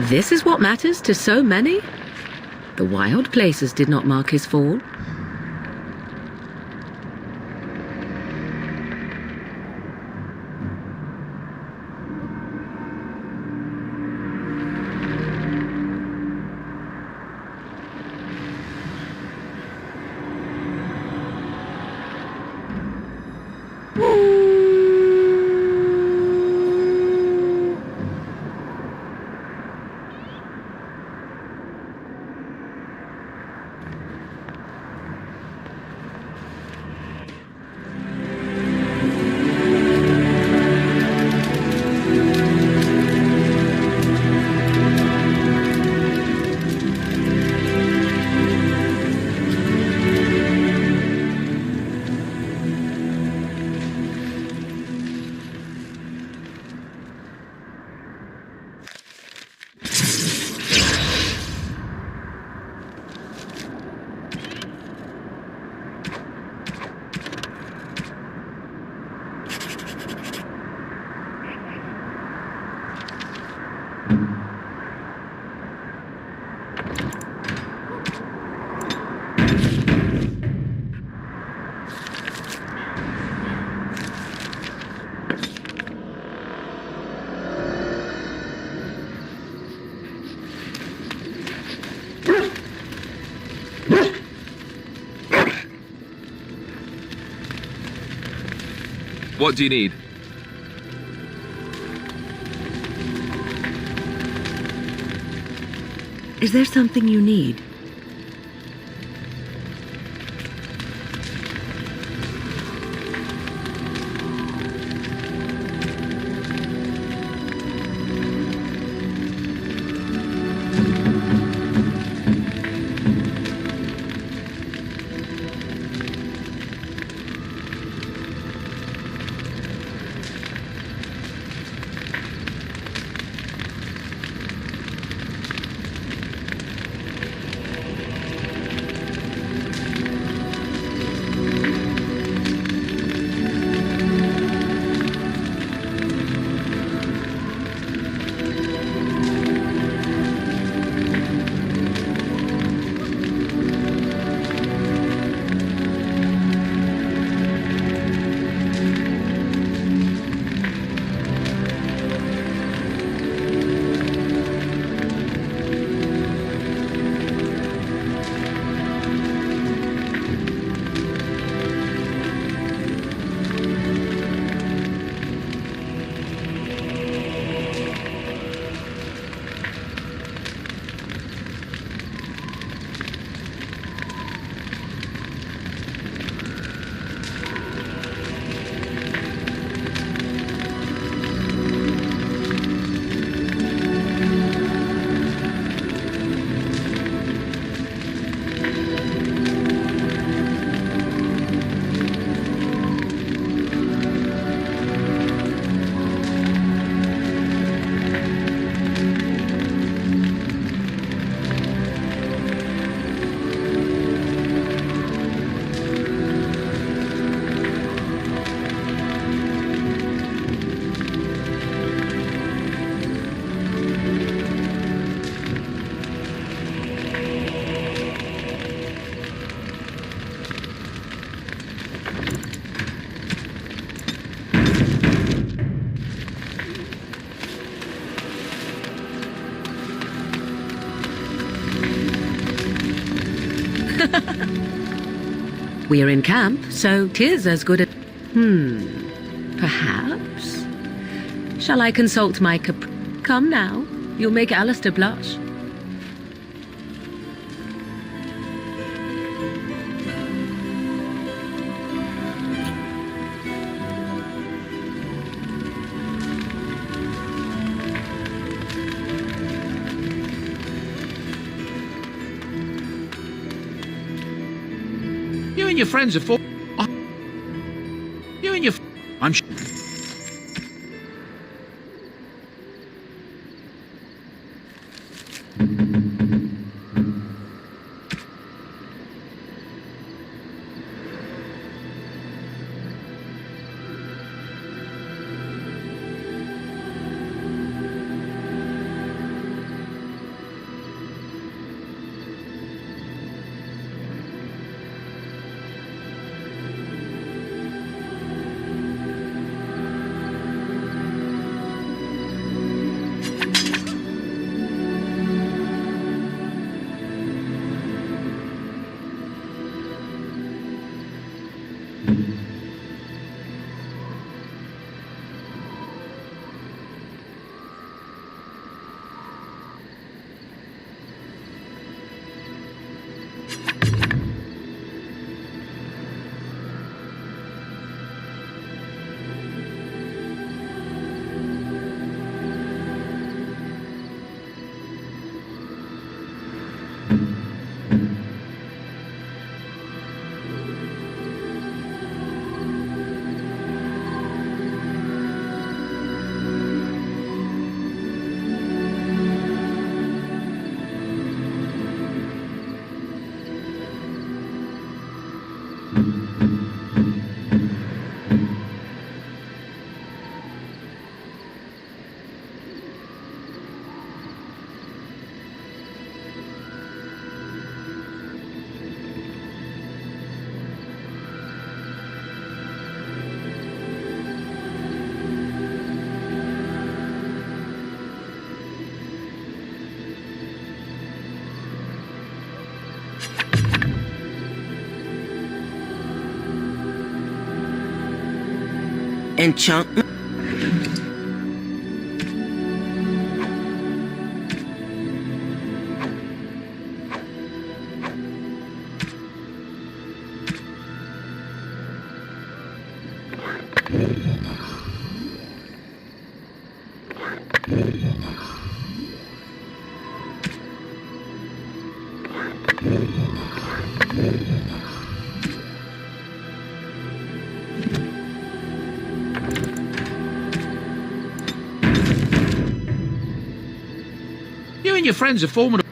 This is what matters to so many? The wild places did not mark his fall. What do you need? Is there something you need? We're in camp, so 'tis as good a... Perhaps? Shall I consult my Come now, you'll make Alistair blush. You and your friends are for... You and your... I'm... Enchantment. You and your friends are formidable.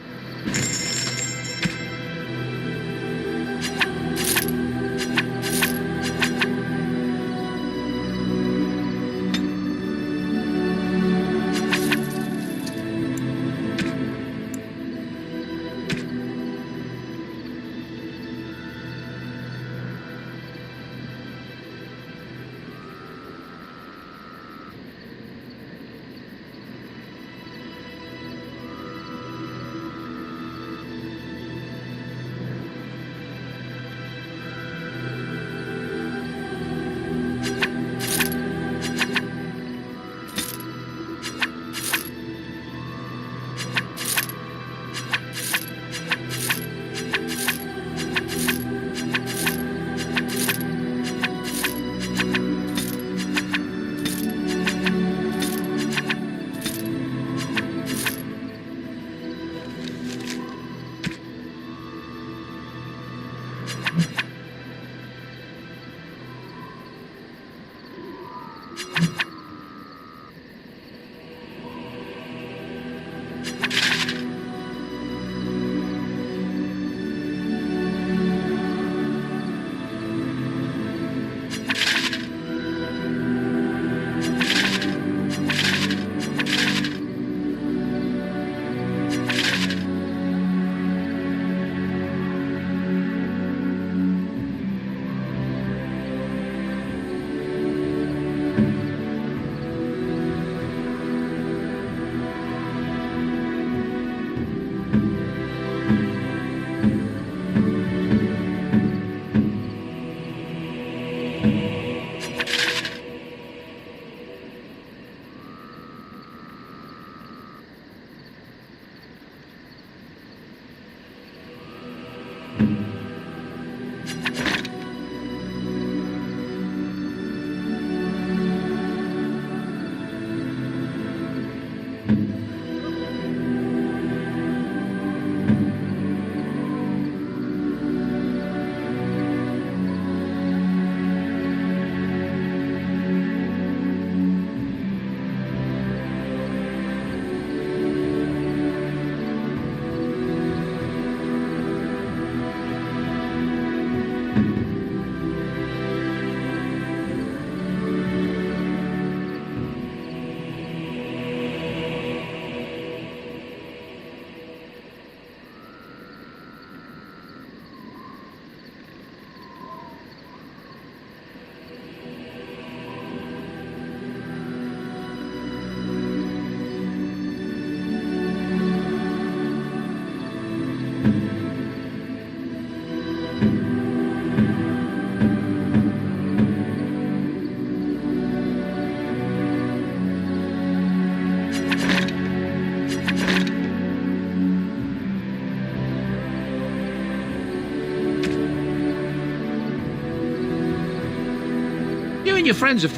You and your friends are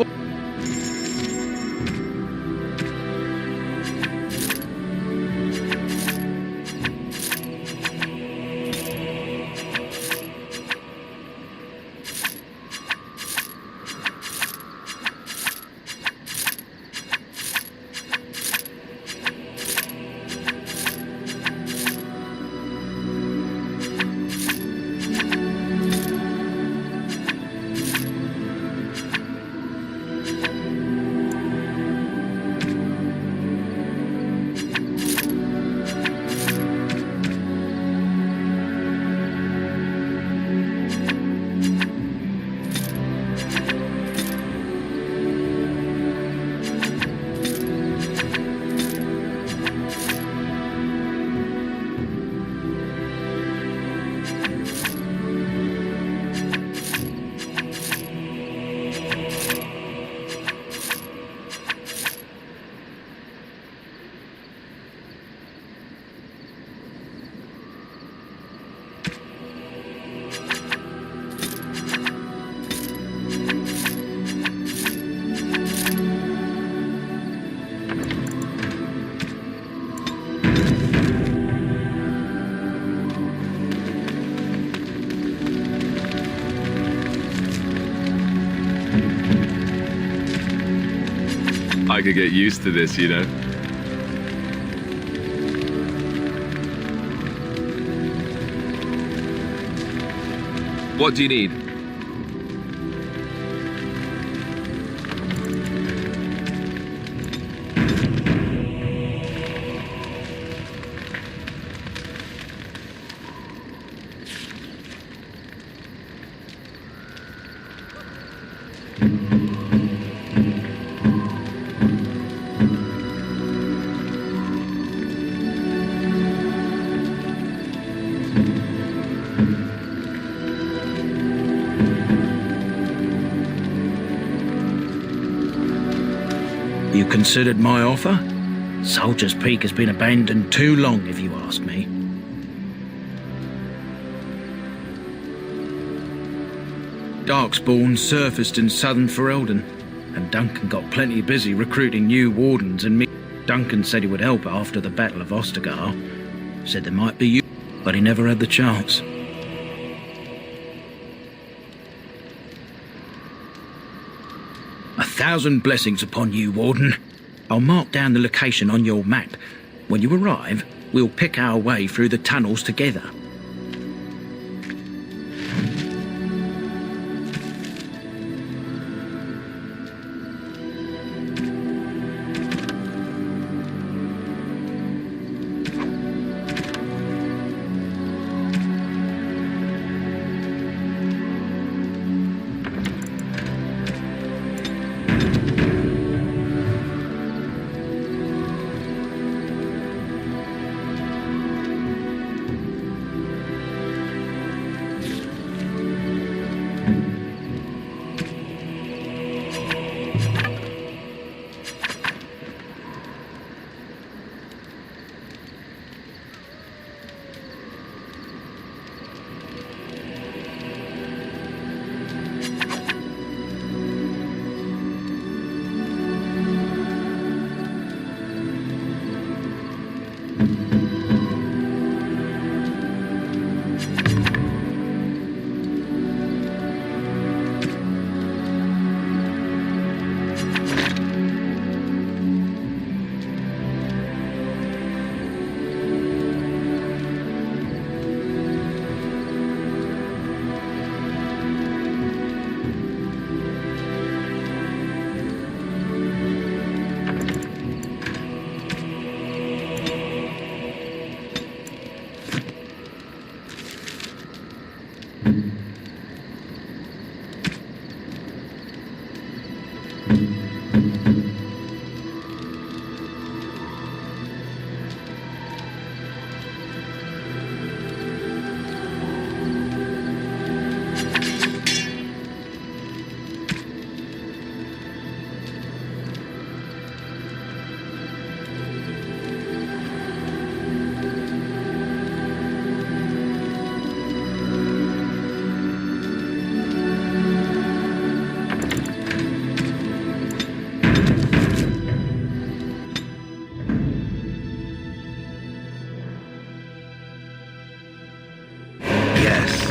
I could get used to this, you know. What do you need? You considered my offer? Soldier's Peak has been abandoned too long, if you ask me. Darkspawn surfaced in southern Ferelden, and Duncan got plenty busy recruiting new wardens and me. Duncan said he would help after the Battle of Ostergar. Said there might be you, but he never had the chance. A thousand blessings upon you, Warden. I'll mark down the location on your map. When you arrive, we'll pick our way through the tunnels together.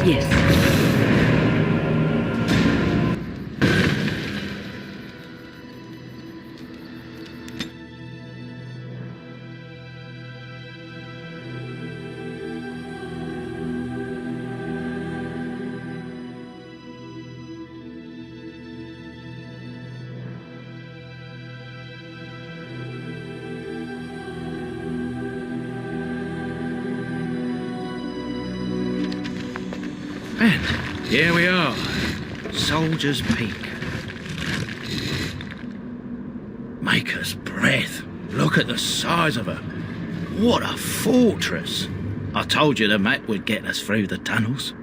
Yes. And here we are, Soldier's Peak. Maker's breath. Look at the size of her. What a fortress. I told you the map would get us through the tunnels.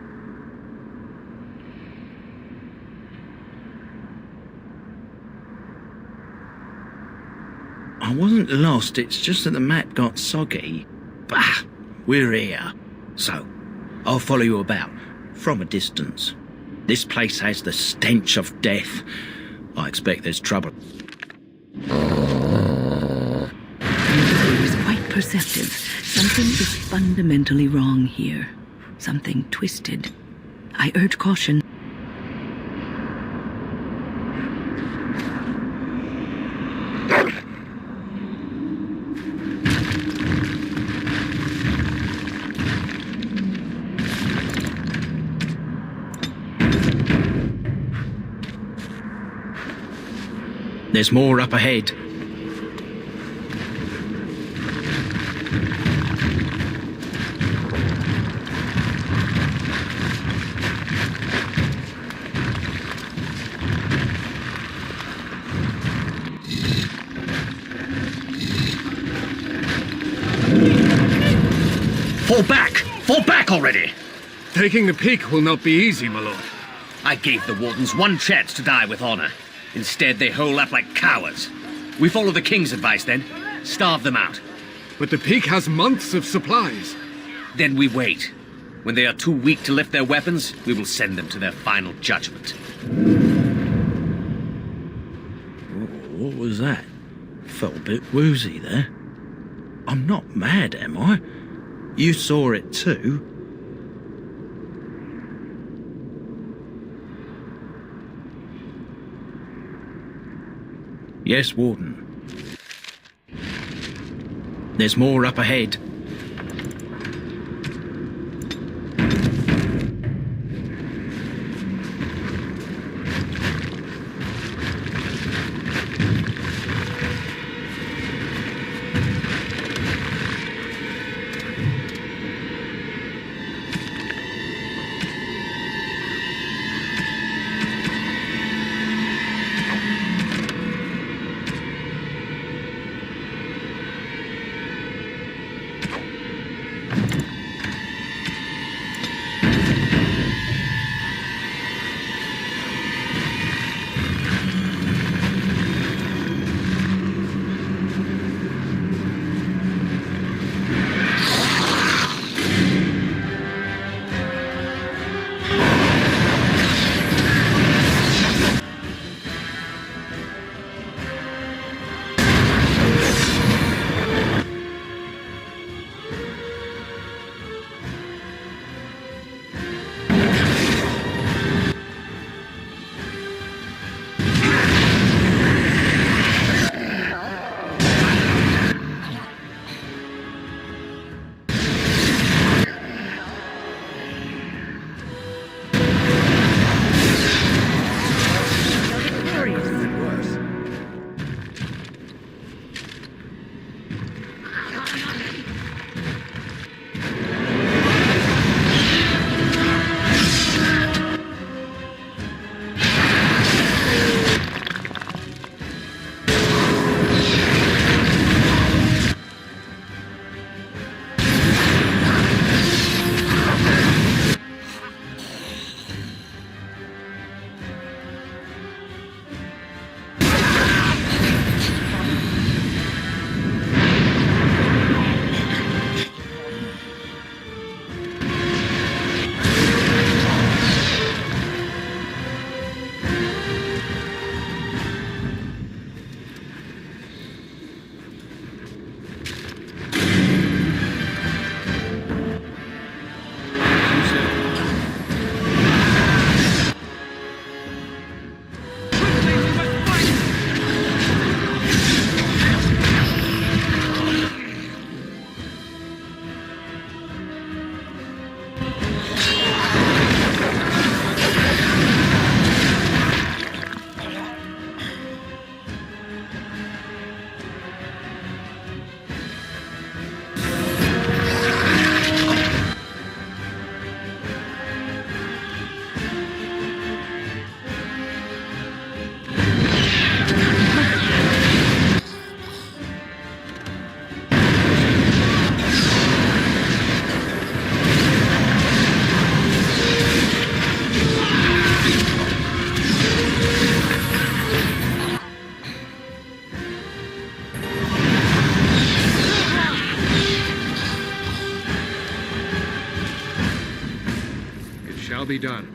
I wasn't lost, it's just that the map got soggy. Bah, we're here. So, I'll follow you about. From a distance. This place has the stench of death. I expect there's trouble. It was quite perceptive. Something is fundamentally wrong here. Something twisted. I urge caution. There's more up ahead. Fall back! Fall back already! Taking the peak will not be easy, my lord. I gave the Wardens one chance to die with honor. Instead, they hole up like cowards. We follow the King's advice then. Starve them out. But the peak has months of supplies. Then we wait. When they are too weak to lift their weapons, we will send them to their final judgment. What was that? Felt a bit woozy there. I'm not mad, am I? You saw it too. Yes, Warden. There's more up ahead. Shall be done.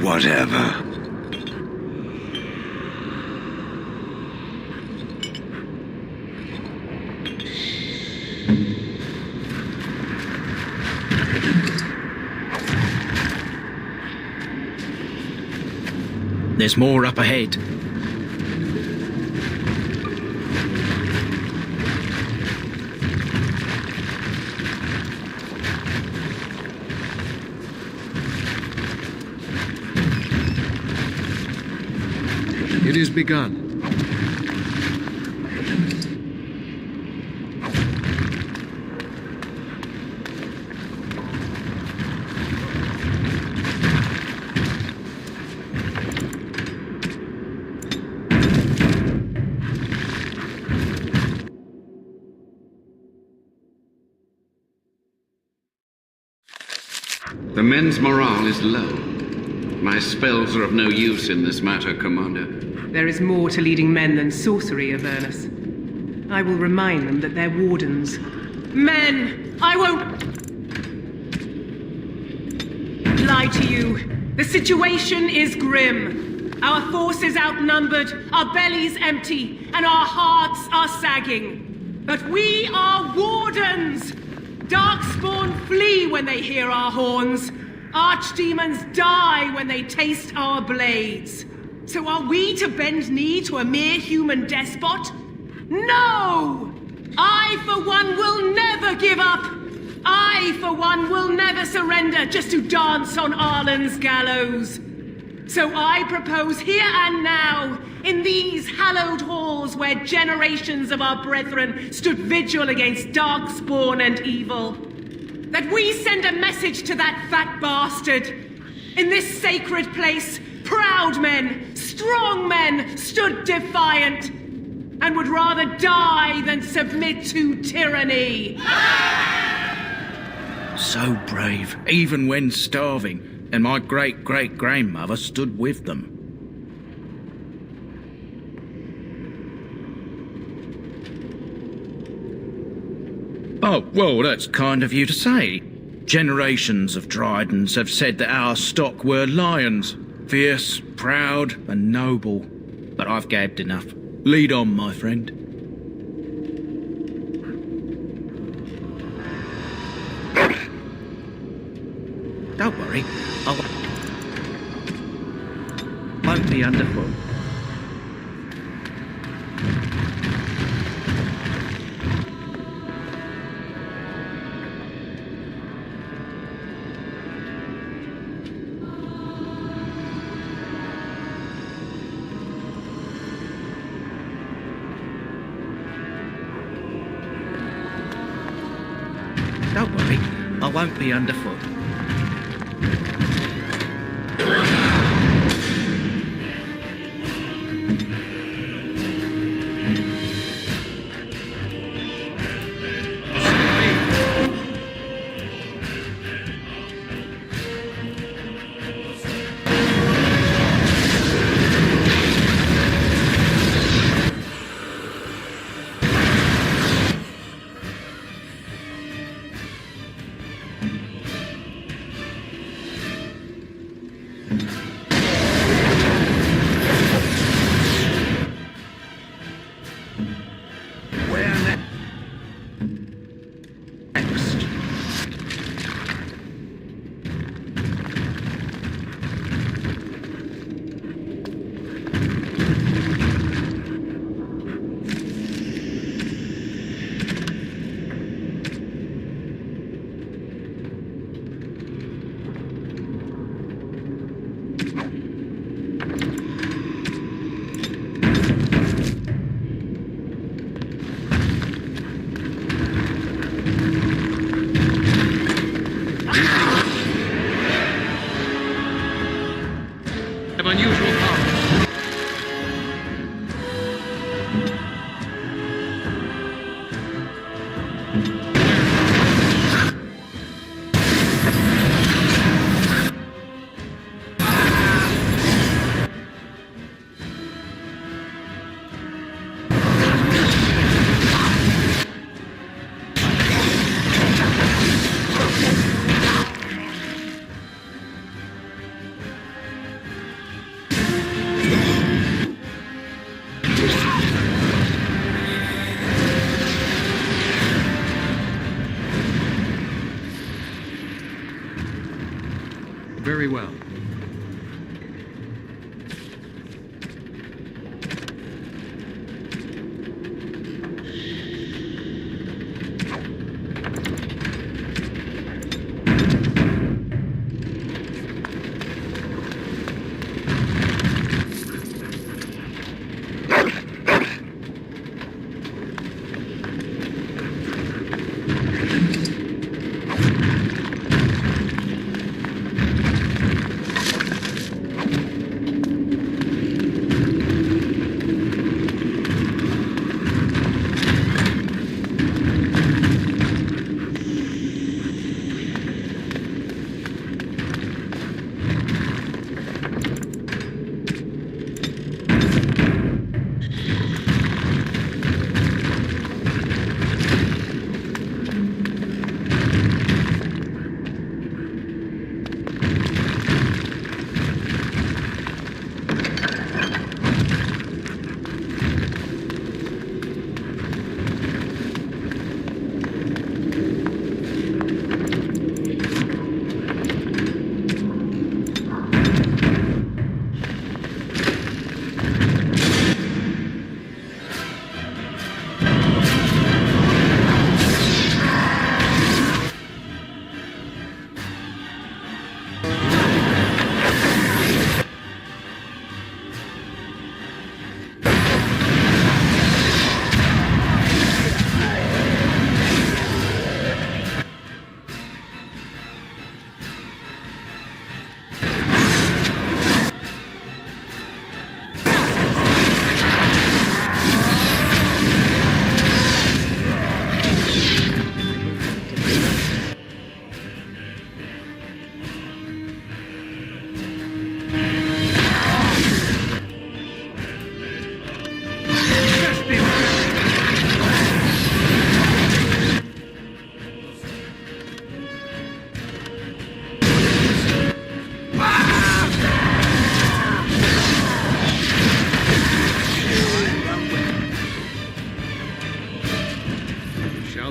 Whatever. There's more up ahead. It is begun. The men's morale is low. My spells are of no use in this matter, Commander. There is more to leading men than sorcery, Avernus. I will remind them that they're wardens. Men! I won't lie to you. The situation is grim. Our forces outnumbered, our bellies empty, and our hearts are sagging. But we are wardens! Darkspawn flee when they hear our horns. Archdemons die when they taste our blades. So are we to bend knee to a mere human despot? No! I, for one, will never give up! I, for one, will never surrender just to dance on Arlen's gallows. So I propose here and now, in these hallowed halls where generations of our brethren stood vigil against darkspawn and evil, that we send a message to that fat bastard. In this sacred place, proud men, strong men stood defiant, and would rather die than submit to tyranny. So brave, even when starving, and my great-great-grandmother stood with them. Oh, well, that's kind of you to say. Generations of Dryadens have said that our stock were lions, fierce, proud, and noble. But I've gabbed enough. Lead on, my friend. Don't worry, I won't be underfoot. Don't worry, I won't be underfoot. Very well.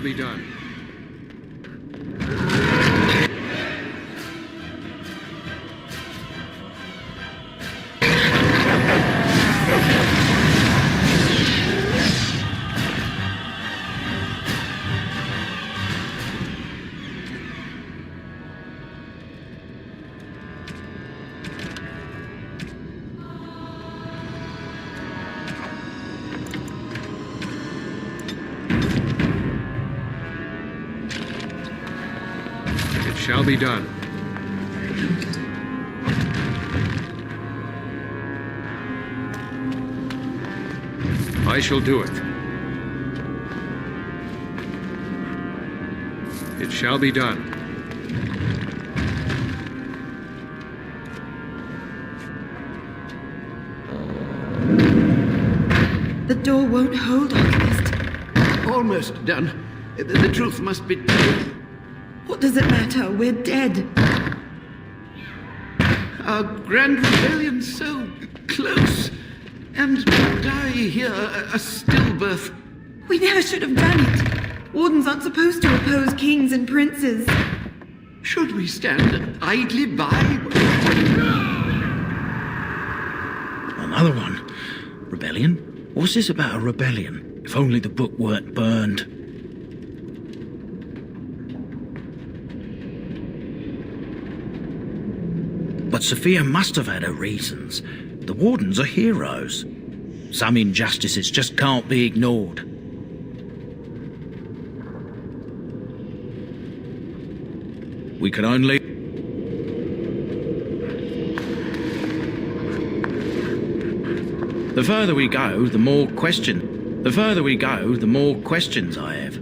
Be done. Shall be done. I shall do it. It shall be done. The door won't hold, Alchemist. Almost done. The truth must be told. What does it matter? We're dead. Our grand rebellion so close. And die here, a stillbirth. We never should have done it. Wardens aren't supposed to oppose kings and princes. Should we stand idly by? Another one. Rebellion? What's this about a rebellion? If only the book weren't burned. But Sophia must have had her reasons. The Wardens are heroes. Some injustices just can't be ignored. We can only... The further we go, the more questions I have.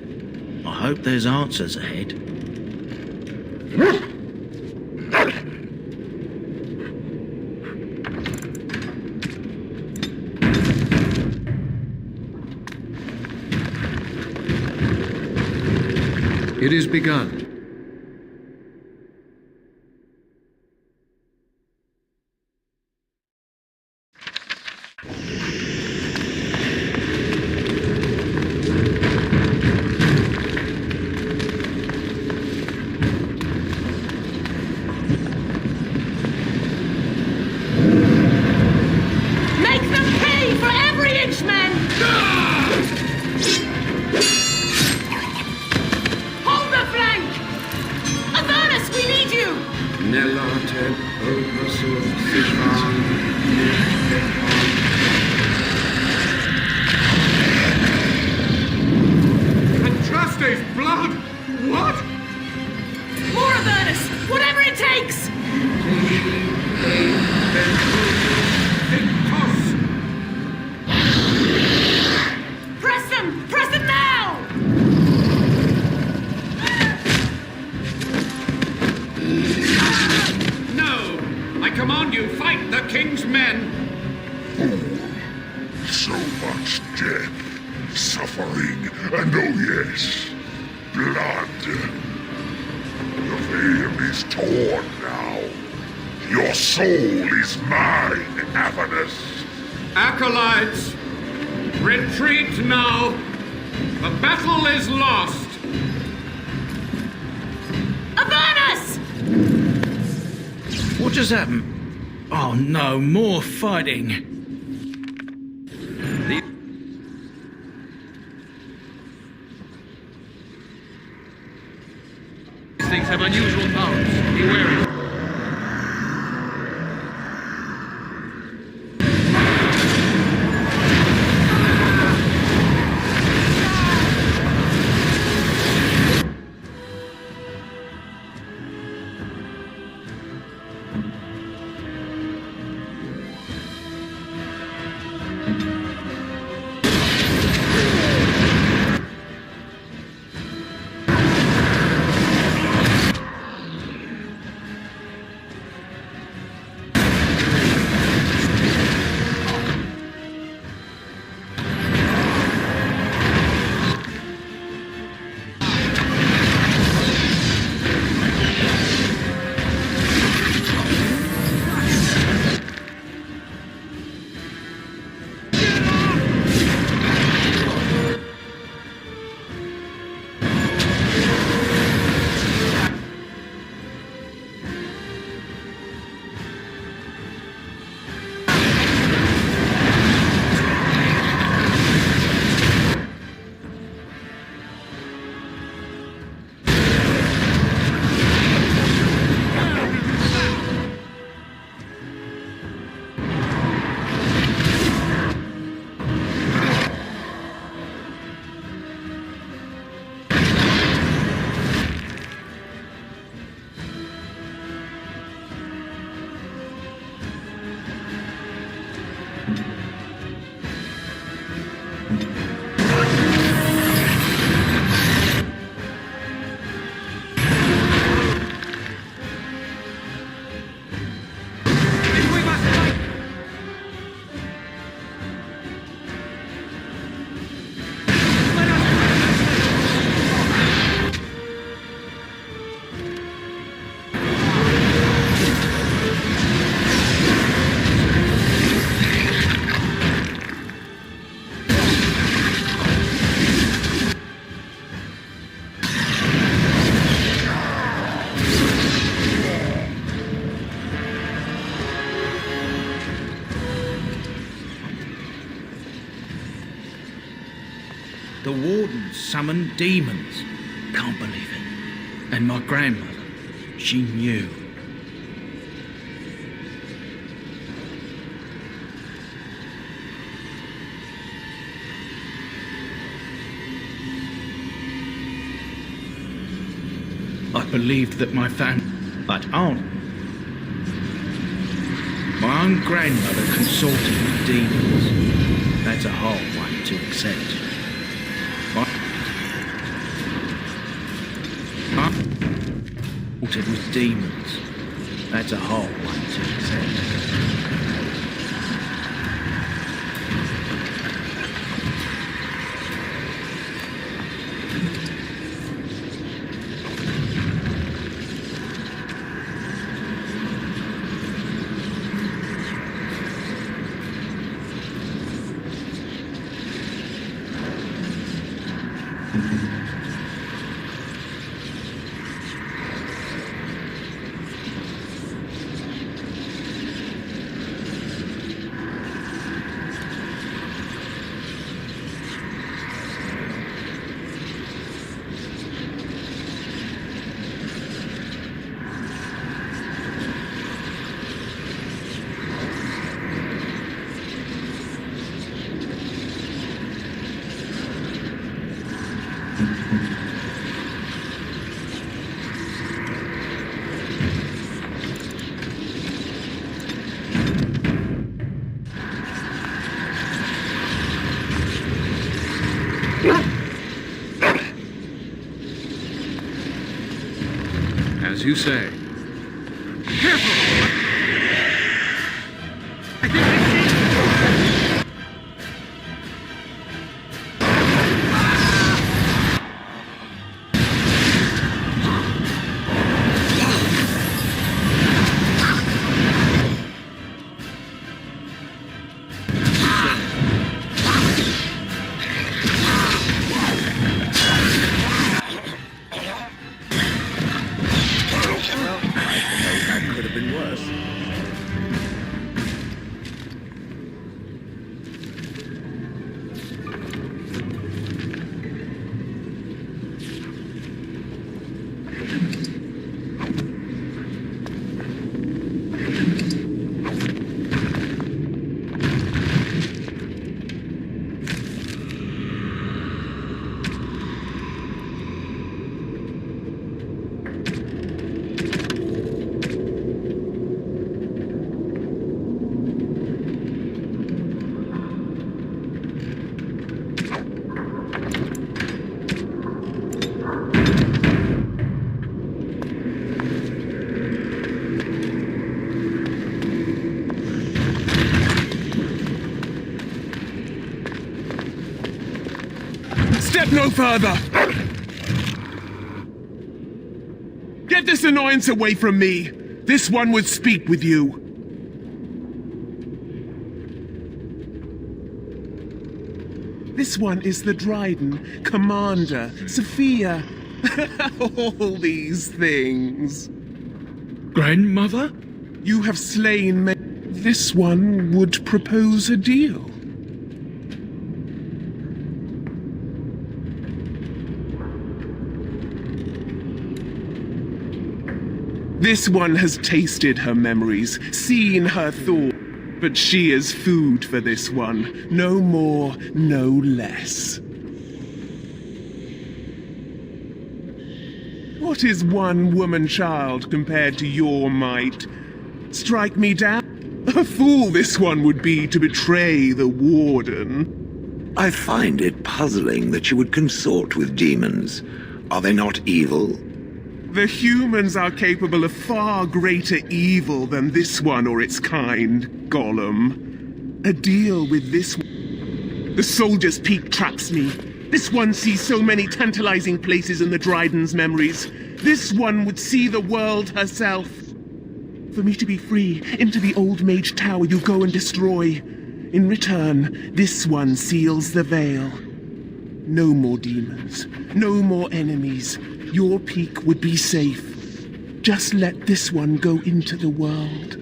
I hope there's answers ahead. It is begun. Hold the flank! Avernus, we need you! Nelated Obrasur Sishvan. Andraste's blood! What? More Avernus! Whatever it takes! Victos! Press them! Press them now! No! I command you, fight the king's men! So much death, suffering, and oh yes, blood. The veil is torn now. Your soul is mine, Avernus. Acolytes, retreat now! The battle is lost! Avernus! What just happened? Oh no, more fighting. These things have unusual powers. Be wary. The wardens summoned demons. Can't believe it. And my grandmother, she knew. I believed that my but aunt, my own grandmother consorted with demons. That's a hard one to accept. Consorted with demons. That's a hard one to accept. As you say. Step no further! Get this annoyance away from me! This one would speak with you. This one is the Dryden, Commander, Sophia. All these things. Grandmother? You have slain me. This one would propose a deal. This one has tasted her memories, seen her thoughts, but she is food for this one. No more, no less. What is one woman-child compared to your might? Strike me down? A fool this one would be to betray the Warden. I find it puzzling that you would consort with demons. Are they not evil? The humans are capable of far greater evil than this one or its kind, Gollum. A deal with this one. The Soldier's Peak traps me. This one sees so many tantalizing places in the Dryden's memories. This one would see the world herself. For me to be free, into the old Mage Tower you go and destroy. In return, this one seals the veil. No more demons, no more enemies. Your peak would be safe. Just let this one go into the world.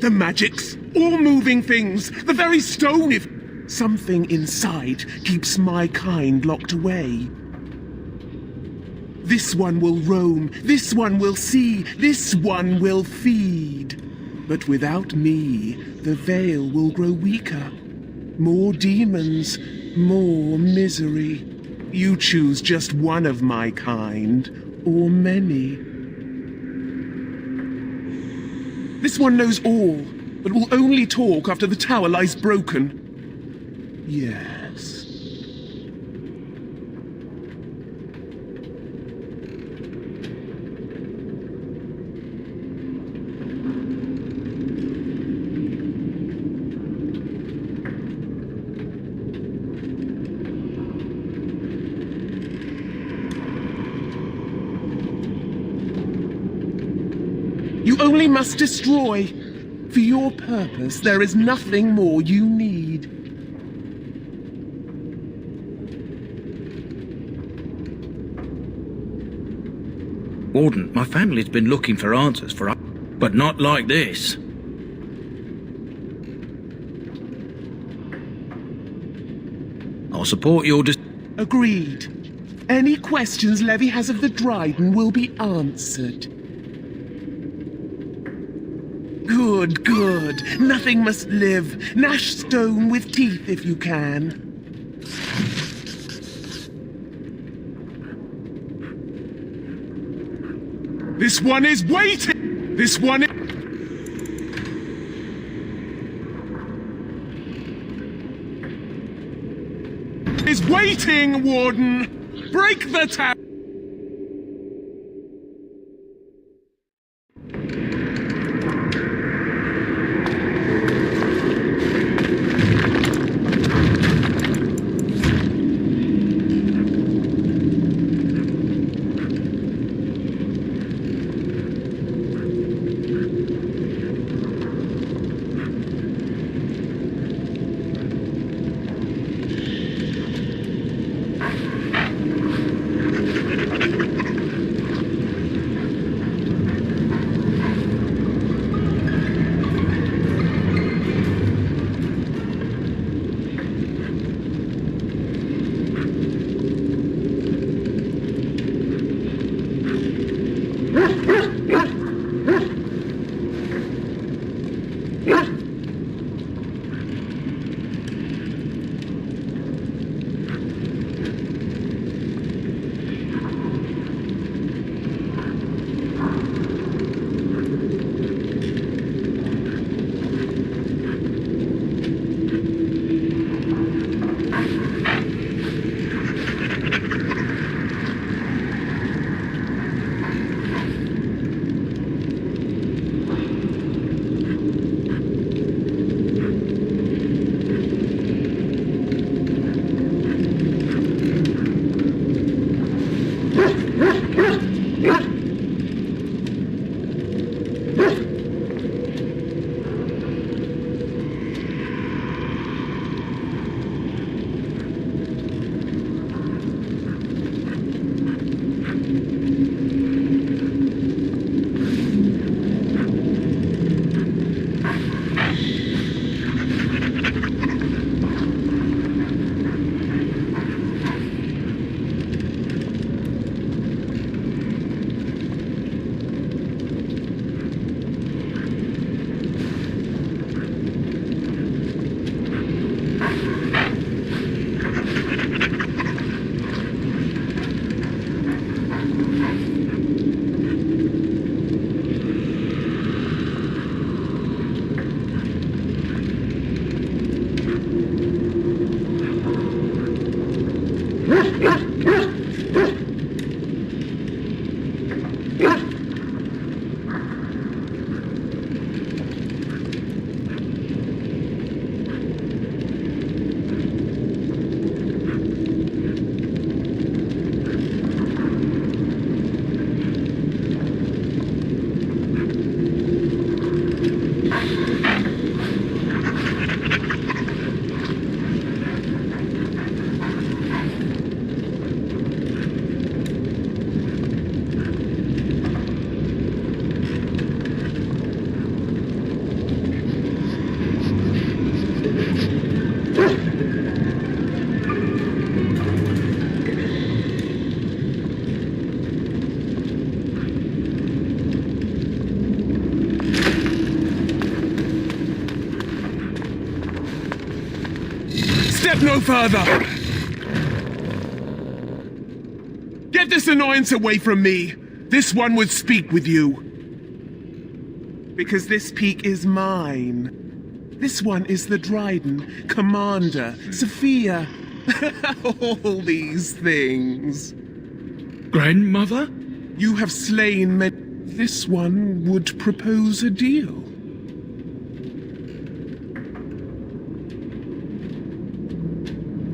The magics, all moving things, the very stone if... Something inside keeps my kind locked away. This one will roam, this one will see, this one will feed. But without me, the veil will grow weaker. More demons, more misery. You choose just one of my kind, or many. This one knows all, but will only talk after the tower lies broken. Yes. You only must destroy. For your purpose, there is nothing more you need. Warden, my family's been looking for answers for us, but not like this. I'll support your Agreed. Any questions Levy has of the Dryden will be answered. Good, good. Nothing must live. Gnash stone with teeth if you can. This one is waiting! This one is waiting, Warden! Break the tower! Step no further! Get this annoyance away from me! This one would speak with you. Because this peak is mine. This one is the Dryden, Commander, Sophia. All these things. Grandmother? You have slain many. This one would propose a deal.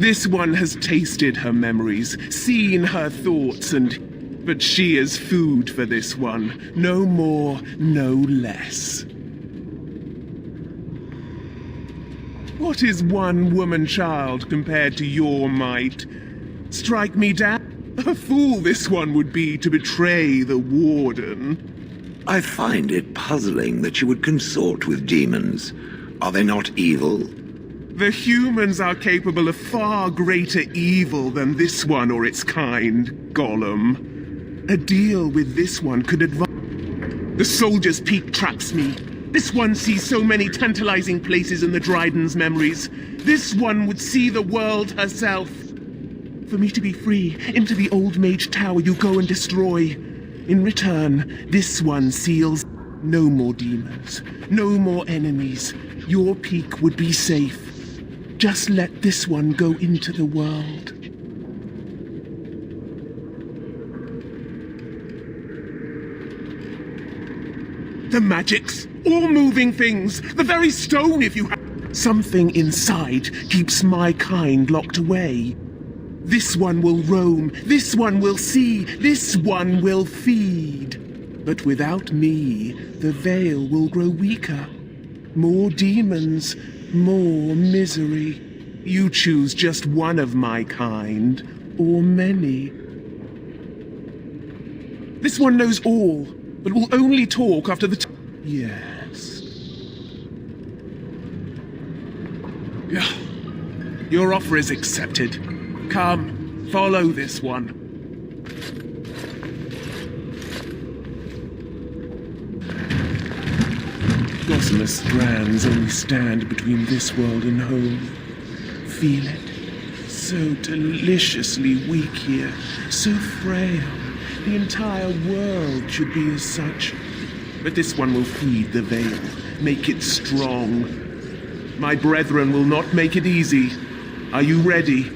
This one has tasted her memories, seen her thoughts, but she is food for this one. No more, no less. What is one woman child compared to your might? Strike me down. A fool this one would be to betray the Warden. I find it puzzling that you would consort with demons. Are they not evil? The humans are capable of far greater evil than this one or its kind, Gollum. A deal with this one could advance. The soldier's peak traps me. This one sees so many tantalizing places in the Dryden's memories. This one would see the world herself. For me to be free, into the old Mage Tower you go and destroy. In return, this one seals no more demons, no more enemies. Your peak would be safe. Just let this one go into the world. The magics, all moving things, the very stone if you have... Something inside keeps my kind locked away. This one will roam, this one will see, this one will feed. But without me, the veil will grow weaker. More demons, more misery. You choose just one of my kind, or many. This one knows all, but will only talk after the Yes. Yeah. Your offer is accepted. Come, follow this one. Gossamer strands only stand between this world and home. Feel it? So deliciously weak here, so frail. The entire world should be as such. But this one will feed the veil, make it strong. My brethren will not make it easy. Are you ready?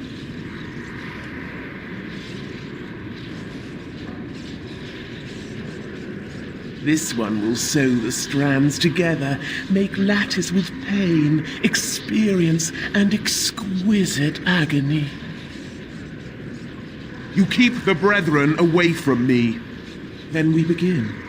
This one will sew the strands together, make lattice with pain, experience, and exquisite agony. You keep the brethren away from me. Then we begin.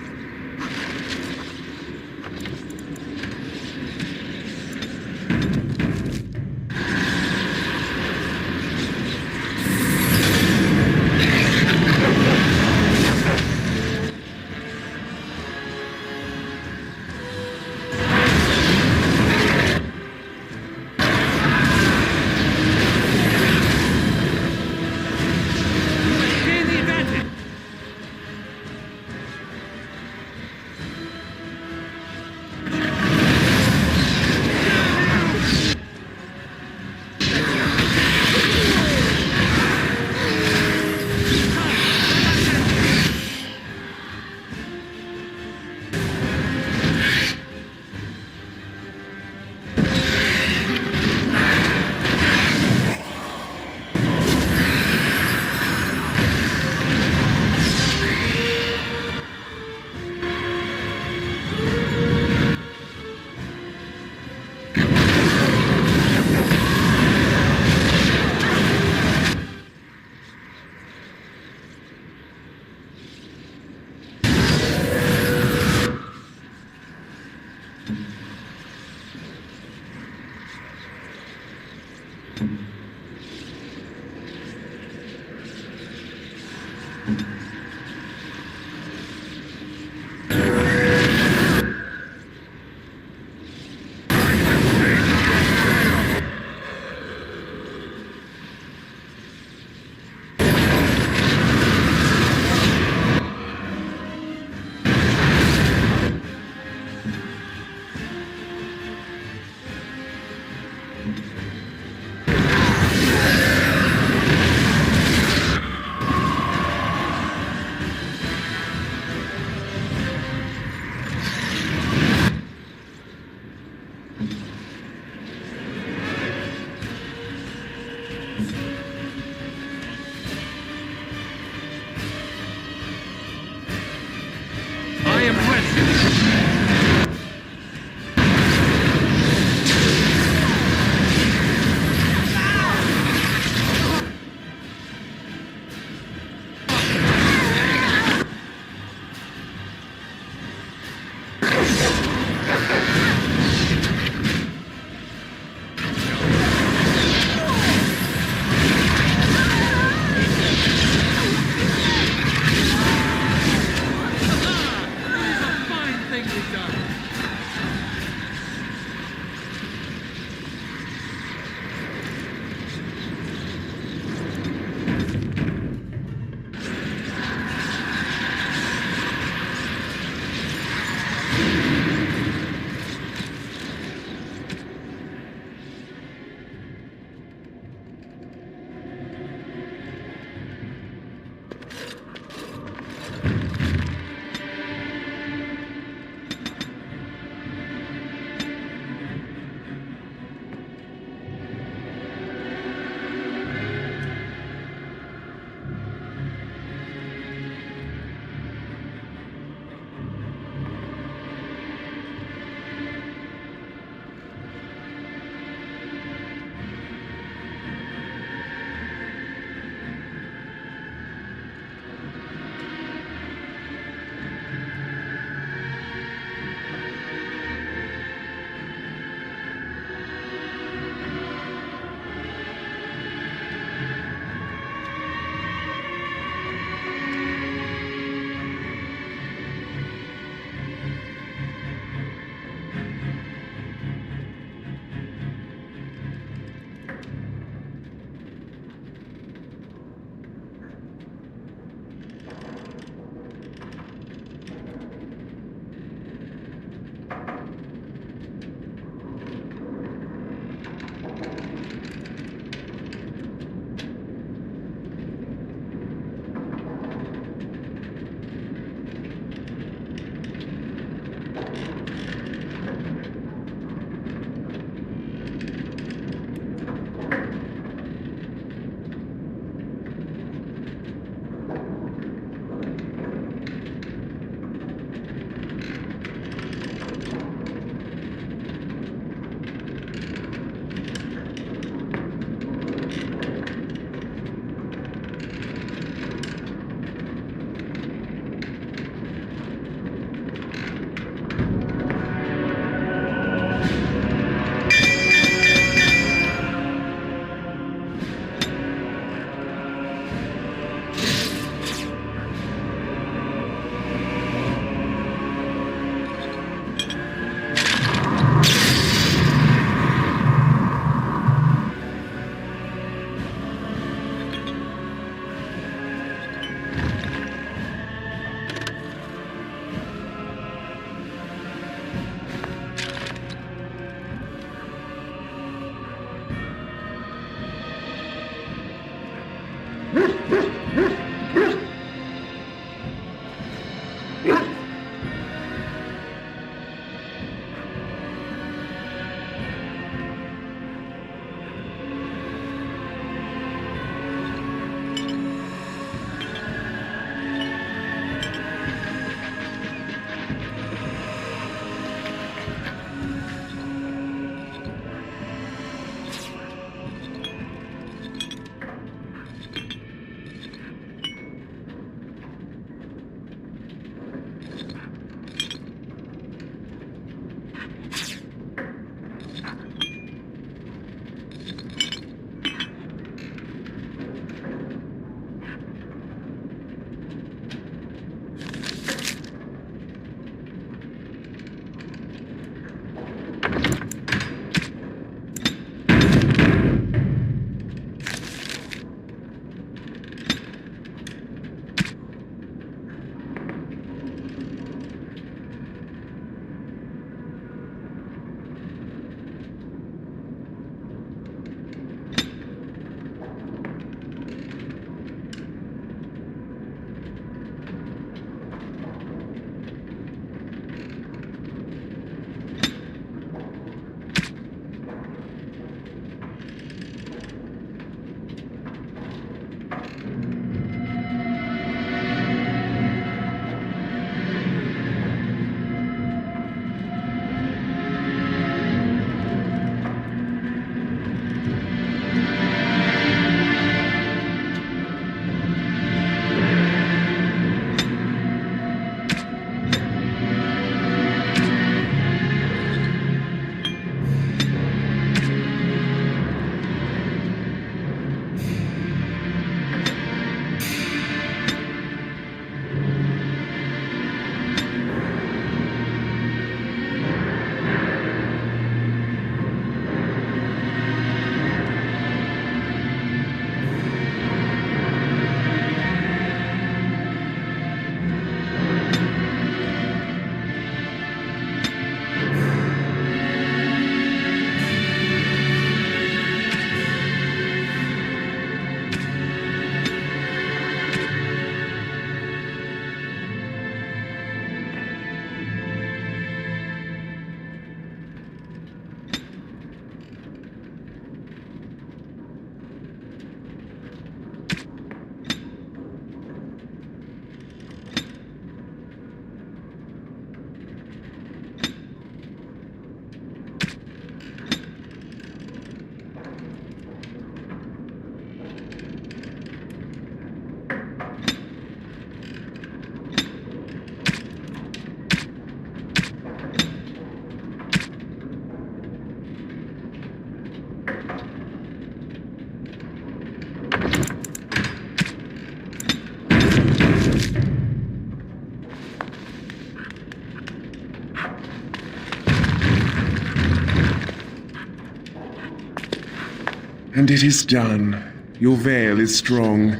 And it is done. Your veil is strong.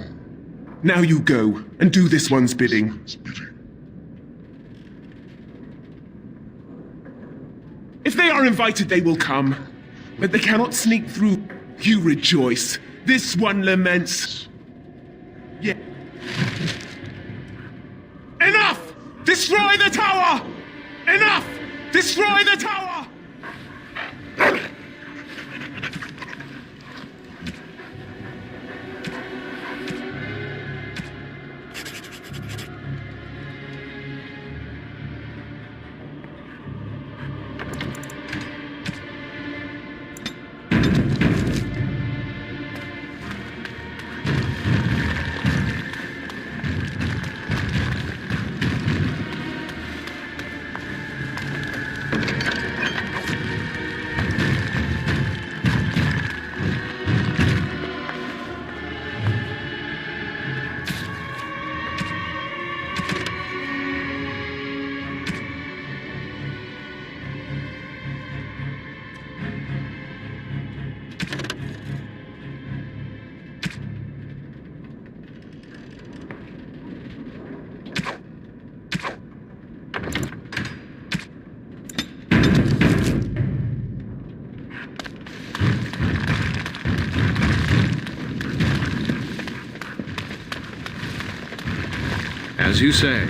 Now you go, and do this one's bidding. If they are invited, they will come. But they cannot sneak through. You rejoice. This one laments. Yeah. Enough! Destroy the tower! Enough! Destroy the tower! As you say.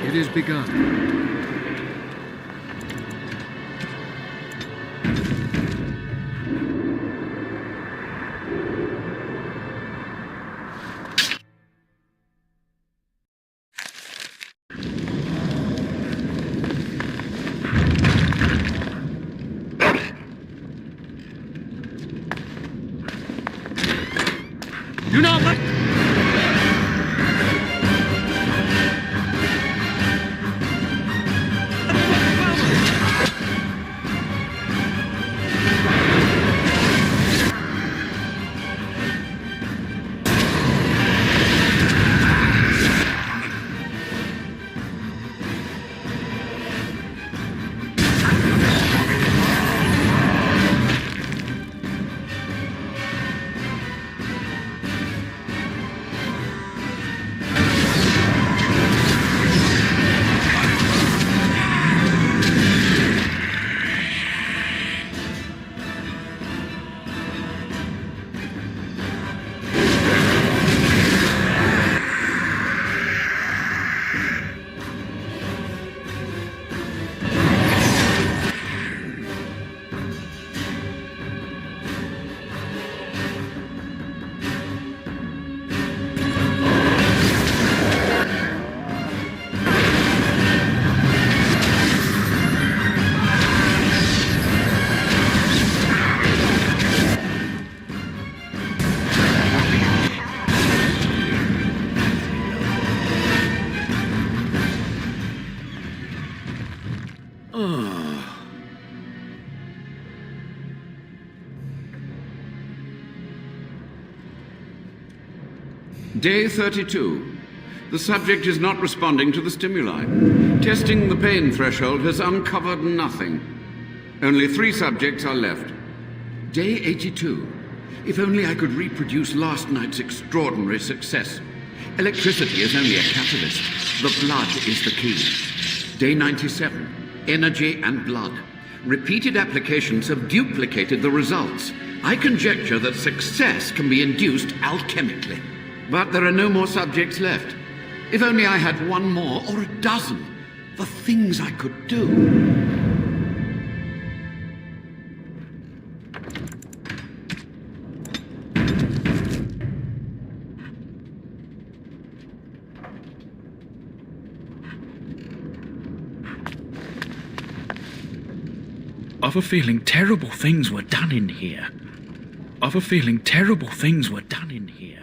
It is begun. Do not let... Day 32. The subject is not responding to the stimuli. Testing the pain threshold has uncovered nothing. Only 3 subjects are left. Day 82. If only I could reproduce last night's extraordinary success. Electricity is only a catalyst. The blood is the key. Day 97. Energy and blood. Repeated applications have duplicated the results. I conjecture that success can be induced alchemically. But there are no more subjects left. If only I had one more, or a dozen. The things I could do. I've a feeling terrible things were done in here. I've a feeling terrible things were done in here.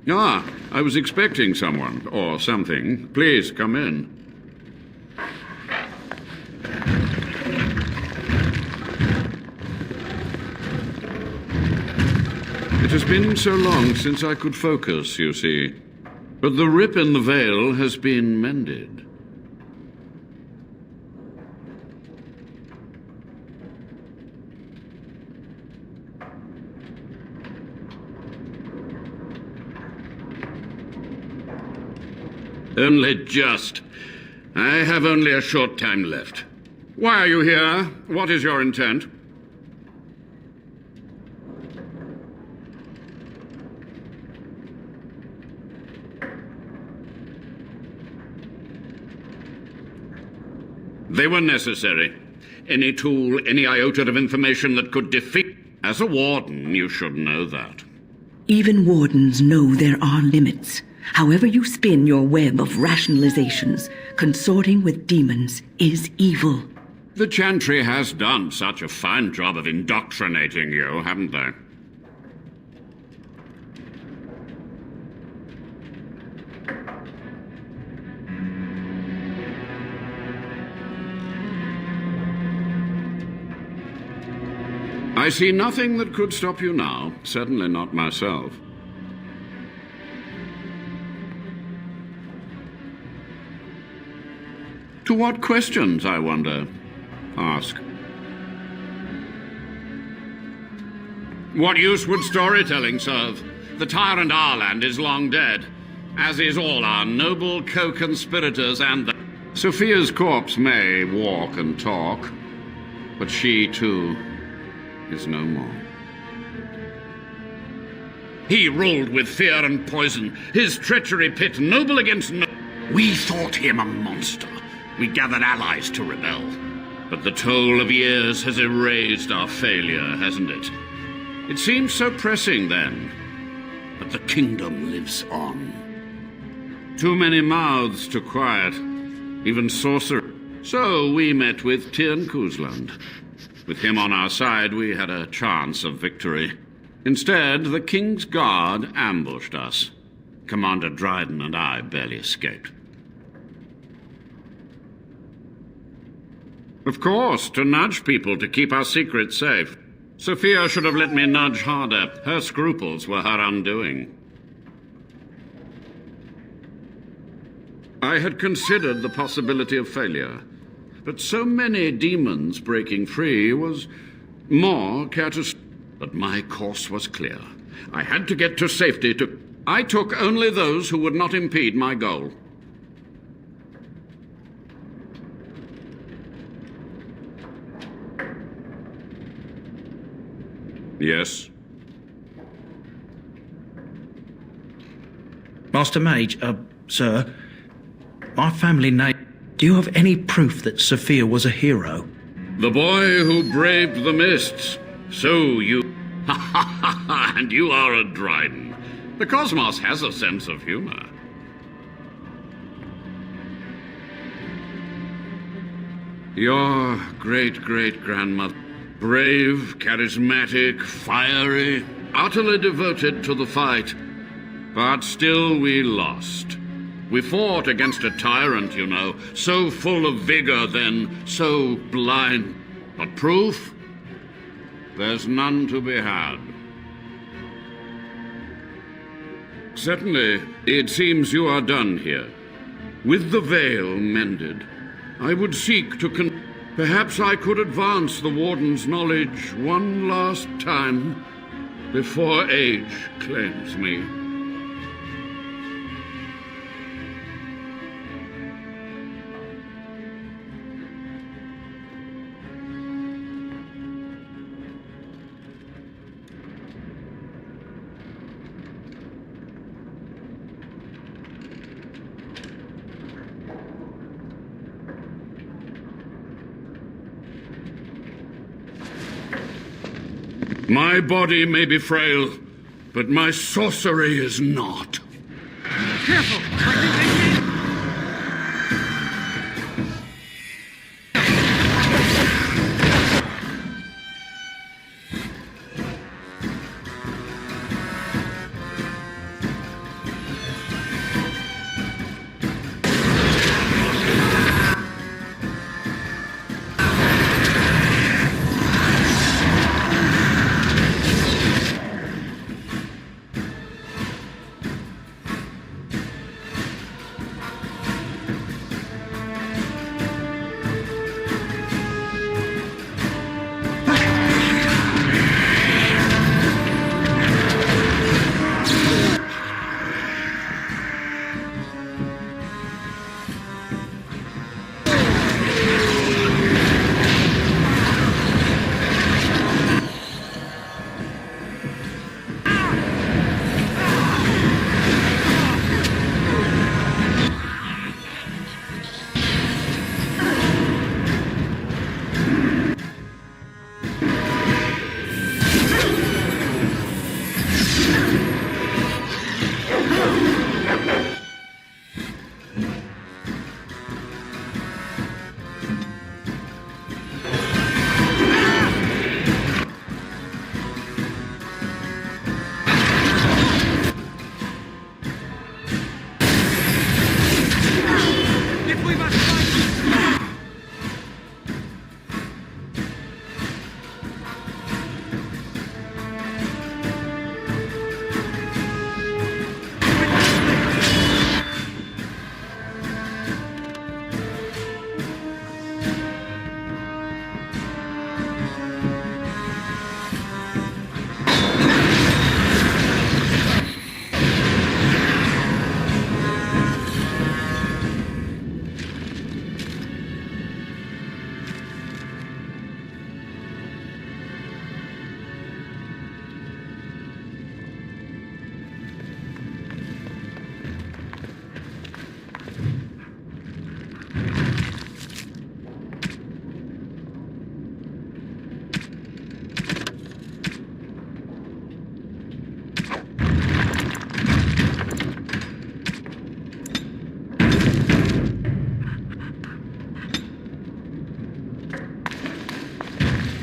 Ah, I was expecting someone, or something. Please, come in. It has been so long since I could focus, you see. But the rip in the veil has been mended. Only just. I have only a short time left. Why are you here? What is your intent? They were necessary. Any tool, any iota of information that could defeat... As a warden, you should know that. Even wardens know there are limits. However you spin your web of rationalizations, consorting with demons is evil. The Chantry has done such a fine job of indoctrinating you, haven't they? I see nothing that could stop you now, certainly not myself. To what questions, I wonder? Ask. What use would storytelling serve? The tyrant Arland is long dead, as is all our noble co-conspirators and the... Sophia's corpse may walk and talk, but she, too, is no more. He ruled with fear and poison, his treachery pit noble against no... We thought him a monster. We gathered allies to rebel. But the toll of years has erased our failure, hasn't it? It seemed so pressing then. But the kingdom lives on. Too many mouths to quiet. Even sorcery. So we met with Tirn Kuzland. With him on our side, we had a chance of victory. Instead, the King's Guard ambushed us. Commander Dryden and I barely escaped. Of course, to nudge people to keep our secrets safe. Sophia should have let me nudge harder. Her scruples were her undoing. I had considered the possibility of failure, but so many demons breaking free was more catastrophic. But my course was clear. I had to get to safety. I took only those who would not impede my goal. Yes? Master Mage, sir, my family name... Do you have any proof that Sophia was a hero? The boy who braved the mists. So you... Ha ha ha ha! And you are a Dryden. The cosmos has a sense of humor. Your great-great-grandmother. Brave, charismatic, fiery, utterly devoted to the fight. But still we lost. We fought against a tyrant, you know, so full of vigor then, so blind. But proof? There's none to be had. Certainly, it seems you are done here. With the veil mended, I would seek to perhaps I could advance the Warden's knowledge one last time before age claims me. My body may be frail, but my sorcery is not. Careful!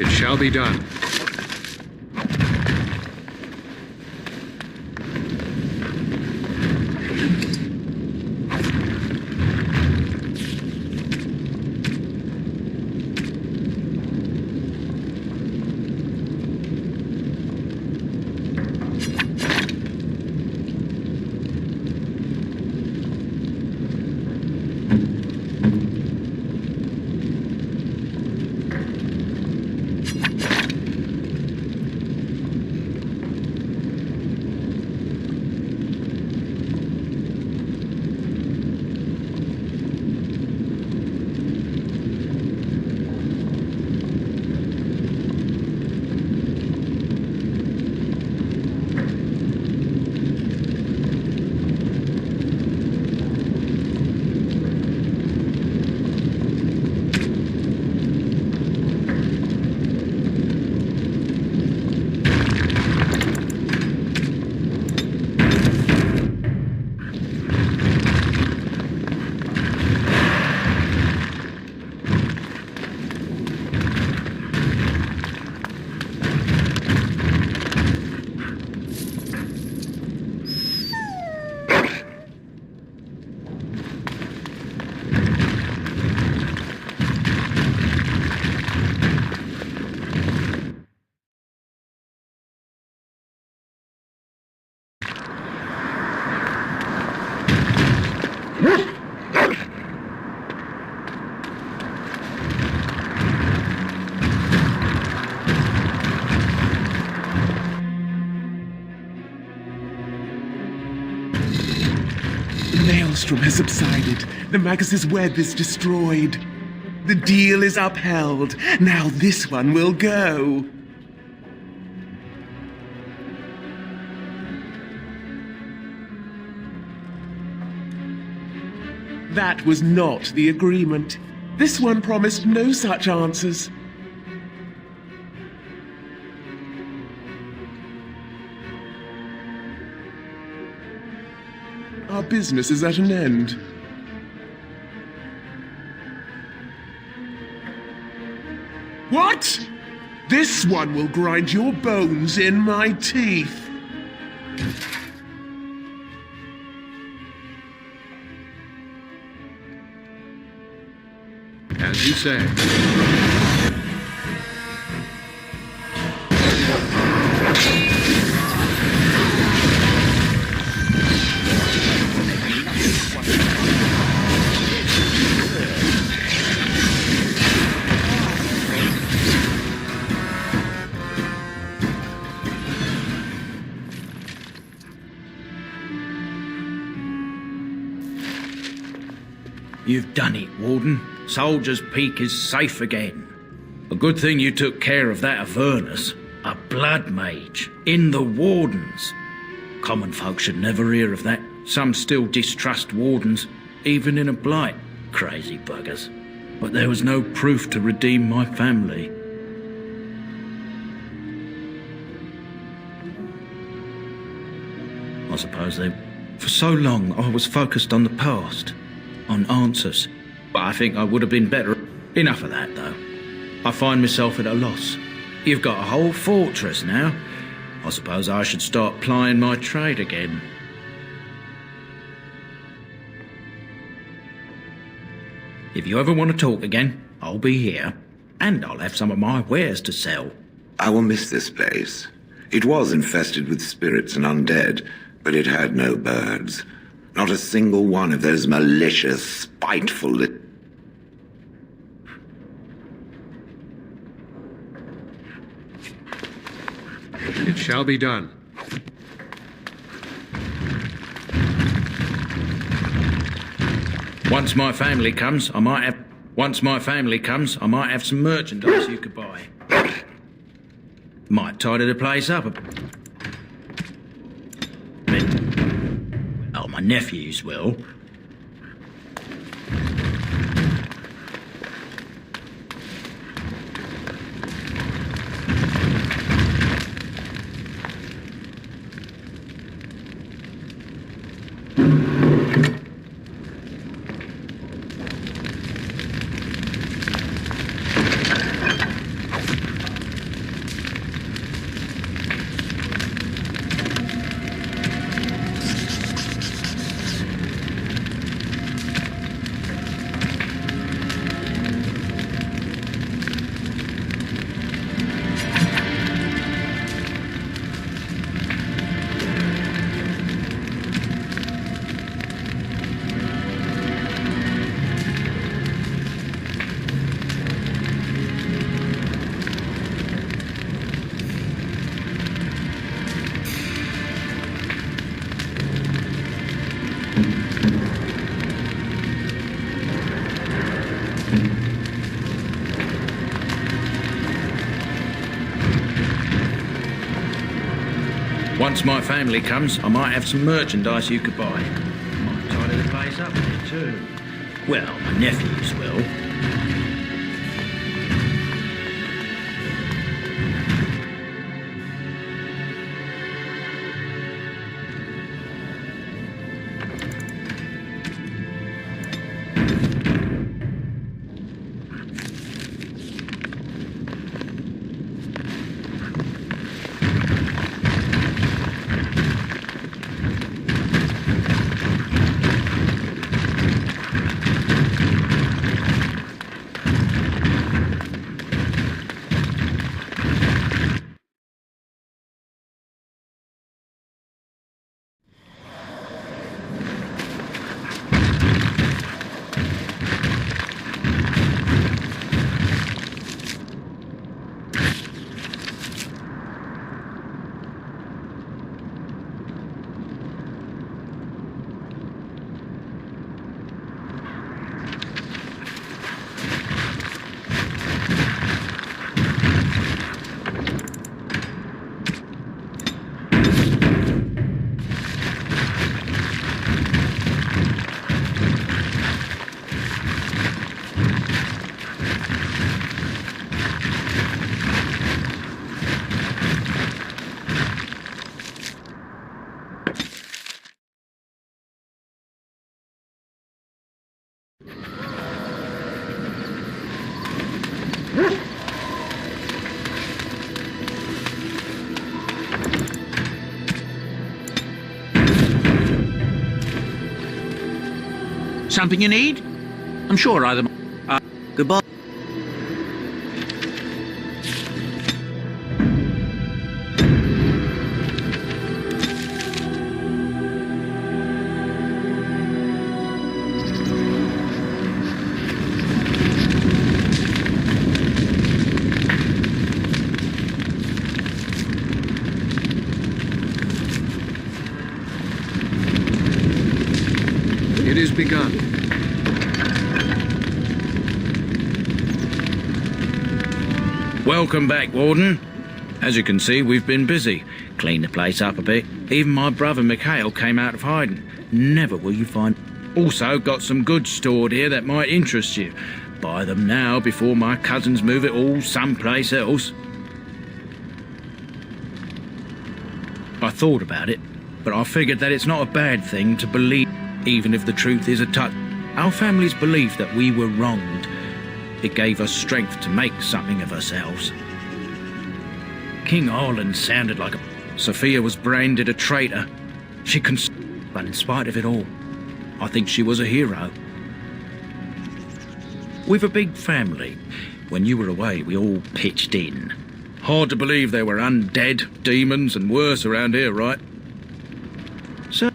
It shall be done. The maelstrom has subsided. The Magus' web is destroyed. The deal is upheld. Now this one will go. That was not the agreement. This one promised no such answers. Our business is at an end. What? This one will grind your bones in my teeth. As you say. You've done it, Warden. Soldier's Peak is safe again. A good thing you took care of that Avernus. A blood mage. In the Wardens. Common folk should never hear of that. Some still distrust Wardens, even in a blight. Crazy buggers. But there was no proof to redeem my family. I suppose they... For so long, I was focused on the past. On answers. But I think I would have been better. Enough of that, though. I find myself at a loss. You've got a whole fortress now. I suppose I should start plying my trade again. If you ever want to talk again, I'll be here. And I'll have some of my wares to sell. I will miss this place. It was infested with spirits and undead, but it had no birds. Not a single one of those malicious, spiteful... It shall be done. Once my family comes, I might have some merchandise you could buy. Might tidy the place up a bit. Oh, my nephews will. Once my family comes, I might have some merchandise you could buy. Might tidy the place up a bit too. Well, my nephews will. Something you need? I'm sure either... Goodbye. It is begun. Welcome back, Warden. As you can see, we've been busy. Cleaned the place up a bit. Even my brother Mikhail came out of hiding. Never will you find... Also got some goods stored here that might interest you. Buy them now before my cousins move it all someplace else. I thought about it, but I figured that it's not a bad thing to believe, even if the truth is a touch. Our family's belief that we were wronged. It gave us strength to make something of ourselves. King Orland sounded like a... Sophia was branded a traitor. But in spite of it all, I think she was a hero. We've a big family. When you were away, we all pitched in. Hard to believe there were undead, demons, and worse around here, right? So...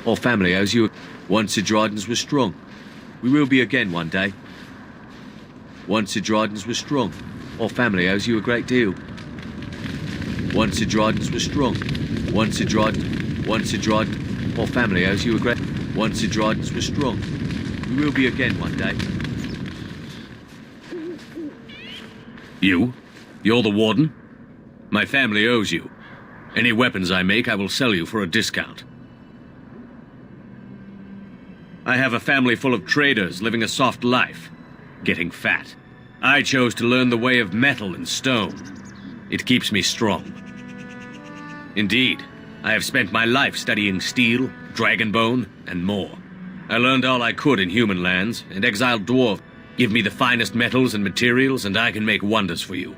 Our family owes you. Once the Dryden's were strong. We will be again one day. Once the Dryden's were strong. Our family owes you a great deal. Once the Dryden's were strong. Once the Dryden. Our family owes you a great. Once the Dryden's were strong. We will be again one day. You? You're the warden? My family owes you. Any weapons I make, I will sell you for a discount. I have a family full of traders living a soft life, getting fat. I chose to learn the way of metal and stone. It keeps me strong. Indeed, I have spent my life studying steel, dragonbone, and more. I learned all I could in human lands, and exiled dwarf. Give me the finest metals and materials, and I can make wonders for you.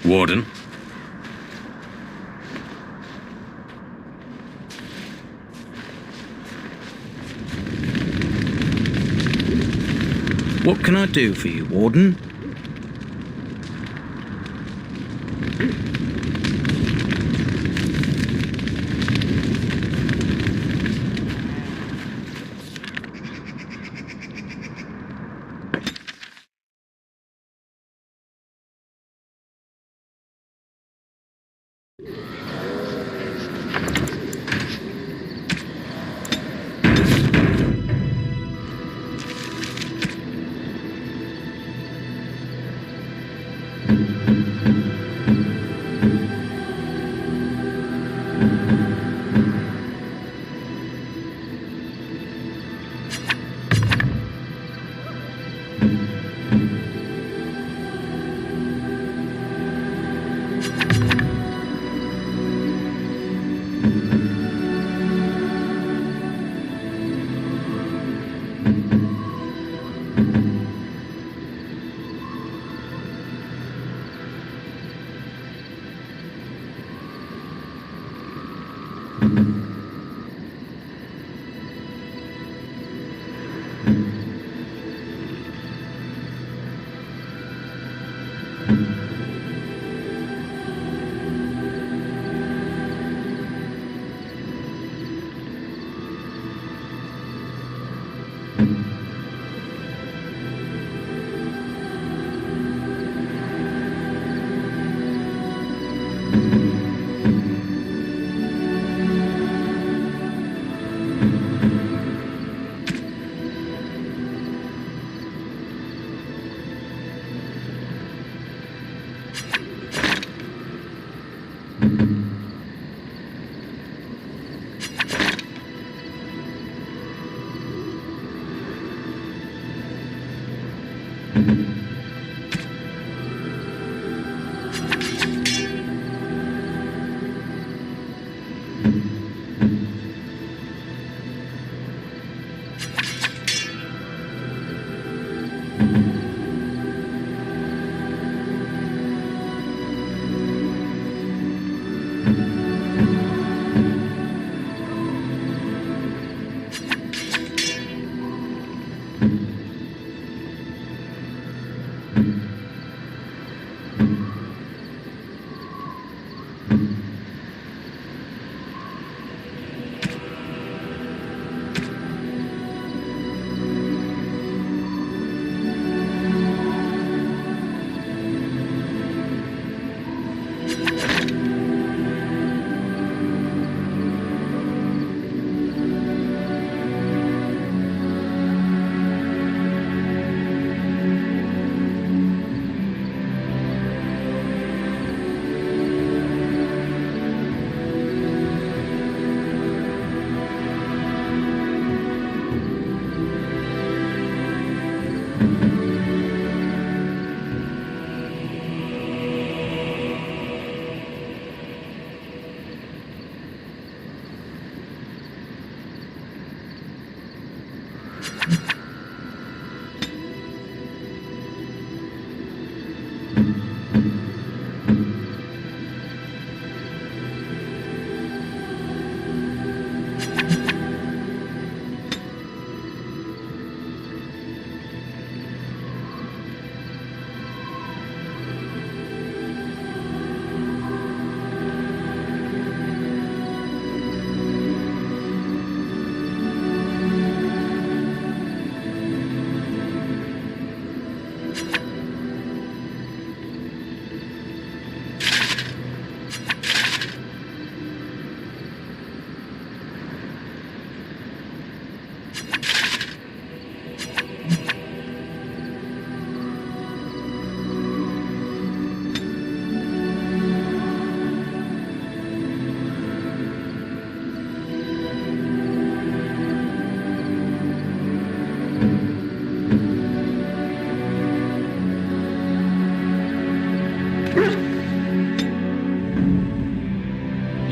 Warden? What can I do for you, Warden?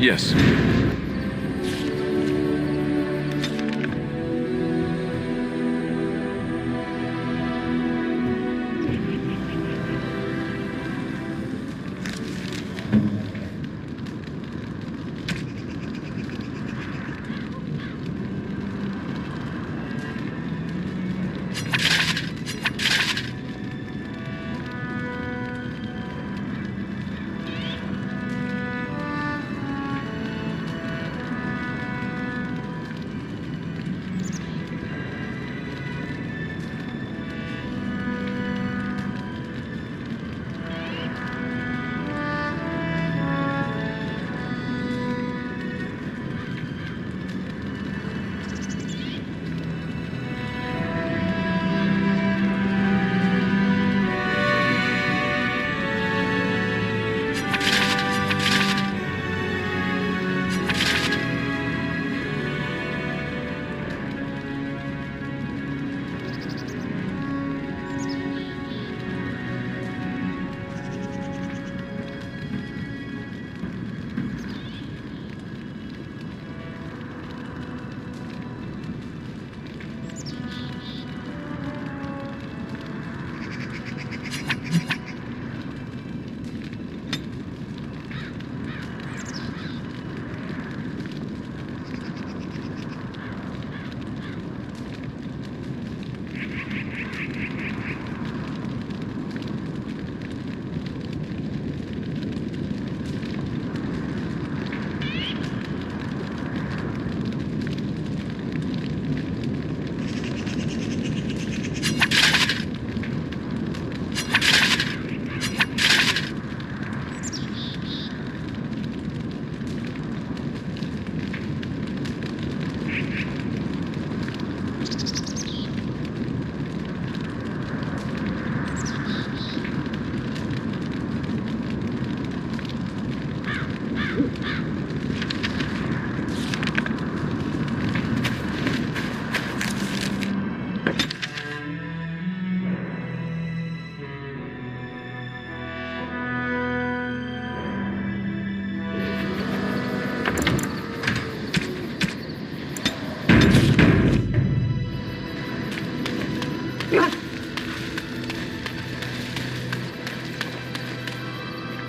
Yes.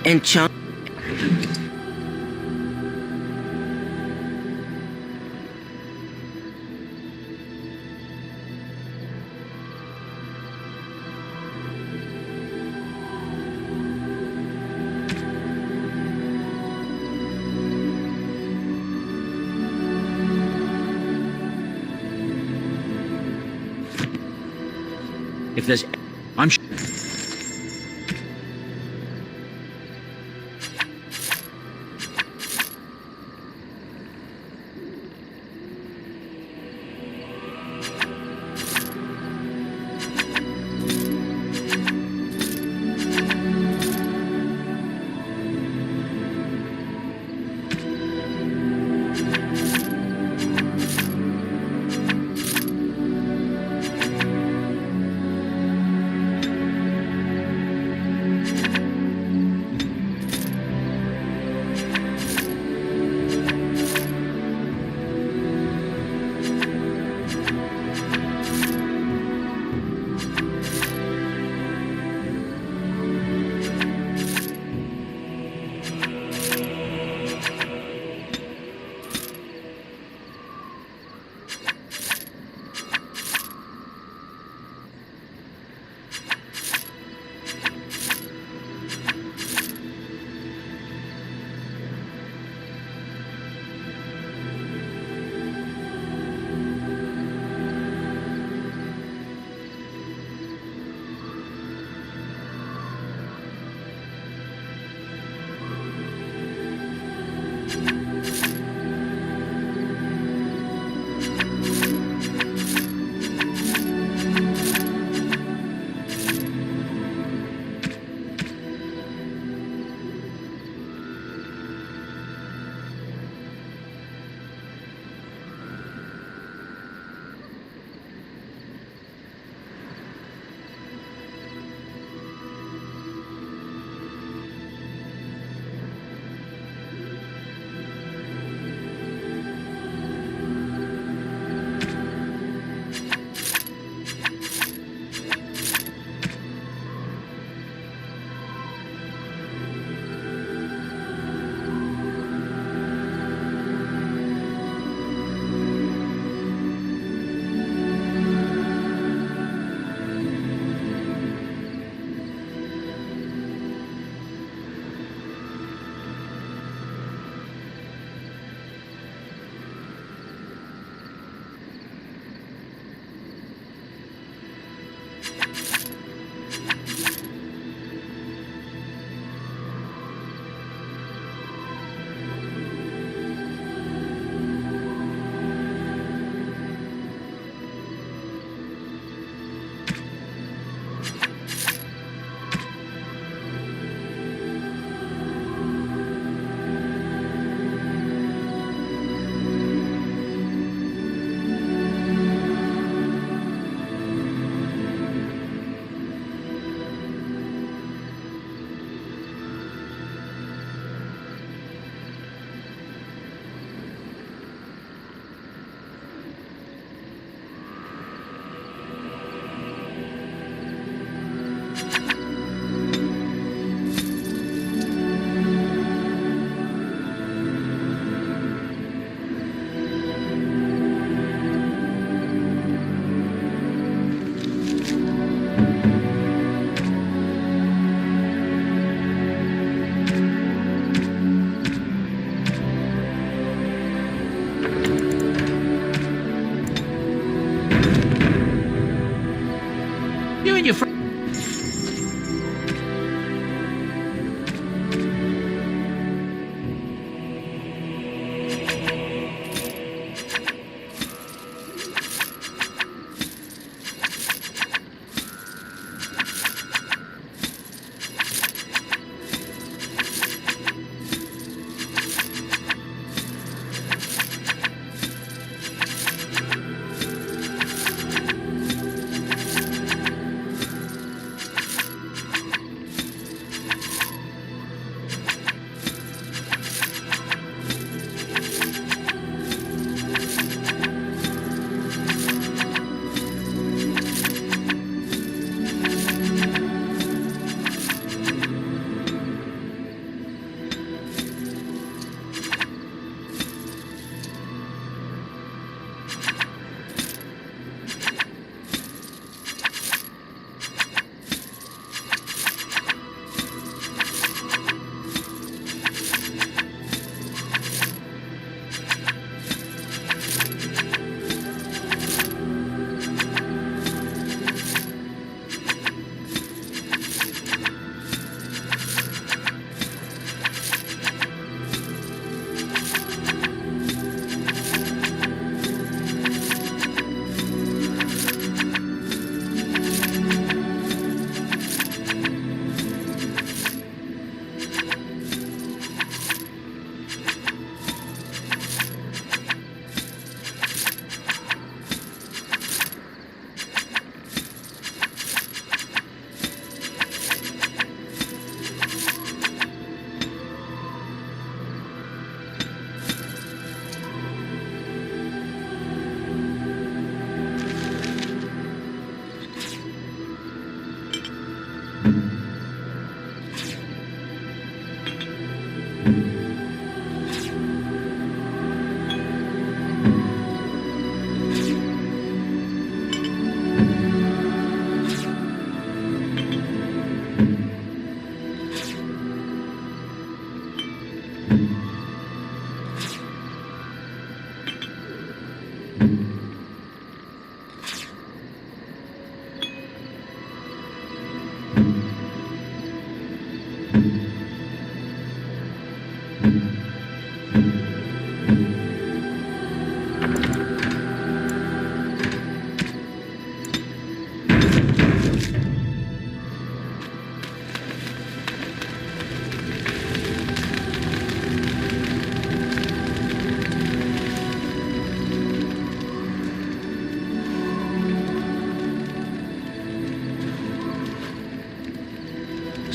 Enchant. If there's... I'm...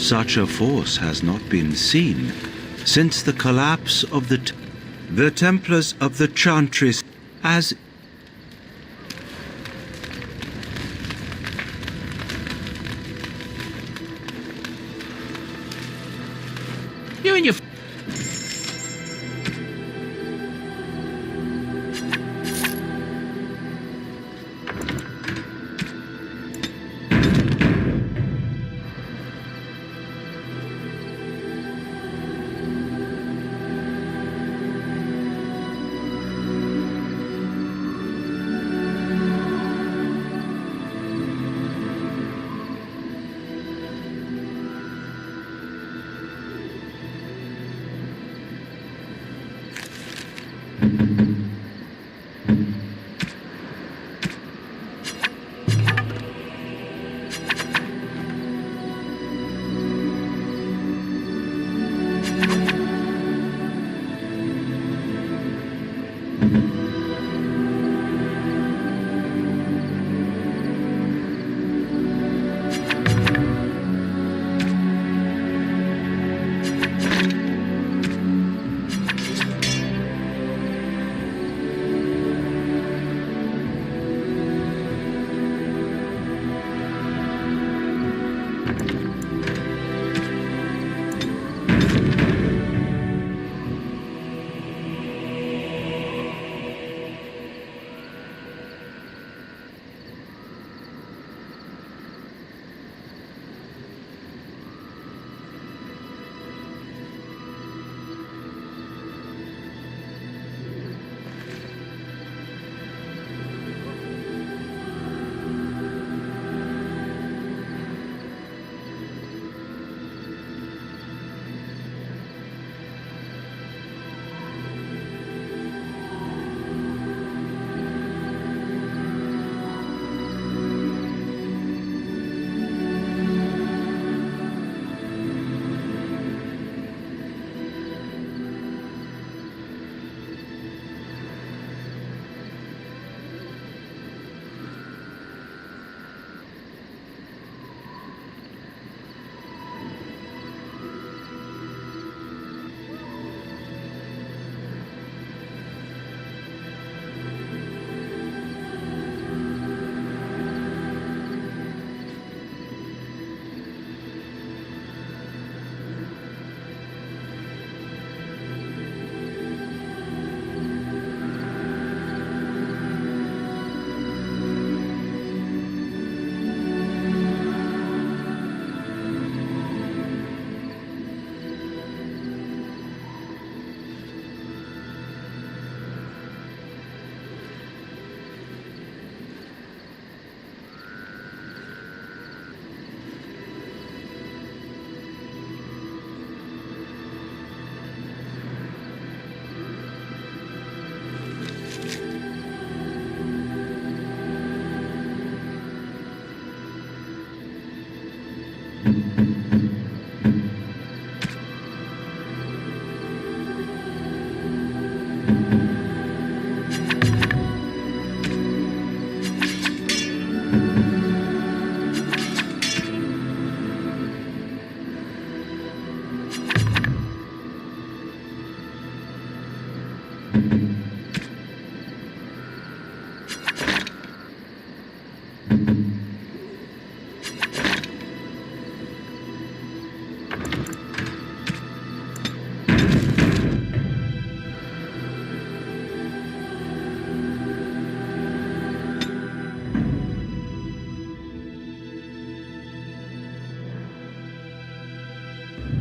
Such a force has not been seen since the collapse of the Templars of the Chantries as You and your...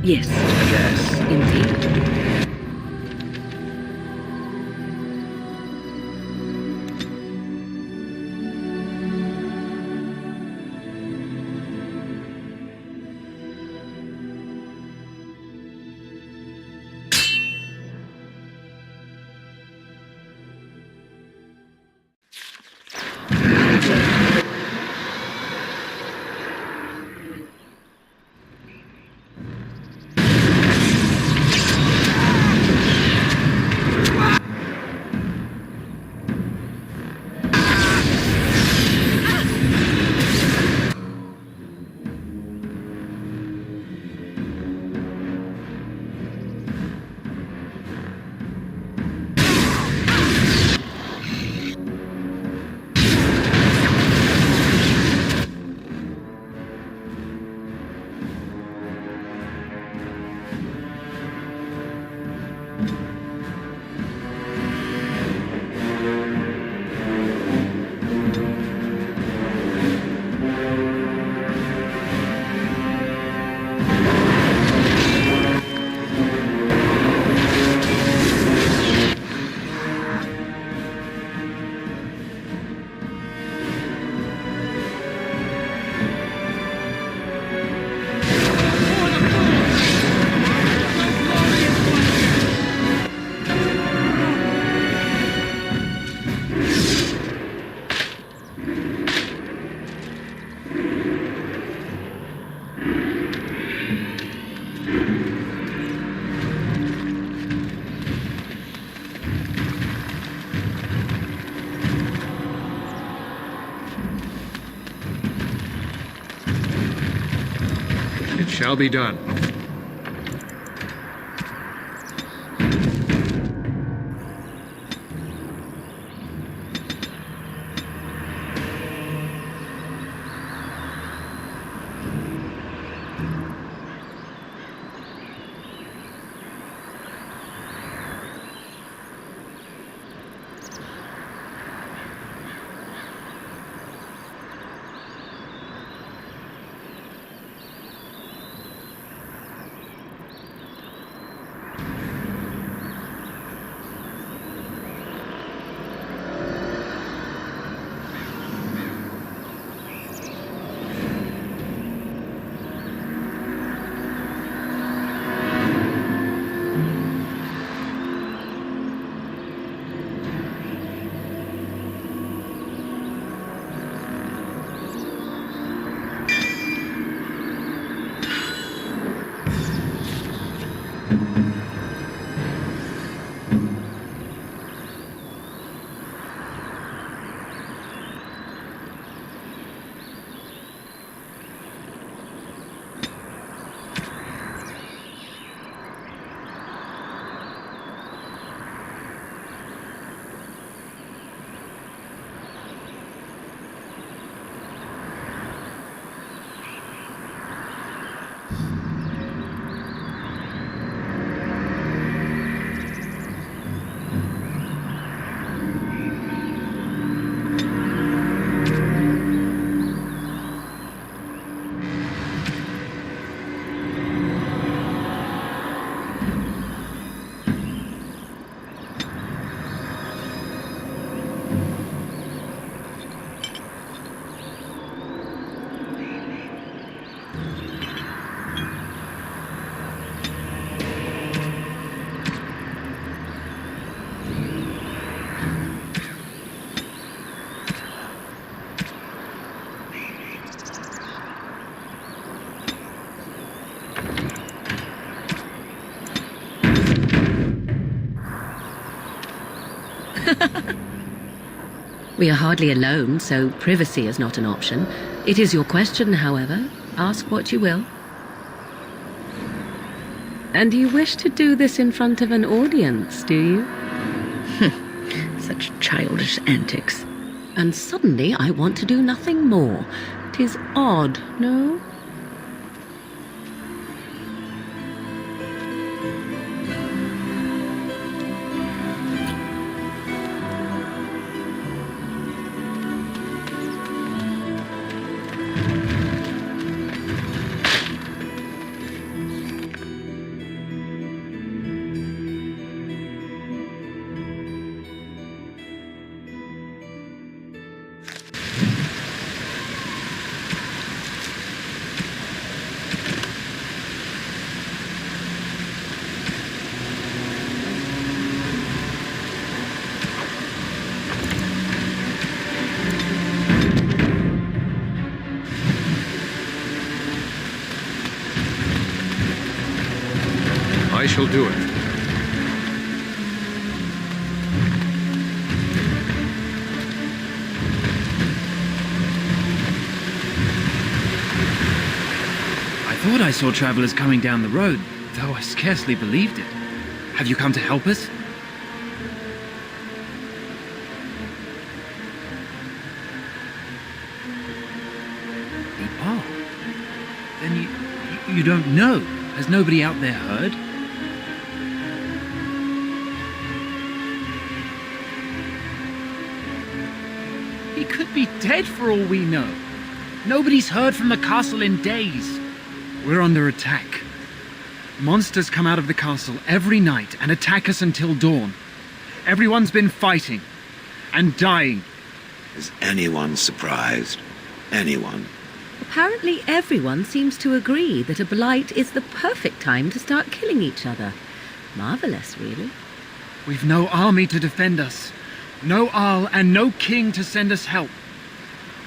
Yes. Yes. Indeed. It shall be done. We are hardly alone, so privacy is not an option. It is your question, however. Ask what you will. And you wish to do this in front of an audience, do you? Such childish antics. And suddenly I want to do nothing more. 'Tis odd, no? shall do it. I thought I saw travelers coming down the road, though I scarcely believed it. Have you come to help us? You are? Then you don't know? Has nobody out there heard? He could be dead for all we know. Nobody's heard from the castle in days. We're under attack. Monsters come out of the castle every night and attack us until dawn. Everyone's been fighting and dying. Is anyone surprised? Anyone? Apparently everyone seems to agree that a blight is the perfect time to start killing each other. Marvelous, really. We've no army to defend us, no Arl and no king to send us help.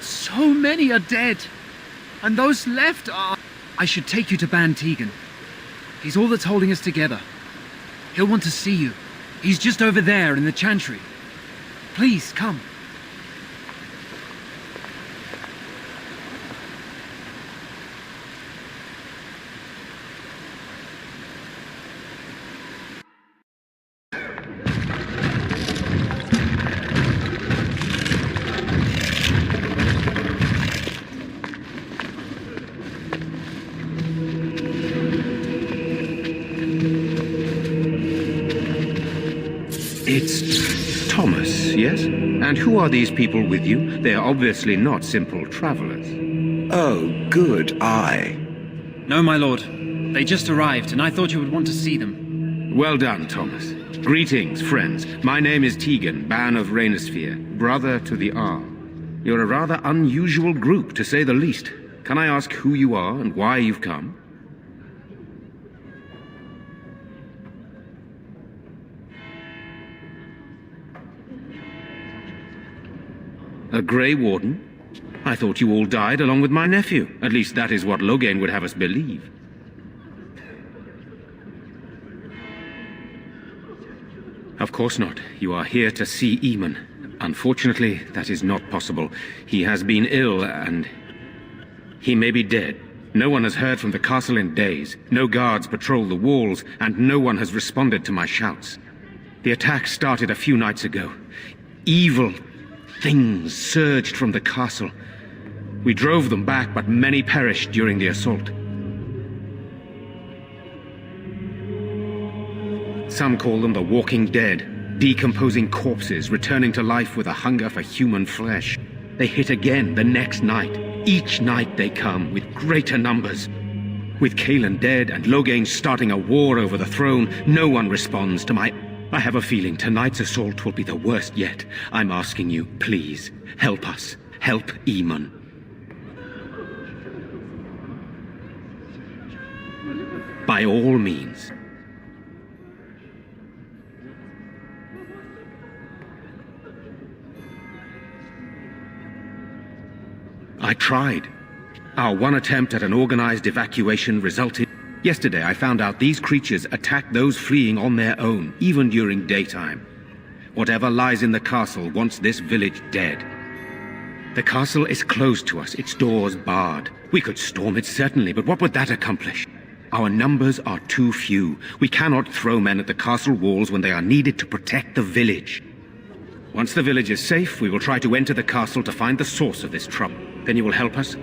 So many are dead, and those left are... I should take you to Ban Tegan. He's all that's holding us together. He'll want to see you. He's just over there in the chantry. Please, come. It's Thomas, yes? And who are these people with you? They are obviously not simple travelers. Oh, good eye. No, my lord. They just arrived, and I thought you would want to see them. Well done, Thomas. Greetings, friends. My name is Tegan, Ban of Rainersphere, brother to the Arl. You're a rather unusual group, to say the least. Can I ask who you are and why you've come? A Grey Warden? I thought you all died along with my nephew. At least that is what Loghain would have us believe. Of course not. You are here to see Eamon. Unfortunately, that is not possible. He has been ill and... he may be dead. No one has heard from the castle in days. No guards patrol the walls, and no one has responded to my shouts. The attack started a few nights ago. Evil things surged from the castle. We drove them back, but many perished during the assault. Some call them the Walking Dead, decomposing corpses returning to life with a hunger for human flesh. They hit again the next night. Each night they come, with greater numbers. With Kaelan dead and Loghain starting a war over the throne, no one responds to my... I have a feeling tonight's assault will be the worst yet. I'm asking you, please, help us. Help Eamon. By all means. I tried. Our one attempt at an organized evacuation resulted... Yesterday I found out these creatures attack those fleeing on their own, even during daytime. Whatever lies in the castle wants this village dead. The castle is closed to us, its doors barred. We could storm it certainly, but what would that accomplish? Our numbers are too few. We cannot throw men at the castle walls when they are needed to protect the village. Once the village is safe, we will try to enter the castle to find the source of this trouble. Then you will help us?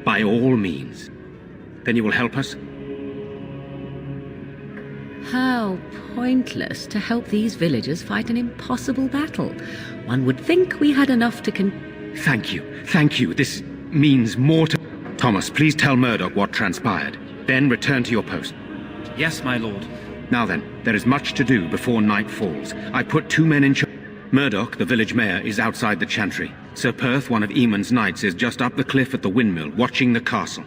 By all means. Then you will help us? How pointless to help these villagers fight an impossible battle. One would think we had enough to Thank you. Thank you. This means more to... Thomas, please tell Murdoch what transpired. Then return to your post. Yes, my lord. Now then, there is much to do before night falls. I put 2 men in charge. Murdoch, the village mayor, is outside the chantry. Sir Perth, one of Eamon's knights, is just up the cliff at the windmill, watching the castle.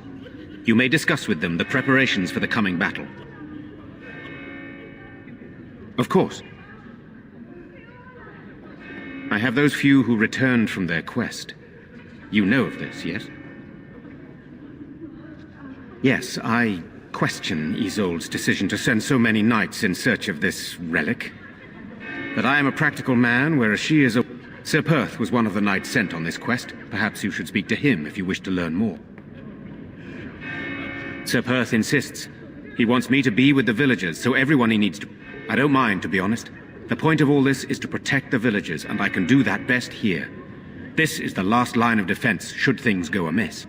You may discuss with them the preparations for the coming battle. Of course. I have those few who returned from their quest. You know of this, yes? Yes, I question Isolde's decision to send so many knights in search of this relic. But I am a practical man, whereas she is a... Sir Perth was one of the knights sent on this quest. Perhaps you should speak to him if you wish to learn more. Sir Perth insists. He wants me to be with the villagers, so everyone he needs to... I don't mind, to be honest. The point of all this is to protect the villagers, and I can do that best here. This is the last line of defense, should things go amiss.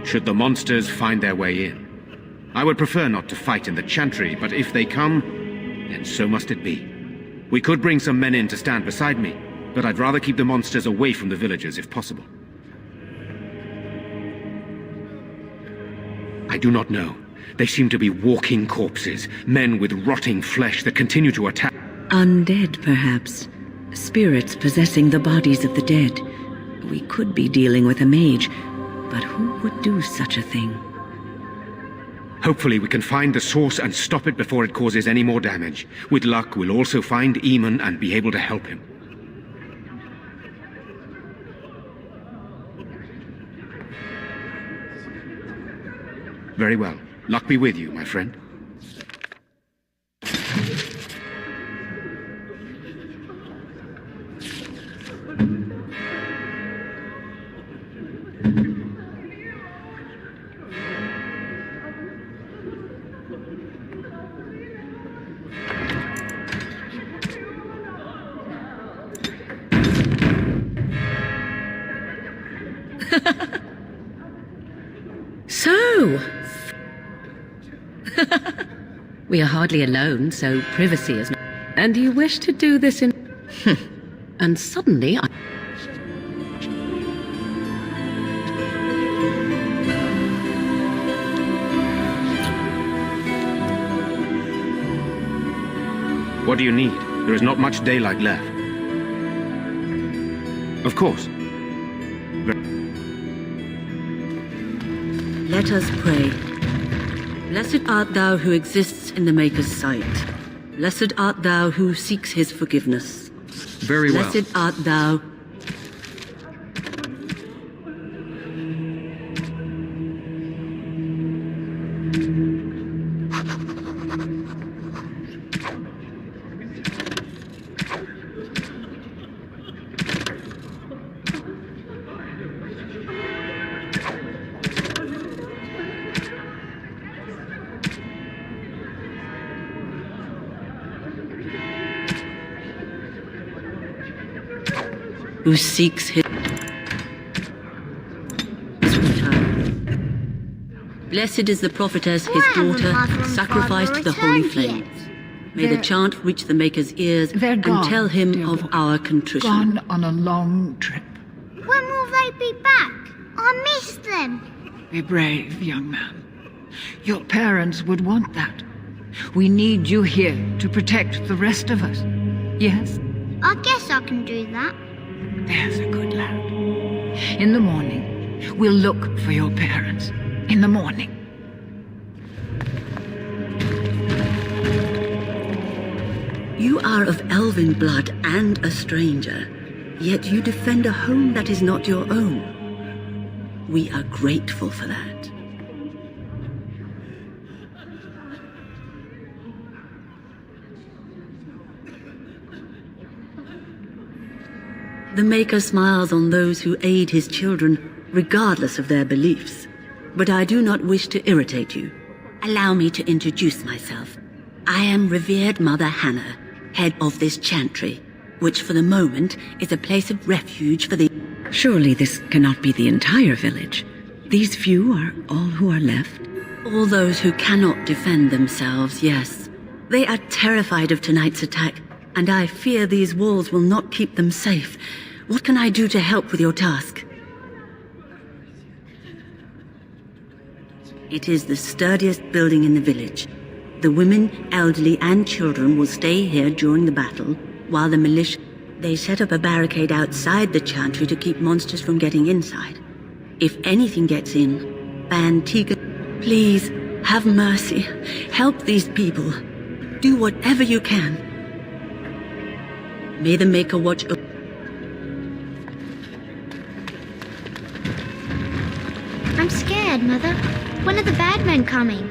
Should the monsters find their way in. I would prefer not to fight in the Chantry, but if they come, then so must it be. We could bring some men in to stand beside me, but I'd rather keep the monsters away from the villagers if possible. I do not know. They seem to be walking corpses, men with rotting flesh that continue to attack. Undead, perhaps. Spirits possessing the bodies of the dead. We could be dealing with a mage, but who would do such a thing? Hopefully we can find the source and stop it before it causes any more damage. With luck, we'll also find Eamon and be able to help him. Very well. Luck be with you, my friend. So... we are hardly alone, so privacy is not... And you wish to do this in... And suddenly I... What do you need? There is not much daylight left. Of course. Let us pray. Blessed art thou who exists in the Maker's sight. Blessed art thou who seeks his forgiveness. Very well. Blessed art thou... who seeks his... Blessed is the prophetess, his daughter, sacrificed to the holy flame. May the chant reach the Maker's ears and tell him of our contrition. Gone on a long trip. When will they be back? I miss them. Be brave, young man. Your parents would want that. We need you here to protect the rest of us. Yes? I guess I can do that. There's a good lad. In the morning, we'll look for your parents. In the morning. You are of elven blood and a stranger, yet you defend a home that is not your own. We are grateful for that. The Maker smiles on those who aid his children, regardless of their beliefs. But I do not wish to irritate you. Allow me to introduce myself. I am revered Mother Hannah, head of this chantry, which for the moment is a place of refuge for the... Surely this cannot be the entire village. These few are all who are left? All those who cannot defend themselves, yes. They are terrified of tonight's attack, and I fear these walls will not keep them safe. What can I do to help with your task? It is the sturdiest building in the village. The women, elderly, and children will stay here during the battle, while the militia... They set up a barricade outside the chantry to keep monsters from getting inside. If anything gets in, ban Tegan... Please, have mercy. Help these people. Do whatever you can. May the Maker watch over. I'm scared, Mother. When are the bad men coming?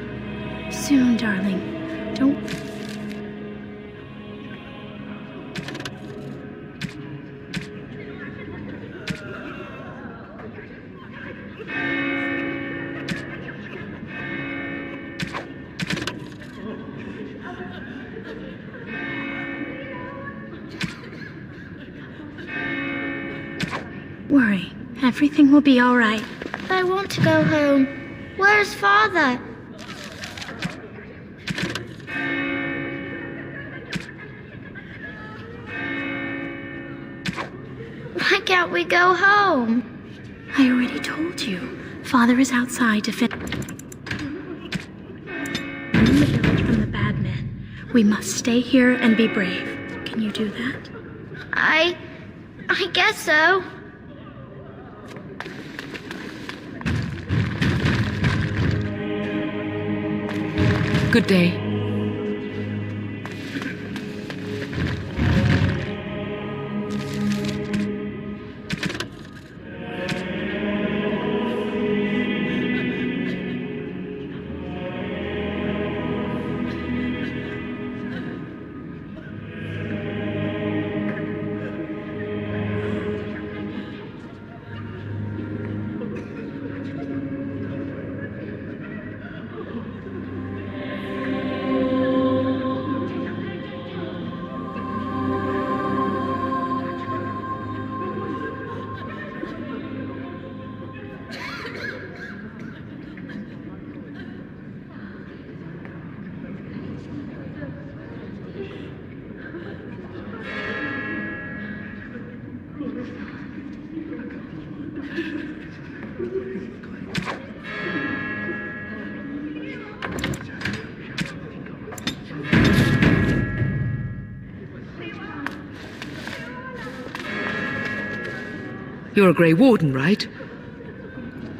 Soon, darling. Don't... worry. Everything will be all right. I want to go home. Where's Father? Why can't we go home? I already told you. Father is outside to fit... From the village from the bad men. We must stay here and be brave. Can you do that? I guess so. Good day. You're a Grey Warden, right?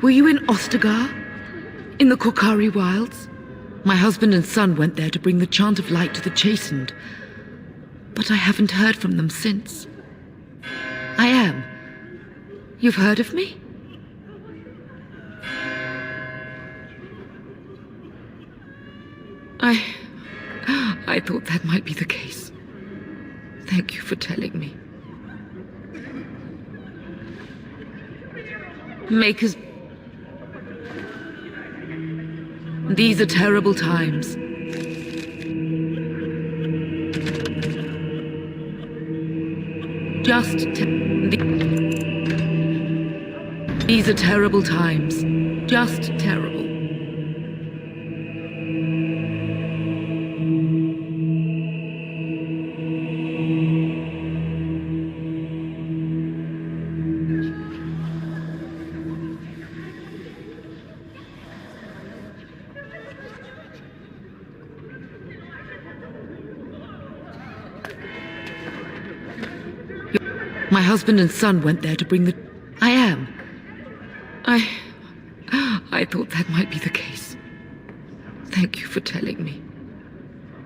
Were you in Ostagar? In the Korkari Wilds? My husband and son went there to bring the chant of light to the chastened, but I haven't heard from them since. I am. You've heard of me? I thought that might be the case. Thank you for telling me. Makers... These are terrible times. These are terrible times. Just terrible. My husband and son went there to bring the... I am. I thought that might be the case. Thank you for telling me.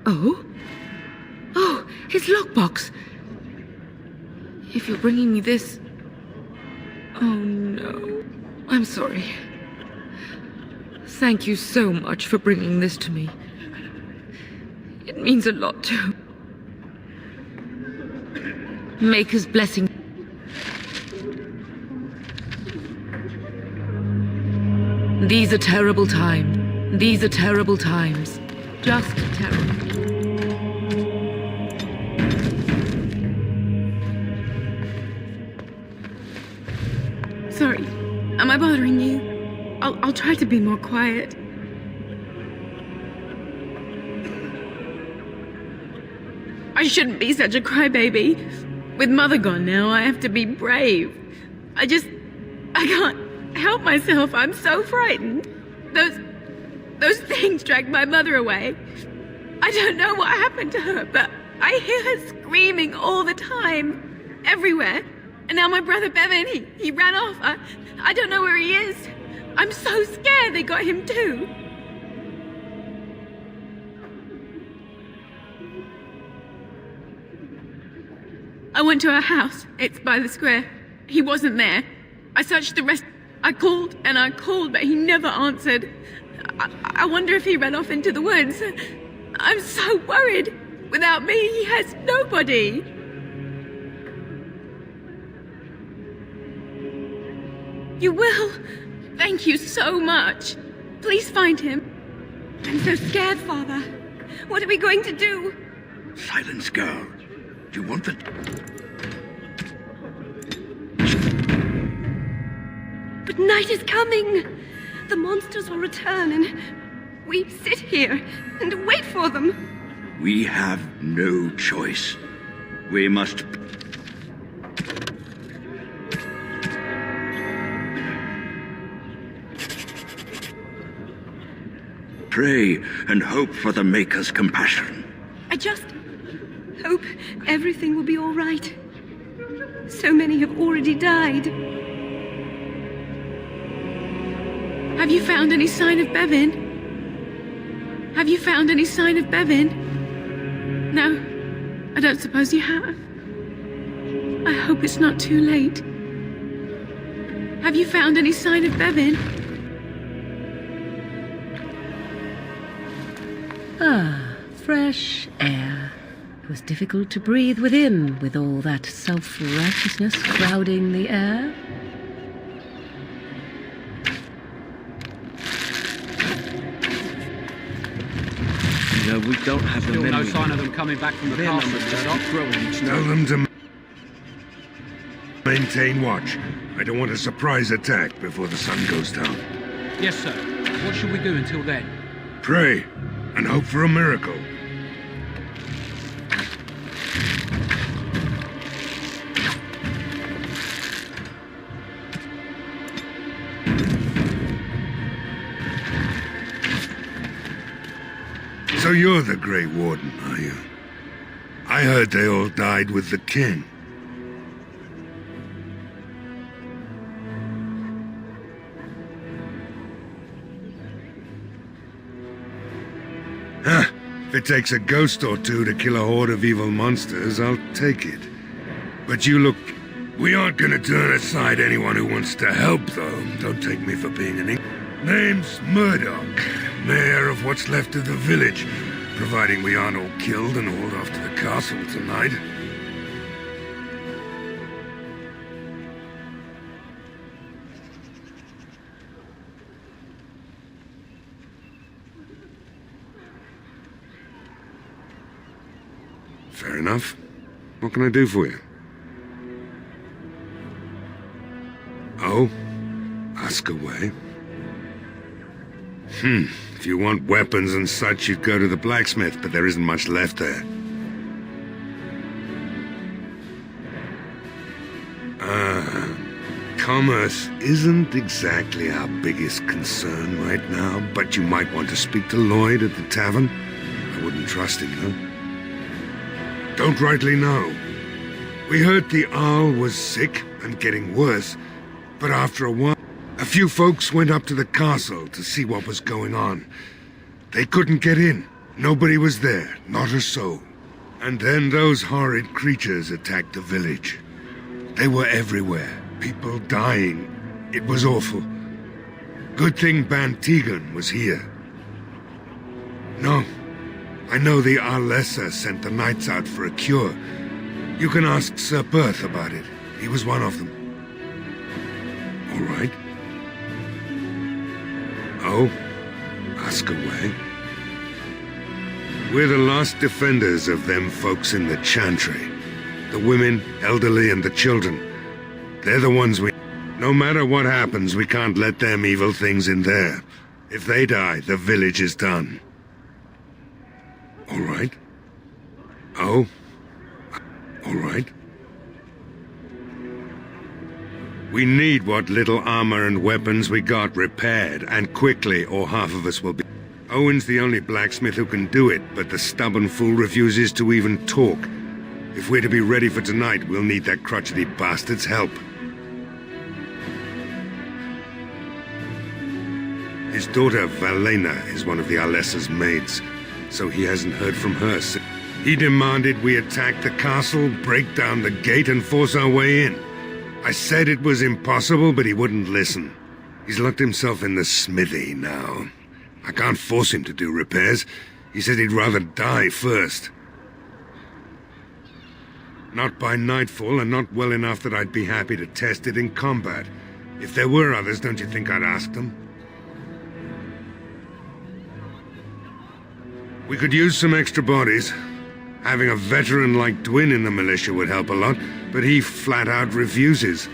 Oh? Oh, his lockbox. If you're bringing me this... Oh, no. I'm sorry. Thank you so much for bringing this to me. It means a lot to... Maker's blessing. These are terrible times. These are terrible times. Just terrible. Sorry, am I bothering you? I'll try to be more quiet. I shouldn't be such a crybaby. With Mother gone now, I have to be brave. I can't help myself. I'm so frightened. Those things dragged my mother away. I don't know what happened to her, but I hear her screaming all the time, everywhere. And now my brother Bevan, he ran off. I don't know where he is. I'm so scared they got him too. I went to our house. It's by the square. He wasn't there. I searched the rest. I called and I called, but he never answered. I wonder if he ran off into the woods. I'm so worried. Without me, he has nobody. You will? Thank you so much. Please find him. I'm so scared, Father. What are we going to do? Silence, girl. Do you want the... But night is coming. The monsters will return and we sit here and wait for them. We have no choice. We must... pray and hope for the Maker's compassion. I just hope everything will be all right. So many have already died. Have you found any sign of Bevan? Have you found any sign of Bevan? No, I don't suppose you have. I hope it's not too late. Have you found any sign of Bevan? Ah, fresh air. It was difficult to breathe within with all that self-righteousness crowding the air. You know, we don't have the Still men no we sign need. of them coming back from the Their castle, numbers just Murdoch. keep growing each Tell night. them to maintain watch. I don't want a surprise attack before the sun goes down. Yes, sir. What should we do until then? Pray and hope for a miracle. So you're the Grey Warden, are you? I heard they all died with the king. Huh. If it takes a ghost or two to kill a horde of evil monsters, I'll take it. But you look... We aren't gonna turn aside anyone who wants to help, though. Don't take me for being an Name's Murdoch, mayor of what's left of the village, providing we aren't all killed and hauled off to the castle tonight. Fair enough. What can I do for you? Oh? Ask away. If you want weapons and such, you'd go to the blacksmith, but there isn't much left there. Commerce isn't exactly our biggest concern right now, but you might want to speak to Lloyd at the tavern. I wouldn't trust him, though. Don't rightly know. We heard the Arl was sick and getting worse, but after a while, a few folks went up to the castle to see what was going on. They couldn't get in. Nobody was there, not a soul. And then those horrid creatures attacked the village. They were everywhere, people dying. It was awful. Good thing Bantegan was here. No, I know the Arlessa sent the knights out for a cure. You can ask Sir Berth about it. He was one of them. All right. Oh, ask away. We're the last defenders of them folks in the Chantry. The women, elderly, and the children. They're the ones we... No matter what happens, we can't let them evil things in there. If they die, the village is done. All right. Oh? All right. We need what little armor and weapons we got repaired, and quickly, or half of us will be... Owen's the only blacksmith who can do it, but the stubborn fool refuses to even talk. If we're to be ready for tonight, we'll need that crotchety bastard's help. His daughter, Valena, is one of the Alessa's maids, so he hasn't heard from her since... He demanded we attack the castle, break down the gate, and force our way in. I said it was impossible, but he wouldn't listen. He's locked himself in the smithy now. I can't force him to do repairs. He said he'd rather die first. Not by nightfall, and not well enough that I'd be happy to test it in combat. If there were others, don't you think I'd ask them? We could use some extra bodies. Having a veteran like Dwin in the militia would help a lot, but he flat out refuses.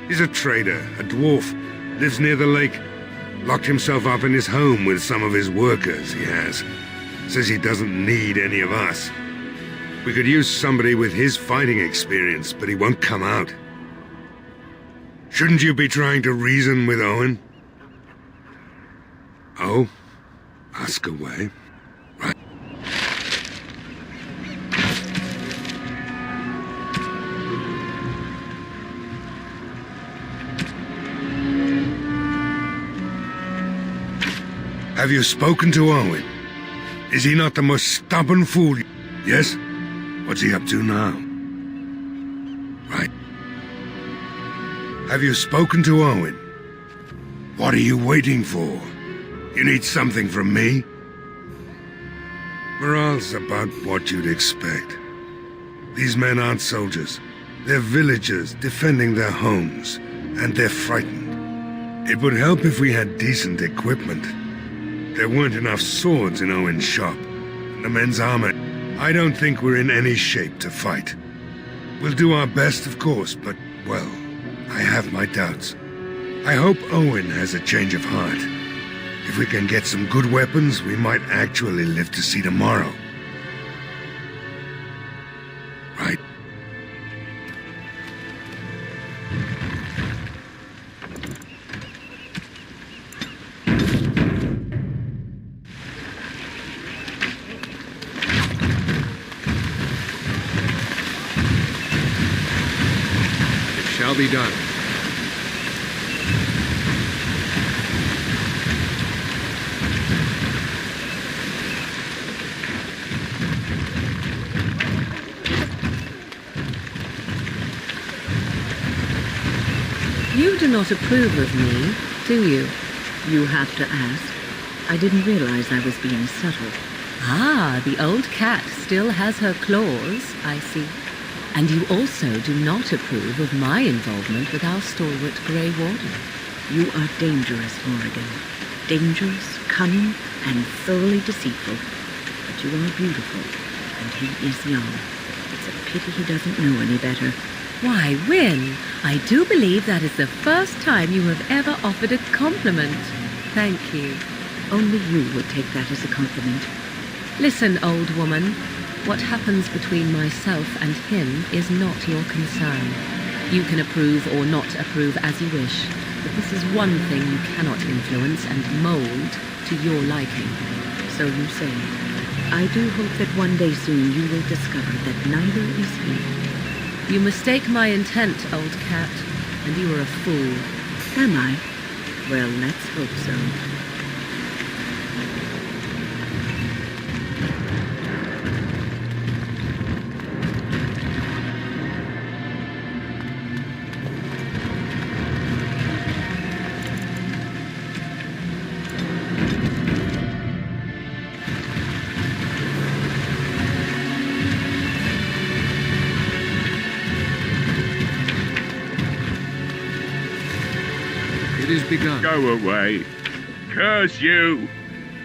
He's a trader, a dwarf, lives near the lake. Locked himself up in his home with some of his workers, he has. Says he doesn't need any of us. We could use somebody with his fighting experience, but he won't come out. Shouldn't you be trying to reason with Owen? Oh? Ask away. Right. Have you spoken to Owen? Is he not the most stubborn fool? Yes? What's he up to now? Right. Have you spoken to Owen? What are you waiting for? You need something from me? Morale's about what you'd expect. These men aren't soldiers. They're villagers defending their homes, and they're frightened. It would help if we had decent equipment. There weren't enough swords in Owen's shop, and the men's armor. I don't think we're in any shape to fight. We'll do our best, of course, but, well, I have my doubts. I hope Owen has a change of heart. If we can get some good weapons, we might actually live to see tomorrow. Right? It shall be done. You do not approve of me, do you? You have to ask. I didn't realize I was being subtle. Ah, the old cat still has her claws, I see. And you also do not approve of my involvement with our stalwart Grey Warden. You are dangerous, Morrigan. Dangerous, cunning, and thoroughly deceitful. But you are beautiful, and he is young. It's a pity he doesn't know any better. Why, Wynne, I do believe that is the first time you have ever offered a compliment. Thank you. Only you would take that as a compliment. Listen, old woman. What happens between myself and him is not your concern. You can approve or not approve as you wish, but this is one thing you cannot influence and mold to your liking. So you say. I do hope that one day soon you will discover that neither is he. You mistake my intent, old cat, and you are a fool. Am I? Well, let's hope so. It is begun. Go away. Curse you.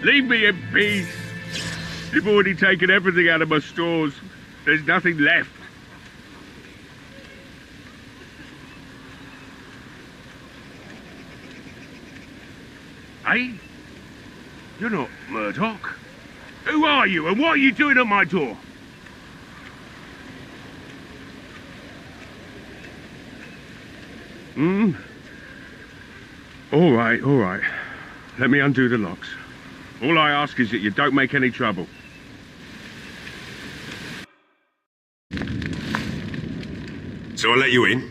Leave me in peace. You've already taken everything out of my stores. There's nothing left. Hey? You're not Murdoch. Who are you and what are you doing at my door? All right. Let me undo the locks. All I ask is that you don't make any trouble. So I let you in.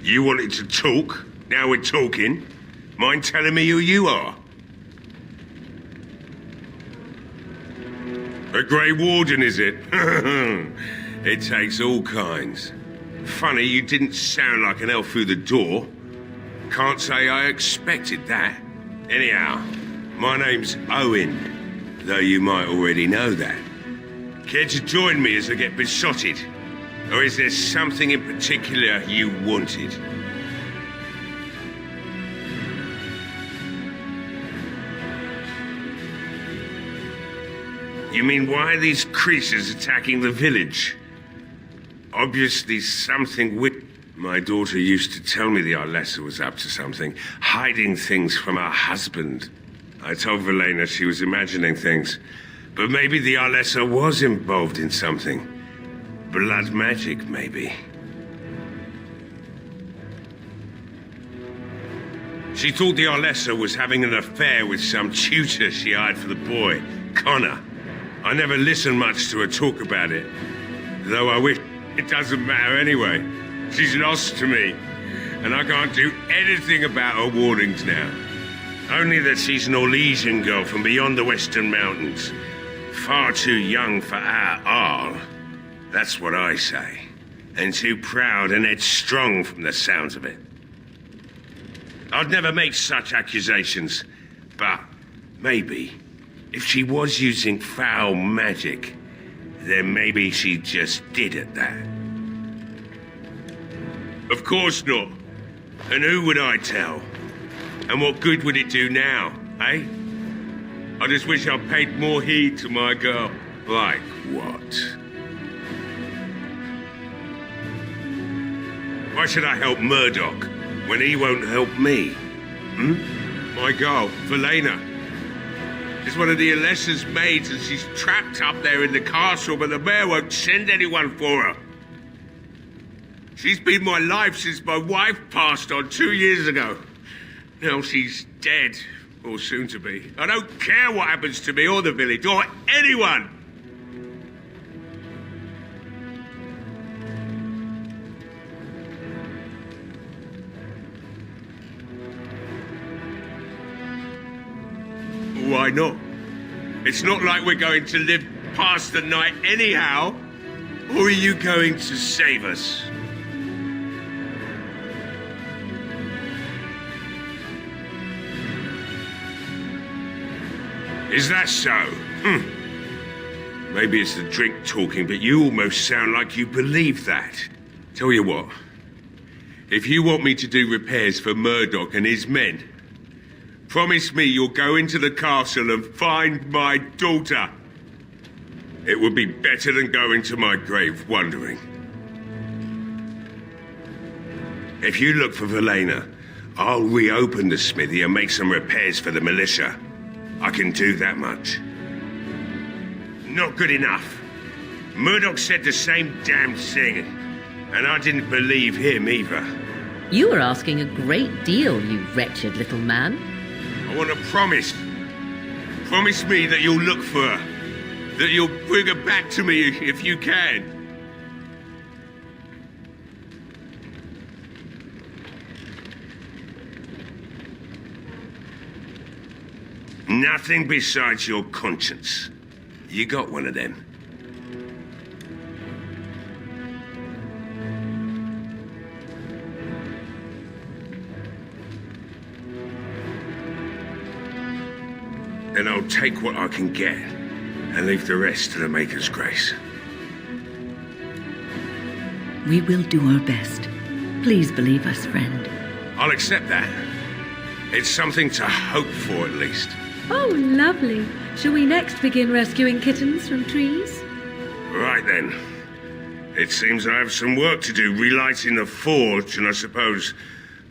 You wanted to talk. Now we're talking. Mind telling me who you are? A Grey Warden, is it? It takes all kinds. Funny, you didn't sound like an elf through the door. Can't say I expected that. Anyhow, my name's Owen, though you might already know that. Care to join me as I get besotted? Or is there something in particular you wanted? You mean, why are these creatures attacking the village? Obviously something with... My daughter used to tell me the Arlessa was up to something, hiding things from her husband. I told Velena she was imagining things, but maybe the Arlessa was involved in something. Blood magic, maybe. She thought the Arlessa was having an affair with some tutor she hired for the boy, Connor. I never listened much to her talk about it, though I wish it doesn't matter anyway. She's lost to me, and I can't do anything about her warnings now. Only that she's an Orlesian girl from beyond the Western Mountains. Far too young for our Arl. That's what I say. And too proud and headstrong from the sounds of it. I'd never make such accusations, but maybe, if she was using foul magic, then maybe she just did at that. Of course not. And who would I tell? And what good would it do now, eh? I just wish I paid more heed to my girl. Like what? Why should I help Murdoch when he won't help me? My girl, Velena, is one of the Alessa's maids, and she's trapped up there in the castle, but the mayor won't send anyone for her. She's been my life since my wife passed on 2 years ago. Now she's dead, or soon to be. I don't care what happens to me or the village, or anyone. Why not? It's not like we're going to live past the night anyhow. Or are you going to save us? Is that so? Maybe it's the drink talking, but you almost sound like you believe that. Tell you what, if you want me to do repairs for Murdoch and his men, promise me you'll go into the castle and find my daughter. It would be better than going to my grave wondering. If you look for Velena, I'll reopen the smithy and make some repairs for the militia. I can do that much. Not good enough. Murdoch said the same damn thing, and I didn't believe him either. You are asking a great deal, you wretched little man. I want to promise. Promise me that you'll look for her. That you'll bring her back to me if you can. Nothing besides your conscience. You got one of them. Then I'll take what I can get and leave the rest to the Maker's grace. We will do our best. Please believe us, friend. I'll accept that. It's something to hope for, at least. Oh, lovely. Shall we next begin rescuing kittens from trees? Right then. It seems I have some work to do relighting the forge, and I suppose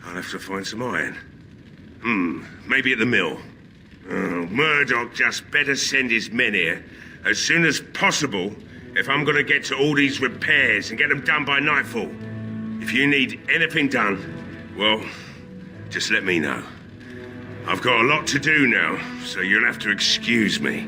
I'll have to find some iron. Maybe at the mill. Oh, Murdoch just better send his men here as soon as possible if I'm gonna get to all these repairs and get them done by nightfall. If you need anything done, well, just let me know. I've got a lot to do now, so you'll have to excuse me.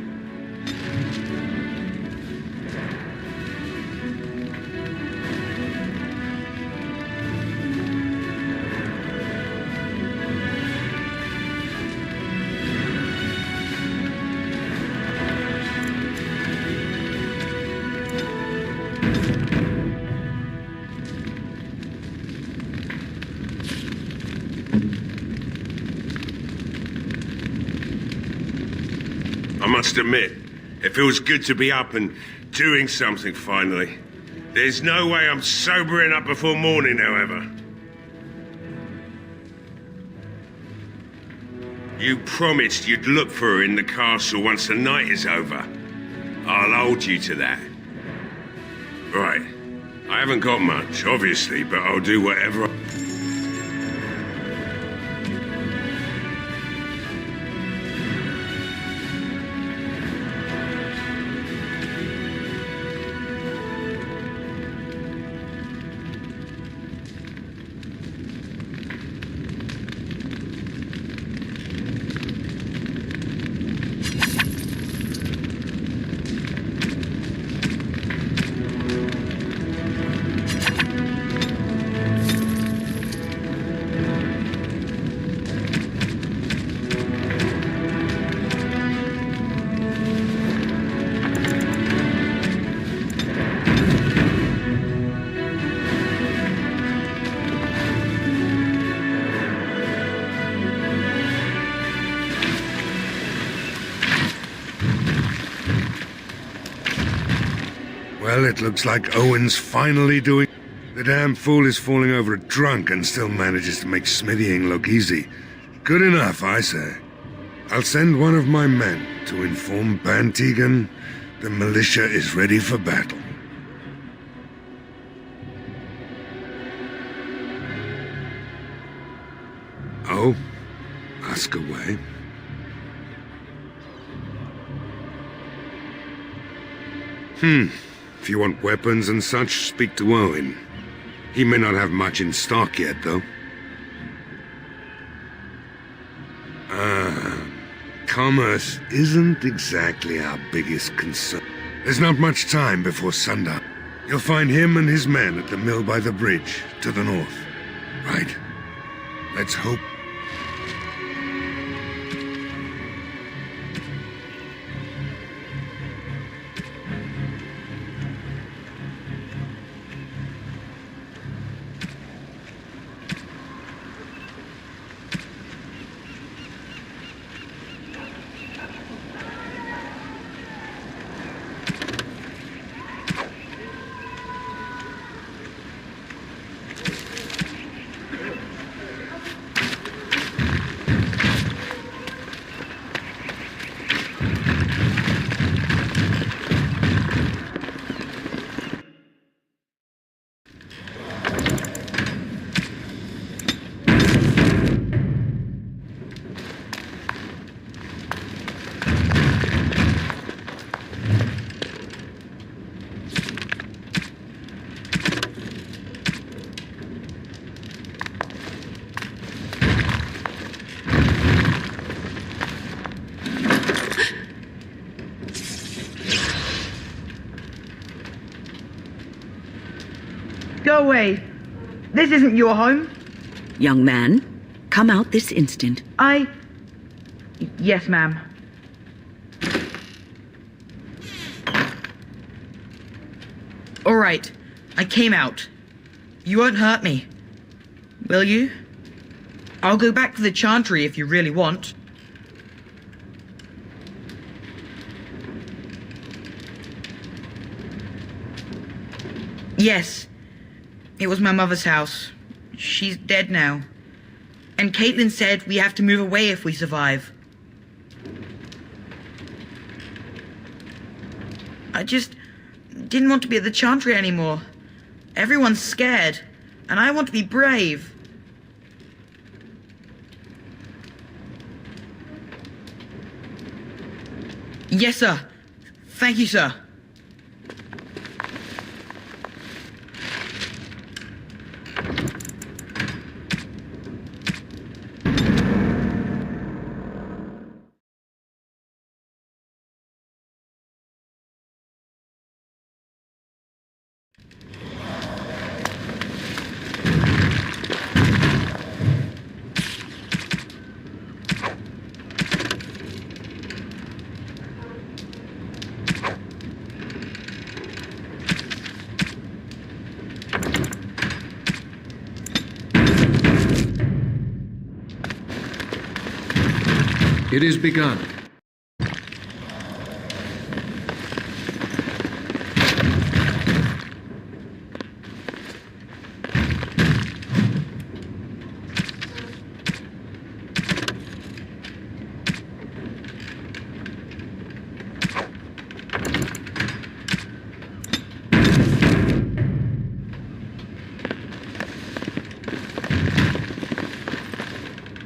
I must admit, it feels good to be up and doing something finally. There's no way I'm sobering up before morning, however. You promised you'd look for her in the castle once the night is over. I'll hold you to that. Right. I haven't got much, obviously, but I'll do whatever Well, it looks like Owen's finally doing... The damn fool is falling over drunk and still manages to make smithying look easy. Good enough, I say. I'll send one of my men to inform Bantegan the militia is ready for battle. Oh? Ask away. If you want weapons and such, speak to Owen. He may not have much in stock yet, though. Commerce isn't exactly our biggest concern. There's not much time before sundown. You'll find him and his men at the mill by the bridge, to the north. Right. Let's hope. Go away. This isn't your home. Young man, come out this instant. Yes, ma'am. All right, I came out. You won't hurt me, will you? I'll go back to the Chantry if you really want. Yes, it was my mother's house. She's dead now. And Caitlin said we have to move away if we survive. I just didn't want to be at the Chantry anymore. Everyone's scared, and I want to be brave. Yes, sir. Thank you, sir. It is begun.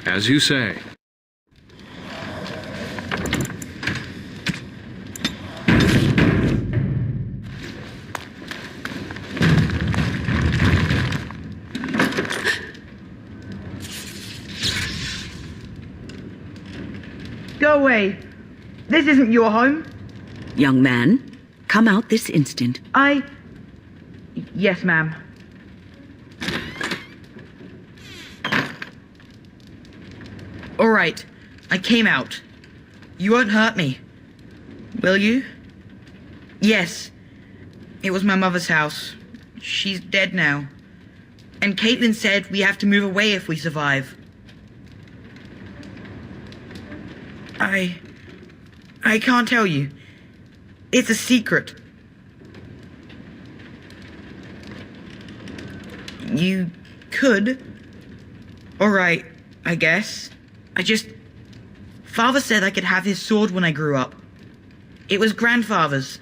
As you say. Go away. This isn't your home. Young man, come out this instant. Yes, ma'am. All right, I came out. You won't hurt me, will you? Yes, it was my mother's house. She's dead now. And Caitlin said we have to move away if we survive. I can't tell you. It's a secret. You could. All right, I guess. Father said I could have his sword when I grew up. It was grandfather's.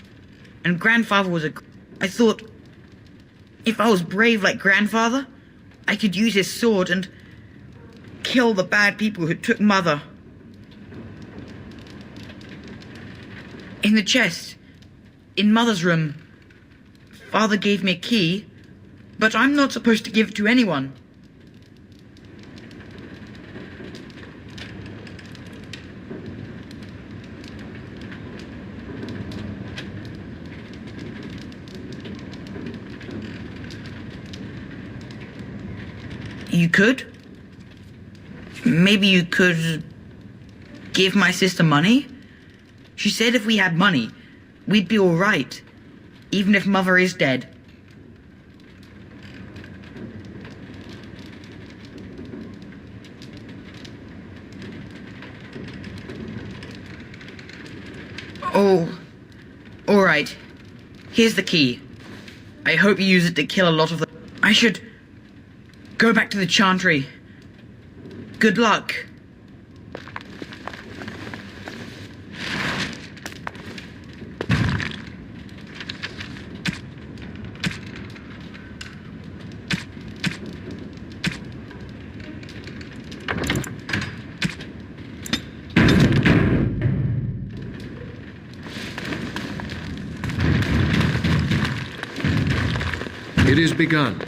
And grandfather was I thought, if I was brave like grandfather, I could use his sword and kill the bad people who took Mother. In the chest, in Mother's room, Father gave me a key, but I'm not supposed to give it to anyone. You could? Maybe you could give my sister money? She said if we had money, we'd be all right, even if Mother is dead. Oh, all right. Here's the key. I hope you use it to kill a lot of the... I should go back to the Chantry. Good luck. It is begun.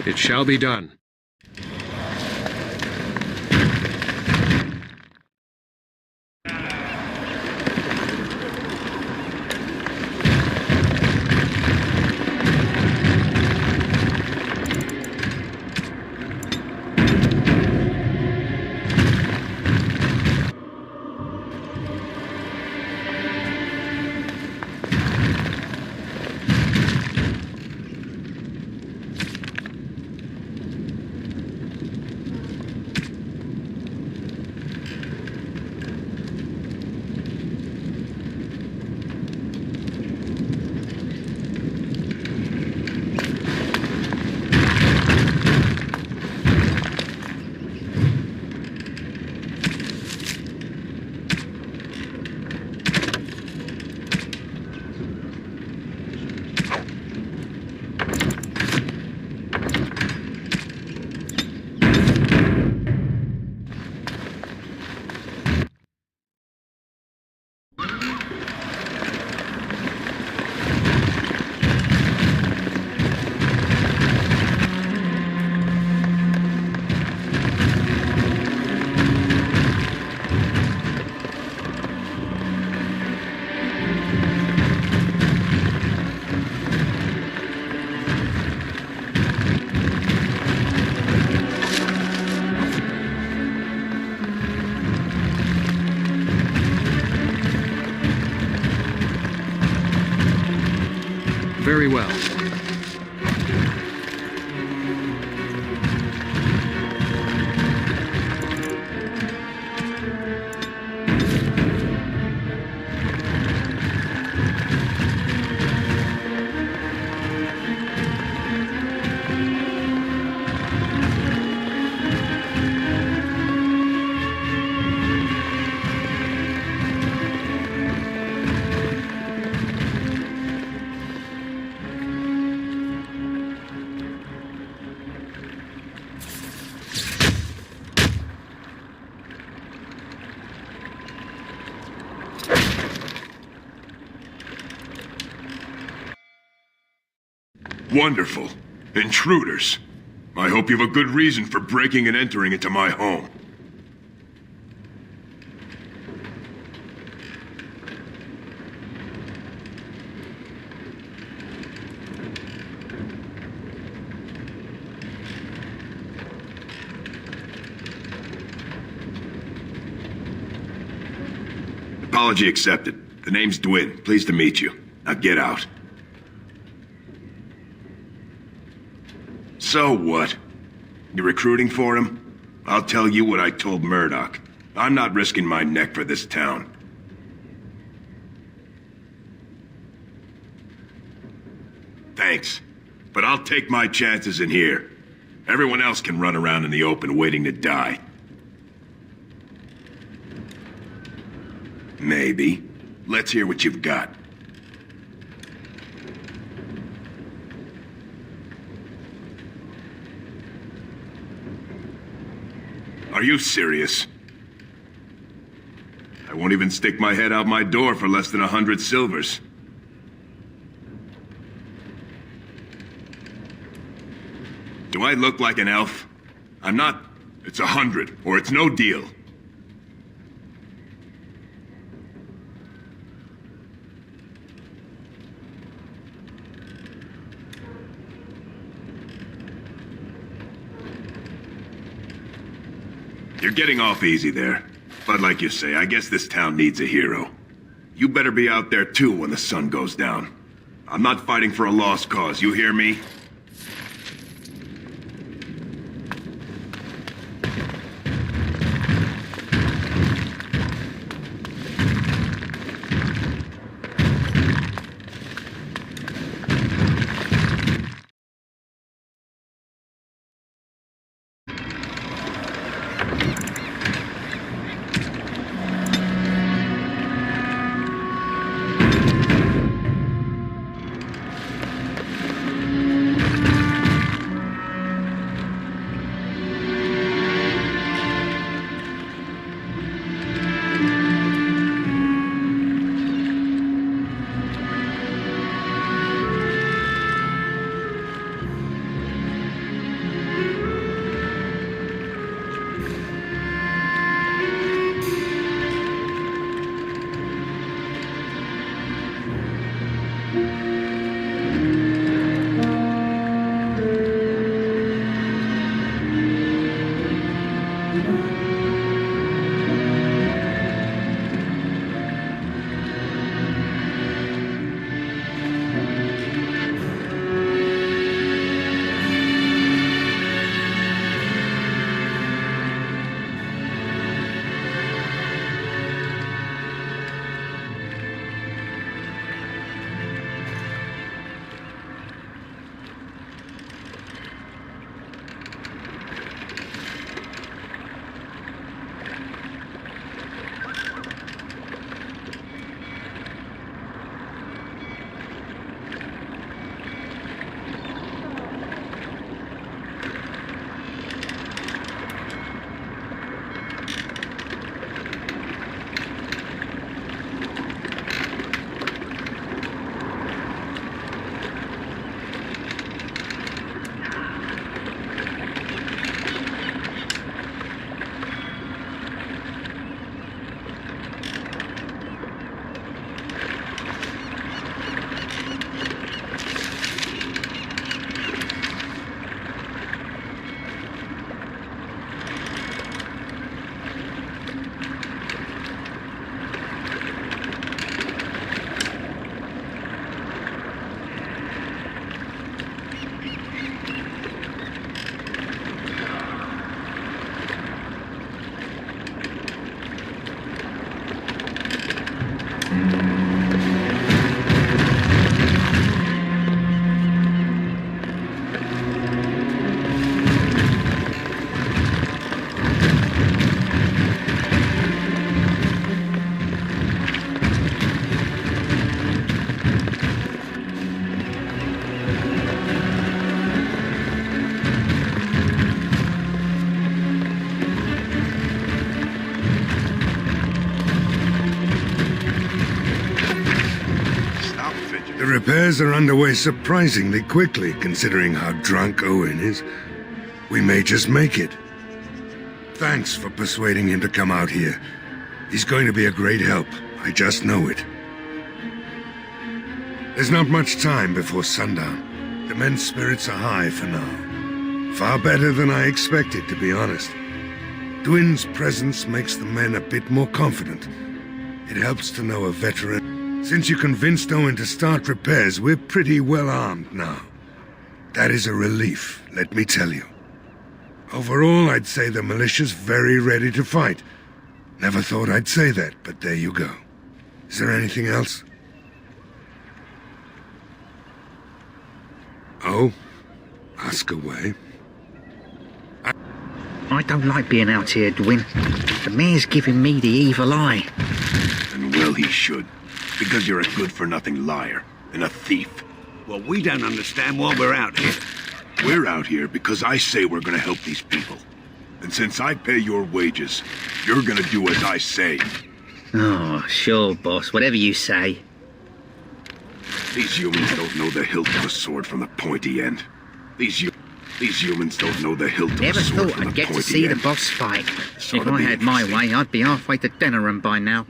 It shall be done. Wonderful. Intruders. I hope you have a good reason for breaking and entering into my home. Apology accepted. The name's Dwin. Pleased to meet you. Now get out. So what? You recruiting for him? I'll tell you what I told Murdoch. I'm not risking my neck for this town. Thanks. But I'll take my chances in here. Everyone else can run around in the open waiting to die. Maybe. Let's hear what you've got. Are you serious? I won't even stick my head out my door for less than 100 silvers. Do I look like an elf? I'm not. It's 100, or it's no deal. You're getting off easy there. But like you say, I guess this town needs a hero. You better be out there too when the sun goes down. I'm not fighting for a lost cause, you hear me? Repairs are underway surprisingly quickly, considering how drunk Owen is. We may just make it. Thanks for persuading him to come out here. He's going to be a great help. I just know it. There's not much time before sundown. The men's spirits are high for now. Far better than I expected, to be honest. Dwin's presence makes the men a bit more confident. It helps to know a veteran. Since you convinced Owen to start repairs, we're pretty well armed now. That is a relief, let me tell you. Overall, I'd say the militia's very ready to fight. Never thought I'd say that, but there you go. Is there anything else? Oh? Ask away. I don't like being out here, Dwin. The mayor's giving me the evil eye. And well he should. Because you're a good-for-nothing liar and a thief. Well, we don't understand why we're out here. We're out here because I say we're gonna help these people. And since I pay your wages, you're gonna do as I say. Oh, sure, boss. Whatever you say. These humans don't know the hilt of a sword from the pointy end. These humans don't know the hilt of Never a sword thought from I'd the get to pointy see end. the boss fight. Sort If of I be had my interesting. way, I'd be halfway to Denerim by now.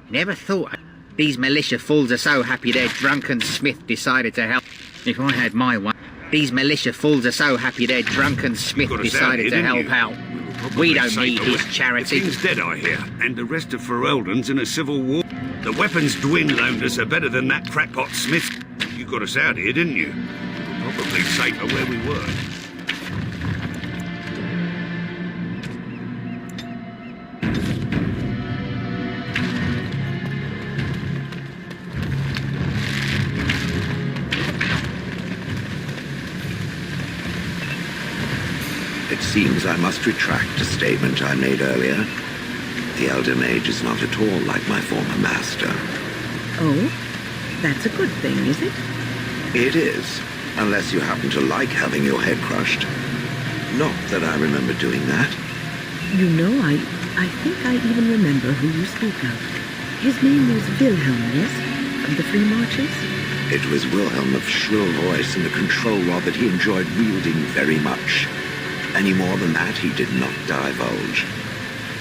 Never thought these militia fools are so happy their drunken smith decided to help. If I had my way, these militia fools are so happy their drunken smith Got us out decided here, to didn't help you? out. Probably We don't safer need his with- charity. The king's dead, I hear, and the rest of Ferelden's in a civil war. The weapons Dwin loaned us are better than that crackpot smith. You got us out here, didn't you? We're probably safer where we were. It seems I must retract a statement I made earlier. The Elder Mage is not at all like my former master. Oh? That's a good thing, is it? It is, unless you happen to like having your head crushed. Not that I remember doing that. You know, I think I even remember who you speak of. His name was Wilhelm, yes? Of the Free Marches? It was Wilhelm of shrill voice and a control rod that he enjoyed wielding very much. Any more than that, he did not divulge.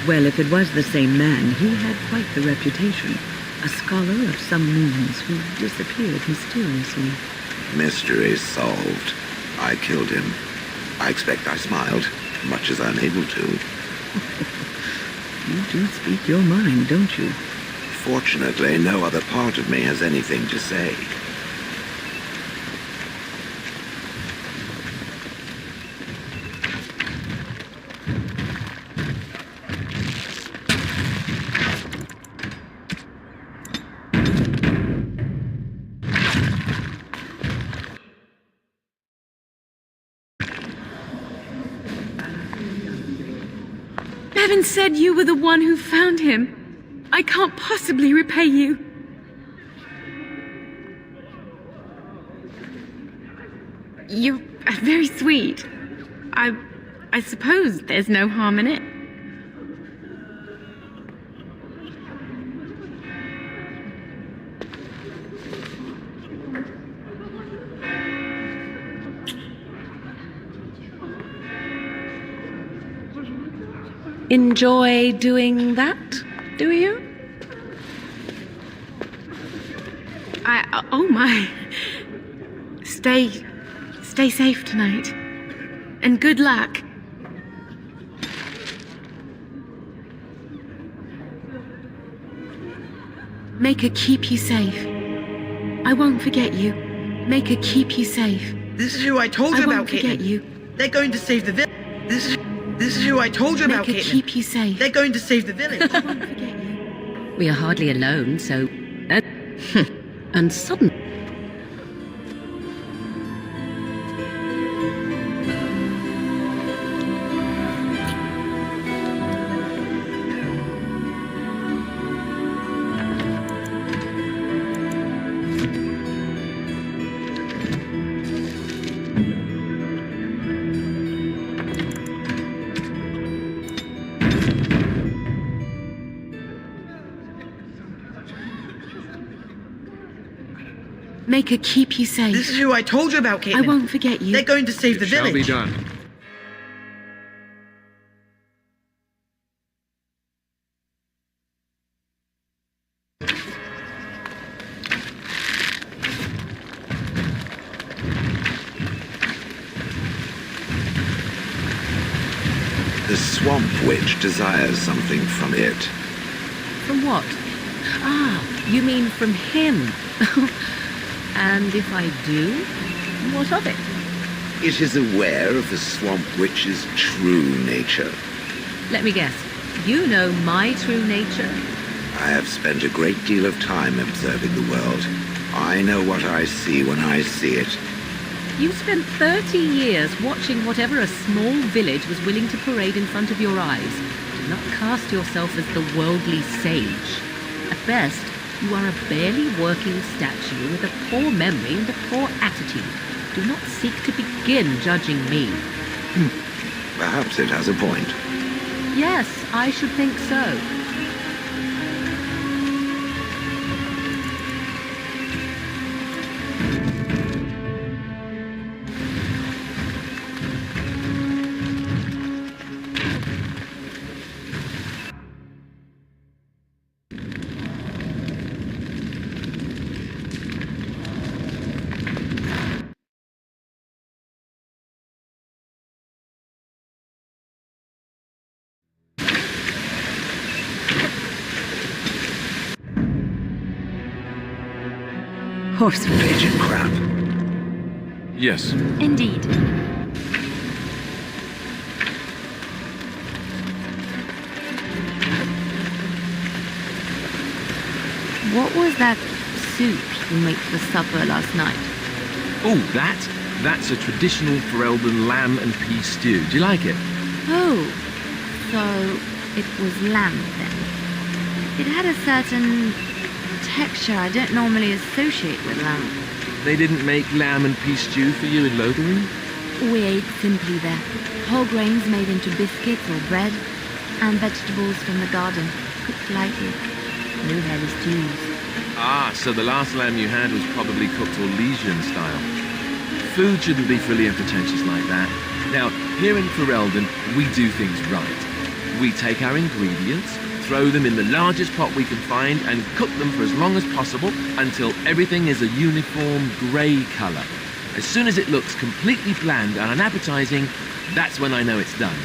Well, if it was the same man, he had quite the reputation. A scholar of some means who disappeared mysteriously. Mystery solved. I killed him. I expect I smiled, much as I'm able to. You do speak your mind, don't you? Fortunately, no other part of me has anything to say. Bevan said you were the one who found him. I can't possibly repay you. You're very sweet. I suppose there's no harm in it. Enjoy doing that, do you? Oh my. Stay safe tonight. And good luck. Make her keep you safe. I won't forget you. Make her keep you safe. This is who I told you I about, won't forget Caitlin. you. They're going to save the village. This is who I told you about, Make her Caitlin. keep you safe. They're going to save the village. We are hardly alone, so... and suddenly... Maker keep you safe. This is who I told you about, Caitlin. I won't forget you. They're going to save the Shall be village. done. The Swamp Witch desires something from it. From what? Ah, you mean from him. And if I do, what of it? It is aware of the Swamp Witch's true nature. Let me guess. You know my true nature? I have spent a great deal of time observing the world. I know what I see when I see it. You spent 30 years watching whatever a small village was willing to parade in front of your eyes. Do not cast yourself as the worldly sage. At best, you are a barely working statue with a poor memory and a poor attitude. Do not seek to begin judging me. Perhaps it has a point. Yes, I should think so. Horseman. Agent Crab. Yes. Indeed. What was that soup you made for supper last night? Oh, that's a traditional Ferelden lamb and pea stew. Do you like it? Oh, so it was lamb then. It had a certain texture I don't normally associate with lamb. They didn't make lamb and pea stew for you in Lotharing? We ate simply there. Whole grains made into biscuits or bread, and vegetables from the garden, cooked lightly. No heavy stews. Ah, so the last lamb you had was probably cooked Orlesian style. Food shouldn't be fully unpretentious like that. Now, here in Ferelden, we do things right. We take our ingredients, throw them in the largest pot we can find, and cook them for as long as possible until everything is a uniform grey colour. As soon as it looks completely bland and unappetizing, that's when I know it's done.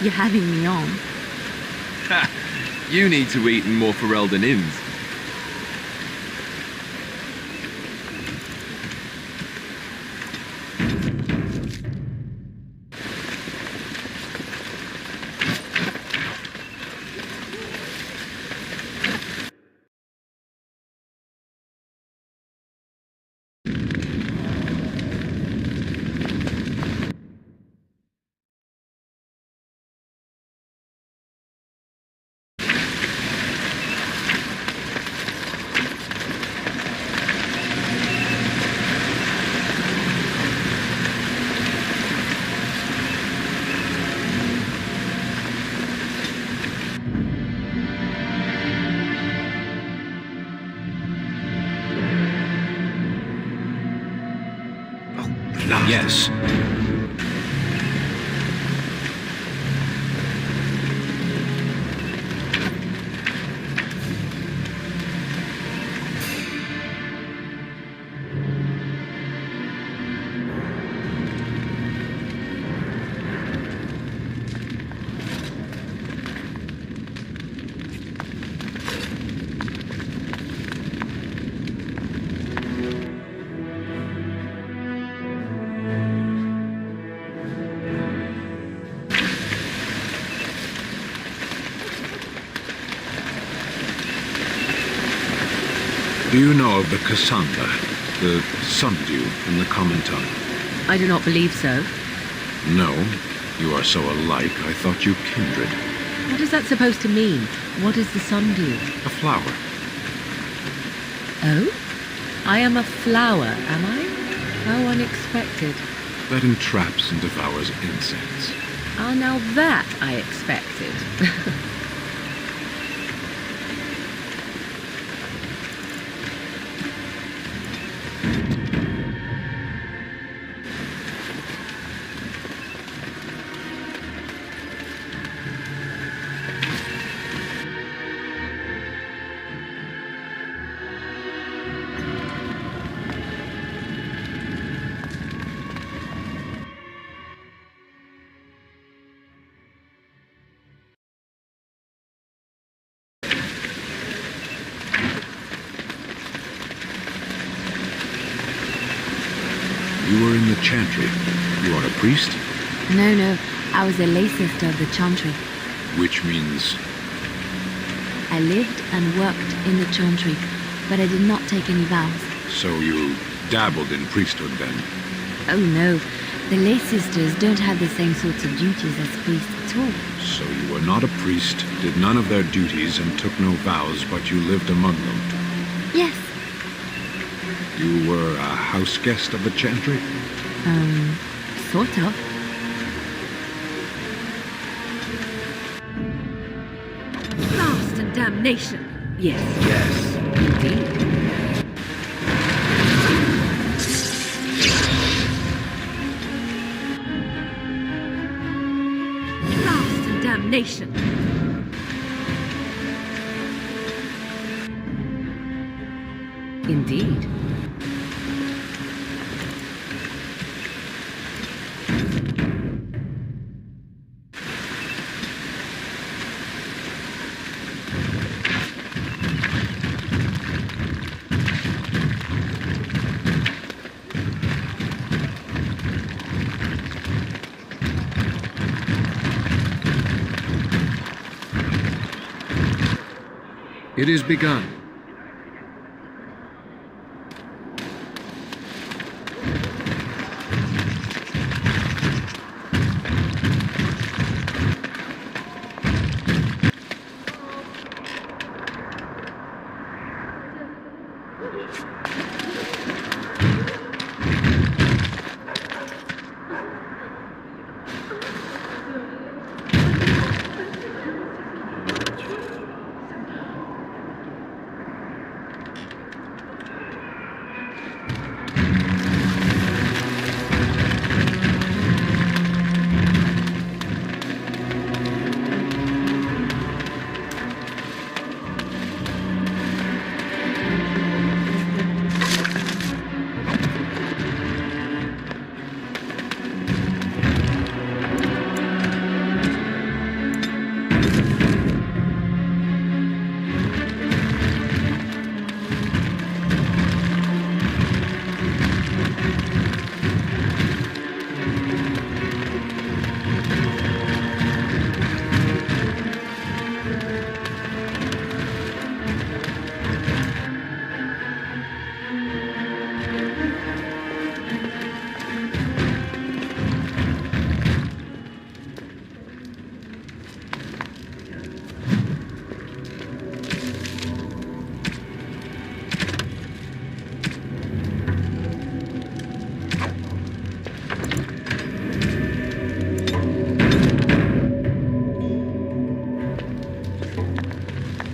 You're having me on. Ha! You need to eat in more Ferelden inns. Yes. Do you know of the Cassandra, the sundew in the common tongue? I do not believe so. No, you are so alike, I thought you kindred. What is that supposed to mean? What is the sundew? A flower. Oh? I am a flower, am I? How unexpected. That entraps and devours insects. Ah, now that I expected. chantry. You are a priest? No. I was a lay sister of the chantry. Which means... I lived and worked in the chantry, but I did not take any vows. So you dabbled in priesthood then? Oh no, the lay sisters don't have the same sorts of duties as priests at all. So you were not a priest, did none of their duties, and took no vows, but you lived among them? Yes. You were a house guest of the chantry? Sort of. Blast and damnation. Yes. Yes. Indeed. Blast and damnation. Indeed. It is begun.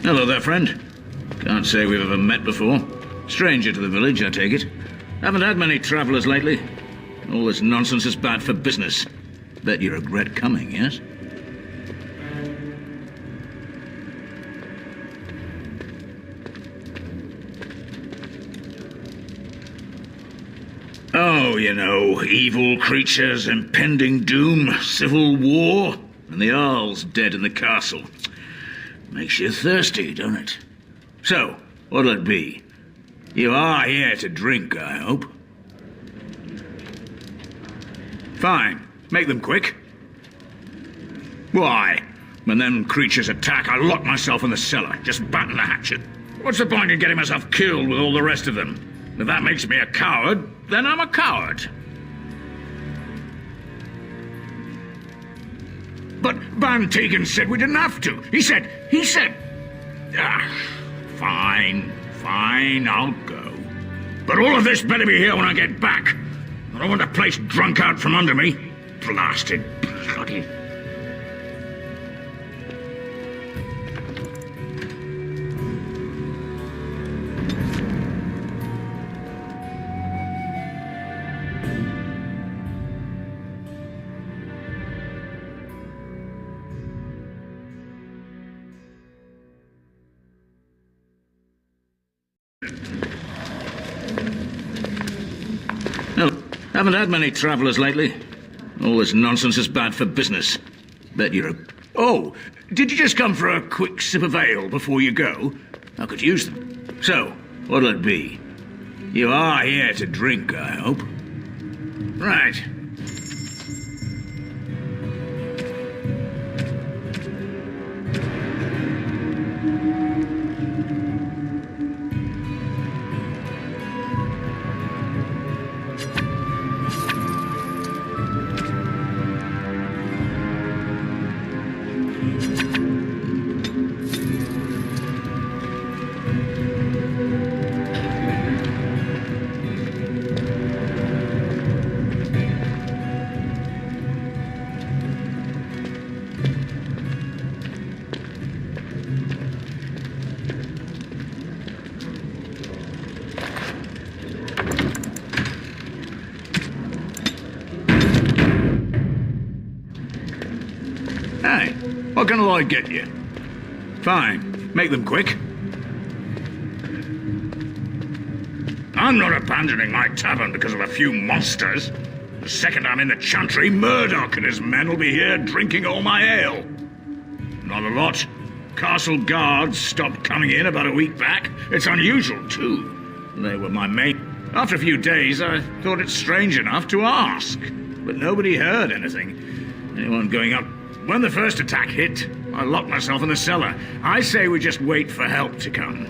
Hello there, friend. Can't say we've ever met before. Stranger to the village, I take it. Haven't had many travellers lately. All this nonsense is bad for business. Bet you regret coming, yes? Oh, you know, evil creatures, impending doom, civil war, and the Earl's dead in the castle. Makes you thirsty, don't it? So, what'll it be? You are here to drink, I hope. Fine. Make them quick. Why? When them creatures attack, I lock myself in the cellar. Just batten the hatchet. What's the point in getting myself killed with all the rest of them? If that makes me a coward, then I'm a coward. But Van Tegan said we didn't have to. He said... Fine, I'll go. But all of this better be here when I get back. I don't want the place drunk out from under me. Blasted bloody... Haven't had many travellers lately. All this nonsense is bad for business. Bet you're a... Oh, did you just come for a quick sip of ale before you go? I could use them. So, what'll it be? You are here to drink, I hope. Right. Hey, what can Lloyd get you? Fine, make them quick. I'm not abandoning my tavern because of a few monsters. The second I'm in the chantry, Murdoch and his men will be here drinking all my ale. Not a lot. Castle guards stopped coming in about a week back. It's unusual, too. They were my main... After a few days, I thought it strange enough to ask. But nobody heard anything. Anyone going up... When the first attack hit, I locked myself in the cellar. I say we just wait for help to come.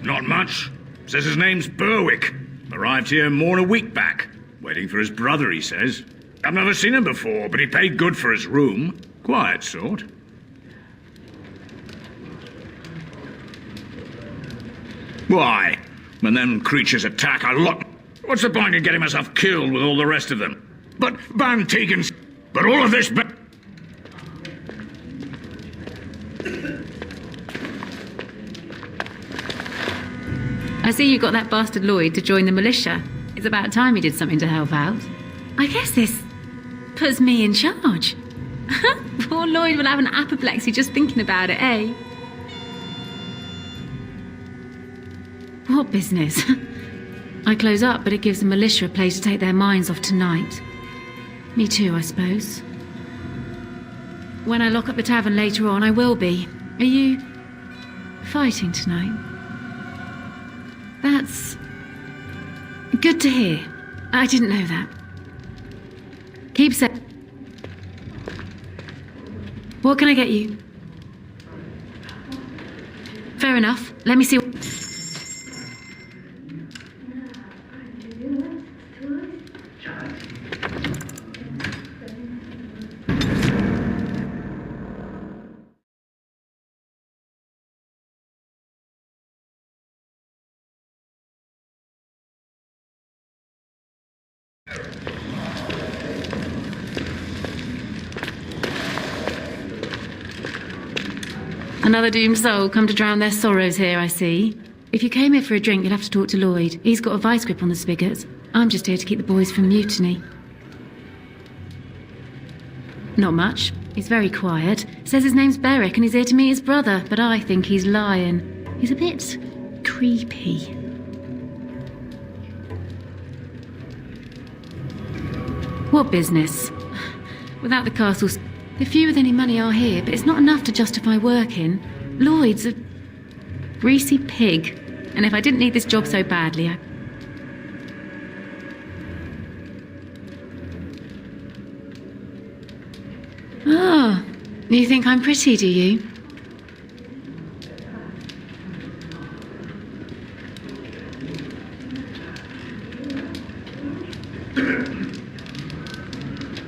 Not much. Says his name's Berwick. Arrived here more than a week back. Waiting for his brother, he says. I've never seen him before, but he paid good for his room. Quiet sort. Why? When them creatures attack, I lock... What's the point in getting myself killed with all the rest of them? But Bantegan's... But all of this... I see you got that bastard Lloyd to join the militia. It's about time he did something to help out. I guess this puts me in charge. Poor Lloyd will have an apoplexy just thinking about it, eh? What business? I close up, but it gives the militia a place to take their minds off tonight. Me too, I suppose. When I lock up the tavern later on, I will be. Are you fighting tonight? That's good to hear. I didn't know that. Keep safe. What can I get you? Fair enough. Let me see. Another doomed soul come to drown their sorrows here, I see. If you came here for a drink, you'll have to talk to Lloyd. He's got a vice grip on the spigots. I'm just here to keep the boys from mutiny. Not much. He's very quiet. Says his name's Beric and he's here to meet his brother, but I think he's lying. He's a bit creepy. What business? Without the castles, the few with any money are here, but it's not enough to justify working. Lloyd's a greasy pig, and if I didn't need this job so badly, I... Oh, you think I'm pretty, do you?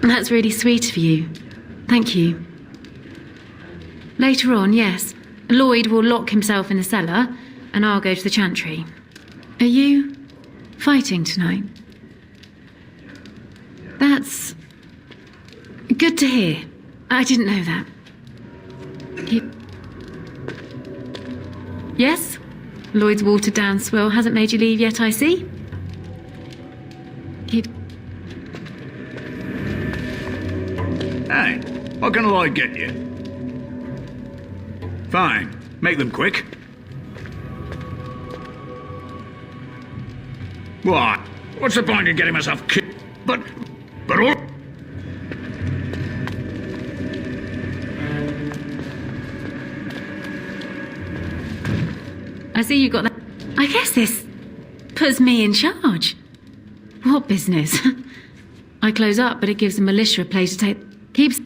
That's really sweet of you. Thank you. Later on, yes. Lloyd will lock himself in the cellar, and I'll go to the chantry. Are you fighting tonight? That's good to hear. I didn't know that. Yes? Lloyd's watered down swill hasn't made you leave yet, I see. Hey, what can Lloyd get you? Fine, make them quick. What? What's the point in getting myself killed? But all... I see you got that. What's this? Puts me in charge. What business? I close up, but it gives the militia a place to take... Keeps...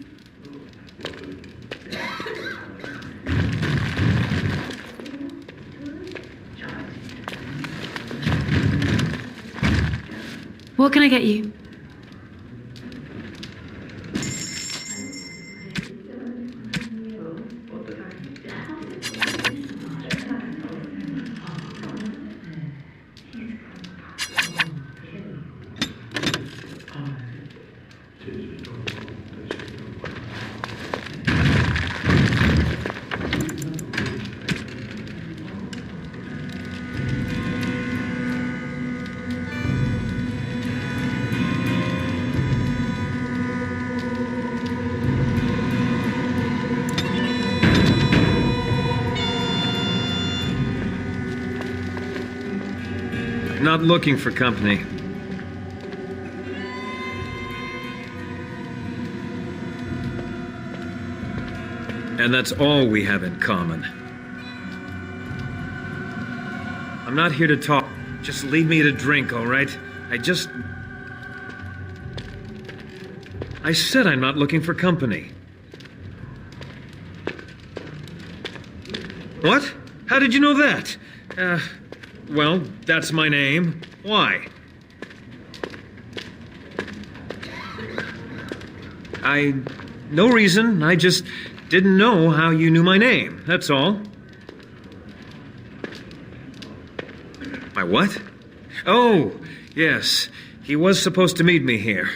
What can I get you? Not looking for company. And that's all we have in common. I'm not here to talk. Just leave me to drink, all right? I said I'm not looking for company. What? How did you know that? Well, that's my name. Why? No reason. I just didn't know how you knew my name. That's all. My what? Oh, yes. He was supposed to meet me here.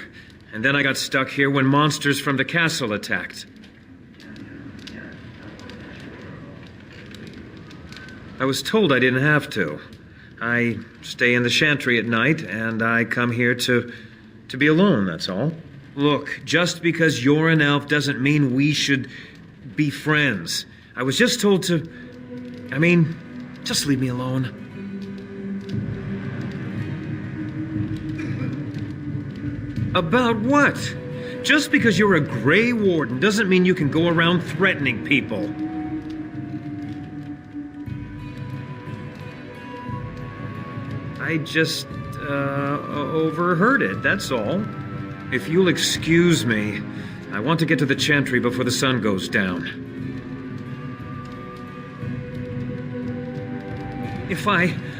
And then I got stuck here when monsters from the castle attacked. I was told I didn't have to. I stay in the chantry at night, and I come here to be alone, that's all. Look, just because you're an elf doesn't mean we should be friends. I was just told to... just leave me alone. About what? Just because you're a Grey Warden doesn't mean you can go around threatening people. I just, overheard it, that's all. If you'll excuse me, I want to get to the chantry before the sun goes down.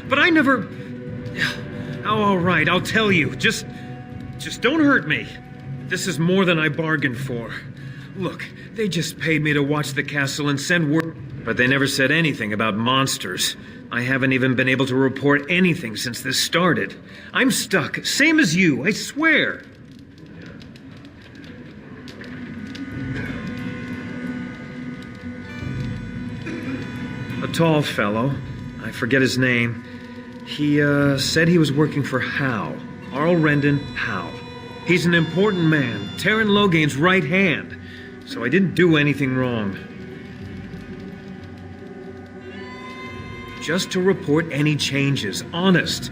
But I never... Oh, all right, I'll tell you. Just don't hurt me. This is more than I bargained for. Look, they just paid me to watch the castle and send word... But they never said anything about monsters. I haven't even been able to report anything since this started. I'm stuck, same as you, I swear. A tall fellow, I forget his name. He, said he was working for Howe. Arl Rendon Howe. He's an important man, Terran Logain's right hand. So I didn't do anything wrong. Just to report any changes, honest.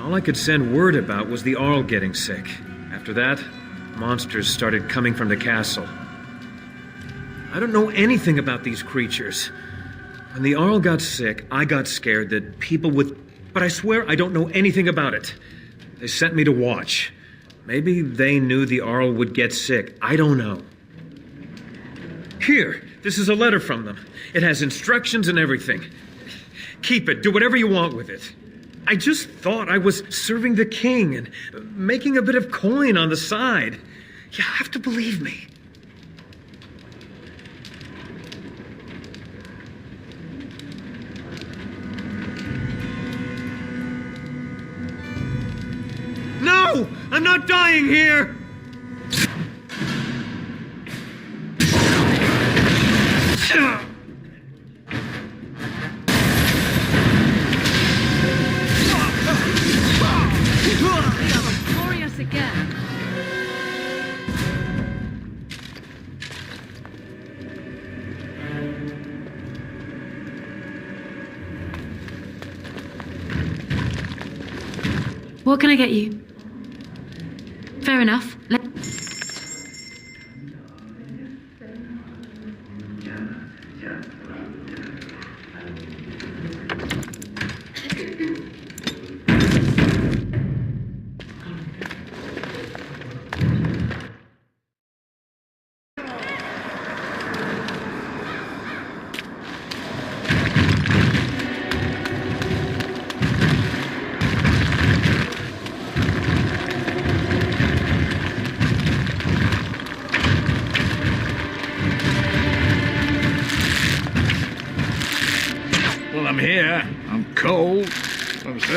All I could send word about was the Arl getting sick. After that, monsters started coming from the castle. I don't know anything about these creatures. When the Arl got sick, I got scared that people would... But I swear I don't know anything about it. They sent me to watch. Maybe they knew the Arl would get sick. I don't know. Here, this is a letter from them. It has instructions and everything. Keep it. Do whatever you want with it. I just thought I was serving the king and making a bit of coin on the side. You have to believe me. No! I'm not dying here! Glorious again. What can I get you? Fair enough.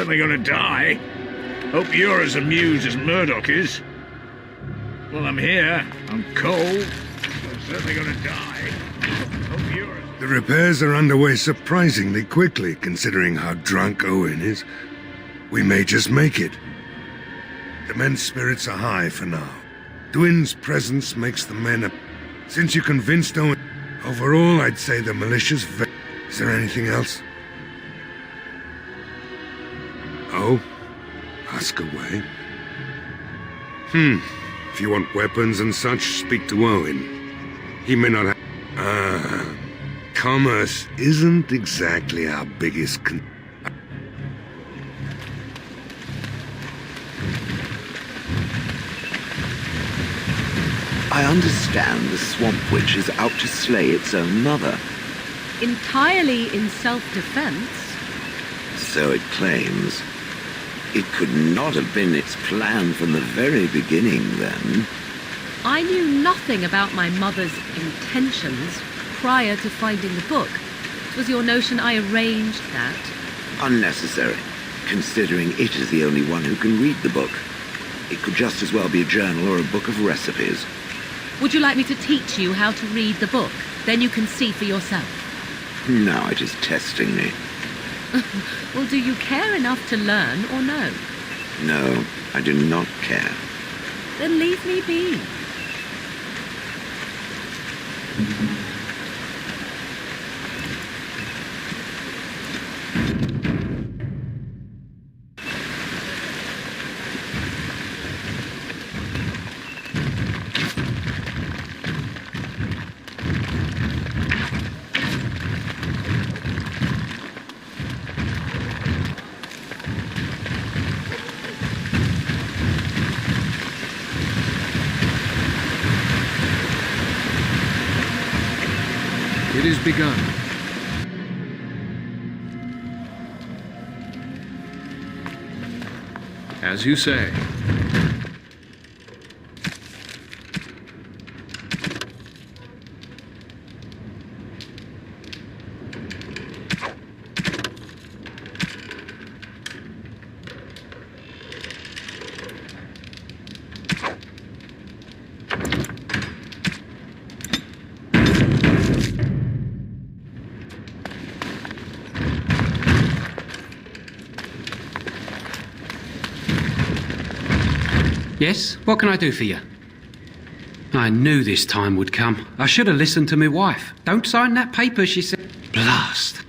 certainly gonna die. Hope you're as amused as Murdoch is. Well, I'm here. I'm cold. I'm certainly gonna die. Hope you're as... The repairs are underway surprisingly quickly, considering how drunk Owen is. We may just make it. The men's spirits are high for now. Dwin's presence makes the men... Since you convinced Owen... Overall, I'd say the militia's... Is there anything else? Oh? Ask away. If you want weapons and such, speak to Owen. He may not have... commerce isn't exactly our biggest I understand the Swamp Witch is out to slay its own mother. Entirely in self-defense. So it claims. It could not have been its plan from the very beginning, then. I knew nothing about my mother's intentions prior to finding the book. It was your notion I arranged that. Unnecessary, considering it is the only one who can read the book. It could just as well be a journal or a book of recipes. Would you like me to teach you how to read the book? Then you can see for yourself. Now it is testing me. Well, do you care enough to learn or no? No, I do not care. Then leave me be. It is begun. As you say. Yes? What can I do for you? I knew this time would come. I should have listened to my wife. Don't sign that paper, she said. Blast.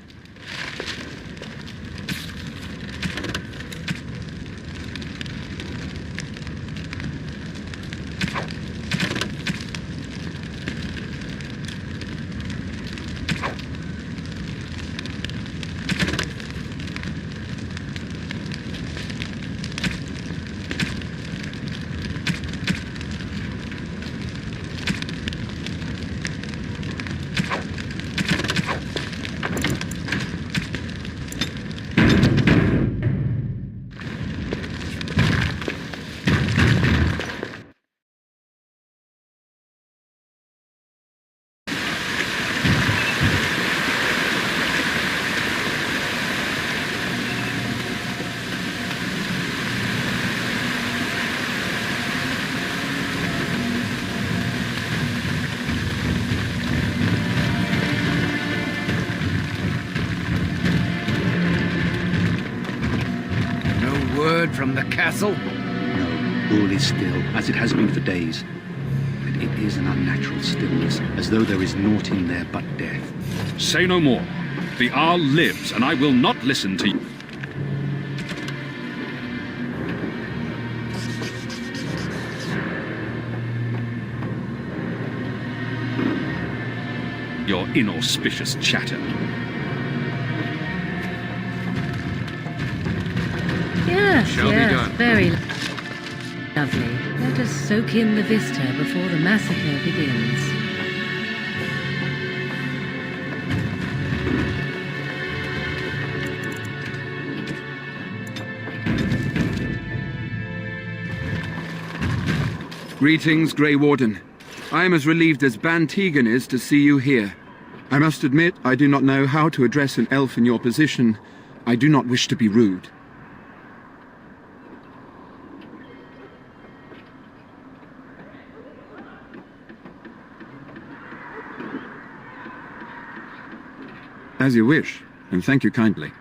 From the castle? No, all is still, as it has been for days. But it is an unnatural stillness, as though there is naught in there but death. Say no more. The Arl lives, and I will not listen to you. Your inauspicious chatter. Yes, Shall be done. Very lovely. Let us soak in the vista before the massacre begins. Greetings, Grey Warden. I am as relieved as Ban Tegan is to see you here. I must admit, I do not know how to address an elf in your position. I do not wish to be rude. As you wish, and thank you kindly.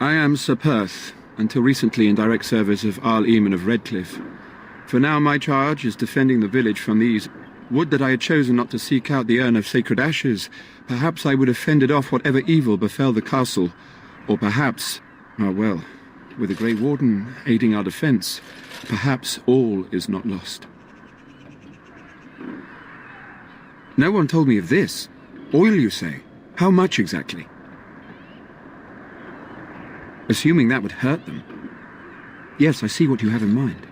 I am Sir Perth, until recently in direct service of Arl Eamon of Redcliffe. For now my charge is defending the village from these. Would that I had chosen not to seek out the urn of sacred ashes. Perhaps I would have fended off whatever evil befell the castle. Or perhaps, well, with the Grey Warden aiding our defence, perhaps all is not lost. No one told me of this. Oil, you say? How much exactly? Assuming that would hurt them. Yes, I see what you have in mind.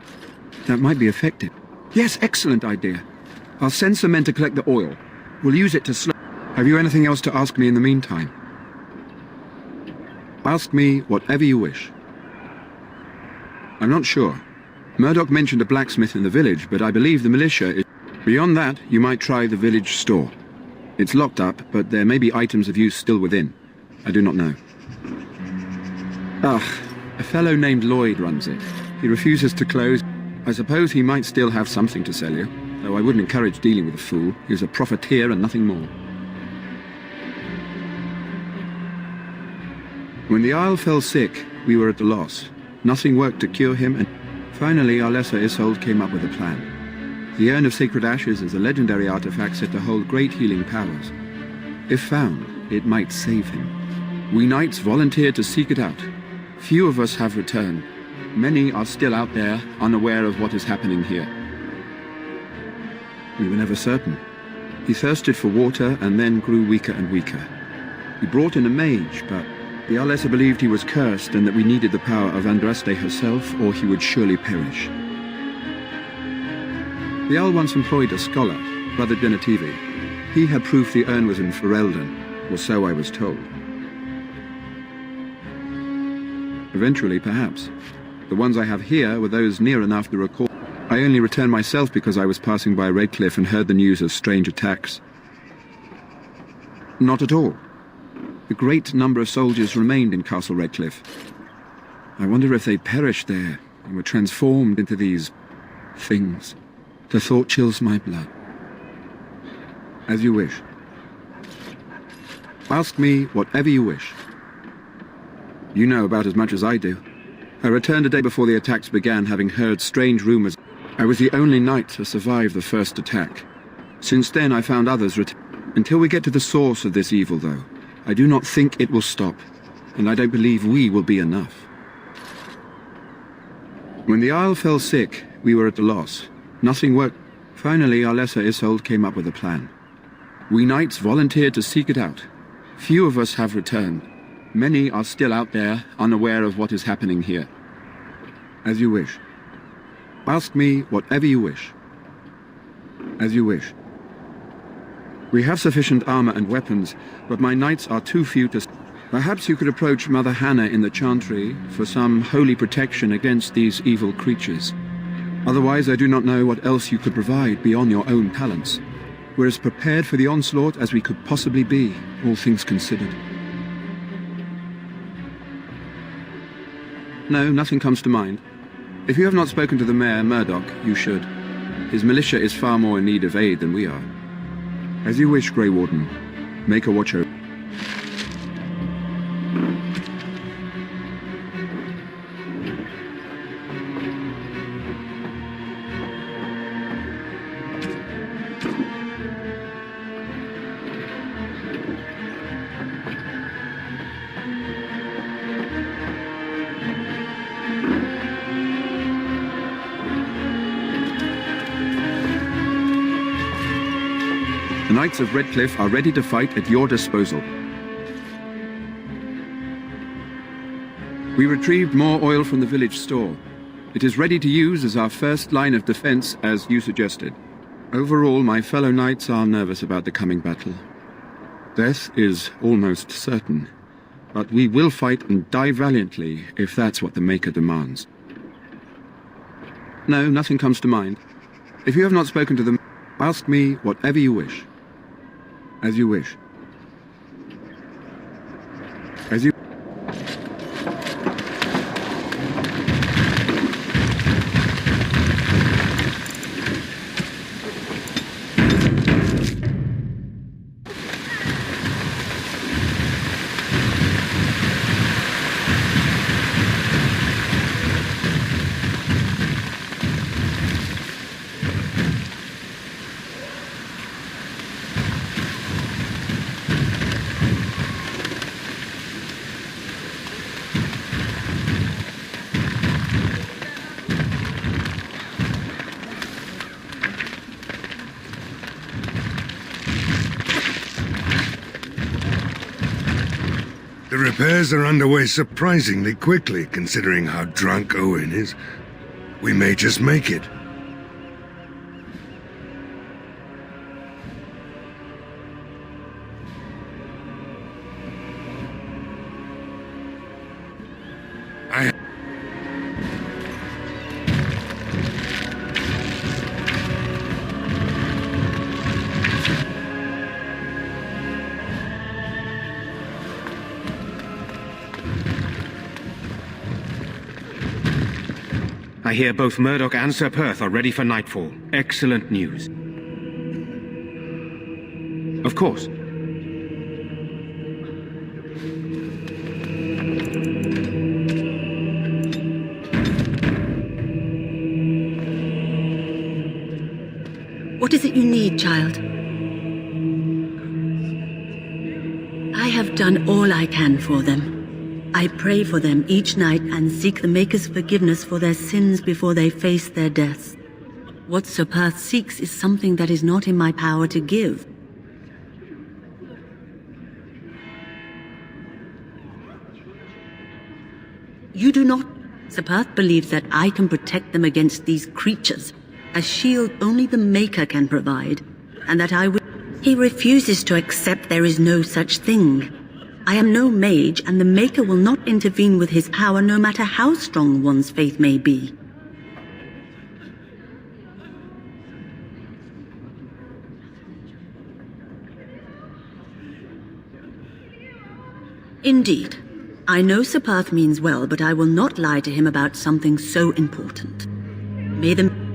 That might be effective. Yes, excellent idea. I'll send some men to collect the oil. We'll use it to slow... Have you anything else to ask me in the meantime? Ask me whatever you wish. I'm not sure. Murdoch mentioned a blacksmith in the village, but I believe the militia is... Beyond that, you might try the village store. It's locked up, but there may be items of use still within. I do not know. A fellow named Lloyd runs it. He refuses to close. I suppose he might still have something to sell you, though I wouldn't encourage dealing with a fool. He's a profiteer and nothing more. When the Isle fell sick, we were at a loss. Nothing worked to cure him, and finally our lesser Isolde came up with a plan. The Urn of Sacred Ashes is a legendary artifact said to hold great healing powers. If found, it might save him. We knights volunteered to seek it out. Few of us have returned. Many are still out there, unaware of what is happening here. We were never certain. He thirsted for water and then grew weaker and weaker. We brought in a mage, but the Arlessa believed he was cursed and that we needed the power of Andraste herself, or he would surely perish. The Owl once employed a scholar, Brother Genetivi. He had proof the urn was in Ferelden, or so I was told. Eventually, perhaps. The ones I have here were those near enough to recall. I only returned myself because I was passing by Redcliffe and heard the news of strange attacks. Not at all. A great number of soldiers remained in Castle Redcliffe. I wonder if they perished there and were transformed into these things. The thought chills my blood. As you wish. Ask me whatever you wish. You know about as much as I do. I returned a day before the attacks began, having heard strange rumors. I was the only knight to survive the first attack. Since then I found others Until we get to the source of this evil, though, I do not think it will stop, and I don't believe we will be enough. When the Isle fell sick, we were at a loss. Nothing worked. Finally, our lesser Isolde came up with a plan. We knights volunteered to seek it out. Few of us have returned. Many are still out there, unaware of what is happening here. As you wish. Ask me whatever you wish. As you wish. We have sufficient armor and weapons, but my knights are too few to... Perhaps you could approach Mother Hannah in the Chantry for some holy protection against these evil creatures. Otherwise, I do not know what else you could provide beyond your own talents. We're as prepared for the onslaught as we could possibly be, all things considered. No, nothing comes to mind. If you have not spoken to the Mayor, Murdoch, you should. His militia is far more in need of aid than we are. As you wish, Grey Warden. Make a watch over. The Knights of Redcliffe are ready to fight at your disposal. We retrieved more oil from the village store. It is ready to use as our first line of defense, as you suggested. Overall, my fellow knights are nervous about the coming battle. Death is almost certain, but we will fight and die valiantly if that's what the Maker demands. No, nothing comes to mind. If you have not spoken to them, ask me whatever you wish. As you wish. As you... repairs are underway surprisingly quickly, considering how drunk Owen is. We may just make it. I hear both Murdoch and Sir Perth are ready for nightfall. Excellent news. Of course. What is it you need, child? I have done all I can for them. I pray for them each night and seek the Maker's forgiveness for their sins before they face their deaths. What Sir Perth seeks is something that is not in my power to give. You do not. Sir Perth believes that I can protect them against these creatures, a shield only the Maker can provide, and that I will. He refuses to accept there is no such thing. I am no mage, and the Maker will not intervene with his power no matter how strong one's faith may be. Indeed. I know Sir Perth means well, but I will not lie to him about something so important. May the...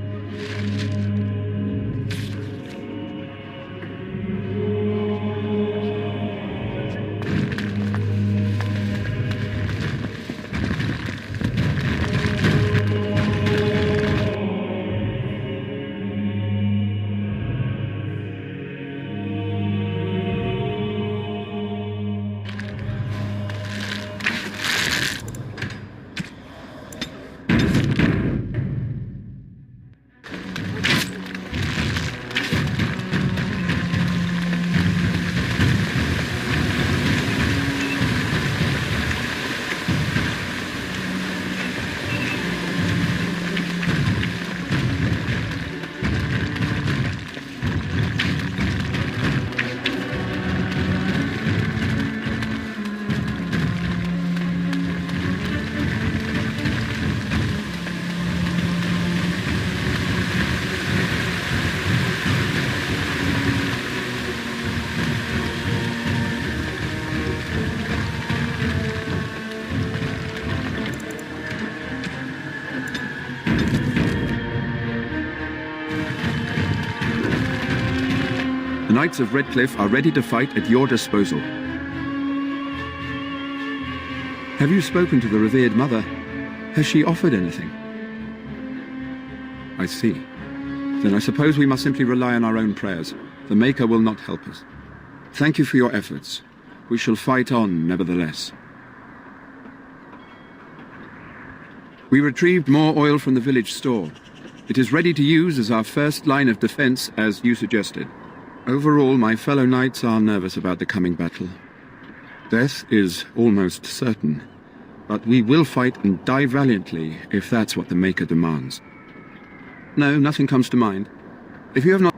The Knights of Redcliffe are ready to fight at your disposal. Have you spoken to the revered mother? Has she offered anything? I see. Then I suppose we must simply rely on our own prayers. The Maker will not help us. Thank you for your efforts. We shall fight on, nevertheless. We retrieved more oil from the village store. It is ready to use as our first line of defense, as you suggested. Overall, my fellow knights are nervous about the coming battle. Death is almost certain, but we will fight and die valiantly if that's what the Maker demands. No, nothing comes to mind. If you have not...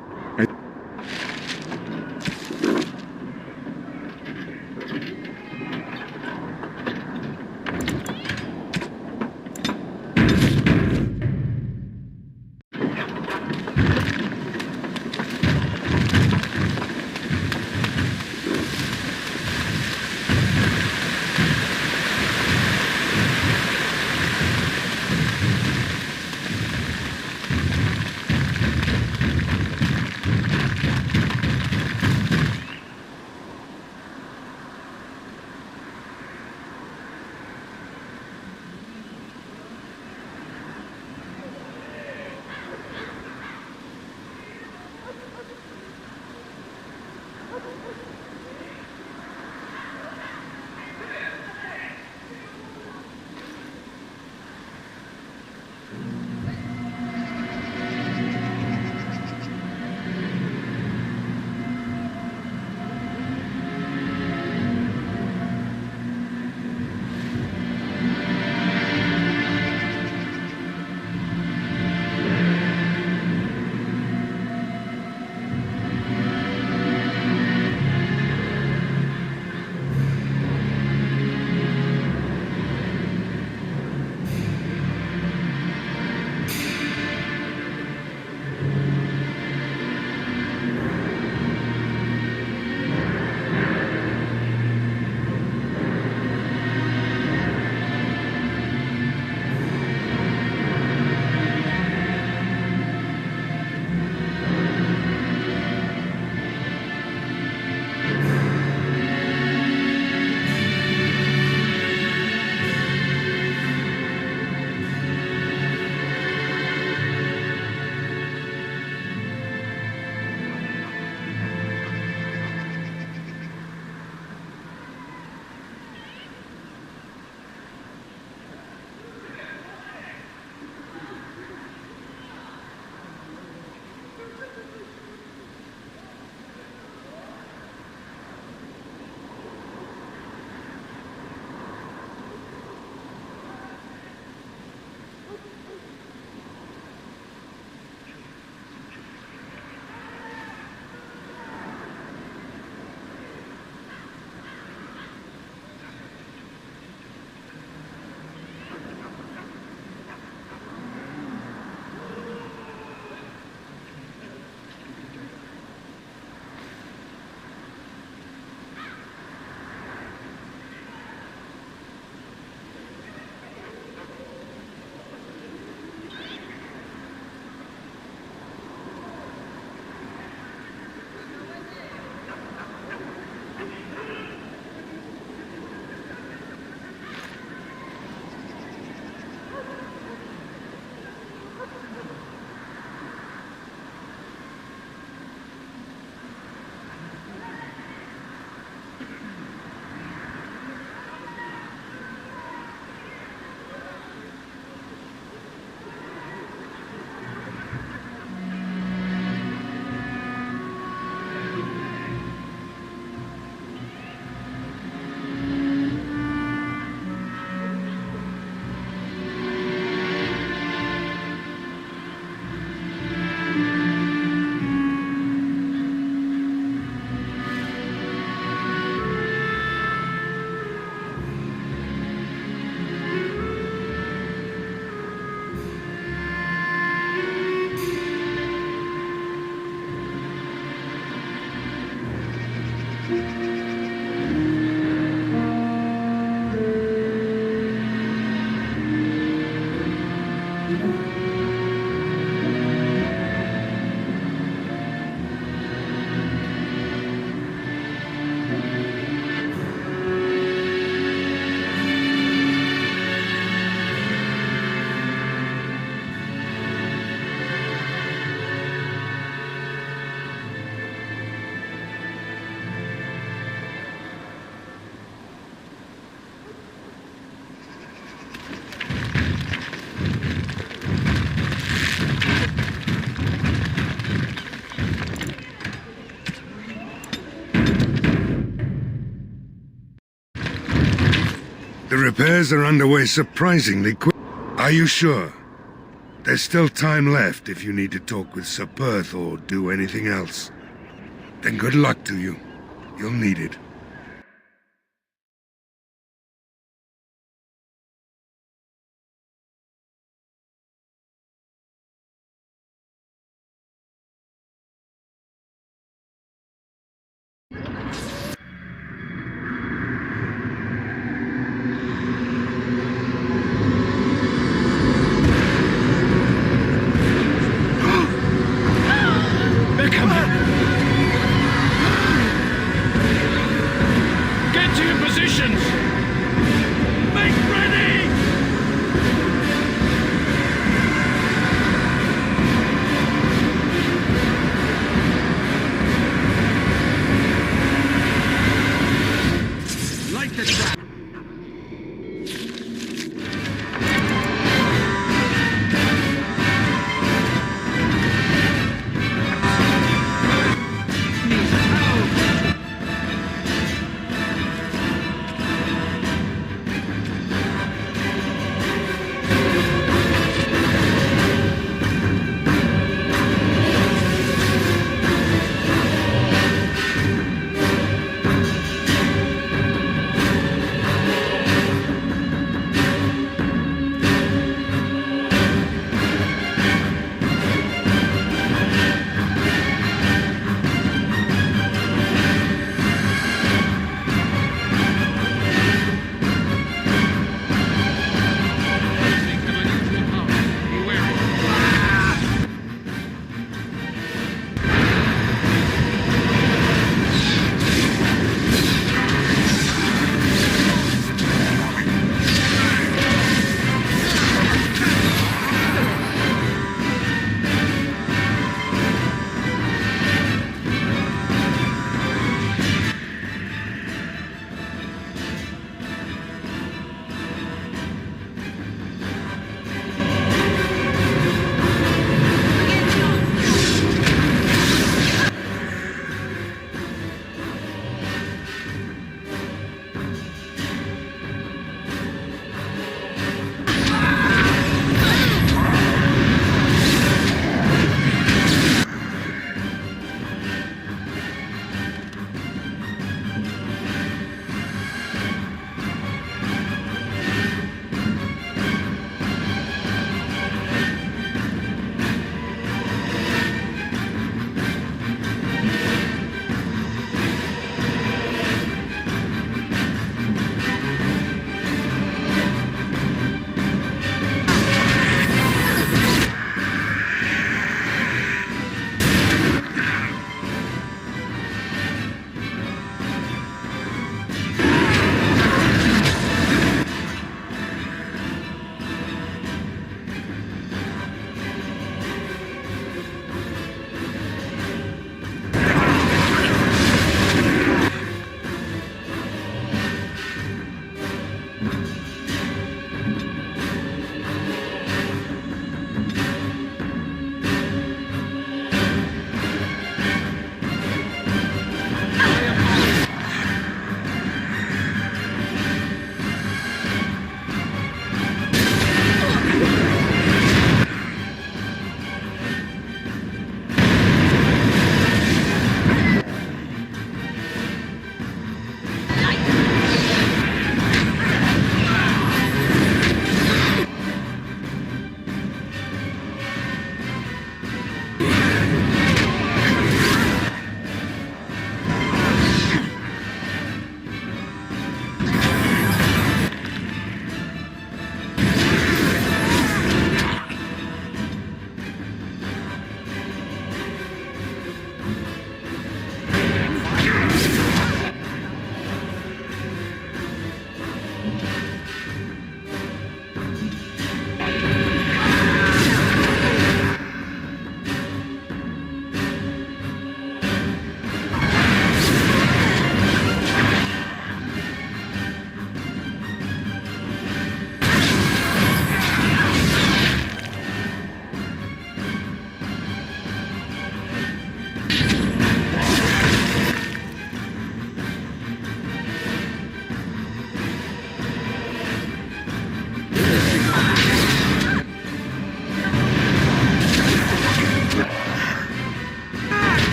Repairs are underway surprisingly quick. Are you sure? There's still time left if you need to talk with Sir Perth or do anything else. Then good luck to you. You'll need it.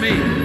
me.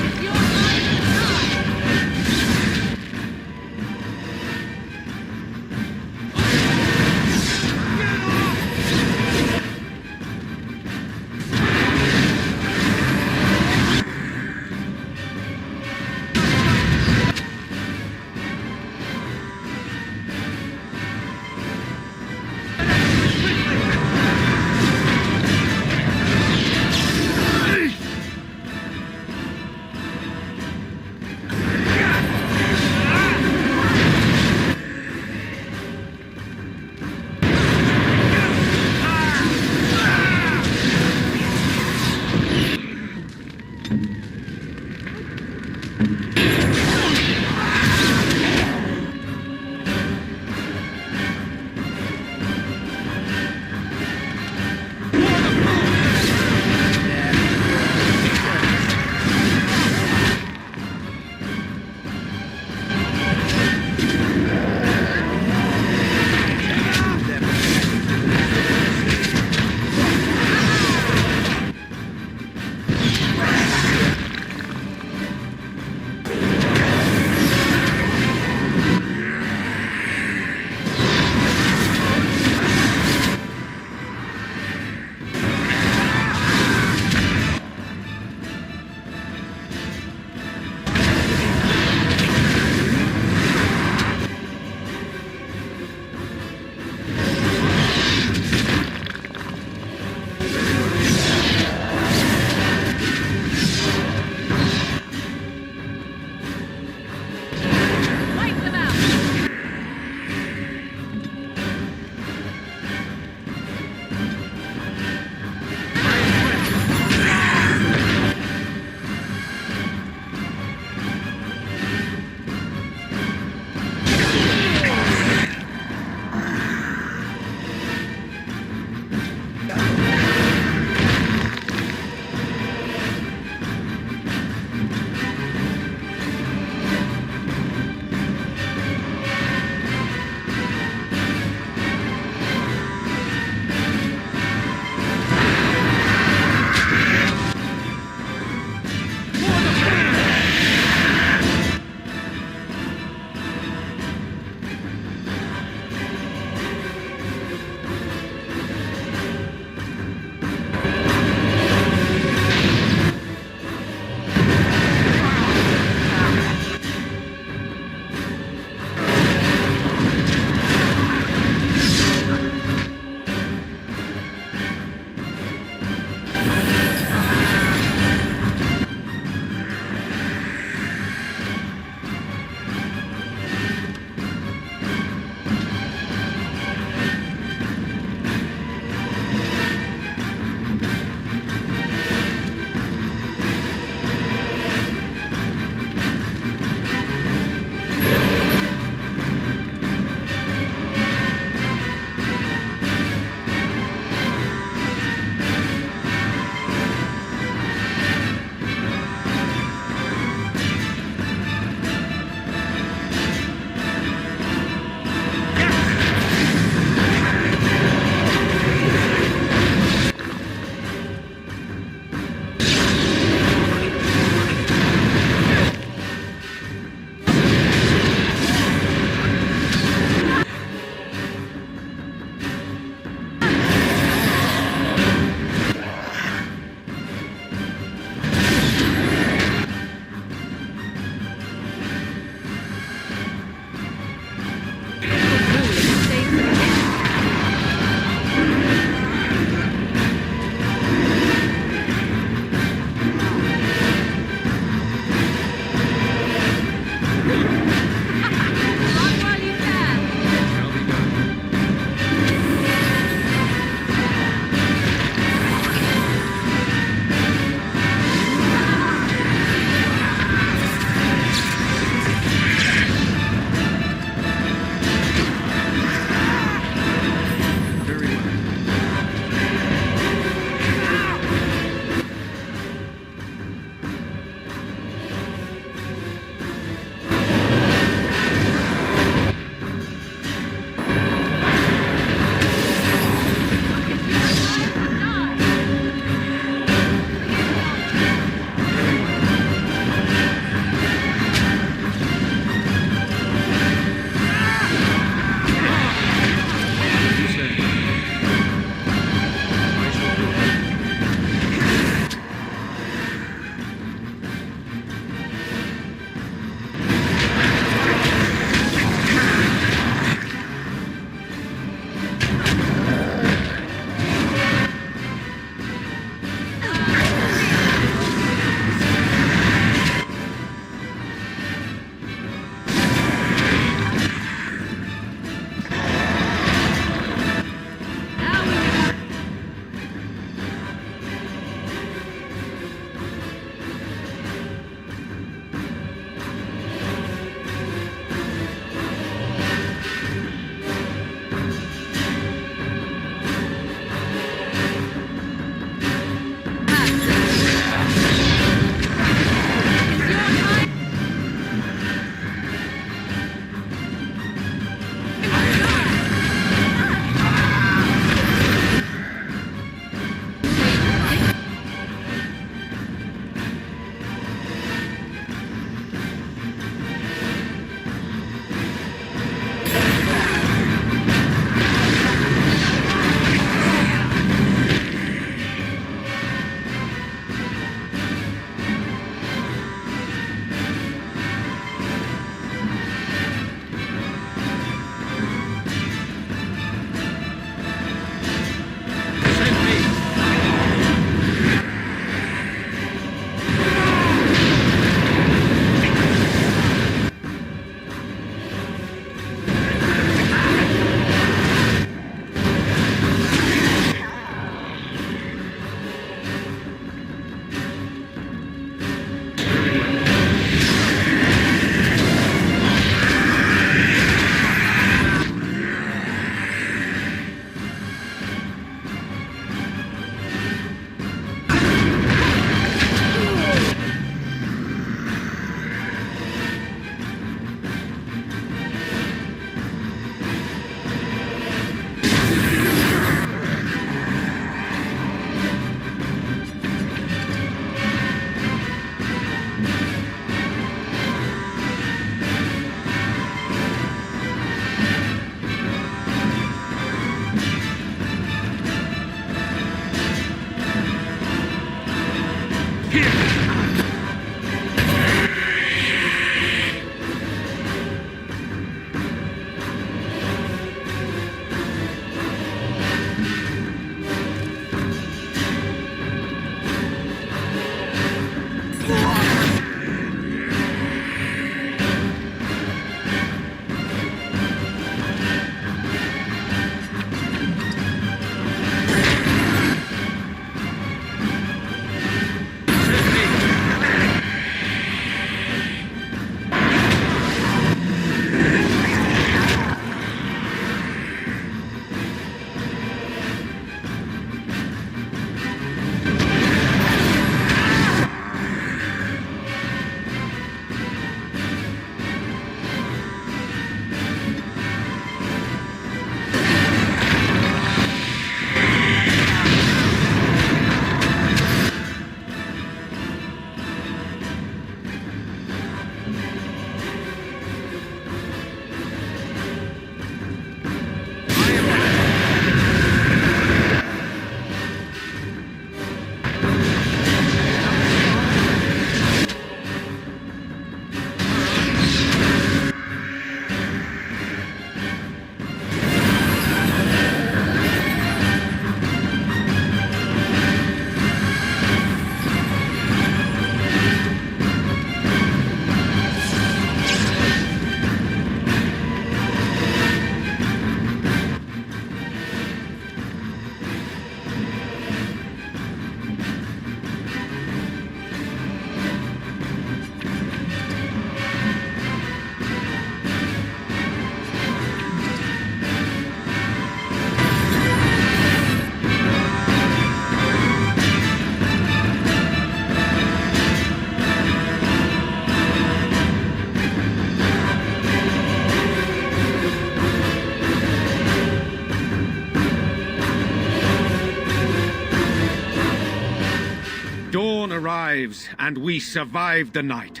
Dawn arrives, and we survive the night.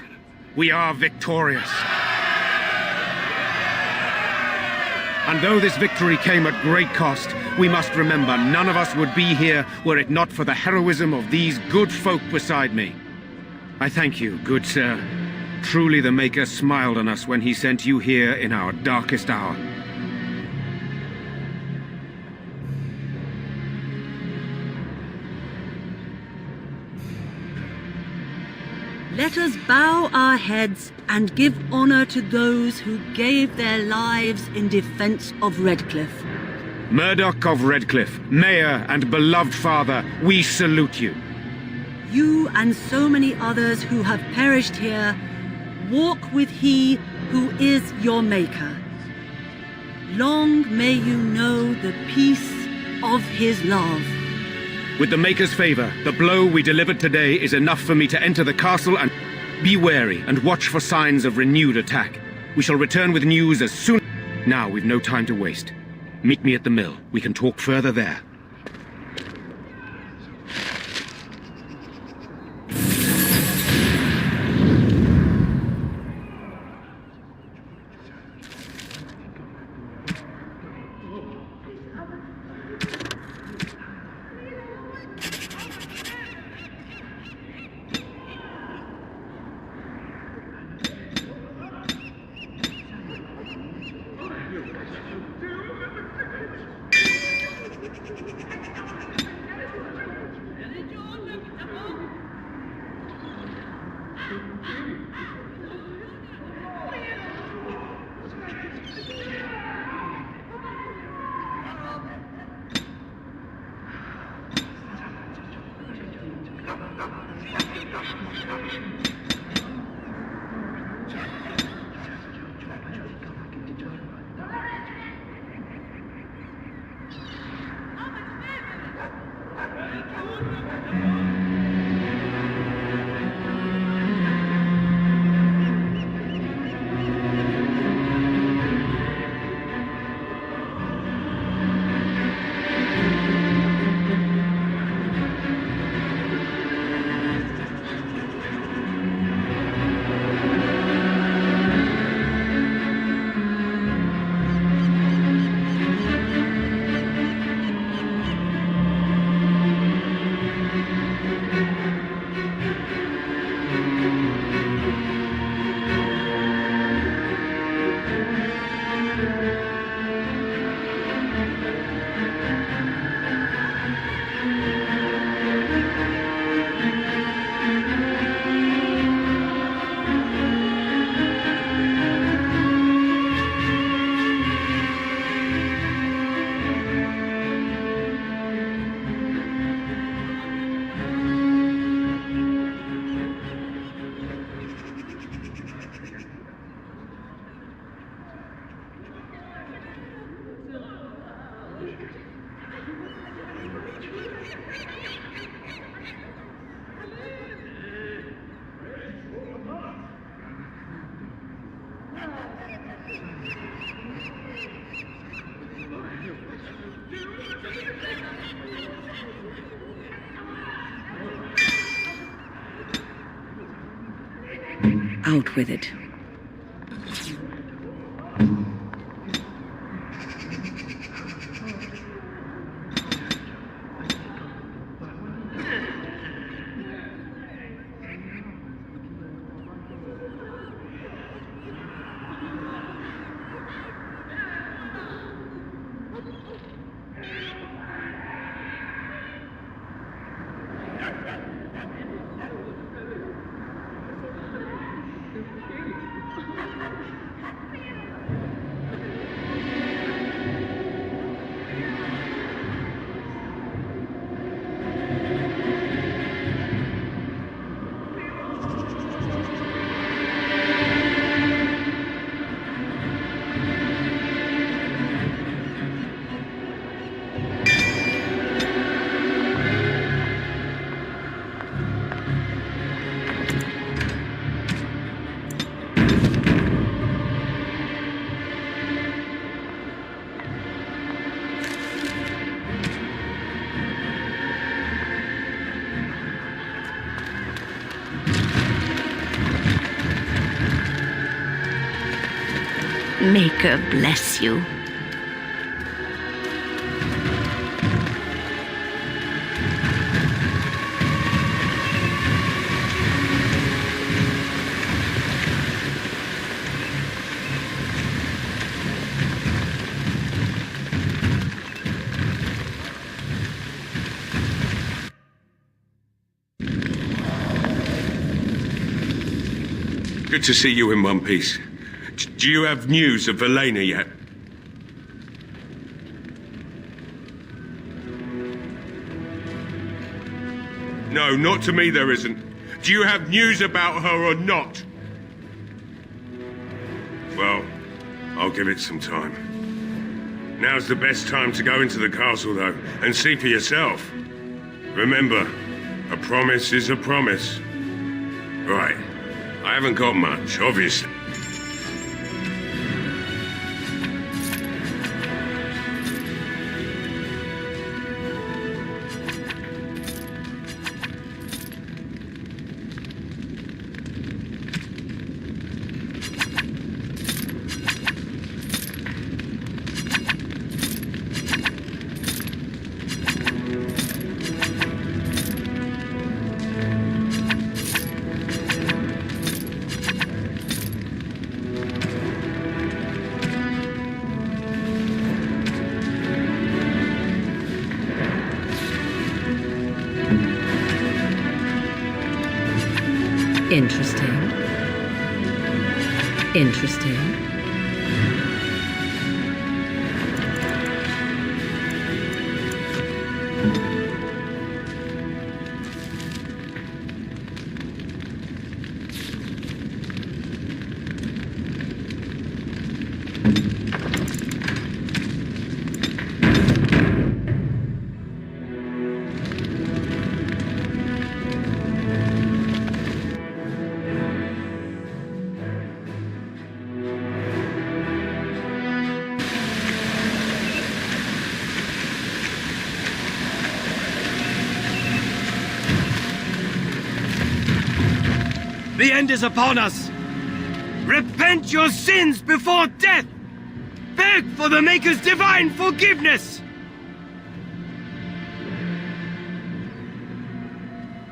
We are victorious. And though this victory came at great cost, we must remember none of us would be here were it not for the heroism of these good folk beside me. I thank you, good sir. Truly the Maker smiled on us when he sent you here in our darkest hour. Let us bow our heads and give honor to those who gave their lives in defense of Redcliffe. Murdoch of Redcliffe, Mayor and beloved father, we salute you. You and so many others who have perished here, walk with he who is your Maker. Long may you know the peace of his love. With the Maker's favor, the blow we delivered today is enough for me to enter the castle and be wary and watch for signs of renewed attack. We shall return with news as soon. Now we've no time to waste. Meet me at the mill. We can talk further there. Out with it. Maker bless you. Good to see you in one piece. Do you have news of Elena yet? No, not to me there isn't. Do you have news about her or not? Well, I'll give it some time. Now's the best time to go into the castle, though, and see for yourself. Remember, a promise is a promise. Right. I haven't got much, obviously. Interesting. Interesting. The end is upon us! Repent your sins before death! Beg for the Maker's divine forgiveness!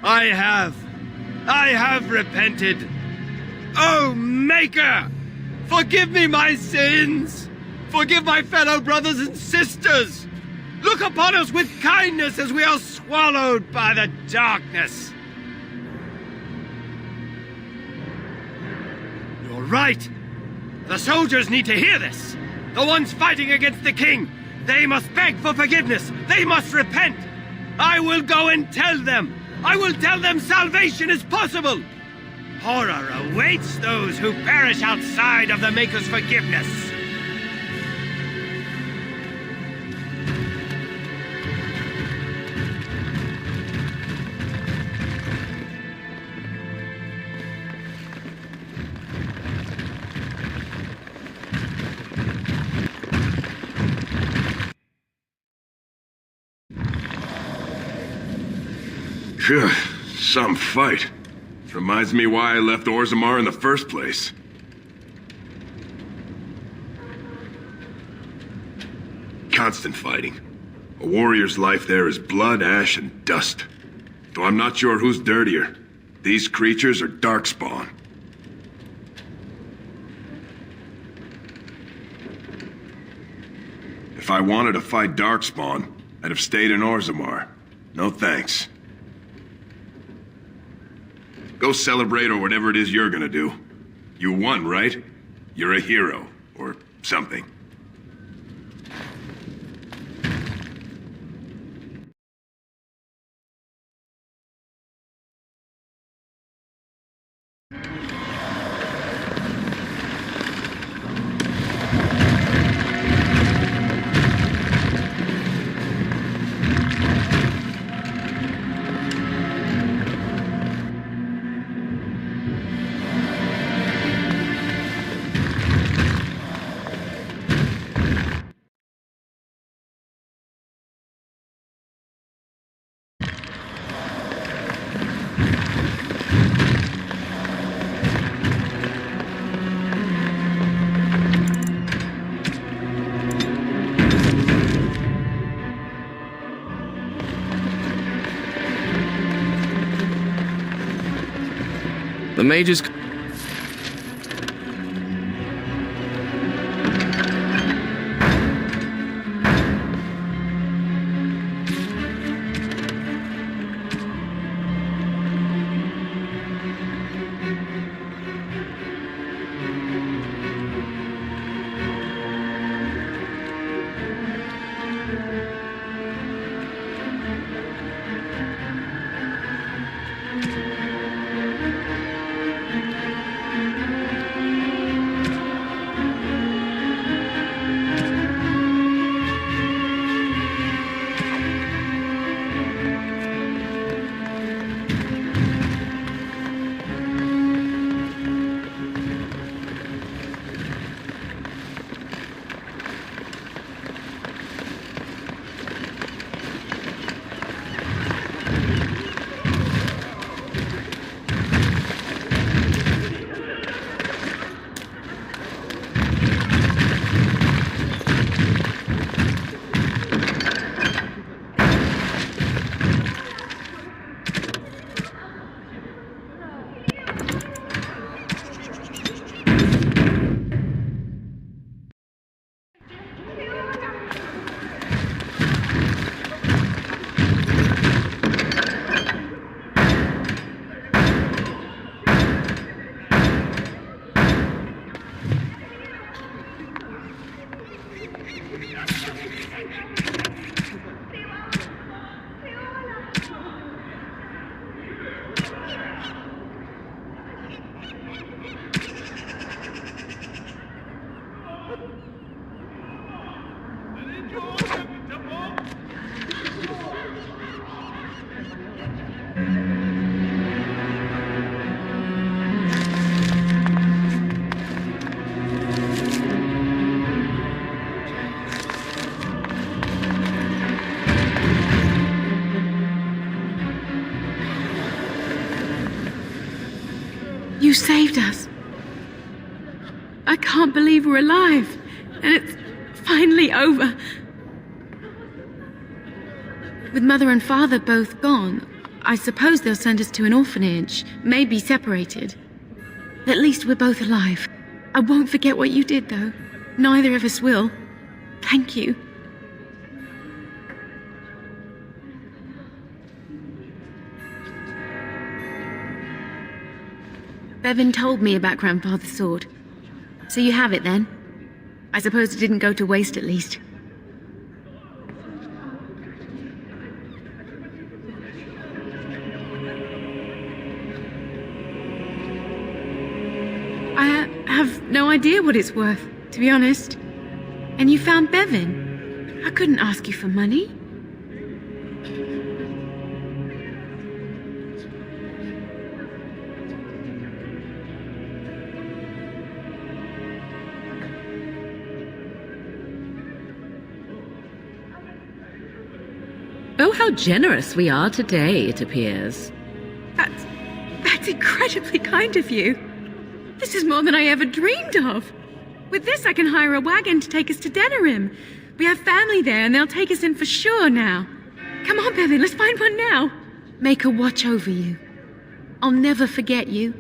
I have repented. Oh, Maker! Forgive me my sins! Forgive my fellow brothers and sisters! Look upon us with kindness as we are swallowed by the darkness! You're right! The soldiers need to hear this! The ones fighting against the king! They must beg for forgiveness! They must repent! I will go and tell them! I will tell them salvation is possible! Horror awaits those who perish outside of the Maker's forgiveness! Phew, some fight. Reminds me why I left Orzammar in the first place. Constant fighting. A warrior's life there is blood, ash, and dust. Though I'm not sure who's dirtier. These creatures or Darkspawn. If I wanted to fight Darkspawn, I'd have stayed in Orzammar. No thanks. Go celebrate or whatever it is you're gonna do. You won, right? You're a hero. Or something. The Mage's... You saved us. I can't believe we're alive. And it's finally over. With Mother and Father both gone, I suppose they'll send us to an orphanage, maybe separated. At least we're both alive. I won't forget what you did, though. Neither of us will. Thank you. Bevan told me about Grandfather's sword. So you have it then? I suppose it didn't go to waste at least. I have no idea what it's worth, to be honest. And you found Bevan. I couldn't ask you for money. Oh, how generous we are today, it appears. That's incredibly kind of you. This is more than I ever dreamed of. With this, I can hire a wagon to take us to Denerim. We have family there, and they'll take us in for sure now. Come on, Bevan, let's find one now. Make her watch over you. I'll never forget you.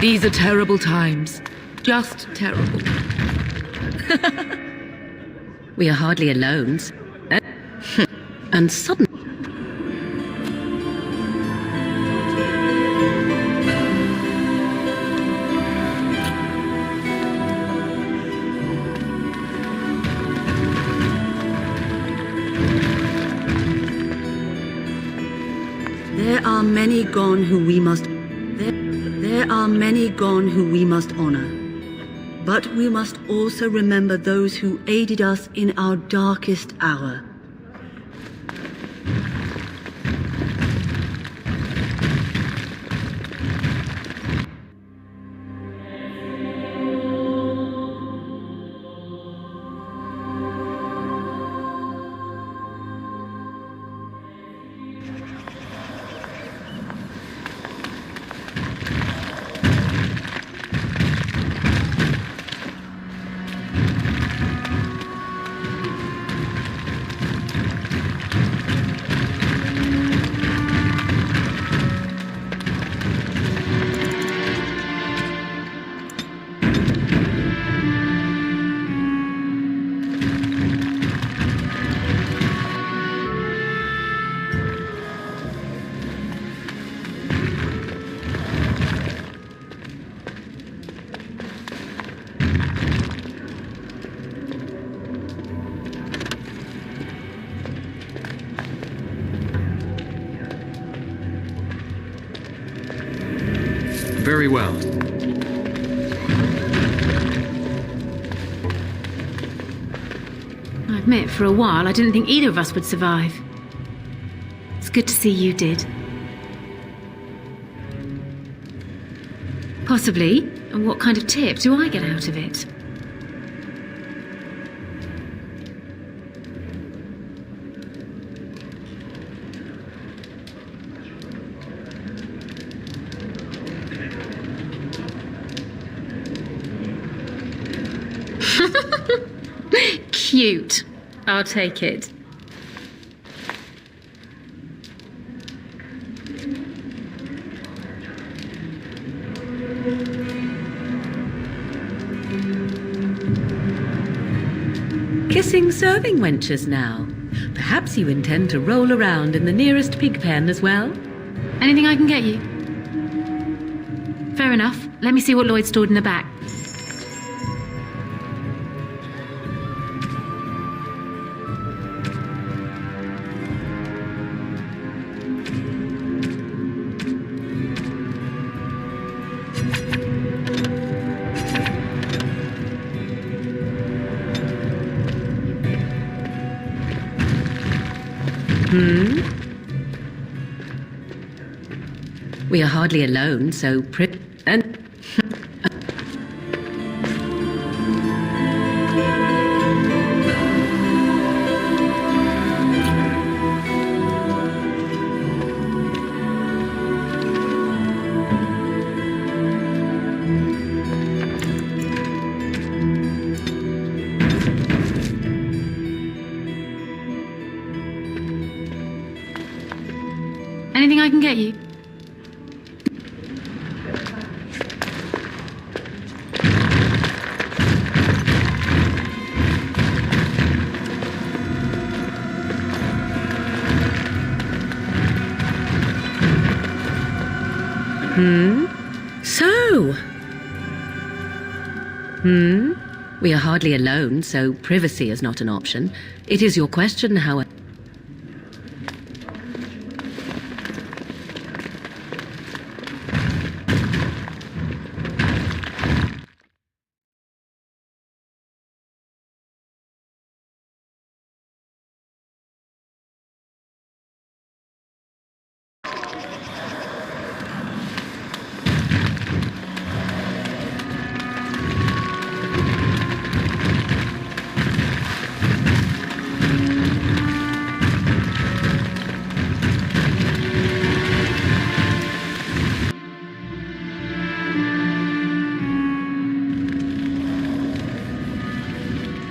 These are terrible times. Just terrible. We are hardly alone. And suddenly... There are many gone who we must... There are many gone who we must honor. But we must also remember those who aided us in our darkest hour. Very well. I admit, for a while, I didn't think either of us would survive. It's good to see you did. Possibly. And what kind of tip do I get out of it? Cute. I'll take it. Kissing serving wenches now. Perhaps you intend to roll around in the nearest pig pen as well? Anything I can get you? Fair enough. Let me see what Lloyd stored in the back. We are hardly alone, so and Anything I can get you? We are hardly alone, so privacy is not an option. It is your question, however.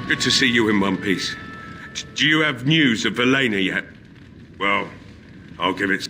Good to see you in one piece. Do you have news of Elena yet? Well, I'll give it...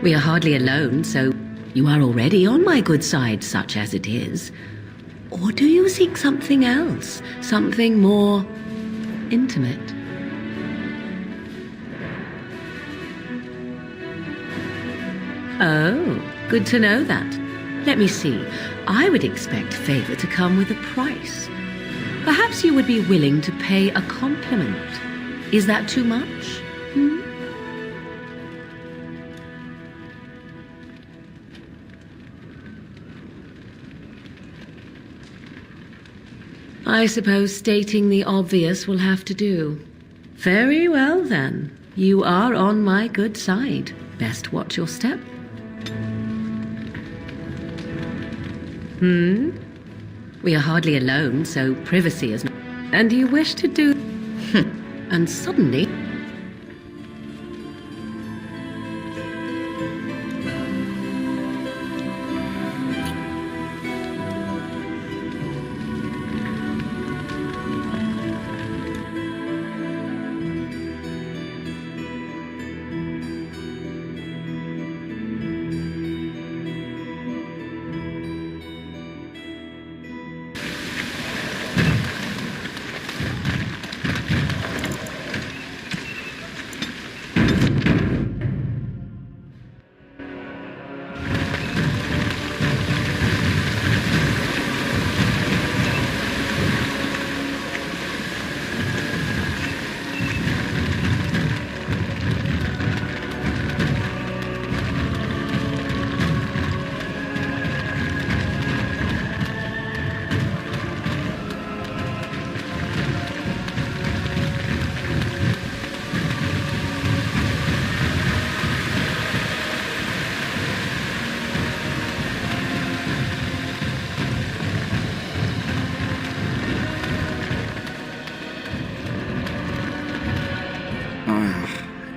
We are hardly alone, so you are already on my good side, such as it is. Or do you seek something else? Something more intimate? Oh, good to know that. Let me see. I would expect favor to come with a price. Perhaps you would be willing to pay a compliment. Is that too much? Hmm? I suppose stating the obvious will have to do. Very well, then. You are on my good side. Best watch your step. We are hardly alone, so privacy is not... And you wish to do... And suddenly...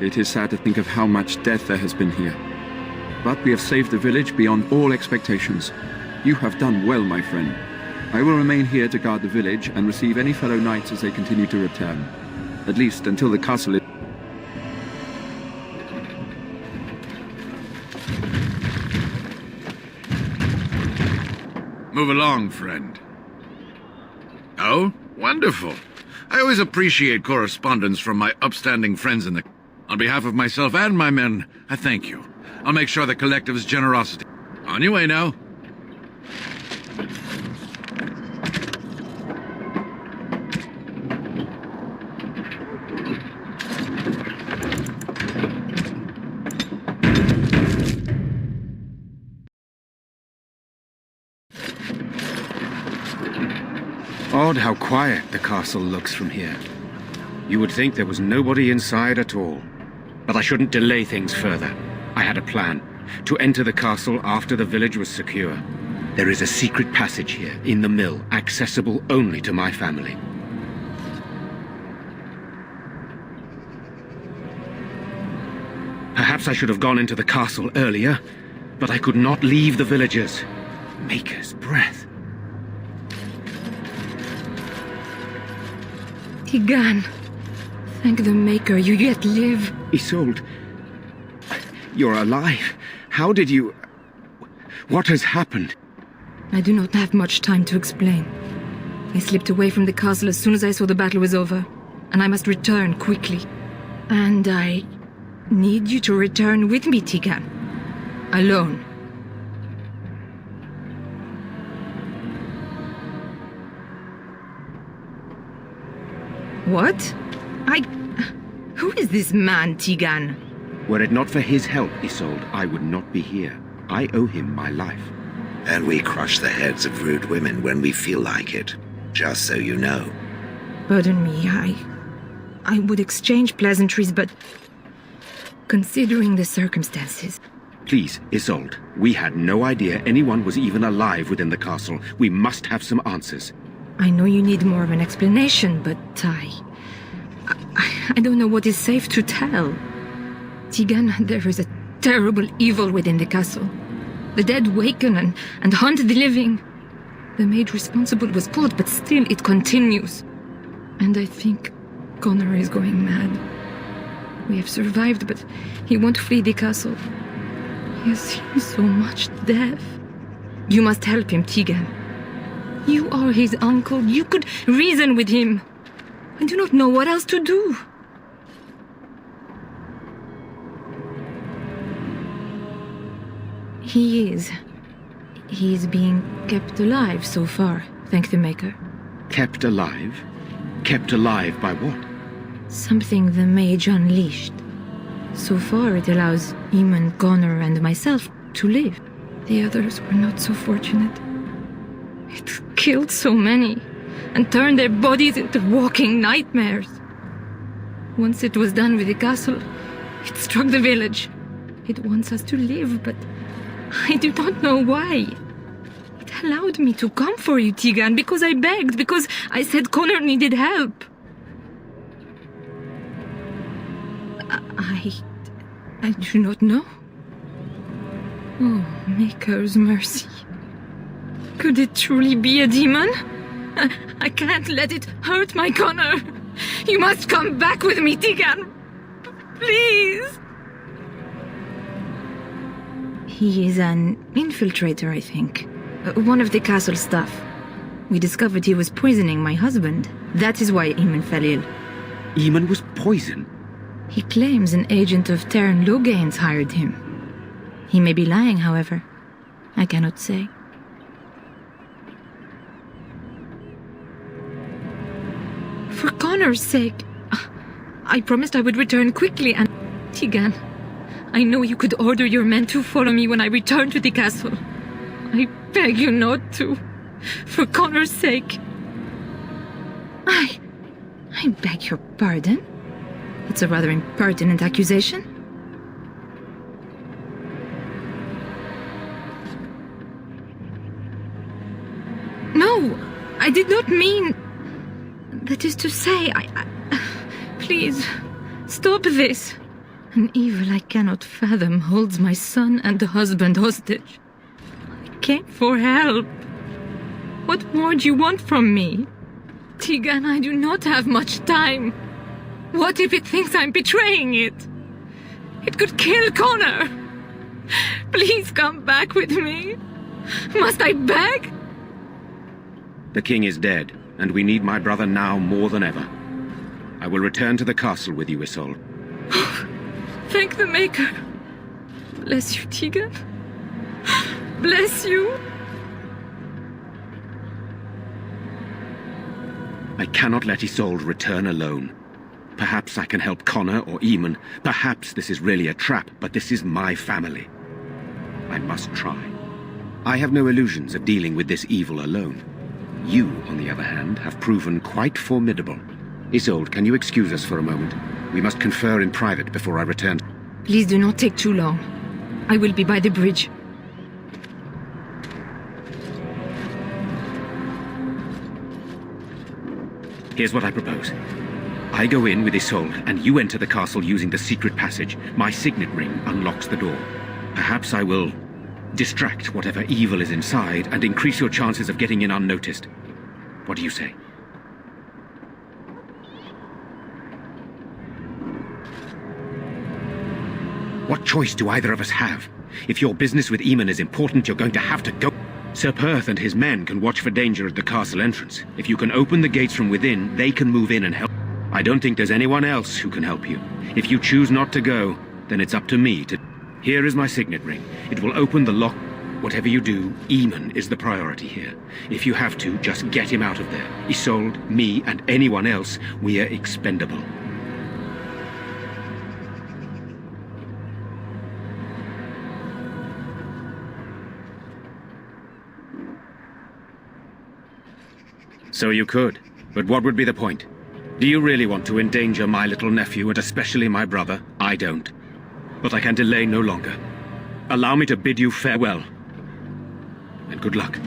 It is sad to think of how much death there has been here. But we have saved the village beyond all expectations. You have done well, my friend. I will remain here to guard the village and receive any fellow knights as they continue to return. At least until the castle is... Move along, friend. Oh, wonderful. I always appreciate correspondence from my upstanding friends in the... On behalf of myself and my men, I thank you. I'll make sure the collective's generosity... On your way now. Odd how quiet the castle looks from here. You would think there was nobody inside at all. But I shouldn't delay things further. I had a plan. To enter the castle after the village was secure. There is a secret passage here, in the mill, accessible only to my family. Perhaps I should have gone into the castle earlier, but I could not leave the villagers. Maker's breath. Tigan. Thank the Maker, you yet live. Isolde, you're alive. How did you... What has happened? I do not have much time to explain. I slipped away from the castle as soon as I saw the battle was over, and I must return quickly. And I need you to return with me, Tigan. Alone. What? Who is this man, Tigan? Were it not for his help, Isolde, I would not be here. I owe him my life. And we crush the heads of rude women when we feel like it. Just so you know. Pardon me, I would exchange pleasantries, but... Considering the circumstances... Please, Isolde, we had no idea anyone was even alive within the castle. We must have some answers. I know you need more of an explanation, but I don't know what is safe to tell. Tigan, there is a terrible evil within the castle. The dead waken and haunt the living. The Mage responsible was pulled, but still it continues. And I think Connor is going mad. We have survived, but he won't flee the castle. He has seen so much death. You must help him, Tigan. You are his uncle. You could reason with him. I do not know what else to do. He is. He's being kept alive so far, thank the Maker. Kept alive? Kept alive by what? Something the Mage unleashed. So far it allows Eamon, Connor, and myself to live. The others were not so fortunate. It killed so many, and turned their bodies into walking nightmares. Once it was done with the castle, it struck the village. It wants us to live, but I do not know why. It allowed me to come for you, Tegan, because I begged, because I said Connor needed help. I do not know. Oh, Maker's mercy. Could it truly be a demon? I can't let it hurt my Connor. You must come back with me, Tegan. Please. He is an infiltrator, I think. One of the castle staff. We discovered he was poisoning my husband. That is why Eamon fell ill. Eamon was poisoned? He claims an agent of Terran Logain's hired him. He may be lying, however. I cannot say. For Connor's sake, I promised I would return quickly, and Tegan, I know you could order your men to follow me when I return to the castle. I beg you not to. For Connor's sake. I beg your pardon? That's a rather impertinent accusation. No, I did not mean... That is to say, Please, stop this. An evil I cannot fathom holds my son and husband hostage. I came for help. What more do you want from me? Tegan, I do not have much time. What if it thinks I'm betraying it? It could kill Connor. Please come back with me. Must I beg? The king is dead, and we need my brother now more than ever. I will return to the castle with you, Isolde. Thank the Maker. Bless you, Tegan. Bless you. I cannot let Isolde return alone. Perhaps I can help Connor or Eamon. Perhaps this is really a trap, but this is my family. I must try. I have no illusions of dealing with this evil alone. You, on the other hand, have proven quite formidable. Isolde, can you excuse us for a moment? We must confer in private before I return. Please do not take too long. I will be by the bridge. Here's what I propose. I go in with Isolde, and you enter the castle using the secret passage. My signet ring unlocks the door. Perhaps I will distract whatever evil is inside and increase your chances of getting in unnoticed. What do you say? What choice do either of us have? If your business with Eamon is important, you're going to have to go. Sir Perth and his men can watch for danger at the castle entrance. If you can open the gates from within, they can move in and help. I don't think there's anyone else who can help you. If you choose not to go, then it's up to me to... Here is my signet ring. It will open the lock. Whatever you do, Eamon is the priority here. If you have to, just get him out of there. Isolde, me, and anyone else, we are expendable. So you could, but what would be the point? Do you really want to endanger my little nephew, and especially my brother? I don't. But I can delay no longer. Allow me to bid you farewell. And good luck.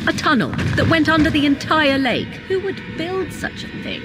A tunnel that went under the entire lake. Who would build such a thing?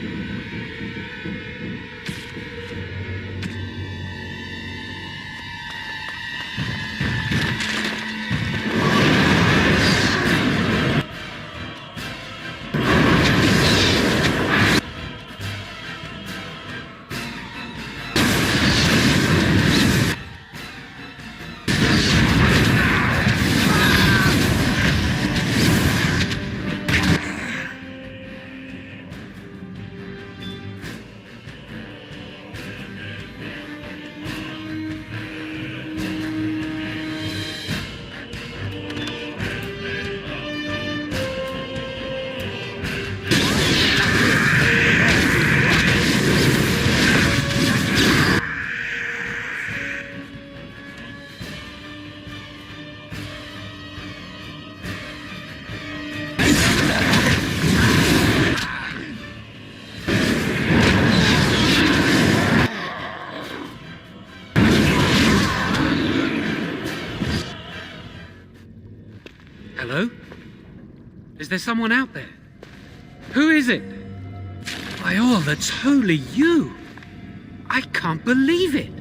Hello? Is there someone out there? Who is it? By all that's holy, you! I can't believe it!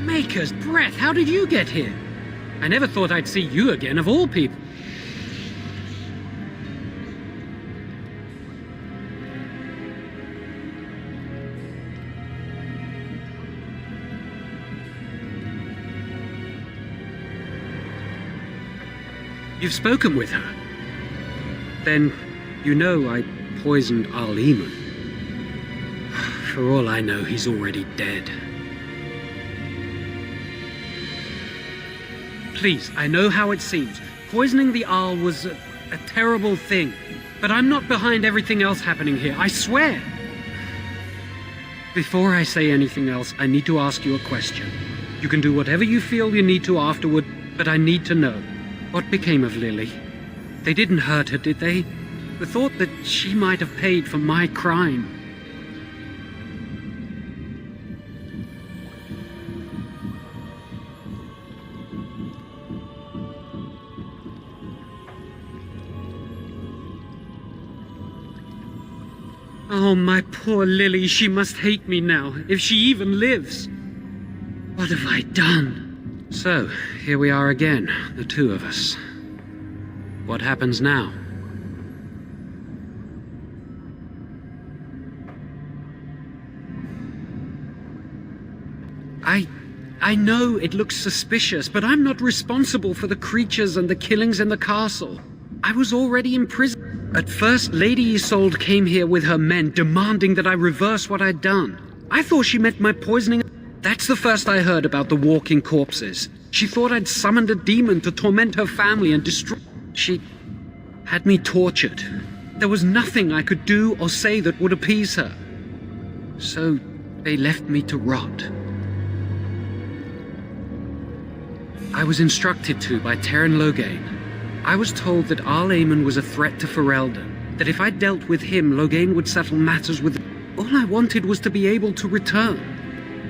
Maker's breath, how did you get here? I never thought I'd see you again, of all people. You've spoken with her? Then you know I poisoned Al-Eman. For all I know, he's already dead. Please, I know how it seems. Poisoning the Arl was a terrible thing. But I'm not behind everything else happening here, I swear. Before I say anything else, I need to ask you a question. You can do whatever you feel you need to afterward, but I need to know. What became of Lily? They didn't hurt her, did they? The thought that she might have paid for my crime. Oh, my poor Lily, she must hate me now, if she even lives. What have I done? So, here we are again, the two of us. What happens now? I know it looks suspicious, but I'm not responsible for the creatures and the killings in the castle. I was already in prison. At first, Lady Isolde came here with her men, demanding that I reverse what I'd done. I thought she meant my poisoning. That's the first I heard about the walking corpses. She thought I'd summoned a demon to torment her family and destroy... She had me tortured. There was nothing I could do or say that would appease her. So they left me to rot. I was instructed to by Terran Loghain. I was told that Al-Eman was a threat to Ferelden, that if I dealt with him, Loghain would settle matters with... All I wanted was to be able to return.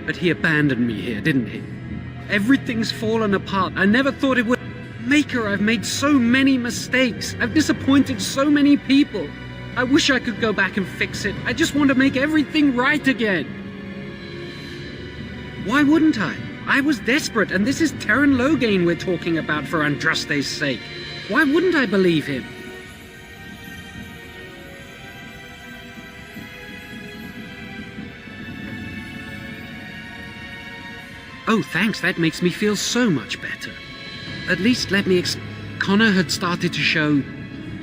But he abandoned me here, didn't he? Everything's fallen apart. I never thought it would... Maker, I've made so many mistakes. I've disappointed so many people. I wish I could go back and fix it. I just want to make everything right again. Why wouldn't I? I was desperate, and this is Terran Loghain we're talking about for Andraste's sake. Why wouldn't I believe him? Oh, thanks, that makes me feel so much better. At least let me Connor had started to show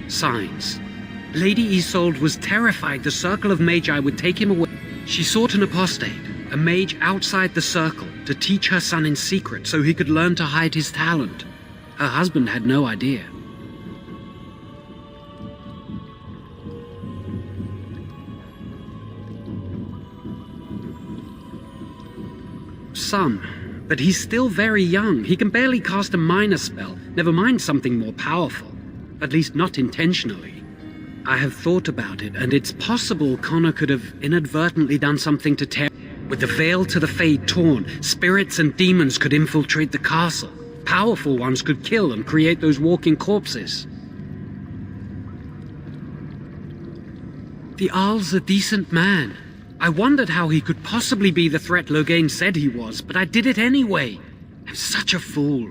signs. Lady Isolde was terrified the Circle of Magi would take him away. She sought an apostate, a mage outside the circle, to teach her son in secret so he could learn to hide his talent. Her husband had no idea. Some, but he's still very young. He can barely cast a minor spell, never mind something more powerful. At least not intentionally. I have thought about it, and it's possible Connor could have inadvertently done something to tear... With the veil to the Fade torn, spirits and demons could infiltrate the castle. Powerful ones could kill and create those walking corpses. The Arl's a decent man. I wondered how he could possibly be the threat Loghain said he was, but I did it anyway. I'm such a fool.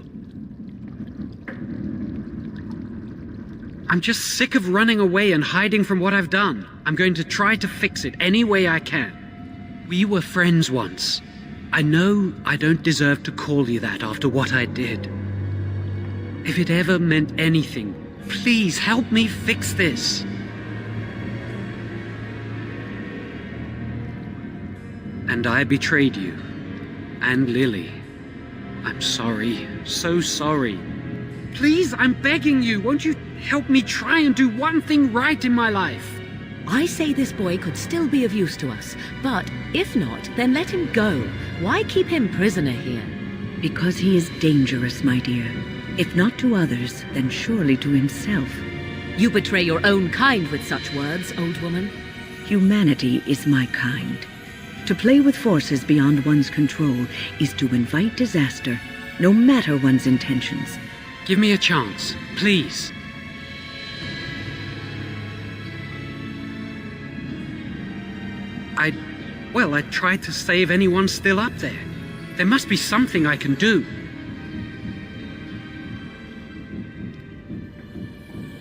I'm just sick of running away and hiding from what I've done. I'm going to try to fix it any way I can. We were friends once. I know I don't deserve to call you that after what I did. If it ever meant anything, please help me fix this. And I betrayed you. And Lily. I'm sorry. So sorry. Please, I'm begging you, won't you help me try and do one thing right in my life? I say this boy could still be of use to us, but if not, then let him go. Why keep him prisoner here? Because he is dangerous, my dear. If not to others, then surely to himself. You betray your own kind with such words, old woman. Humanity is my kind. To play with forces beyond one's control is to invite disaster, no matter one's intentions. Give me a chance, please. I tried to save anyone still up there. There must be something I can do.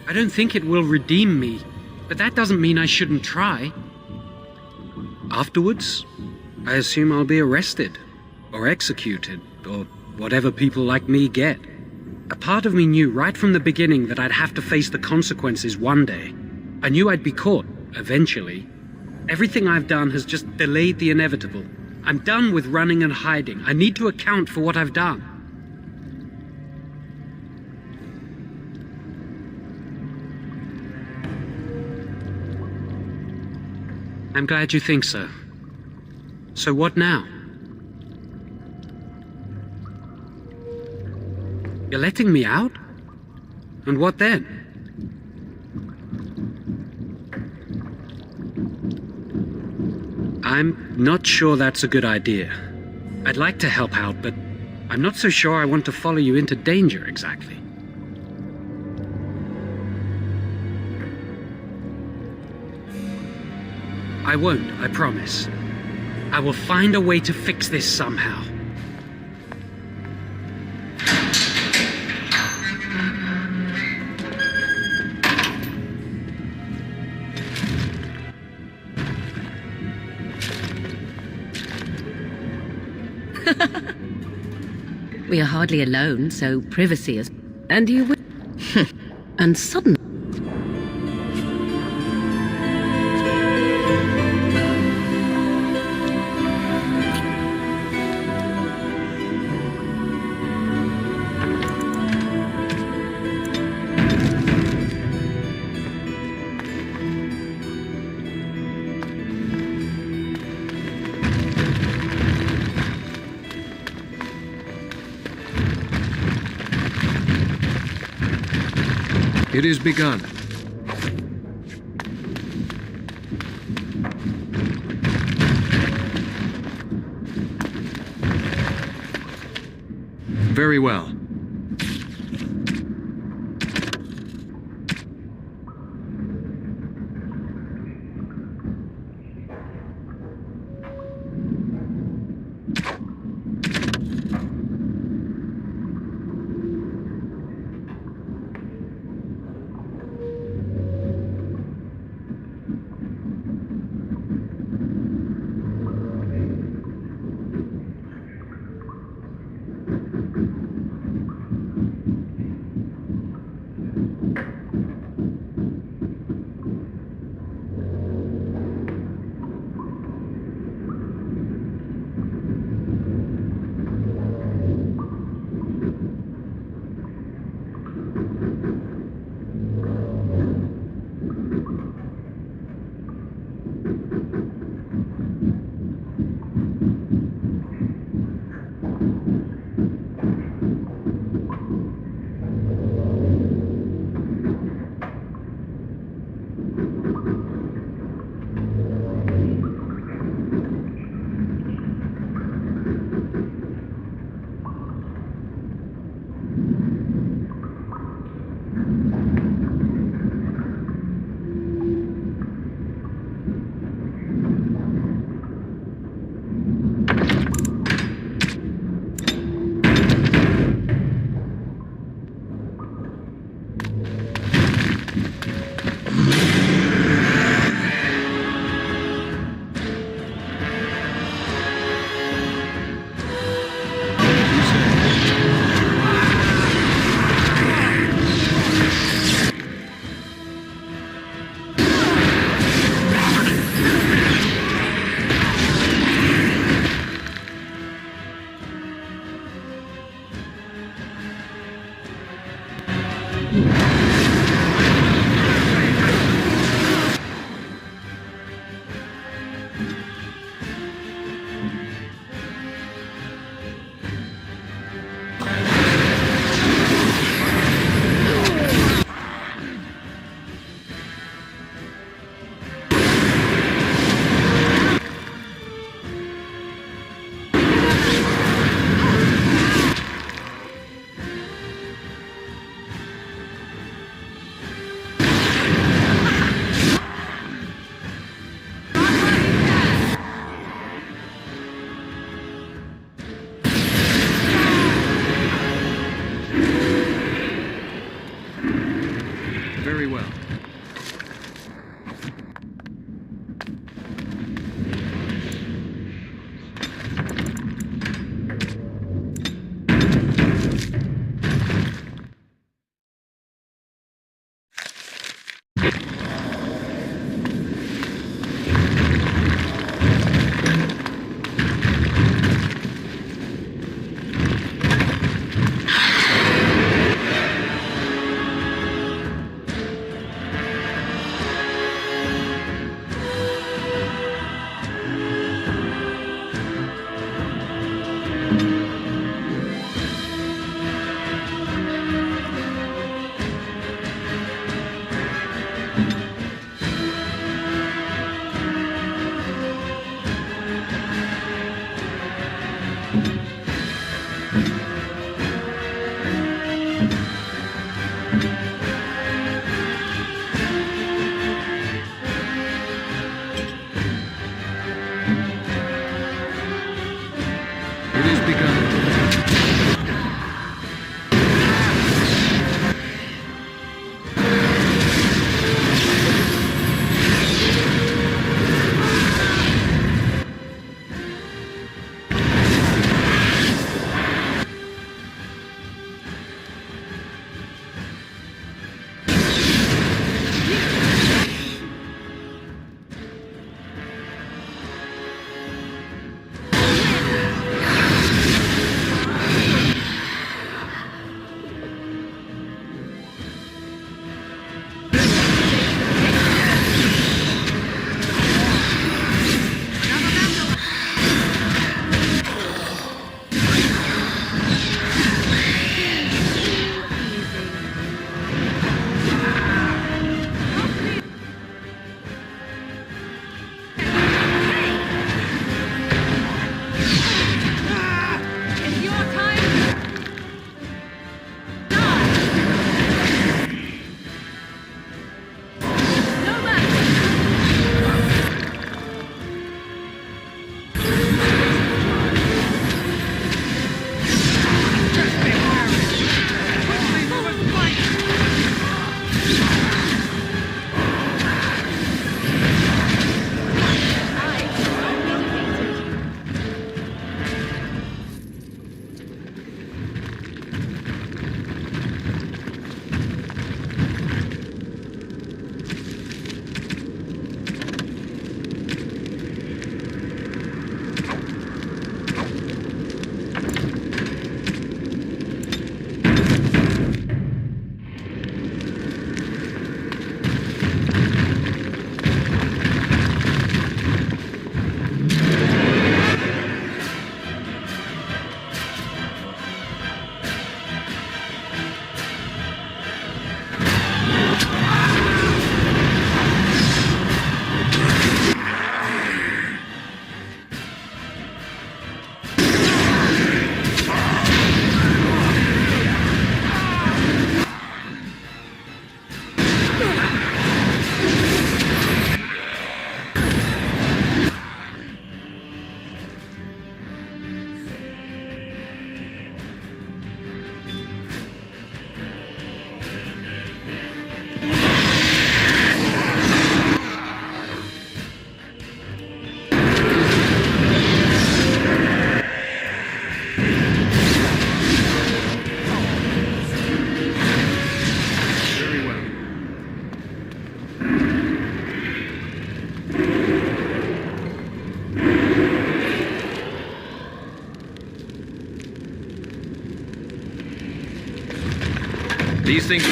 I don't think it will redeem me, but that doesn't mean I shouldn't try. Afterwards, I assume I'll be arrested, or executed, or whatever people like me get. A part of me knew right from the beginning that I'd have to face the consequences one day. I knew I'd be caught, eventually. Everything I've done has just delayed the inevitable. I'm done with running and hiding. I need to account for what I've done. I'm glad you think so. So what now? You're letting me out? And what then? I'm not sure that's a good idea. I'd like to help out, but I'm not so sure I want to follow you into danger exactly. I won't, I promise. I will find a way to fix this somehow. We are hardly alone, so privacy is... And you will... and suddenly... It is begun. Very well. These things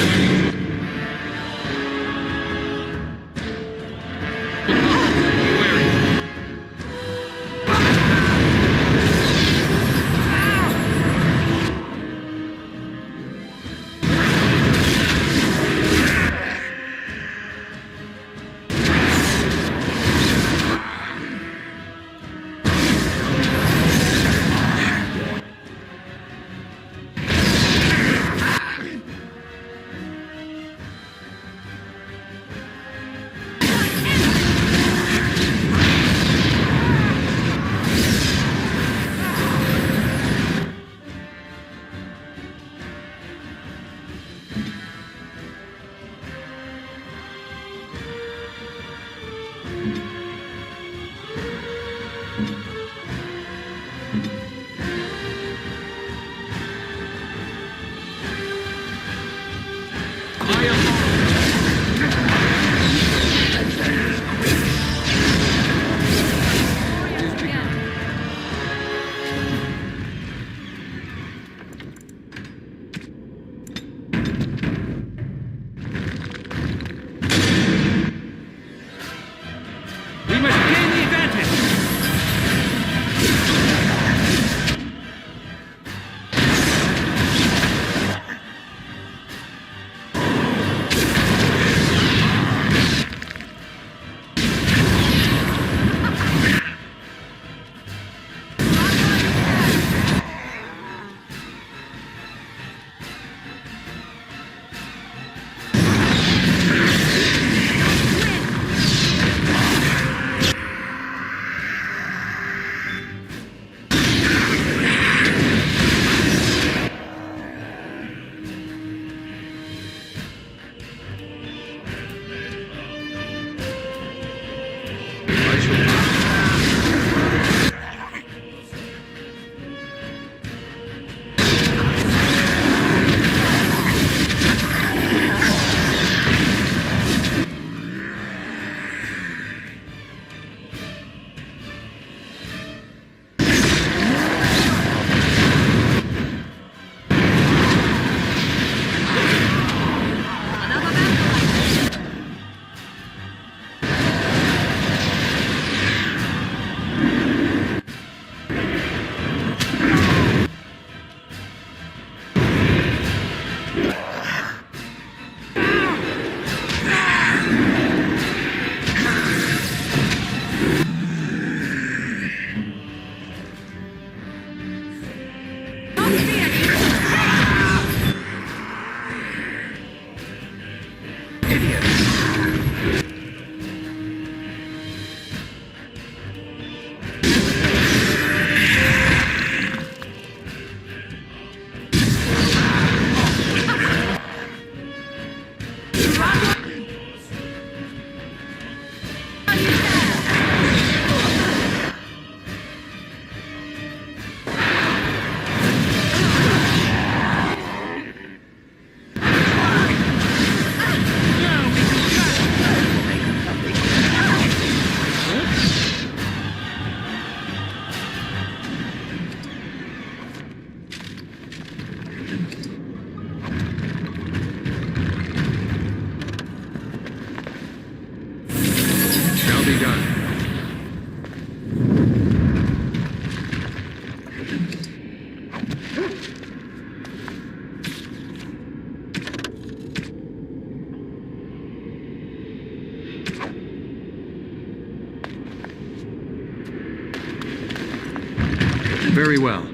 Very well.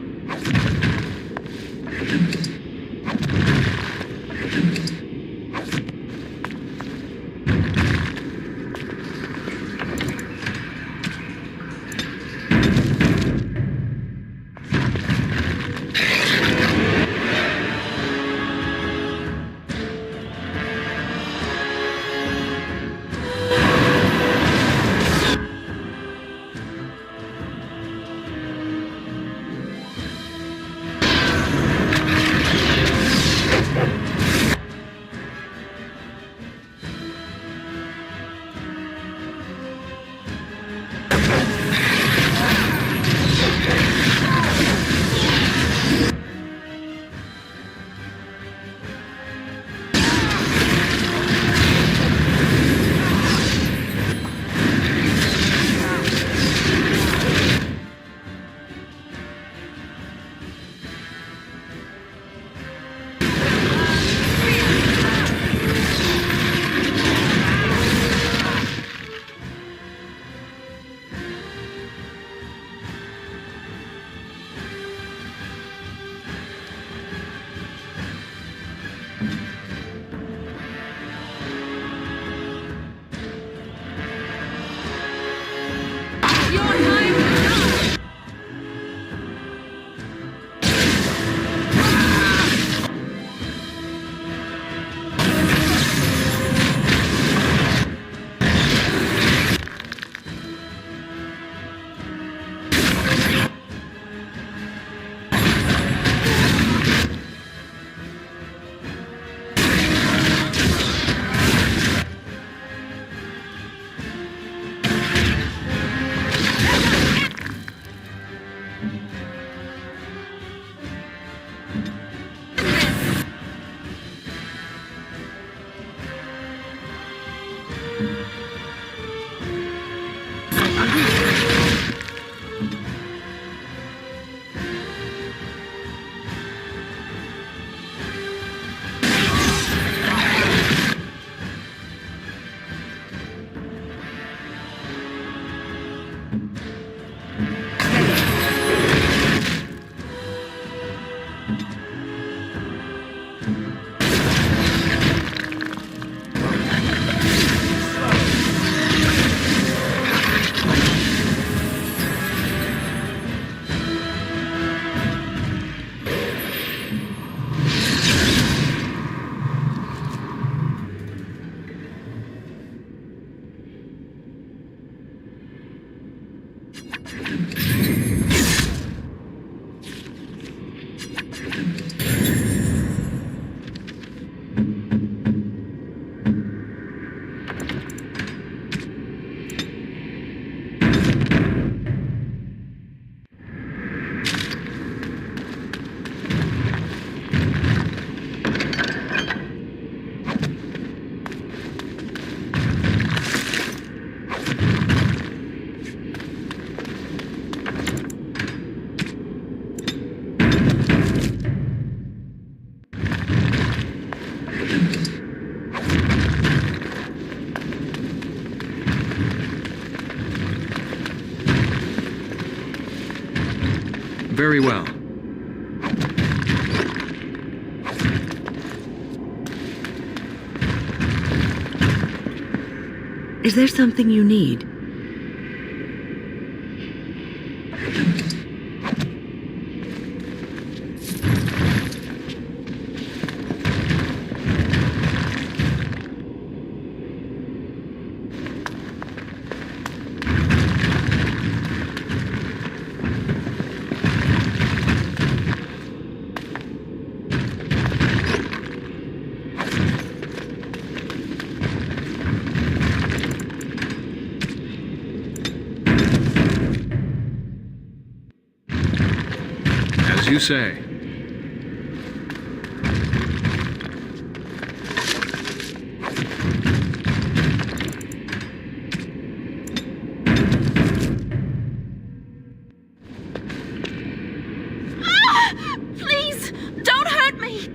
Very well. Is there something you need? As you say. Please, don't hurt me!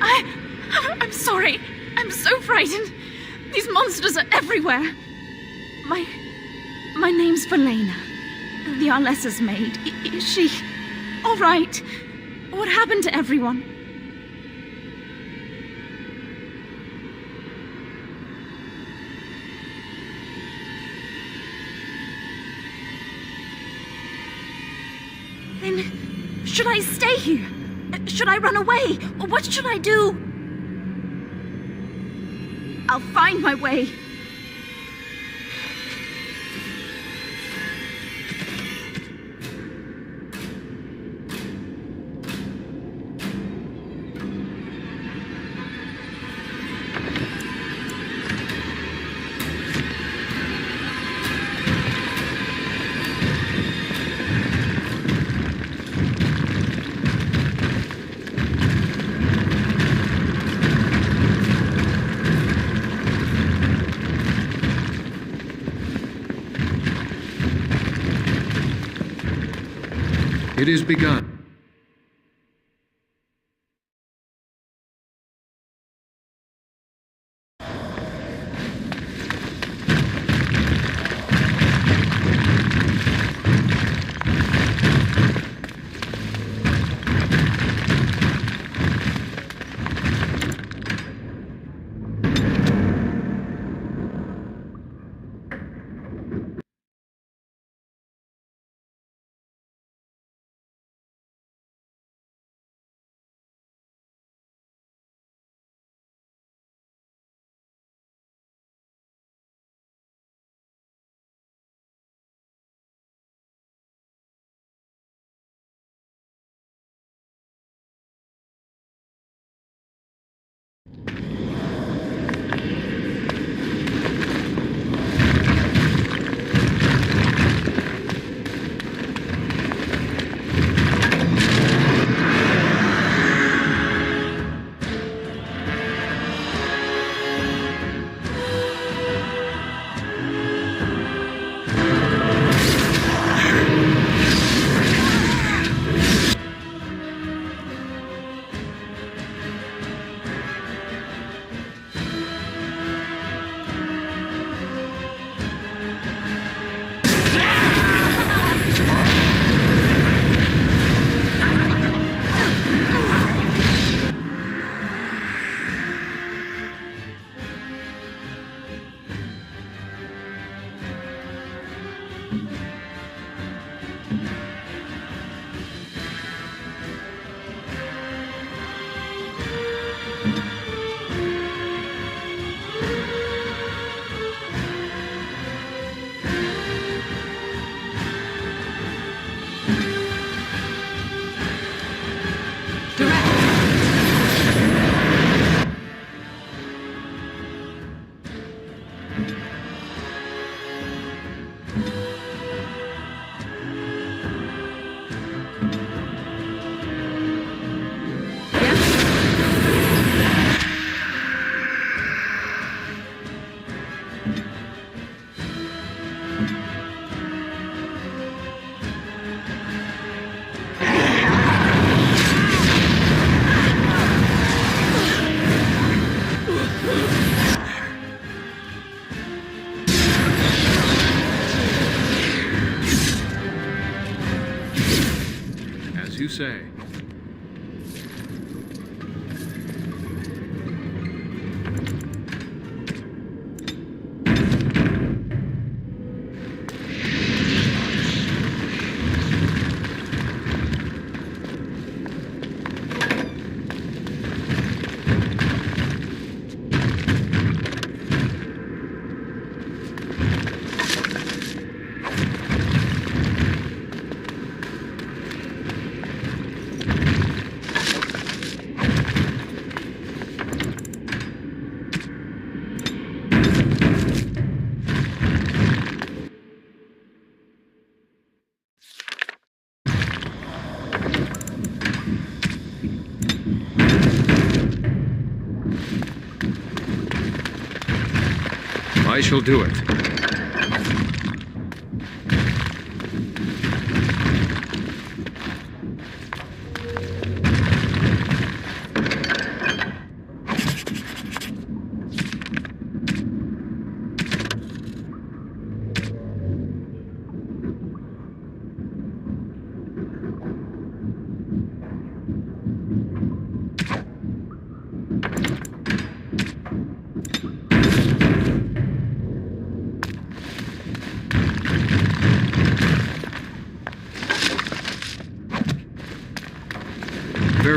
I'm sorry. I'm so frightened. These monsters are everywhere. My name's Valena. The Arlessa's maid. Is she all right? What happened to everyone? Then, should I stay here? Should I run away? Or what should I do? I'll find my way. It is begun. You say. I shall do it.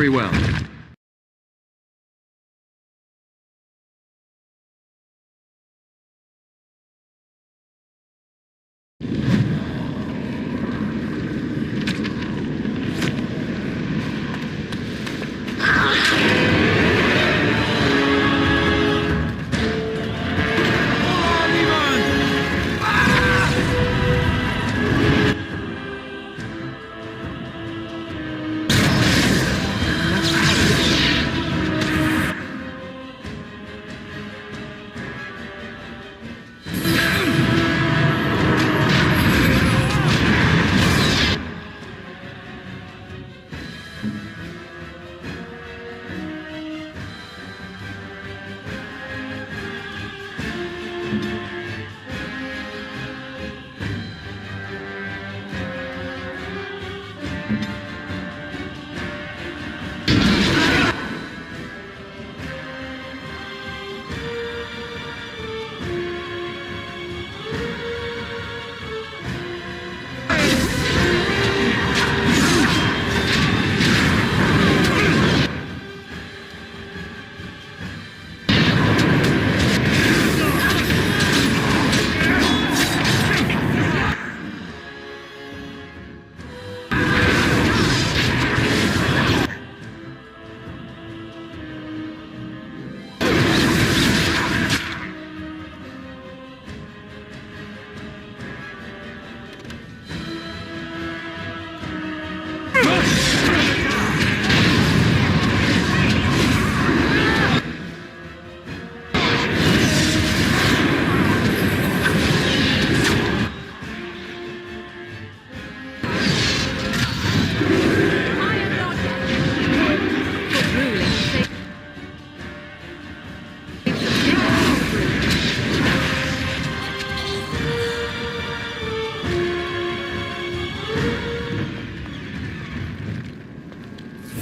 Very well.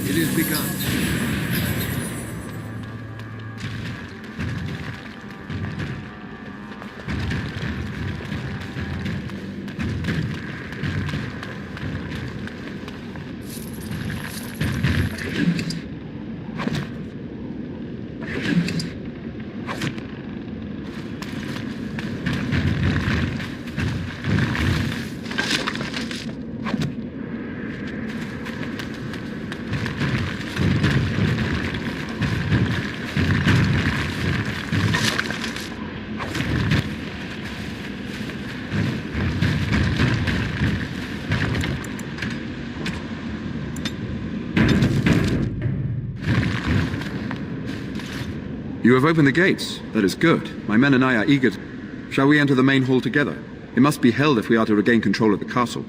It is begun. You have opened the gates. That is good. My men and I are eager to... Shall we enter the main hall together? It must be held if we are to regain control of the castle.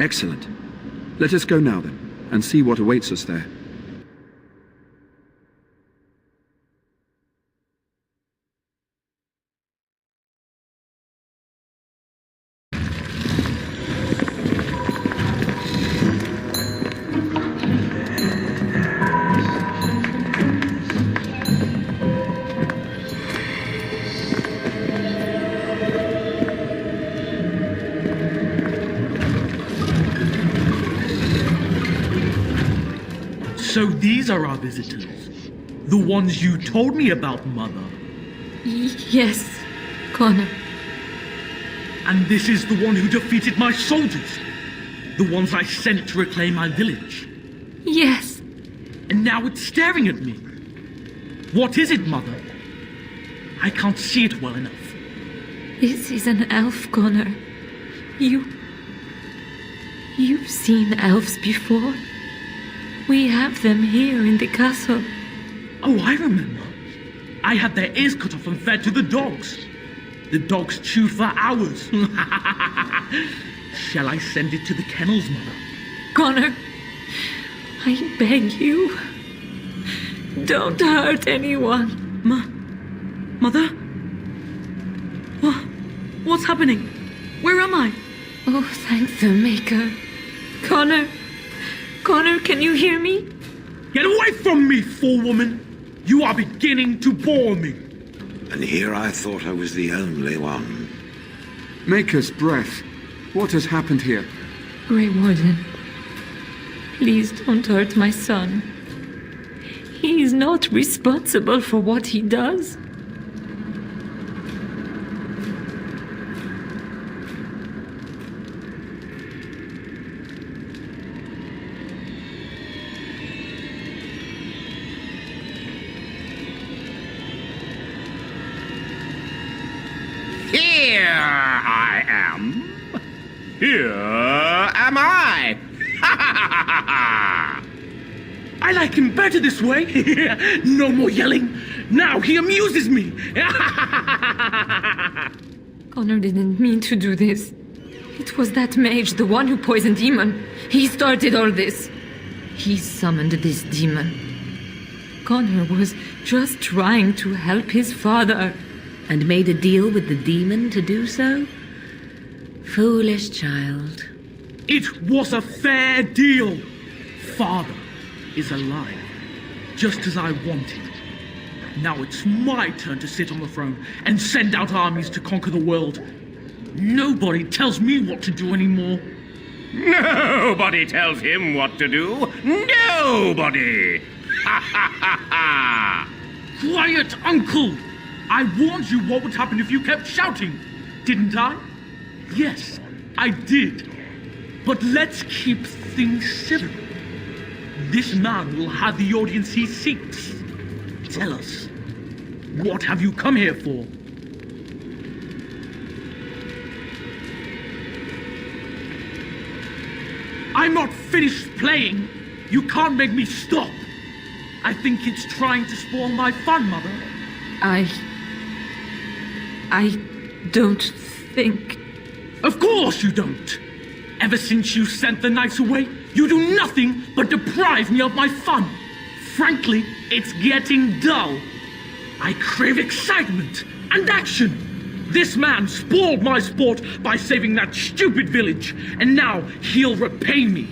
Excellent. Let us go now then, and see what awaits us there. So these are our visitors? The ones you told me about, Mother? Yes, Connor. And this is the one who defeated my soldiers? The ones I sent to reclaim my village? Yes. And now it's staring at me. What is it, Mother? I can't see it well enough. This is an elf, Connor. You've seen elves before. We have them here in the castle. Oh, I remember. I had their ears cut off and fed to the dogs. The dogs chewed for hours. Shall I send it to the kennels, Mother? Connor, I beg you. Don't hurt anyone. Mother? What's happening? Where am I? Oh, thank the Maker. Connor, can you hear me? Get away from me, fool woman! You are beginning to bore me. And here I thought I was the only one. Maker's breath. What has happened here? Grey Warden, please don't hurt my son. He is not responsible for what he does. Here I am. Here am I. I like him better this way. No more yelling. Now he amuses me. Connor didn't mean to do this. It was that mage, the one who poisoned Demon. He started all this. He summoned this demon. Connor was just trying to help his father. And made a deal with the demon to do so? Foolish child. It was a fair deal. Father is alive, just as I wanted. Now it's my turn to sit on the throne and send out armies to conquer the world. Nobody tells me what to do anymore. Nobody tells him what to do. Nobody. Ha ha ha ha. Quiet, Uncle. I warned you what would happen if you kept shouting, didn't I? Yes, I did. But let's keep things civil. This man will have the audience he seeks. Tell us, what have you come here for? I'm not finished playing. You can't make me stop. I think it's trying to spoil my fun, Mother. I don't think... Of course you don't! Ever since you sent the knights away, you do nothing but deprive me of my fun. Frankly, it's getting dull. I crave excitement and action. This man spoiled my sport by saving that stupid village, and now he'll repay me.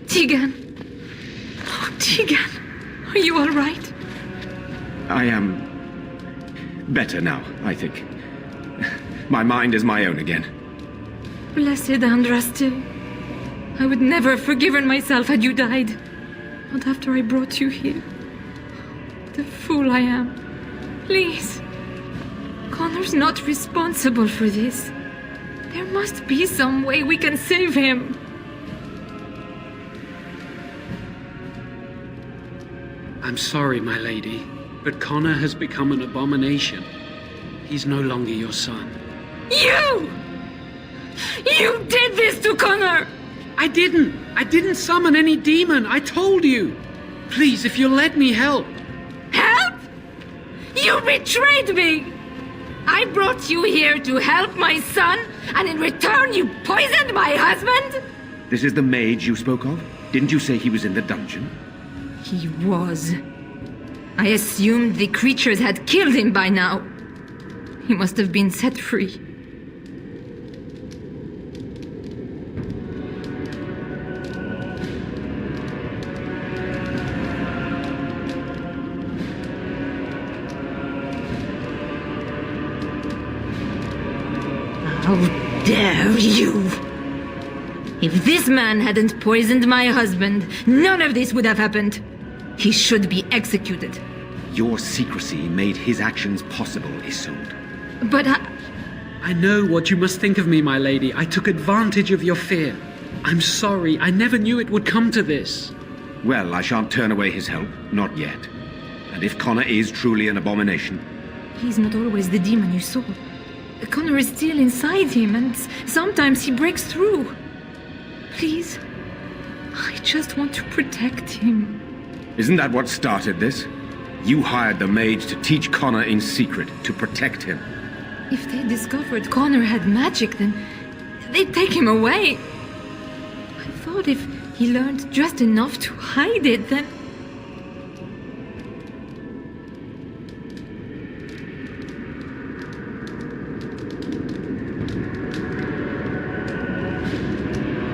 Tegan! Oh, Tegan! Are you all right? I am better now, I think. My mind is my own again. Blessed Andraste. I would never have forgiven myself had you died. Not after I brought you here. The fool I am. Please. Connor's not responsible for this. There must be some way we can save him. I'm sorry, my lady, but Connor has become an abomination. He's no longer your son. You! You did this to Connor! I didn't summon any demon. I told you. Please, if you'll let me help. Help? You betrayed me! I brought you here to help my son, and in return you poisoned my husband? This is the mage you spoke of? Didn't you say he was in the dungeon? He was. I assumed the creatures had killed him by now. He must have been set free. How dare you! If this man hadn't poisoned my husband, none of this would have happened. He should be executed. Your secrecy made his actions possible, Isolde. But I know what you must think of me, my lady. I took advantage of your fear. I'm sorry. I never knew it would come to this. Well, I shan't turn away his help. Not yet. And if Connor is truly an abomination... He's not always the demon you saw. Connor is still inside him, and sometimes he breaks through. Please, I just want to protect him. Isn't that what started this? You hired the mage to teach Connor in secret, to protect him. If they discovered Connor had magic, then they'd take him away. I thought if he learned just enough to hide it, then...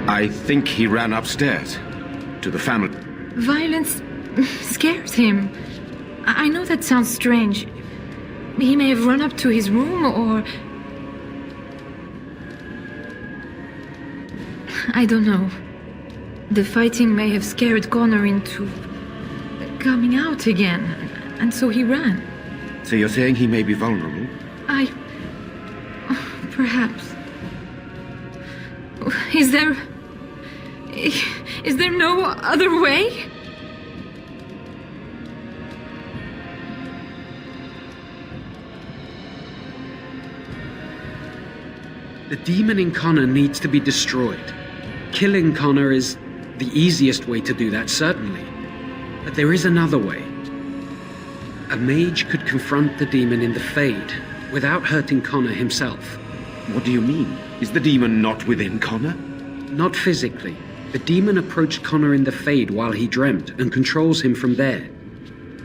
I think he ran upstairs, to the family. Violence scares him. I know that sounds strange. He may have run up to his room, or... I don't know. The fighting may have scared Connor into coming out again, and so he ran. So you're saying he may be vulnerable? Perhaps. Is there no other way? The demon in Connor needs to be destroyed. Killing Connor is the easiest way to do that, certainly. But there is another way. A mage could confront the demon in the Fade without hurting Connor himself. What do you mean? Is the demon not within Connor? Not physically. The demon approached Connor in the Fade while he dreamt and controls him from there.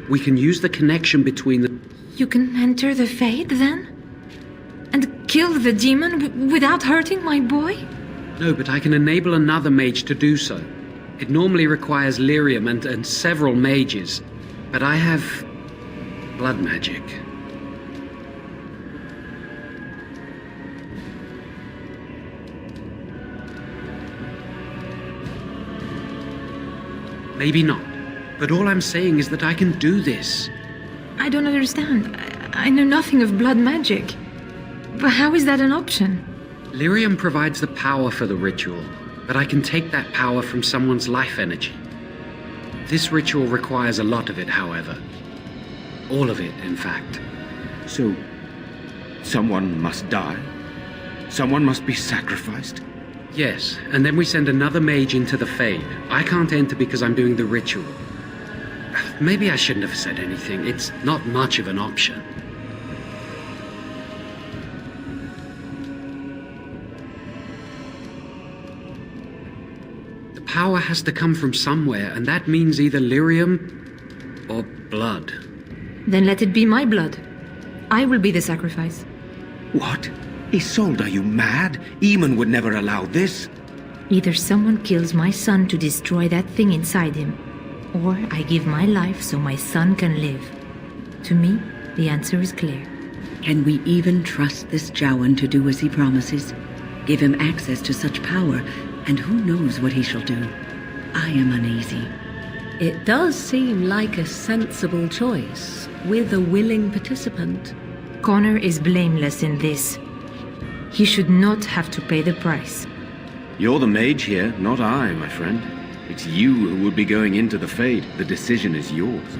We can use the connection between the... You can enter the Fade, then? And kill the demon without hurting my boy? No, but I can enable another mage to do so. It normally requires lyrium and several mages. But I have... blood magic. Maybe not. But all I'm saying is that I can do this. I don't understand. I know nothing of blood magic. But how is that an option? Lyrium provides the power for the ritual, but I can take that power from someone's life energy. This ritual requires a lot of it, however. All of it, in fact. So, someone must die? Someone must be sacrificed? Yes, and then we send another mage into the Fade. I can't enter because I'm doing the ritual. Maybe I shouldn't have said anything. It's not much of an option. The power has to come from somewhere, and that means either lyrium or blood. Then let it be my blood. I will be the sacrifice. What? Isolde, are you mad? Eamon would never allow this. Either someone kills my son to destroy that thing inside him, or I give my life so my son can live. To me, the answer is clear. Can we even trust this Jowan to do as he promises? Give him access to such power, and who knows what he shall do? I am uneasy. It does seem like a sensible choice, with a willing participant. Connor is blameless in this. He should not have to pay the price. You're the mage here, not I, my friend. It's you who would be going into the Fade. The decision is yours.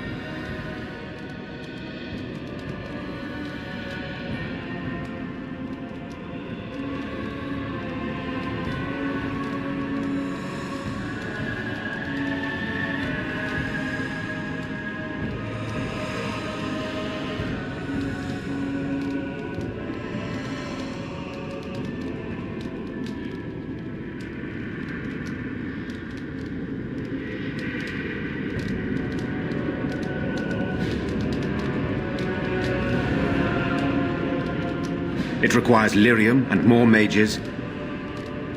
It requires lyrium and more mages.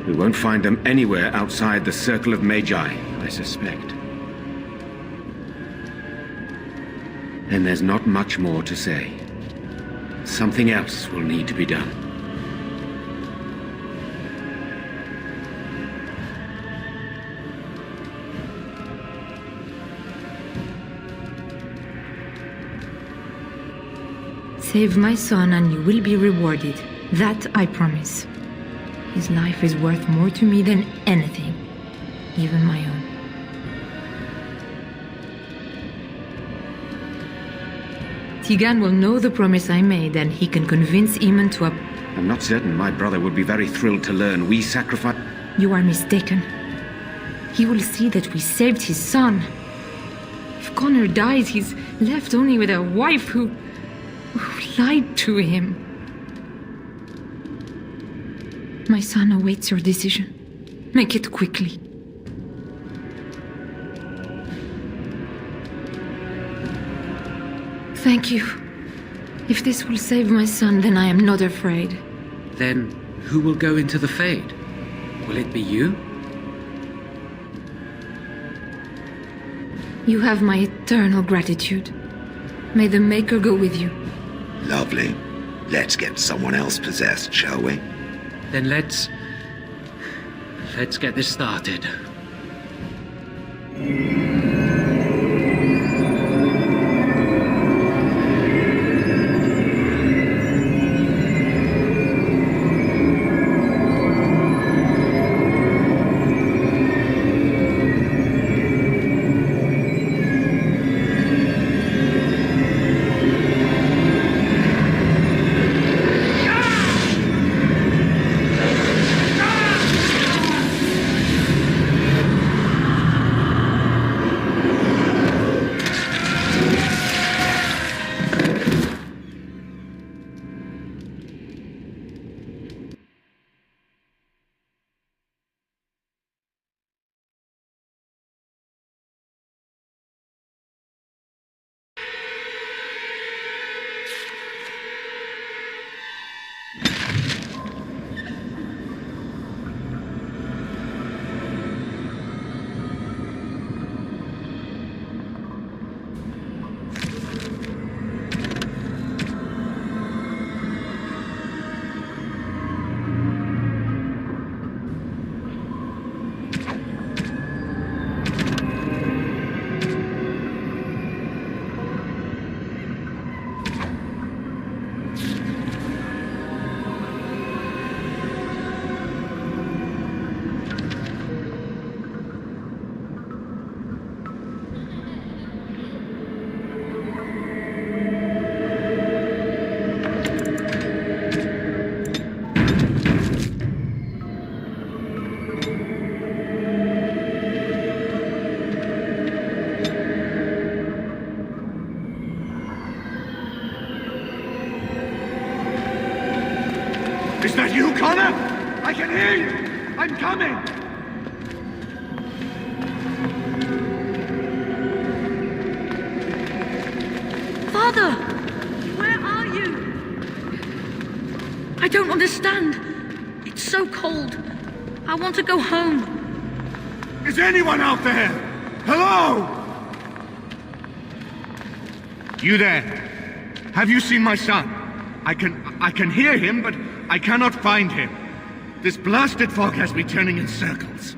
We won't find them anywhere outside the Circle of Magi, I suspect. Then there's not much more to say. Something else will need to be done. Save my son and you will be rewarded. That I promise. His life is worth more to me than anything, even my own. Tigan will know the promise I made, and he can convince Eamon to I'm not certain my brother would be very thrilled to learn we sacrificed... You are mistaken. He will see that we saved his son. If Connor dies, he's left only with a wife who lied to him. My son awaits your decision. Make it quickly. Thank you. If this will save my son, then I am not afraid. Then who will go into the Fade? Will it be you? You have my eternal gratitude. May the Maker go with you. Lovely. Let's get someone else possessed, shall we? Then let's get this started. Is that you, Connor? I can hear you! I'm coming! Father! Where are you? I don't understand. It's so cold. I want to go home. Is anyone out there? Hello? You there? Have you seen my son? I can hear him, but I cannot find him. This blasted fog has me turning in circles.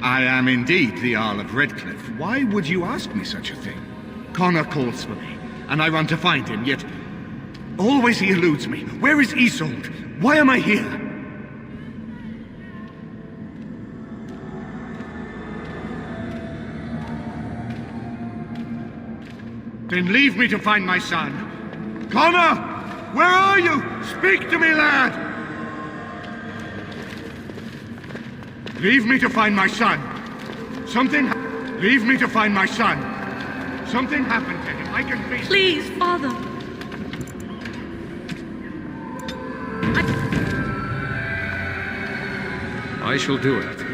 I am indeed the Earl of Redcliffe. Why would you ask me such a thing? Connor calls for me, and I run to find him, yet always he eludes me. Where is Isolde? Why am I here? Then leave me to find my son. Connor! Where are you? Speak to me, lad! Leave me to find my son. Leave me to find my son. Something happened to him. I can be... Please, Father. I shall do it.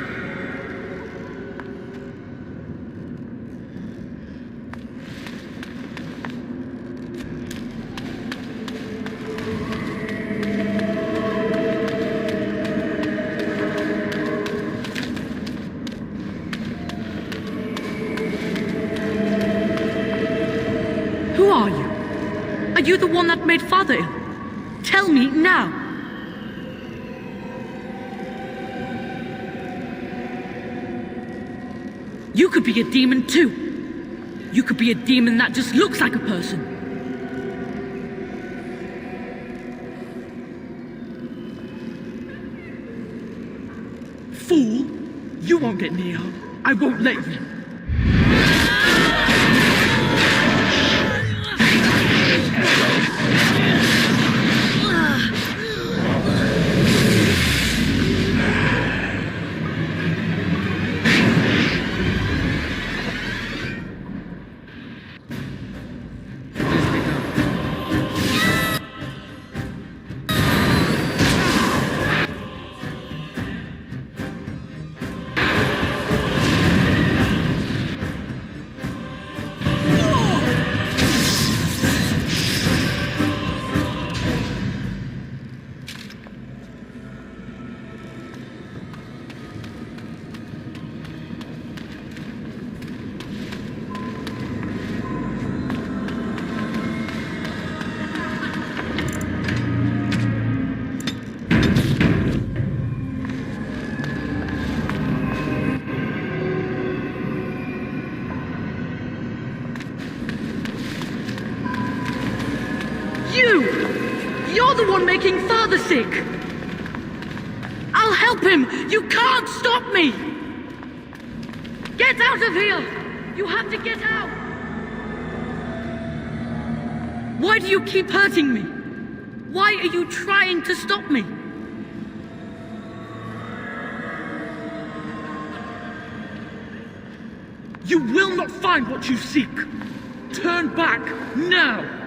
Who are you? Are you the one that made Father ill? Tell me now. You could be a demon too. You could be a demon that just looks like a person. Fool! You won't get near her. I won't let you. You're the one making Father sick! I'll help him! You can't stop me! Get out of here! You have to get out! Why do you keep hurting me? Why are you trying to stop me? You will not find what you seek! Turn back, now!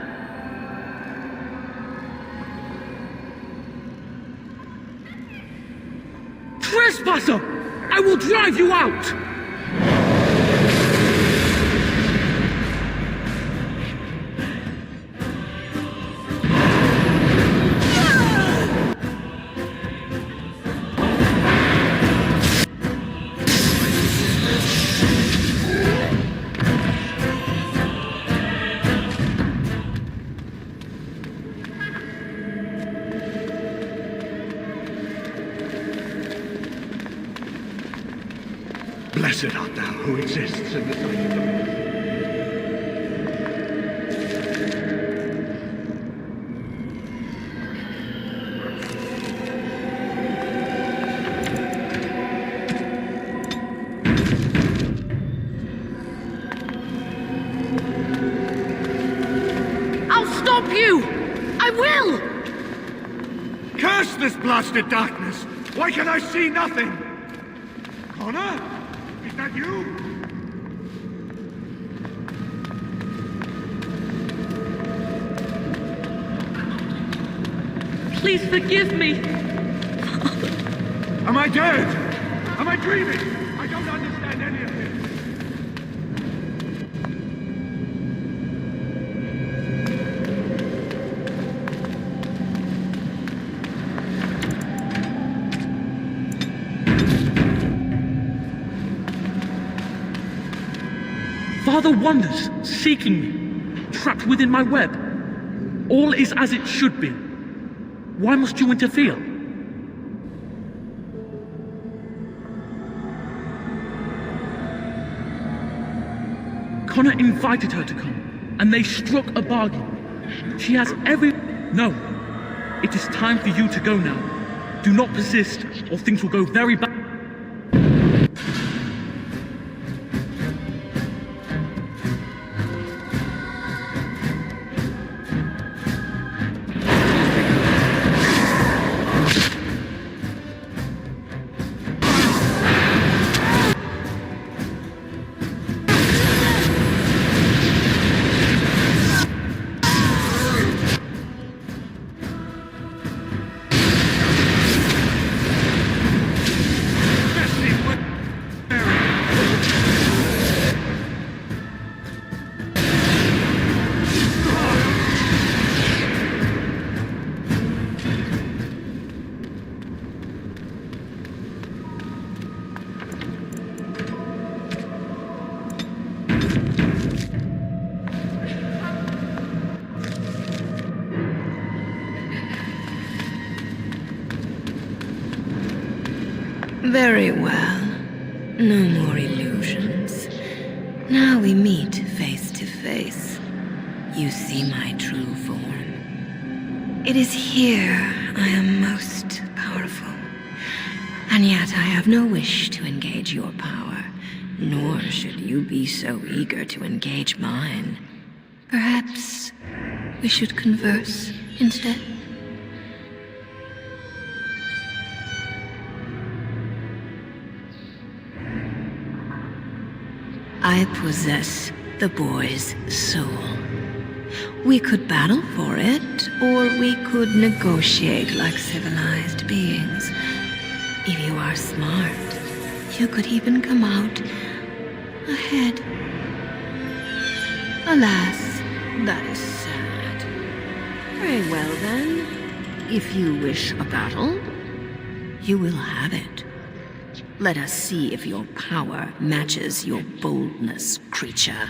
Trespasser! I will drive you out! Blessed art thou who exists in the sight of the Lord. I'll stop you! I will! Curse this blasted darkness! Why can I see nothing? Connor? Is that you? Please forgive me. Am I dead? Am I dreaming? I don't understand any of this. Father wanders, seeking me, trapped within my web. All is as it should be. Why must you interfere? Connor invited her to come, and they struck a bargain. She has every... No. It is time for you to go now. Do not persist, or things will go very bad. Very well. No more illusions. Now we meet face to face. You see my true form. It is here I am most powerful. And yet I have no wish to engage your power, nor should you be so eager to engage mine. Perhaps we should converse instead? I possess the boy's soul. We could battle for it, or we could negotiate like civilized beings. If you are smart, you could even come out ahead. Alas, that is sad. Very well then. If you wish a battle, you will have it. Let us see if your power matches your boldness, creature.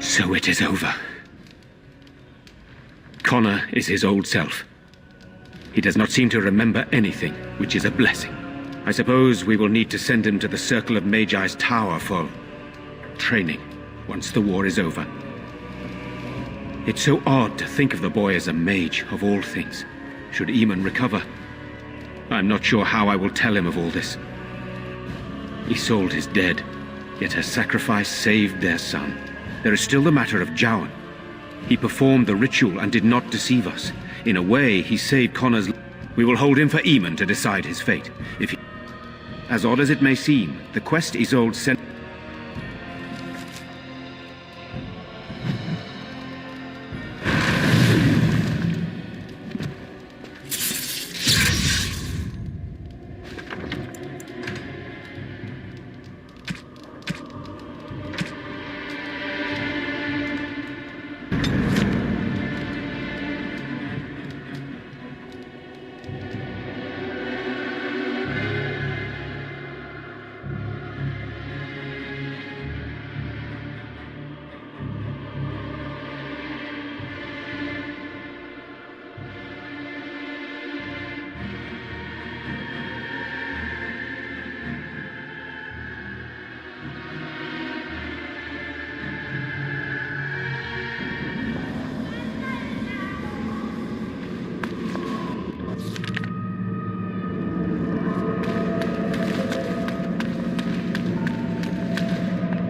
So it is over. Connor is his old self. He does not seem to remember anything, which is a blessing. I suppose we will need to send him to the Circle of Magi's tower for training once the war is over. It's so odd to think of the boy as a mage, of all things. Should Eamon recover, I'm not sure how I will tell him of all this. Isolde is dead, yet her sacrifice saved their son. There is still the matter of Jowan. He performed the ritual and did not deceive us. In a way, he saved Connor's... We will hold him for Eamon to decide his fate. If he... As odd as it may seem, the quest Isolde sent...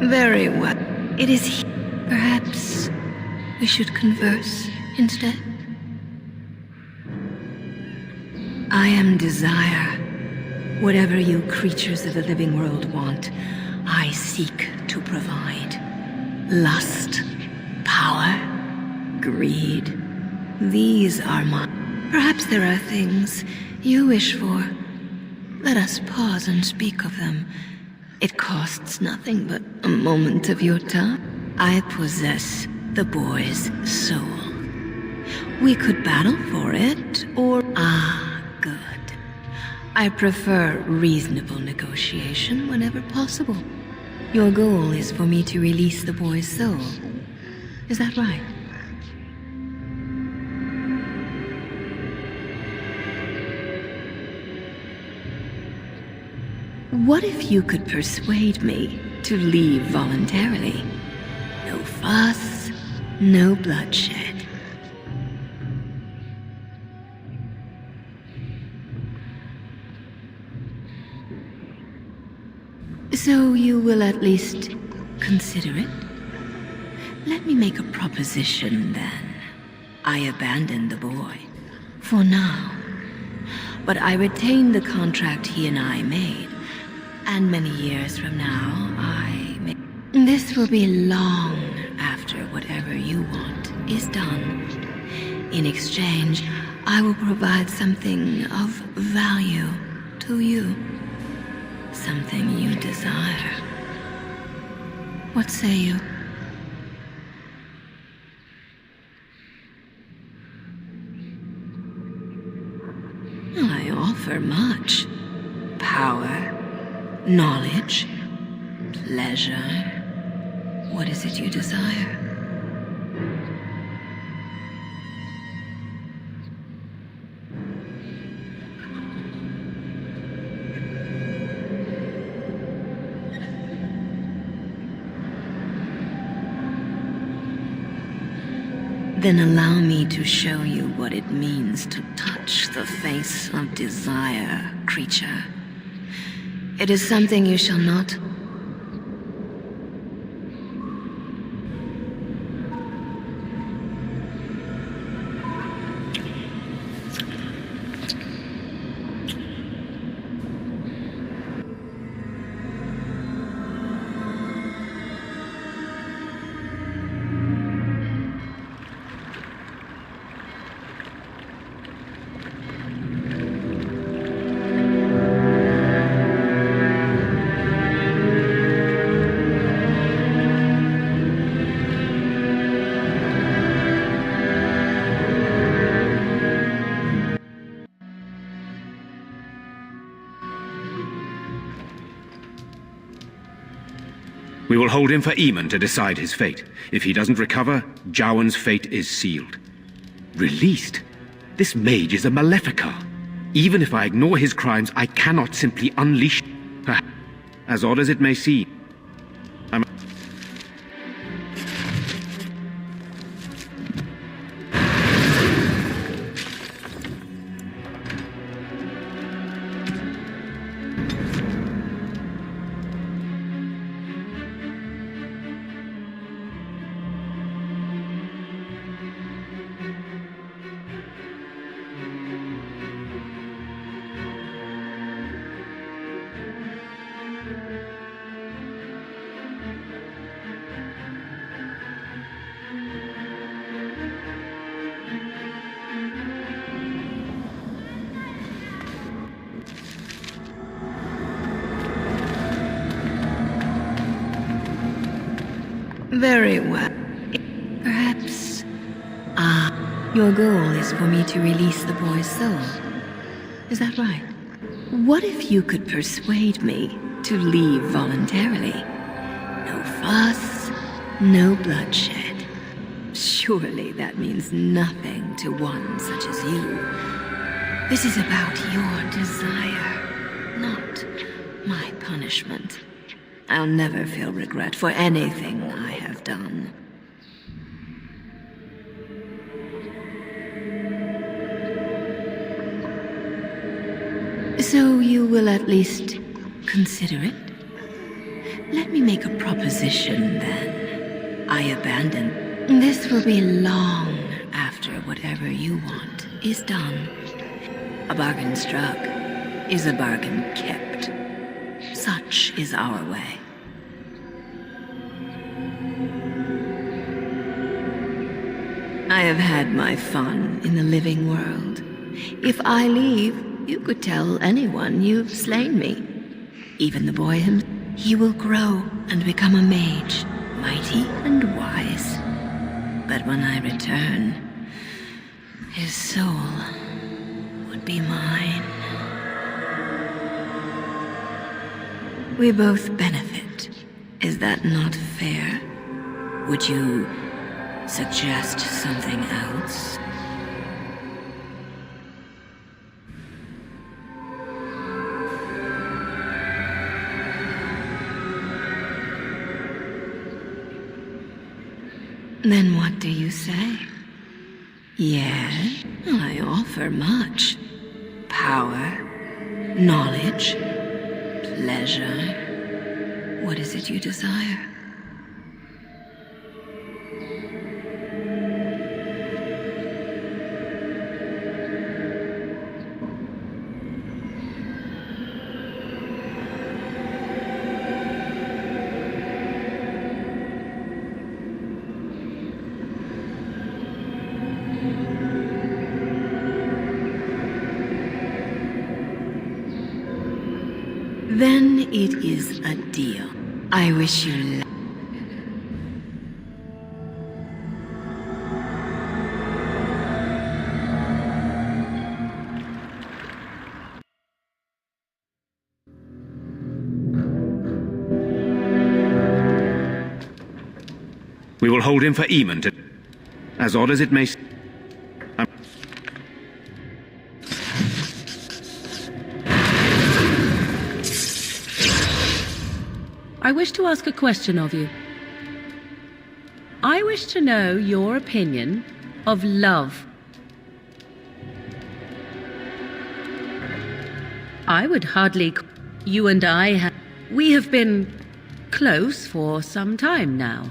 Very well. It is he. Perhaps we should converse instead. I am desire. Whatever you creatures of the living world want, I seek to provide. Lust, power, greed. These are mine. Perhaps there are things you wish for. Let us pause and speak of them. It costs nothing but a moment of your time. I possess the boy's soul. We could battle for it, or... Ah, good. I prefer reasonable negotiation whenever possible. Your goal is for me to release the boy's soul. Is that right? What if you could persuade me to leave voluntarily? No fuss, no bloodshed. So you will at least consider it? Let me make a proposition then. I abandon the boy. For now. But I retain the contract he and I made. And many years from now, I may... This will be long after whatever you want is done. In exchange, I will provide something of value to you. Something you desire. What say you? I offer much. Power. Knowledge, pleasure. What is it you desire? Then allow me to show you what it means to touch the face of desire, creature. It is something you shall not... We will hold him for Eamon to decide his fate. If he doesn't recover, Jowan's fate is sealed. Released? This mage is a Malefica. Even if I ignore his crimes, I cannot simply unleash her. As odd as it may seem, I'm... Very well. Perhaps... your goal is for me to release the boy's soul. Is that right? What if you could persuade me to leave voluntarily? No fuss, no bloodshed. Surely that means nothing to one such as you. This is about your desire, not my punishment. I'll never feel regret for anything I have done. So you will at least consider it? Let me make a proposition, then. I abandon. This will be long after whatever you want is done. A bargain struck is a bargain kept. Such is our way. I have had my fun in the living world. If I leave, you could tell anyone you've slain me. Even the boy himself. He will grow and become a mage, mighty and wise. But when I return, his soul would be mine. We both benefit. Is that not fair? Would you suggest something else? Then what do you say? Yes, I offer much. Power, knowledge, pleasure. What is it you desire? Then it is a deal. I wish you luck. We will hold him for Eamon to... As odd as it may seem. I wish to ask a question of you. I wish to know your opinion of love. I would hardly... You and I we have been close for some time now.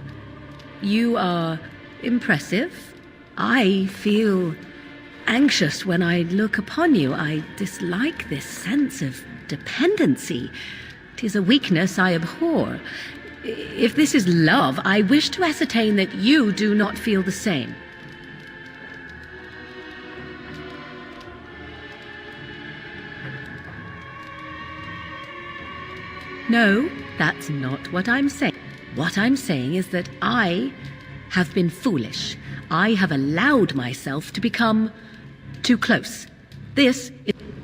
You are impressive. I feel anxious when I look upon you. I dislike this sense of dependency. 'Tis a weakness I abhor. If this is love, I wish to ascertain that you do not feel the same. No, that's not what I'm saying. What I'm saying is that I have been foolish. I have allowed myself to become too close.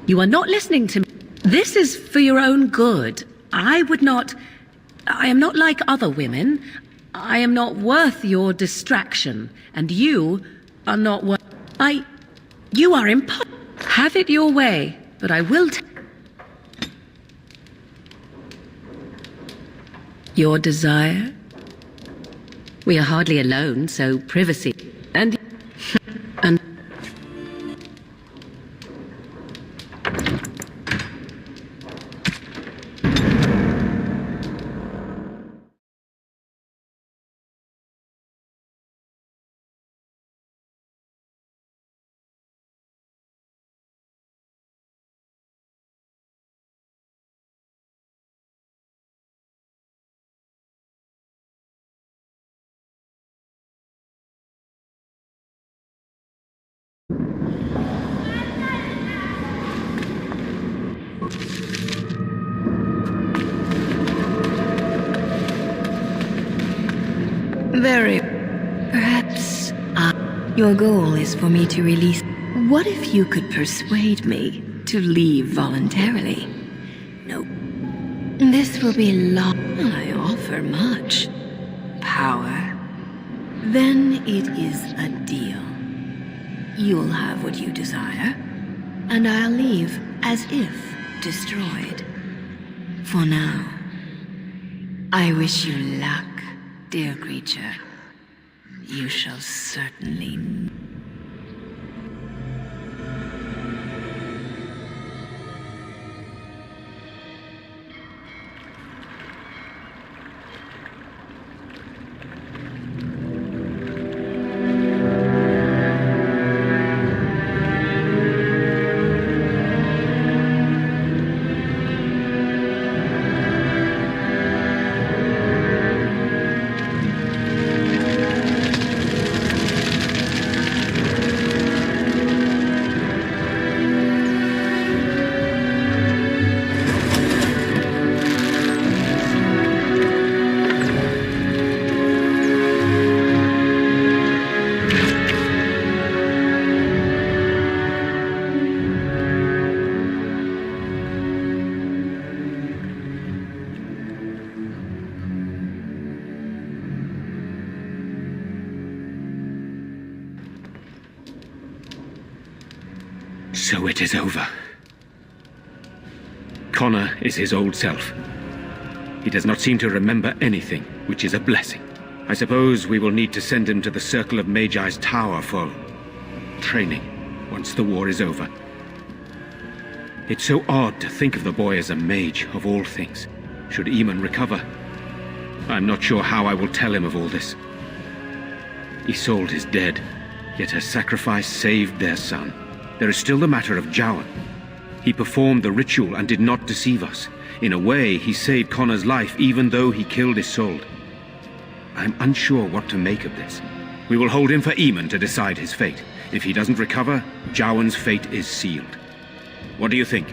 You are not listening to me. This is for your own good. I am not like other women. I am not worth your distraction, and you are not worth... You are Have it your way, but I will Your desire? We are hardly alone, so privacy. And Very. Perhaps your goal is for me to release. What if you could persuade me to leave voluntarily? No. This will be long. I offer much power. Then it is a deal. You'll have what you desire, and I'll leave as if destroyed. For now, I wish you luck. Dear creature, you shall certainly... So it is over. Connor is his old self. He does not seem to remember anything, which is a blessing. I suppose we will need to send him to the Circle of Magi's tower for training once the war is over. It's so odd to think of the boy as a mage, of all things. Should Eamon recover, I'm not sure how I will tell him of all this. Isolde is dead, yet her sacrifice saved their son. There is still the matter of Jowan. He performed the ritual and did not deceive us. In a way, he saved Connor's life even though he killed Isolde. I'm unsure what to make of this. We will hold him for Eamon to decide his fate. If he doesn't recover, Jowan's fate is sealed. What do you think?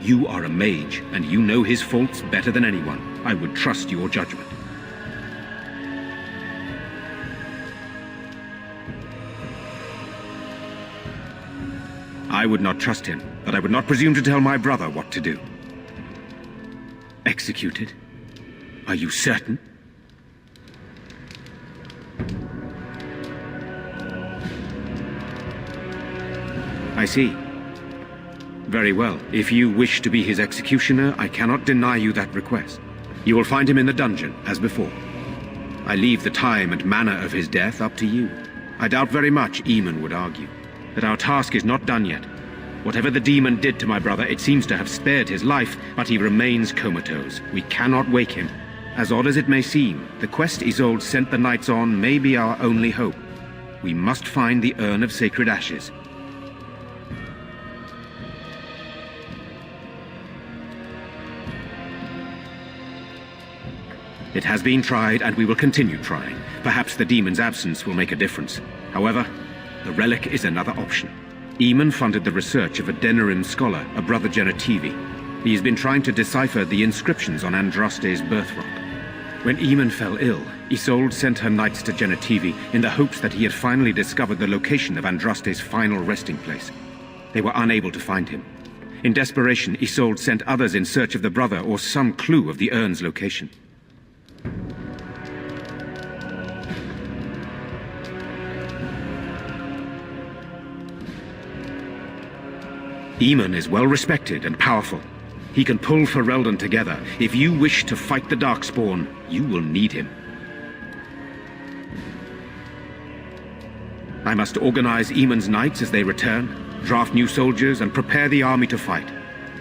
You are a mage, and you know his faults better than anyone. I would trust your judgment. I would not trust him, but I would not presume to tell my brother what to do. Executed? Are you certain? I see. Very well. If you wish to be his executioner, I cannot deny you that request. You will find him in the dungeon, as before. I leave the time and manner of his death up to you. I doubt very much Eamon would argue that our task is not done yet. Whatever the demon did to my brother, it seems to have spared his life, but he remains comatose. We cannot wake him. As odd as it may seem, the quest Isolde sent the knights on may be our only hope. We must find the Urn of Sacred Ashes. It has been tried, and we will continue trying. Perhaps the demon's absence will make a difference. However, the relic is another option. Eamon funded the research of a Denerim scholar, a brother Genetivi. He has been trying to decipher the inscriptions on Andraste's birthrock. When Eamon fell ill, Isolde sent her knights to Genetivi in the hopes that he had finally discovered the location of Andraste's final resting place. They were unable to find him. In desperation, Isolde sent others in search of the brother or some clue of the urn's location. Eamon is well respected and powerful. He can pull Ferelden together. If you wish to fight the Darkspawn, you will need him. I must organize Eamon's knights as they return, draft new soldiers, and prepare the army to fight.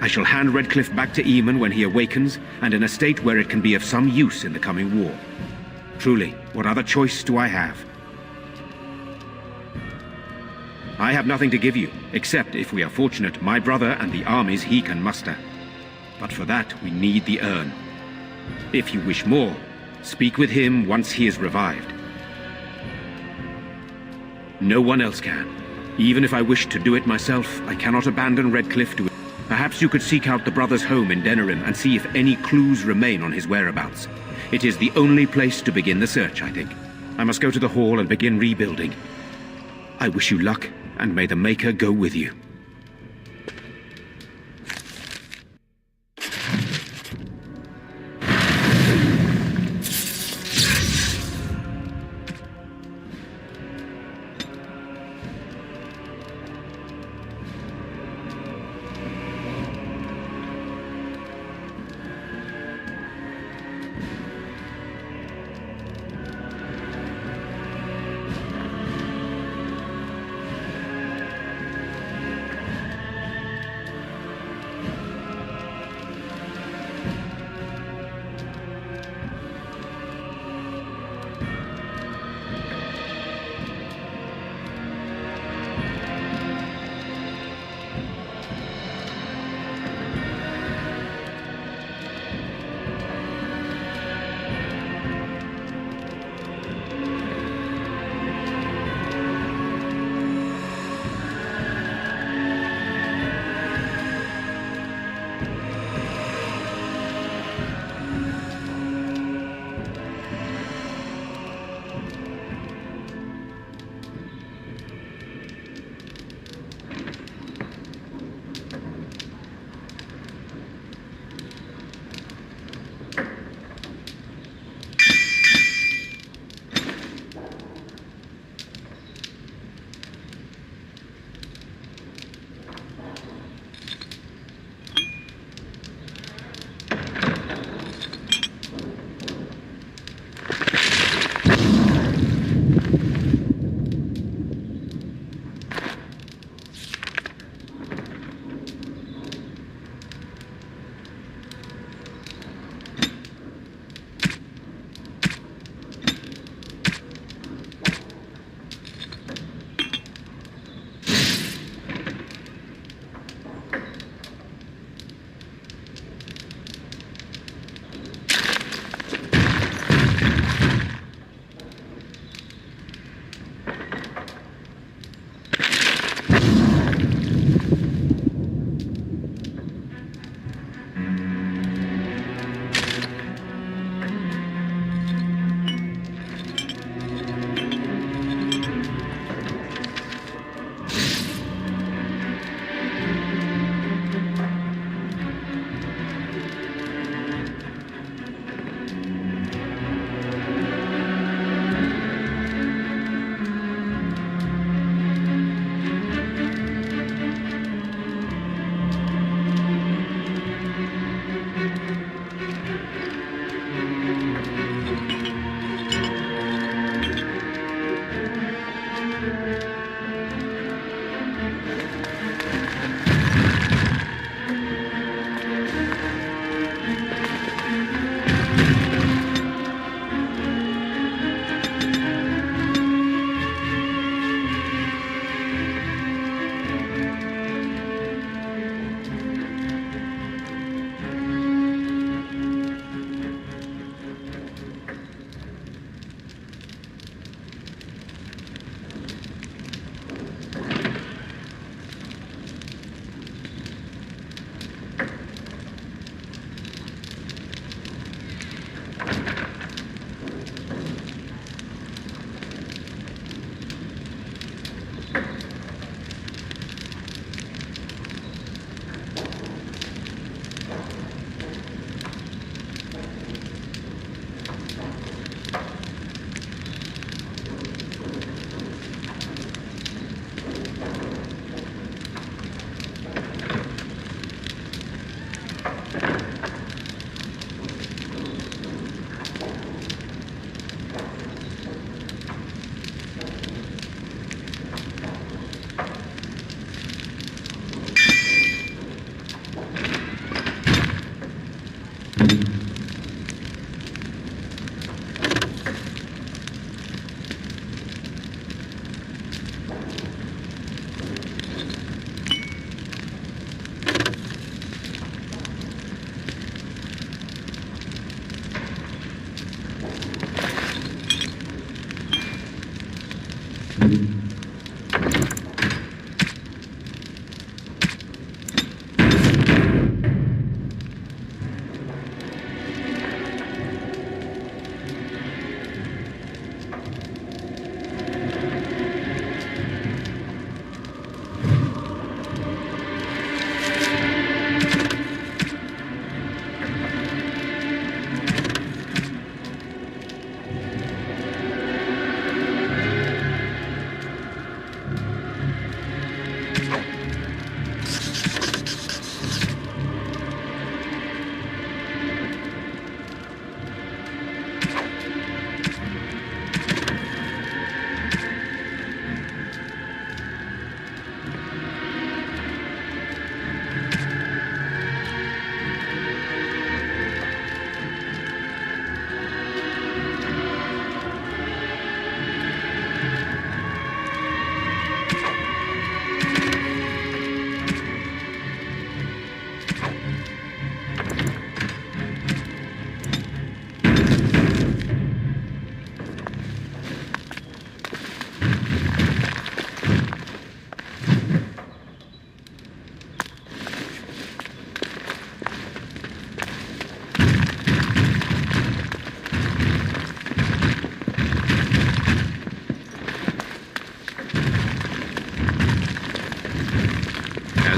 I shall hand Redcliffe back to Eamon when he awakens, and in a state where it can be of some use in the coming war. Truly, what other choice do I have? I have nothing to give you, except, if we are fortunate, my brother and the armies he can muster. But for that, we need the urn. If you wish more, speak with him once he is revived. No one else can. Even if I wished to do it myself, I cannot abandon Redcliffe to it. Perhaps you could seek out the brother's home in Denerim and see if any clues remain on his whereabouts. It is the only place to begin the search, I think. I must go to the hall and begin rebuilding. I wish you luck, and may the Maker go with you.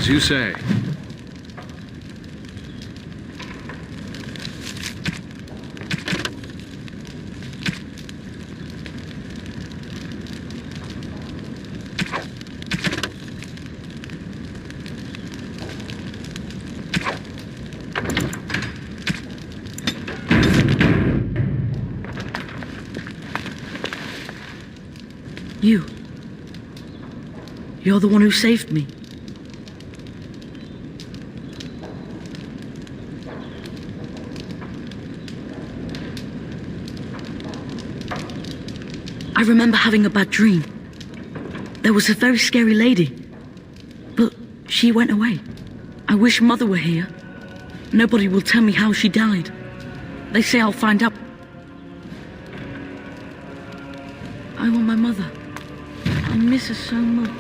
As you say. You're the one who saved me. I remember having a bad dream. There was a very scary lady, but she went away. I wish Mother were here. Nobody will tell me how she died. They say I'll find out. I want my mother. I miss her so much.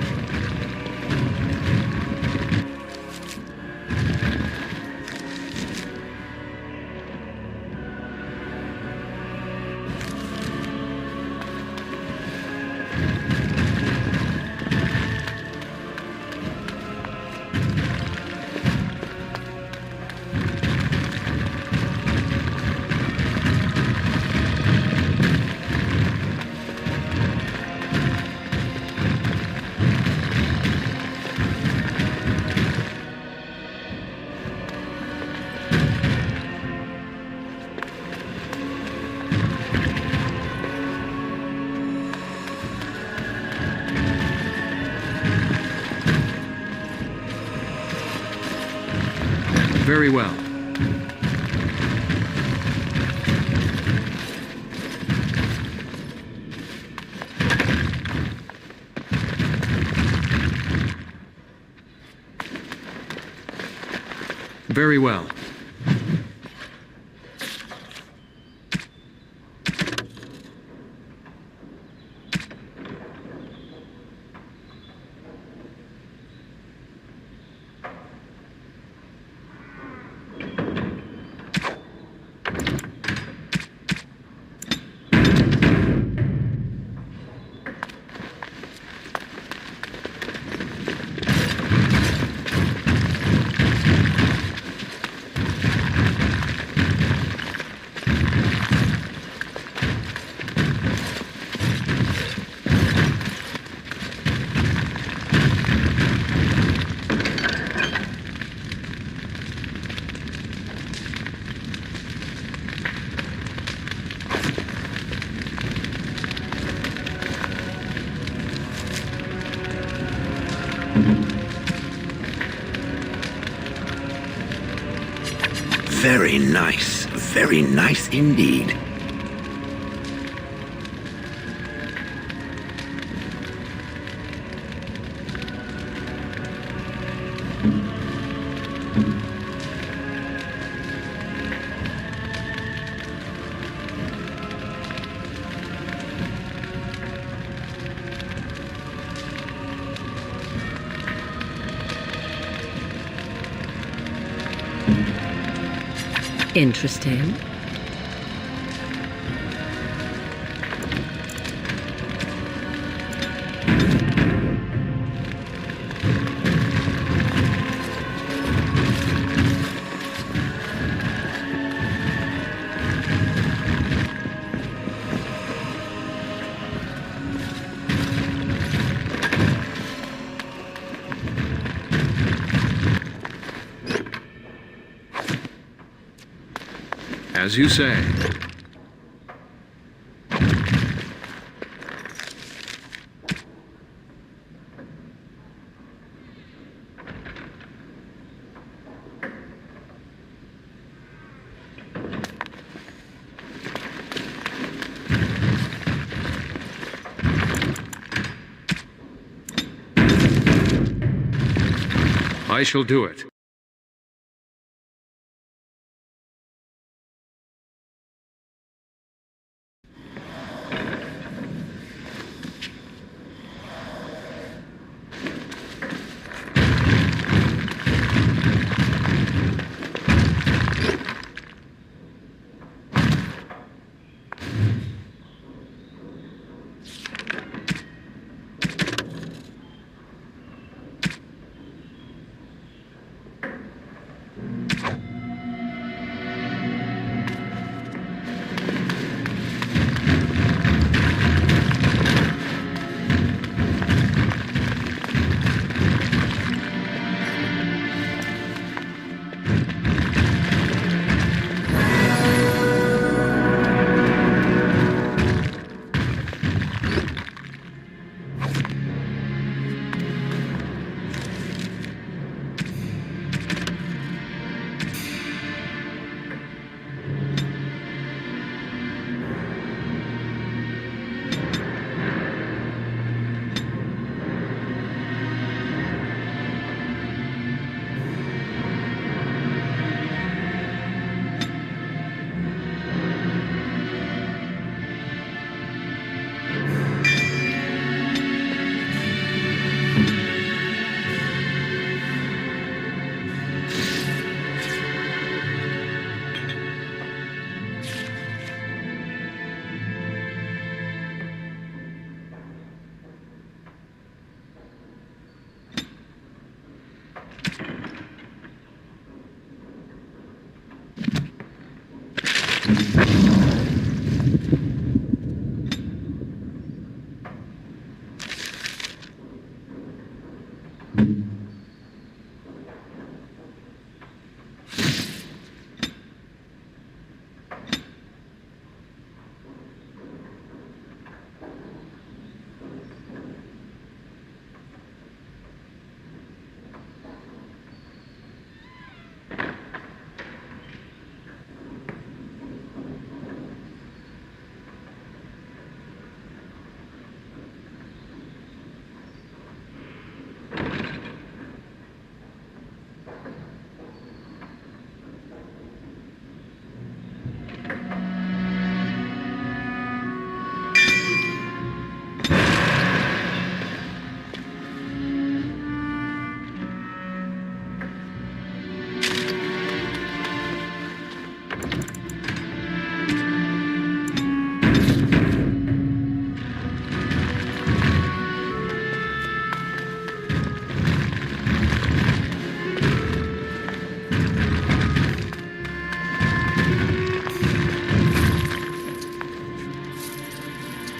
Very well. Very well. Very nice indeed. Interesting. As you say. I shall do it.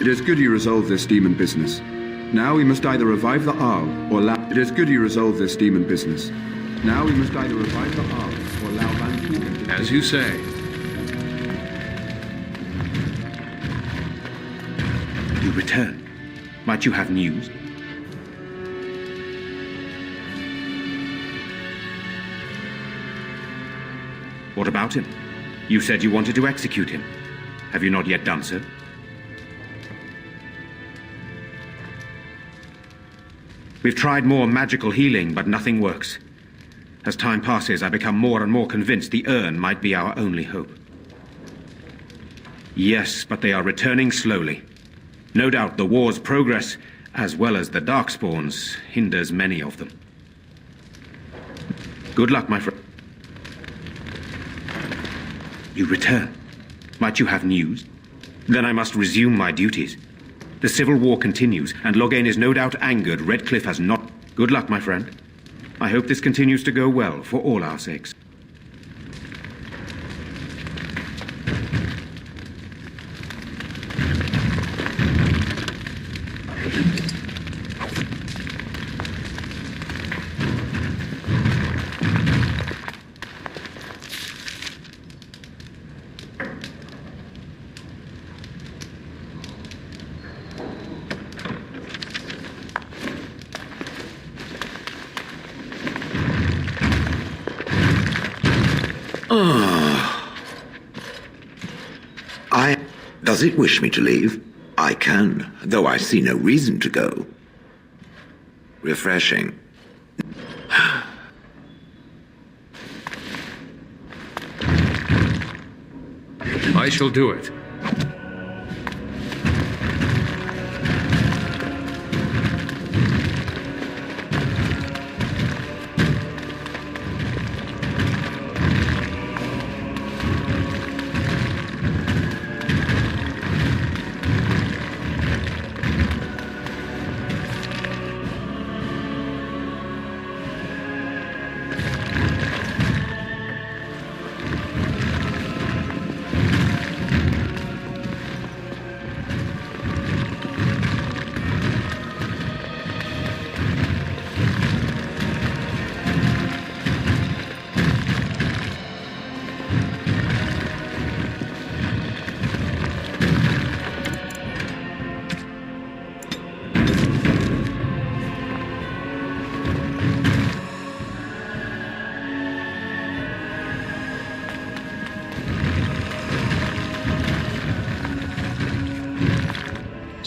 It is good you resolve this demon business. Now we must either revive the Arl or allow... It is good you resolve this demon business. Now we must either revive the Arl or allow Van Tugen to... As you say. You return. Might you have news? What about him? You said you wanted to execute him. Have you not yet done so? We've tried more magical healing, but nothing works. As time passes, I become more and more convinced the urn might be our only hope. Yes, but they are returning slowly. No doubt the war's progress, as well as the Darkspawns, hinders many of them. Good luck, my friend. You return. Might you have news? Then I must resume my duties. The civil war continues, and Loghain is no doubt angered Redcliffe has not... Good luck, my friend. I hope this continues to go well for all our sakes. Does it wish me to leave? I can, though I see no reason to go. Refreshing. I shall do it.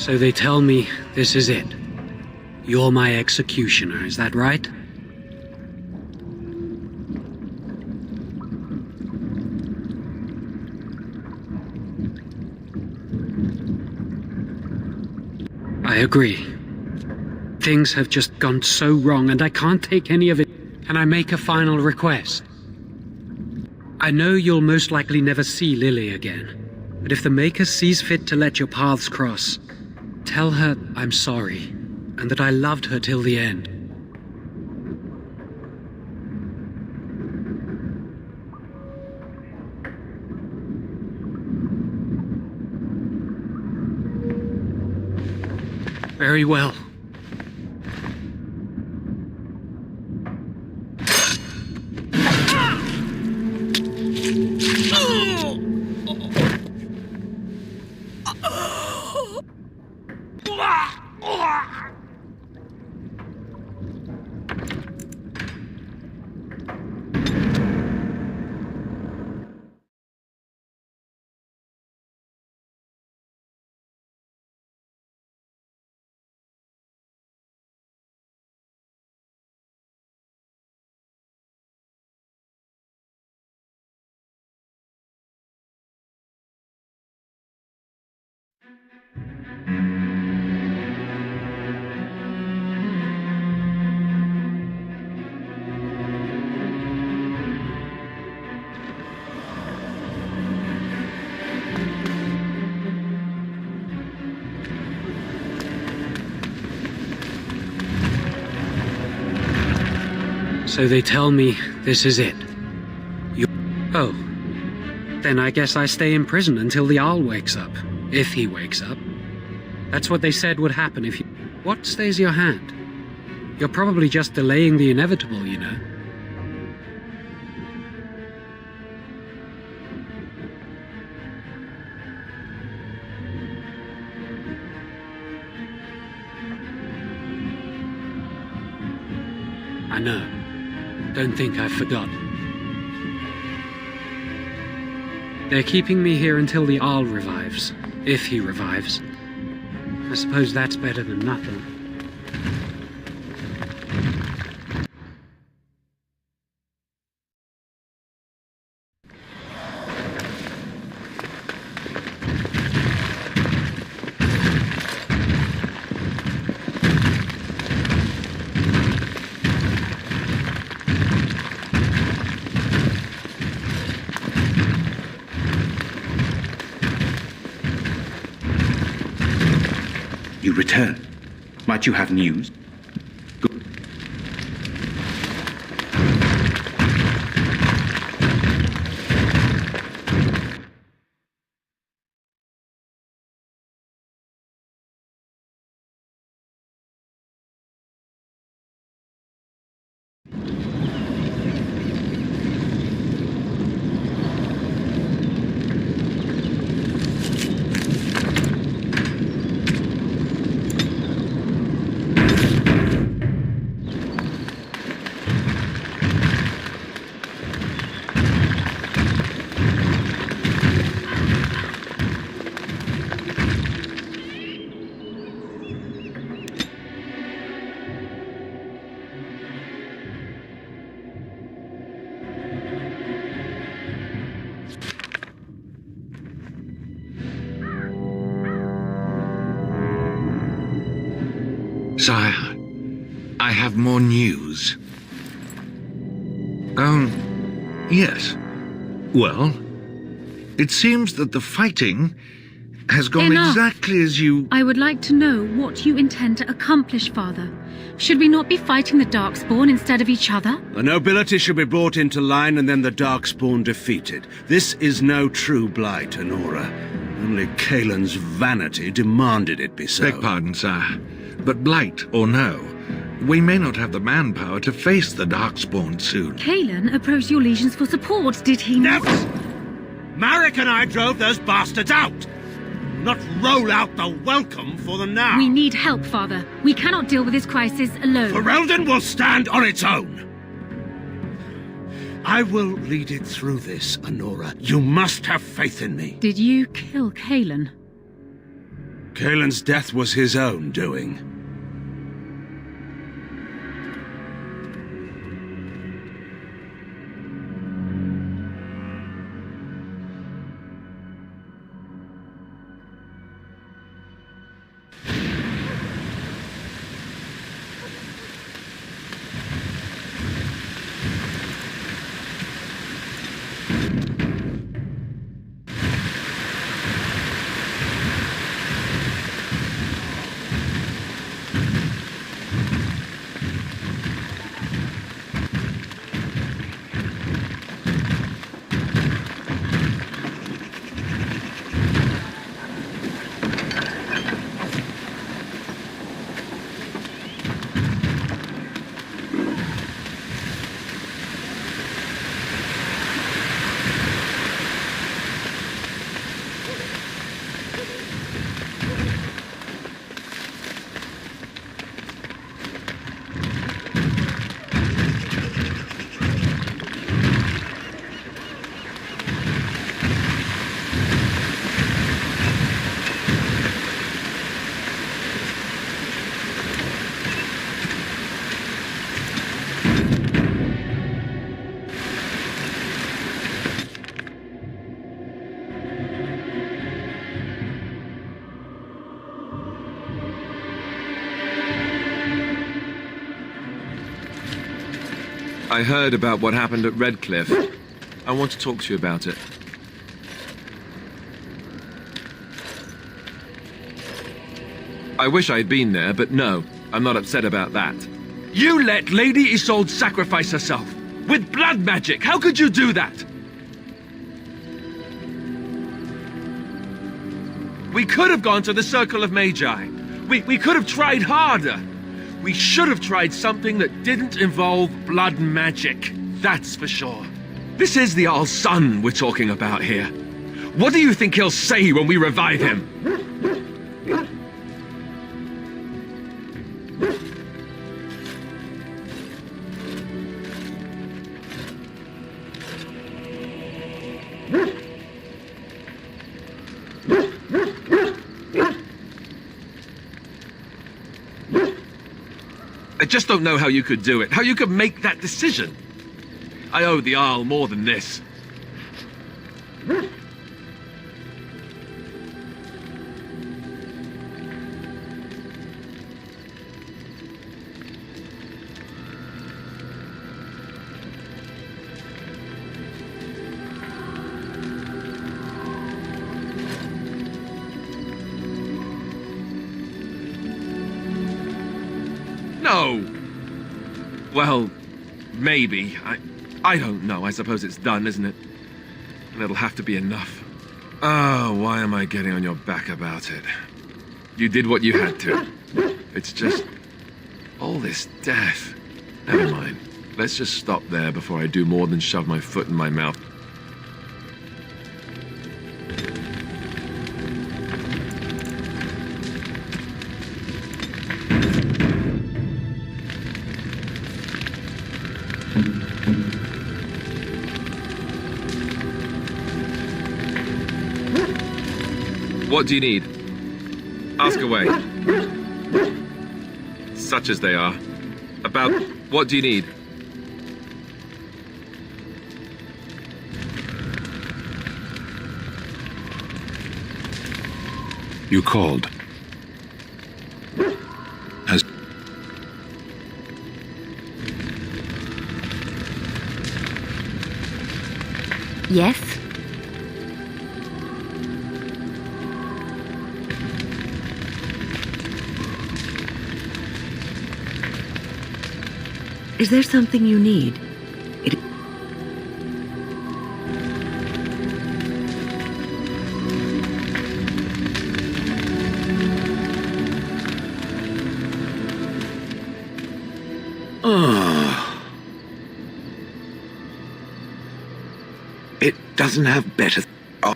So they tell me this is it. You're my executioner, is that right? I agree. Things have just gone so wrong and I can't take any of it. Can I make a final request? I know you'll most likely never see Lily again, but if the Maker sees fit to let your paths cross, tell her I'm sorry, and that I loved her till the end. Very well. So they tell me this is it. Oh. Then I guess I stay in prison until the Jarl wakes up. If he wakes up. That's what they said would happen if you... What stays your hand? You're probably just delaying the inevitable, you know. I know. Don't think I've forgotten. They're keeping me here until the Jarl revives. If he revives. I suppose that's better than nothing. You return. Might you have news? Good. Sire, I have more news. Yes. Well, it seems that the fighting has gone Enough. exactly as you... I would like to know what you intend to accomplish, Father. Should we not be fighting the Darkspawn instead of each other? The nobility should be brought into line and then the Darkspawn defeated. This is no true blight, Honora. Only Kaelin's vanity demanded it be so. Beg pardon, sire. But blight or no, we may not have the manpower to face the Darkspawn soon. Kaelin approached your legions for support, did he not? Marek and I drove those bastards out! Not roll out the welcome for them now! We need help, Father. We cannot deal with this crisis alone. Ferelden will stand on its own! I will lead it through this, Honora. You must have faith in me. Did you kill Kaelin? Kaelin's death was his own doing. I heard about what happened at Redcliffe. I want to talk to you about it. I wish I'd been there, but no, I'm not upset about that. You let Lady Isolde sacrifice herself with blood magic. How could you do that? We could have gone to the Circle of Magi. We could have tried harder. We should have tried something that didn't involve blood magic. That's for sure. This is the Jarl's son we're talking about here. What do you think he'll say when we revive him? I just don't know how you could do it, how you could make that decision. I owe the Jarl more than this. No! Well, maybe. I don't know. I suppose it's done, isn't it? And it'll have to be enough. Oh, why am I getting on your back about it? You did what you had to. It's just... all this death. Never mind. Let's just stop there before I do more than shove my foot in my mouth. What do you need? Ask away. Such as they are. About what do you need? You called. As Yes? Is there something you need? It doesn't have better... Oh.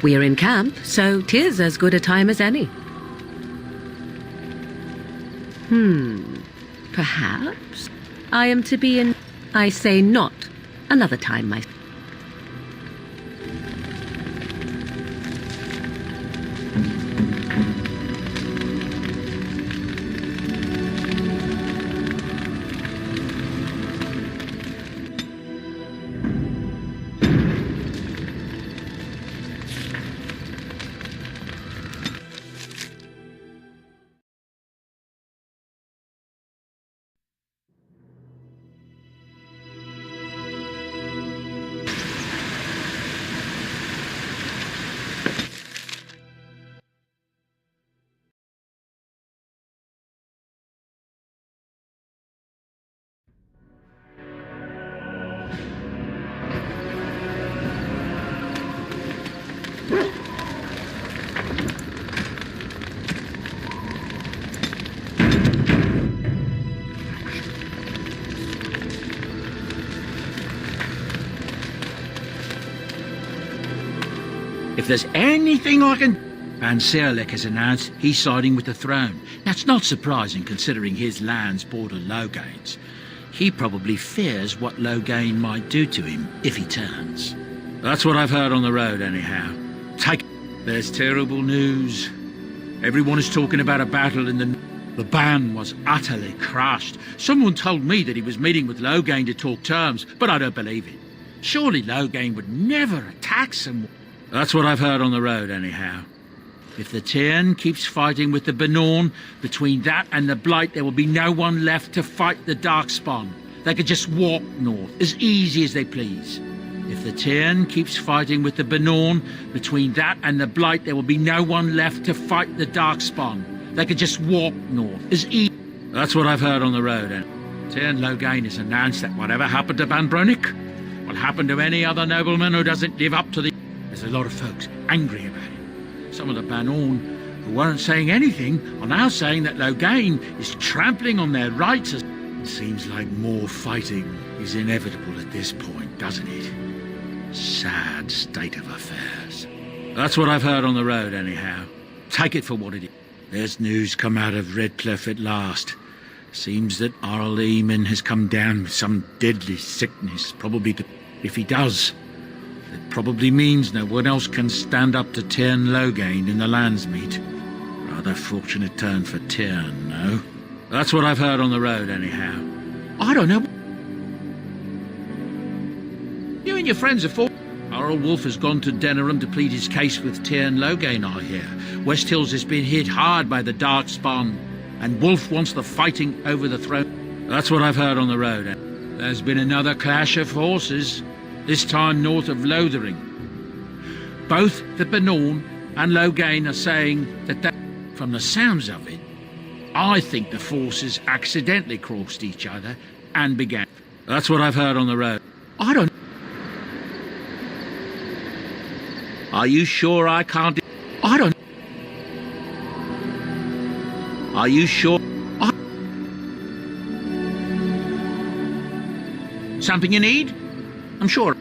We're in camp, so 'tis as good a time as any. Perhaps I am to be in... I say not. Another time, my... If there's anything I can... Van Serlik has announced he's siding with the throne. That's not surprising considering his lands border Logain's. He probably fears what Logain might do to him if he turns. That's what I've heard on the road anyhow. There's terrible news. Everyone is talking about a battle in the... The ban was utterly crushed. Someone told me that he was meeting with Logain to talk terms, but I don't believe it. Surely Logain would never attack someone. That's what I've heard on the road, anyhow. If the Tyrn keeps fighting with the Benorn, between that and the Blight there will be no one left to fight the Darkspawn. They could just walk north, as easy as they please. If the Tyrn keeps fighting with the Benorn, between that and the Blight there will be no one left to fight the Darkspawn. They could just walk north, as easy. That's what I've heard on the road, and Tyrn Logain has announced that whatever happened to Banbronick will happen to any other nobleman who doesn't live up to the... There's a lot of folks angry about it. Some of the Benorn who weren't saying anything are now saying that Logain is trampling on their rights. It seems like more fighting is inevitable at this point, doesn't it? Sad state of affairs. That's what I've heard on the road, anyhow. Take it for what it is. There's news come out of Redcliffe at last. Seems that Arl Eamon has come down with some deadly sickness, probably if he does. It probably means no one else can stand up to Tyrn Logain in the Landsmeet. Rather fortunate turn for Tyrn, no? That's what I've heard on the road, anyhow. I don't know. You and your friends are for... Arl Wolf has gone to Denerim to plead his case with Tyrn Logain, I hear. West Hills has been hit hard by the Darkspawn, and Wolf wants the fighting over the throne. That's what I've heard on the road. There's been another clash of horses, this time north of Lothering. Both the Benorn and Logain are saying that from the sounds of it, I think the forces accidentally crossed each other and began. That's what I've heard on the road. I don't... Are you sure I can't... I don't... Are you sure... Something you need? I'm sure.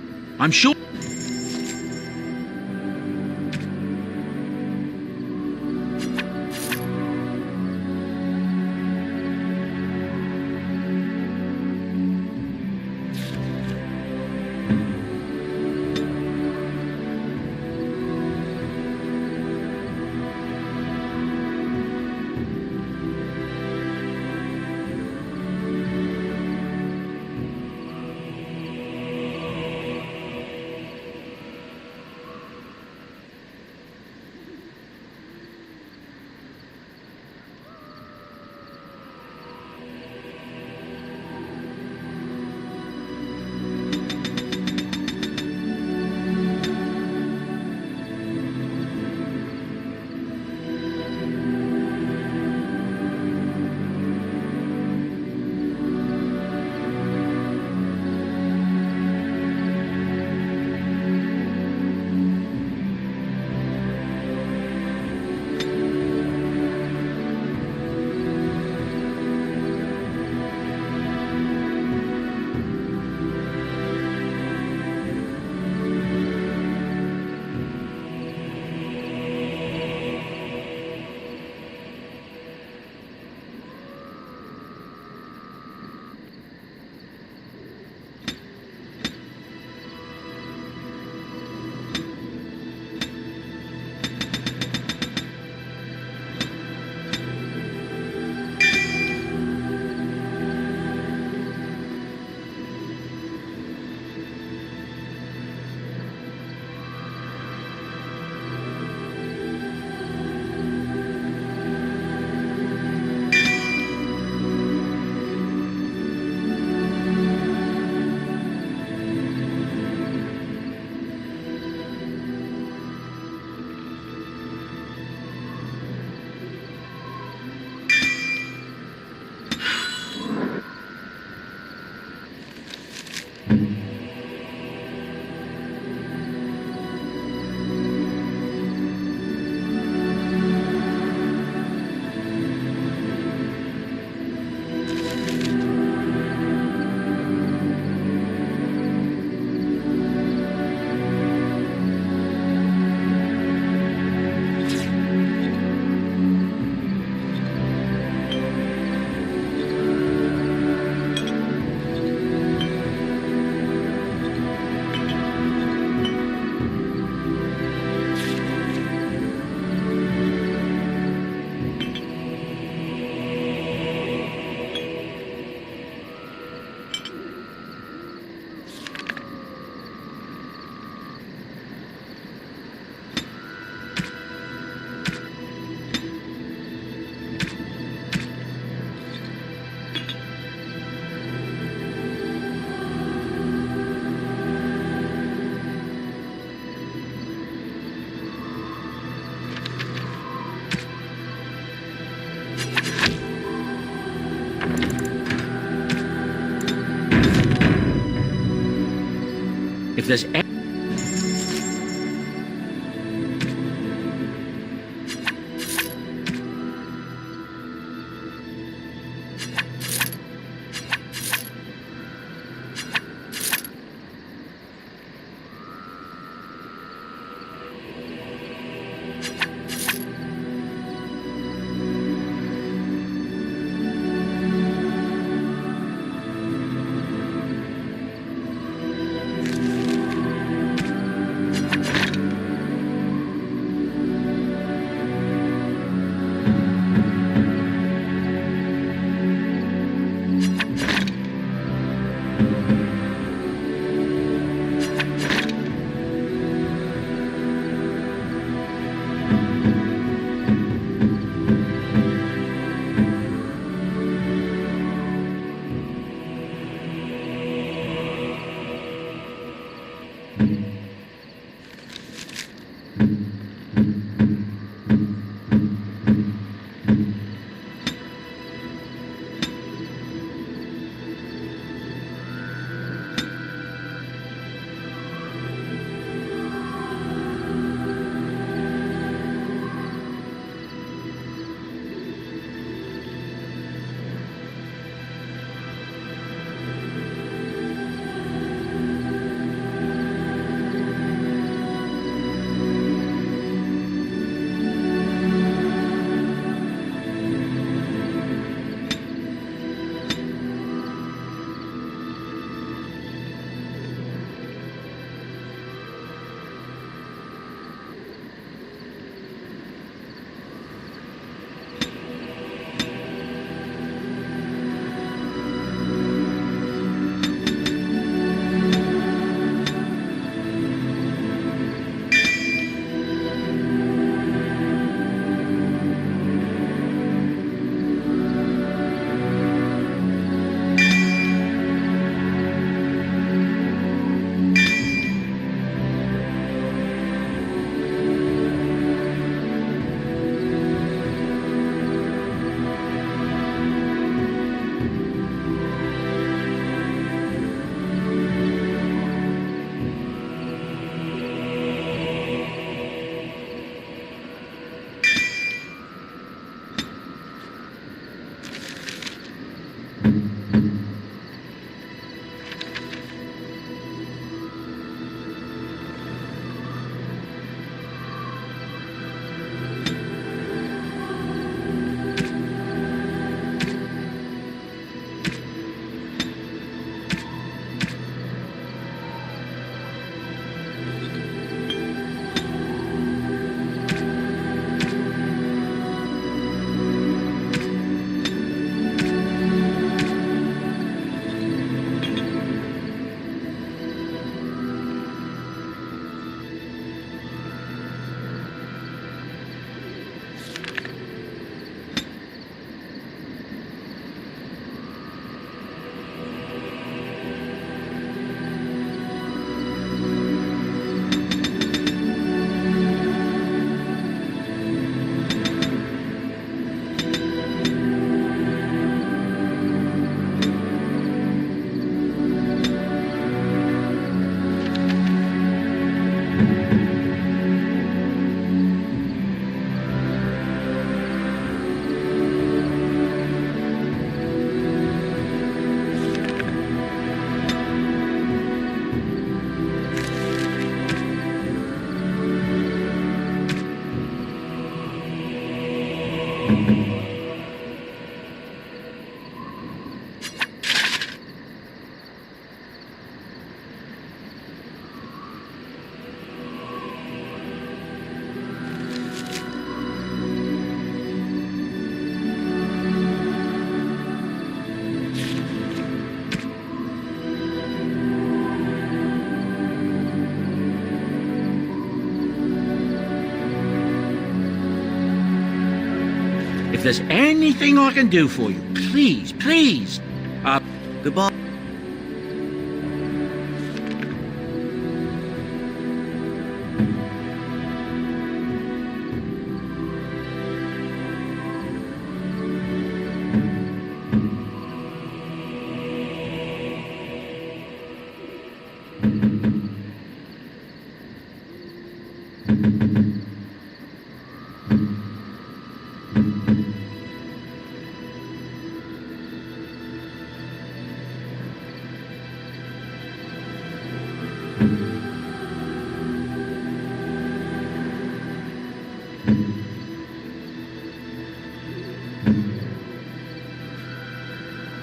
there's If there's anything I can do for you, please, please. Goodbye.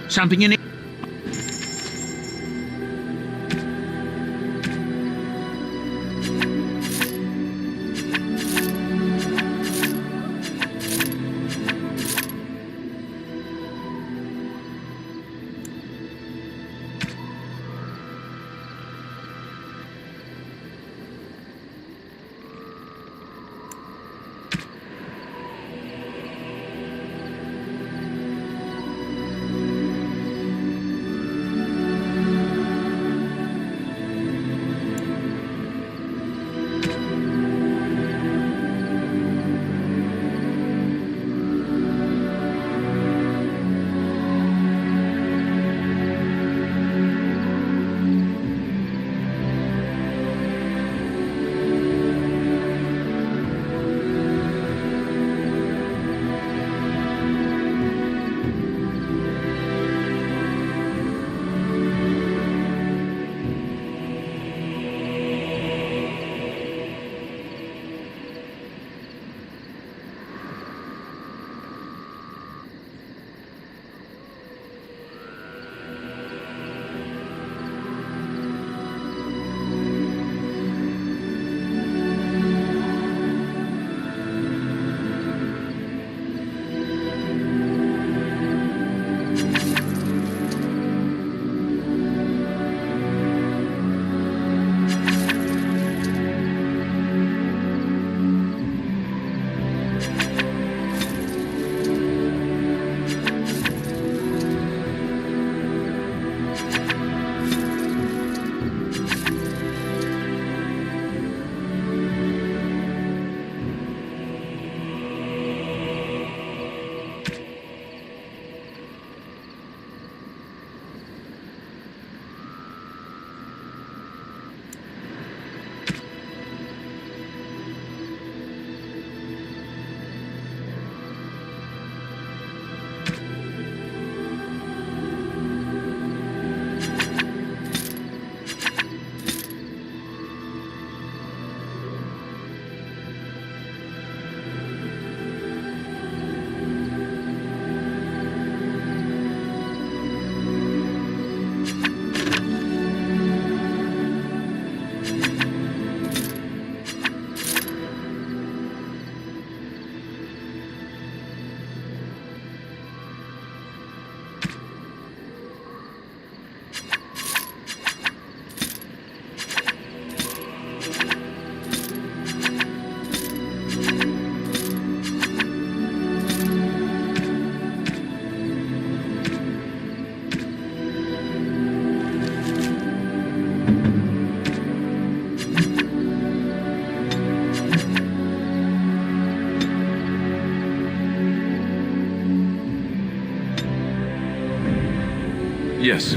Something in it? Yes.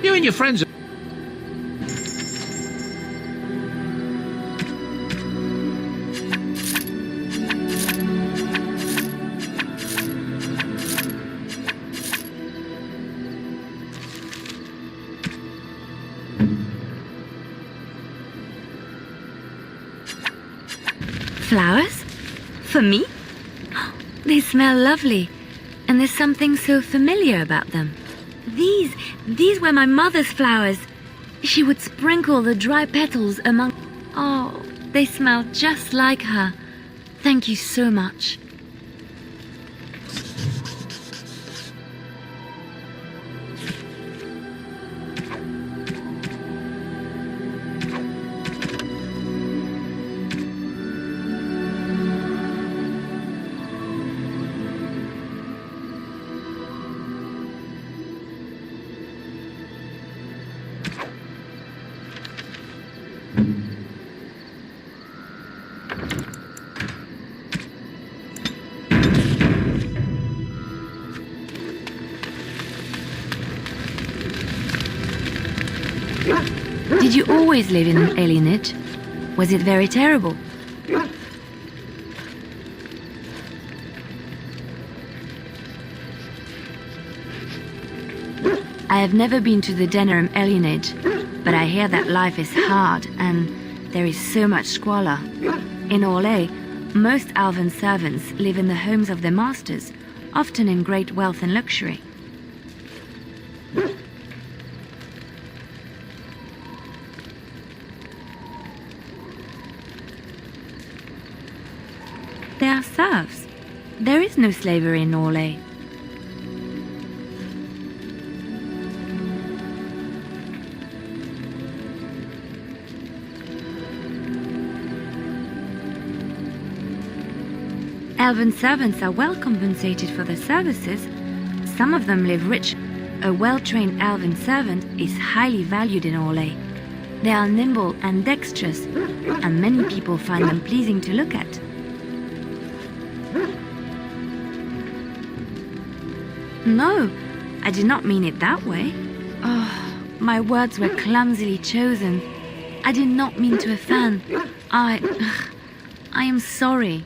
You and your friends are... Flowers? For me? They smell lovely, and there's something so familiar about them. These were my mother's flowers. She would sprinkle the dry petals among... Oh, they smell just like her. Thank you so much. Did you always live in an alienage? Was it very terrible? I have never been to the Denerim alienage, but I hear that life is hard and there is so much squalor. In Orlais, most elven servants live in the homes of their masters, often in great wealth and luxury. They are serfs. There is no slavery in Orlais. Elven servants are well compensated for their services. Some of them live rich. A well-trained elven servant is highly valued in Orlais. They are nimble and dexterous, and many people find them pleasing to look at. No, I did not mean it that way. Oh, my words were clumsily chosen. I did not mean to offend. I am sorry.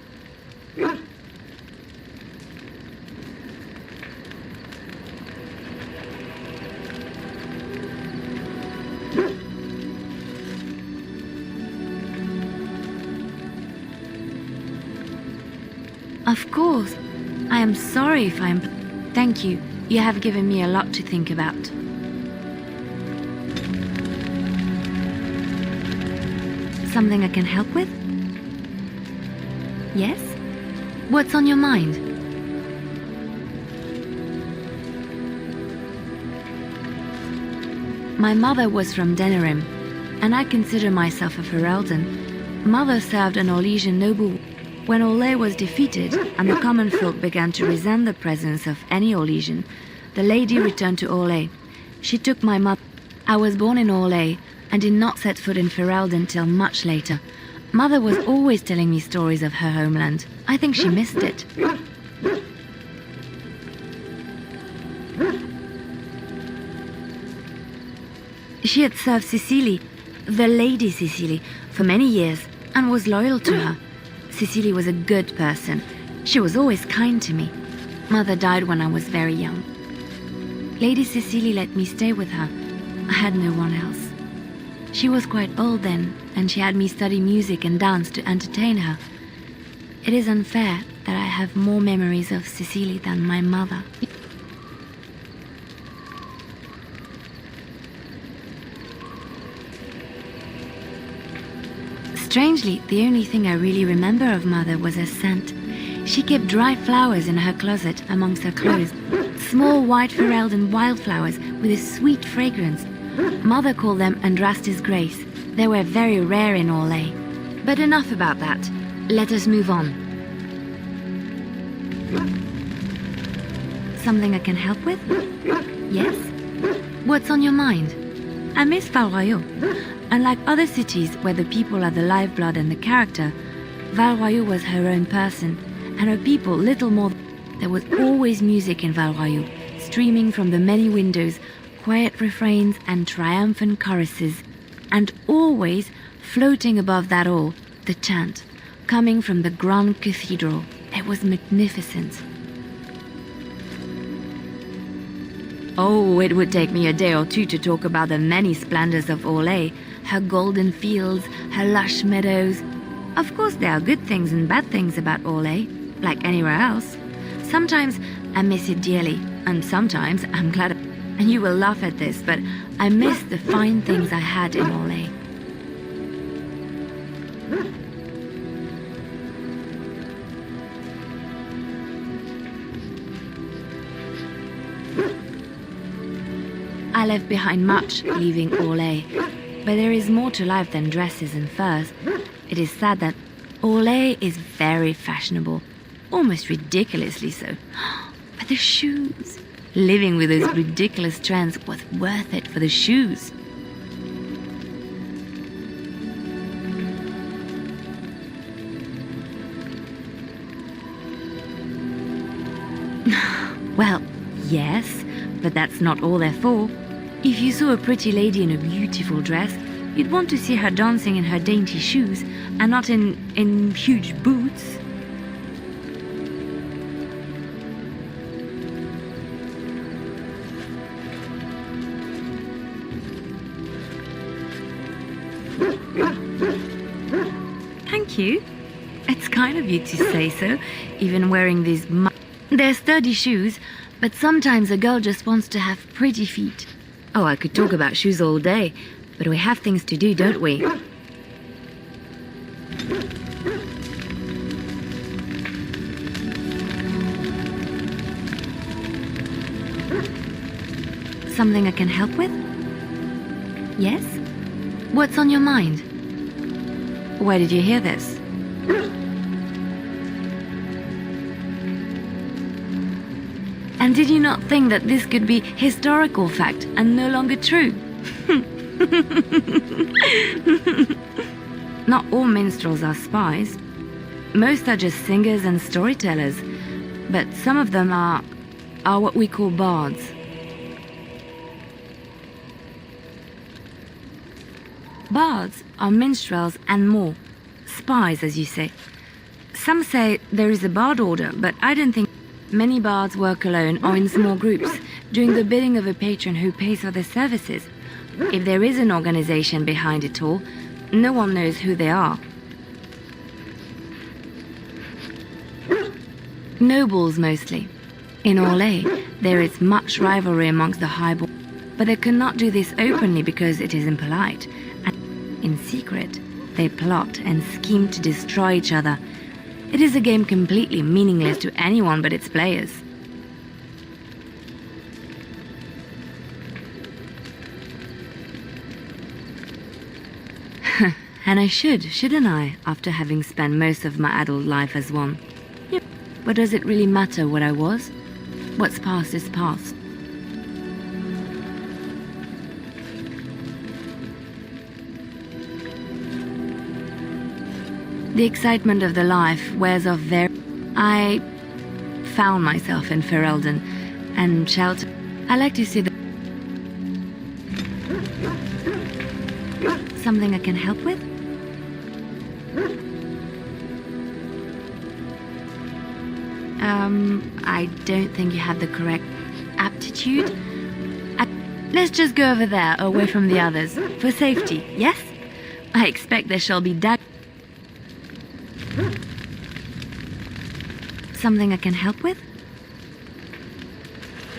Of course, I am sorry if I'm... Thank you. You have given me a lot to think about. Something I can help with? Yes? What's on your mind? My mother was from Denerim, and I consider myself a Ferelden. Mother served an Orlesian noble. When Orlais was defeated and the common folk began to resent the presence of any Orlesian, the lady returned to Orlais. She took my mother. I was born in Orlais and did not set foot in Ferelden till much later. Mother was always telling me stories of her homeland. I think she missed it. She had served Cecily, the Lady Cecily, for many years and was loyal to her. Cecily was a good person. She was always kind to me. Mother died when I was very young. Lady Cecily let me stay with her. I had no one else. She was quite old then, and she had me study music and dance to entertain her. It is unfair that I have more memories of Cecily than my mother. Strangely, the only thing I really remember of Mother was her scent. She kept dry flowers in her closet amongst her clothes. Small white Ferelden wildflowers with a sweet fragrance. Mother called them Andrastis grace. They were very rare in Orlais. But enough about that. Let us move on. Something I can help with? Yes? What's on your mind? I miss Valroyaux. Unlike other cities where the people are the lifeblood and the character, Valroyaux was her own person, and her people little more. There was always music in Valroyaux, streaming from the many windows, quiet refrains and triumphant choruses, and always floating above that all, the chant, coming from the Grand Cathedral. It was magnificent. Oh, it would take me a day or two to talk about the many splendors of Orlais, her golden fields, her lush meadows. Of course, there are good things and bad things about Orlais, like anywhere else. Sometimes I miss it dearly, and sometimes I'm glad. And you will laugh at this, but I miss the fine things I had in Orlais. I left behind much, leaving Orlais, but there is more to life than dresses and furs. It is sad that Orlais is very fashionable, almost ridiculously so. But the shoes! Living with those ridiculous trends was worth it for the shoes. Well, yes, but that's not all they're for. If you saw a pretty lady in a beautiful dress, you'd want to see her dancing in her dainty shoes and not in huge boots. Thank you. It's kind of you to say so, even wearing these They're sturdy shoes, but sometimes a girl just wants to have pretty feet. Oh, I could talk about shoes all day, but we have things to do, don't we? Something I can help with? Yes? What's on your mind? Where did you hear this? And did you not think that this could be historical fact and no longer true? Not all minstrels are spies. Most are just singers and storytellers, but some of them are what we call bards. Bards are minstrels and more. Spies, as you say. Some say there is a bard order, but I don't think. Many bards work alone or in small groups, doing the bidding of a patron who pays for their services. If there is an organization behind it all, no one knows who they are. Nobles mostly. In Orlais, there is much rivalry amongst the highborn, but they cannot do this openly because it is impolite. And in secret, they plot and scheme to destroy each other. It is a game completely meaningless to anyone but its players. And I shouldn't I, after having spent most of my adult life as one? Yep. But does it really matter what I was? What's past is past. The excitement of the life wears off very... I found myself in Ferelden and shelter. I like to see the... Something I can help with? I don't think you have the correct aptitude. Let's just go over there, away from the others, for safety, yes? I expect there shall be Something I can help with?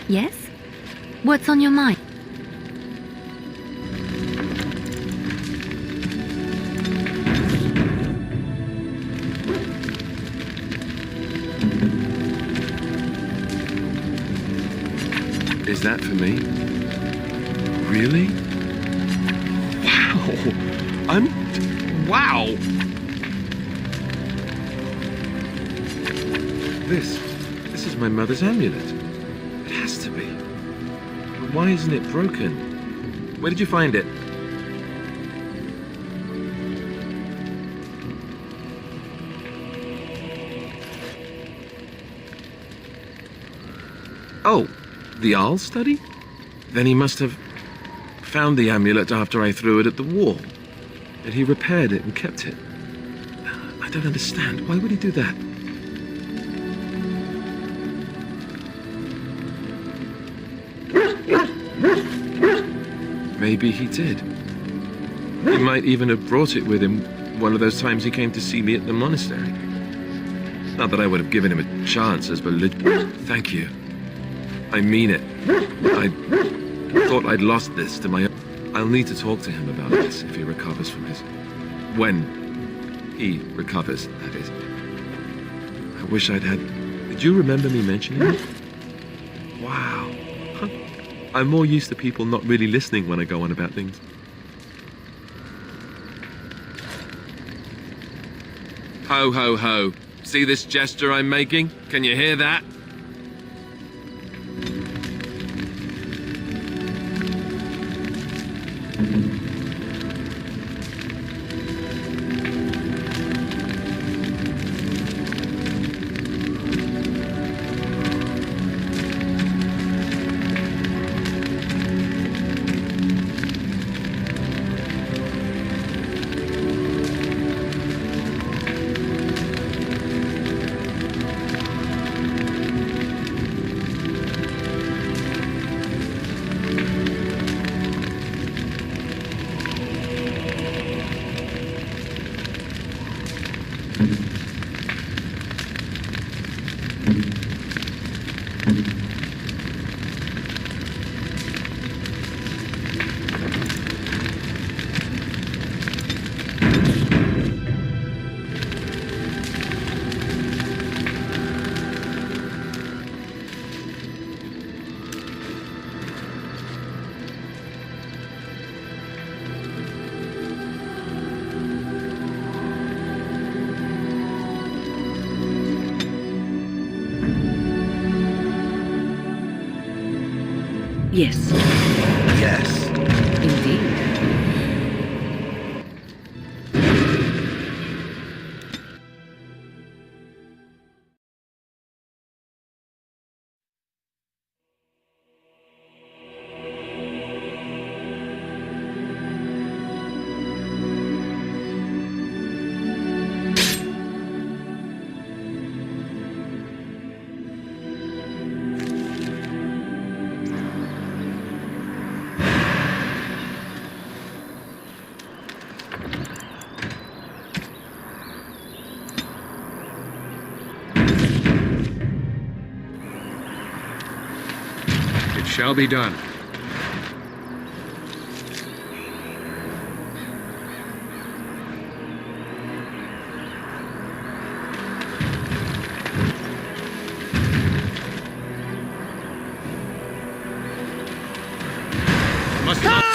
Yes? What's on your mind? Is that for me? Really? Wow! Wow! This is my mother's amulet. It has to be. But why isn't it broken? Where did you find it? Oh, the Arl study? Then he must have found the amulet after I threw it at the wall. And he repaired it and kept it. I don't understand. Why would he do that? Maybe he did. He might even have brought it with him one of those times he came to see me at the monastery. Not that I would have given him a chance as Thank you. I mean it. I thought I'd lost this to my... I'll need to talk to him about this if he recovers from his... When he recovers, that is. I wish I'd had... Did you remember me mentioning it? Wow. I'm more used to people not really listening when I go on about things. Ho, ho, ho. See this gesture I'm making? Can you hear that? Yes. Yes. Indeed. Shall be done. Must not.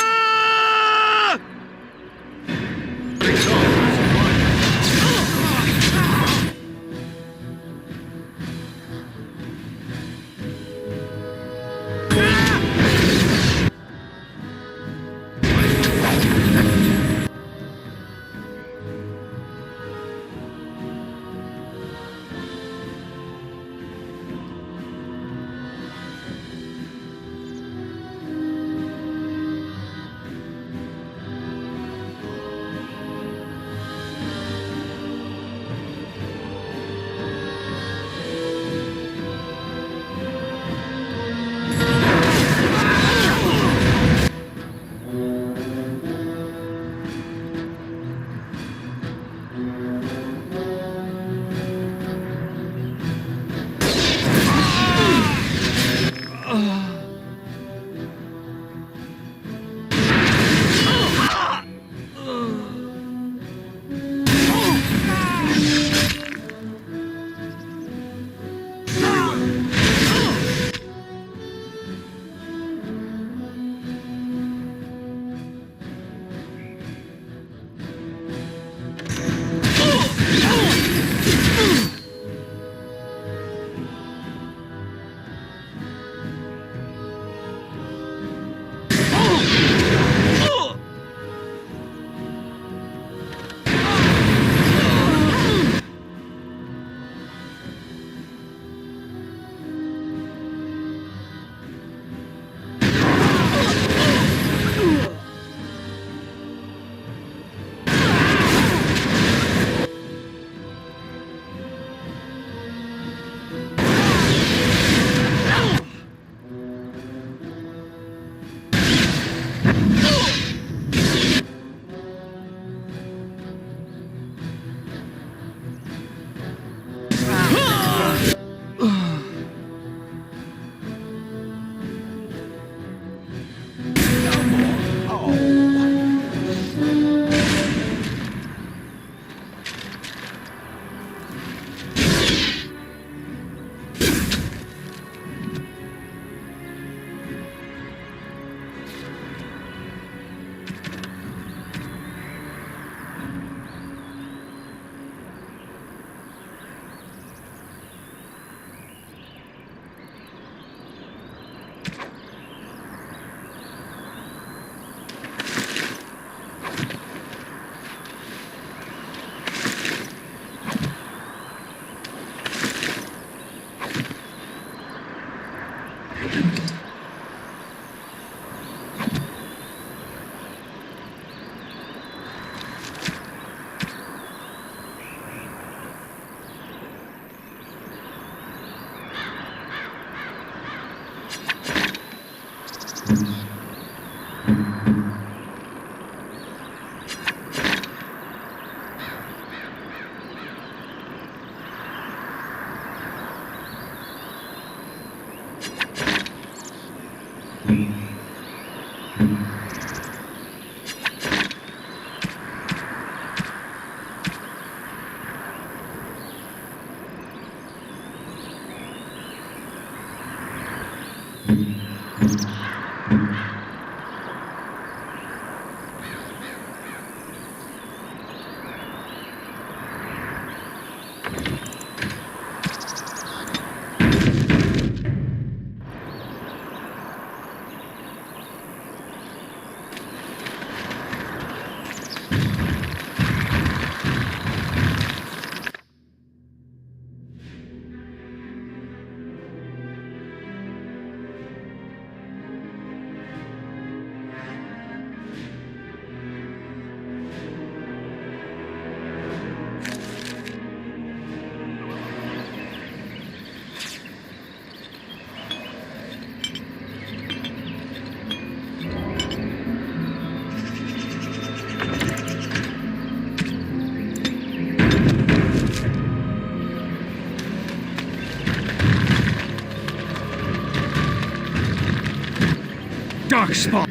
Dark spot.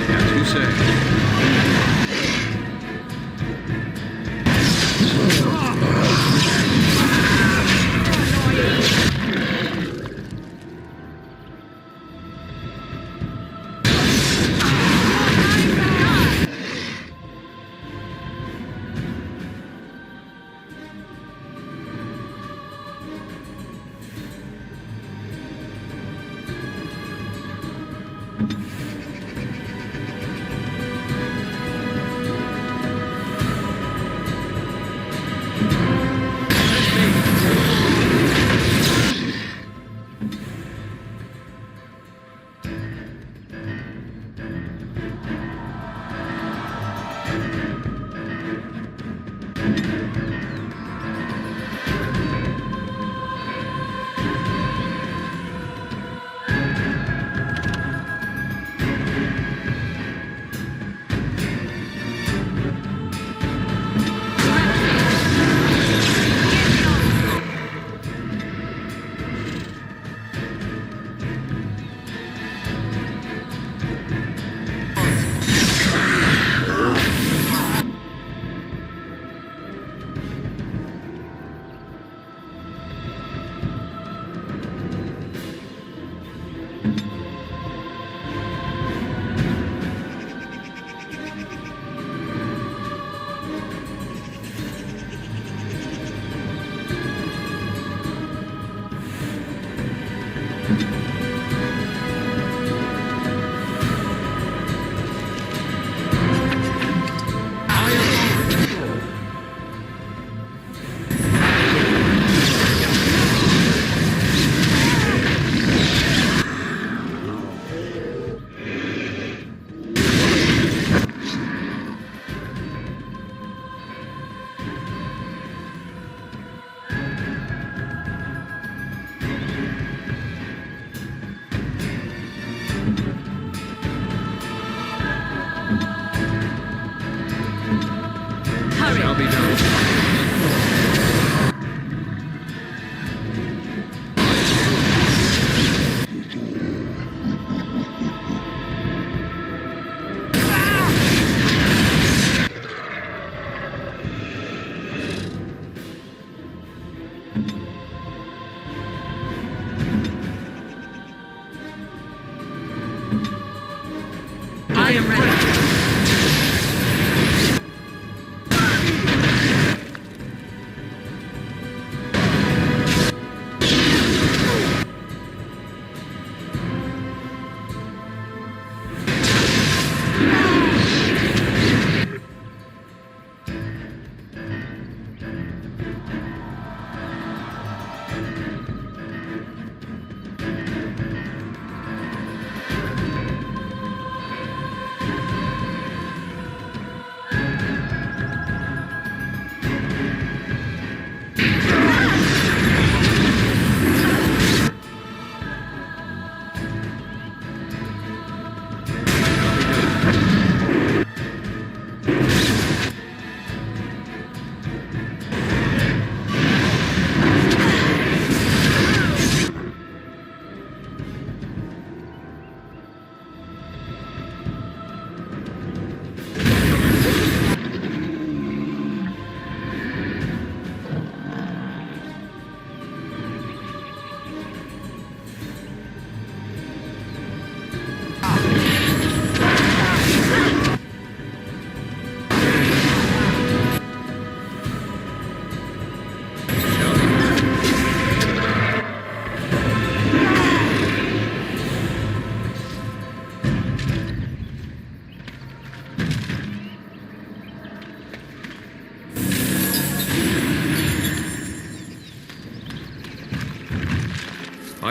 Can't you say?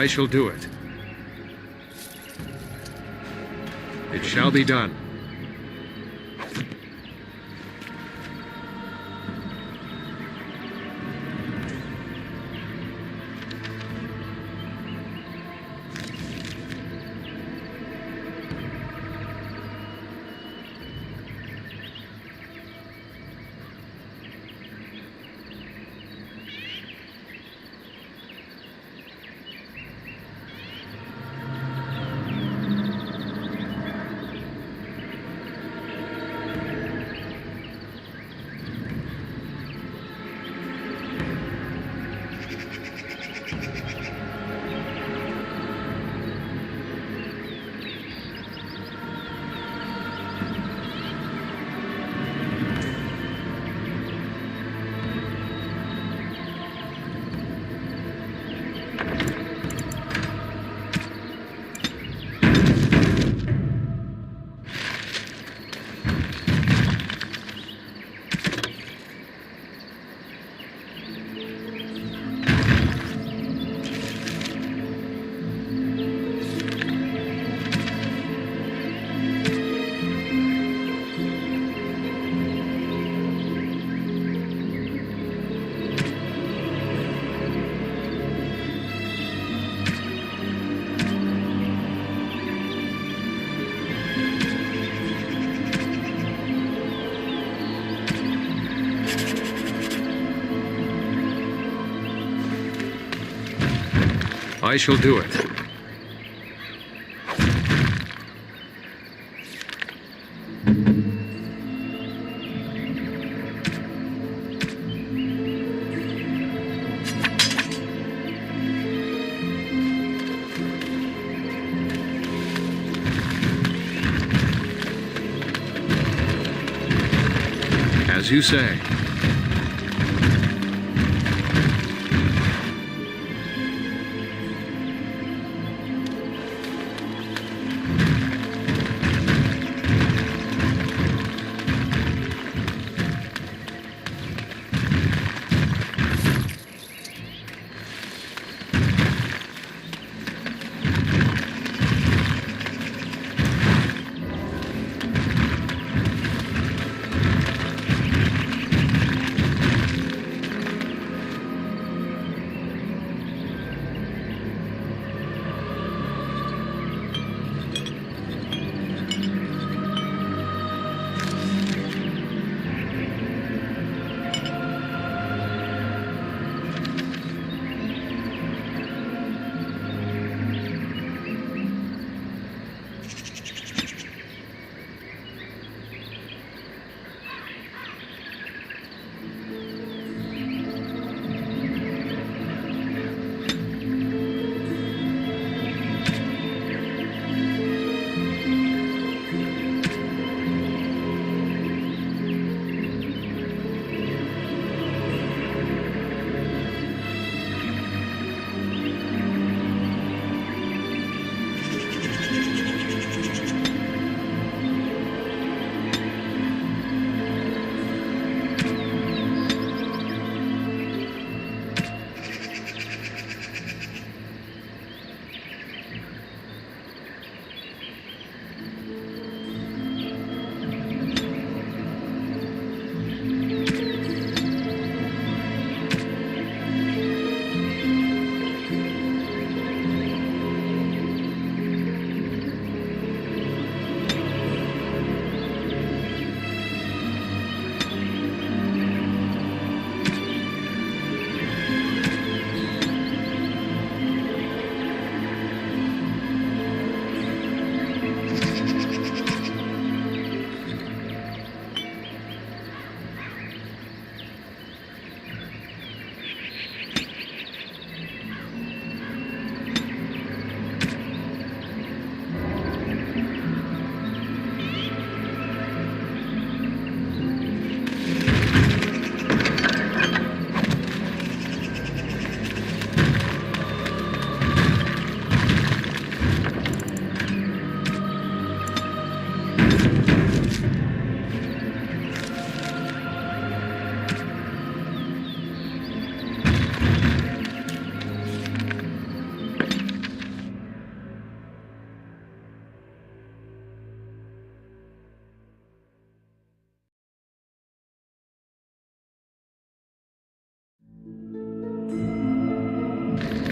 I shall do it. It shall be done. I shall do it. As you say.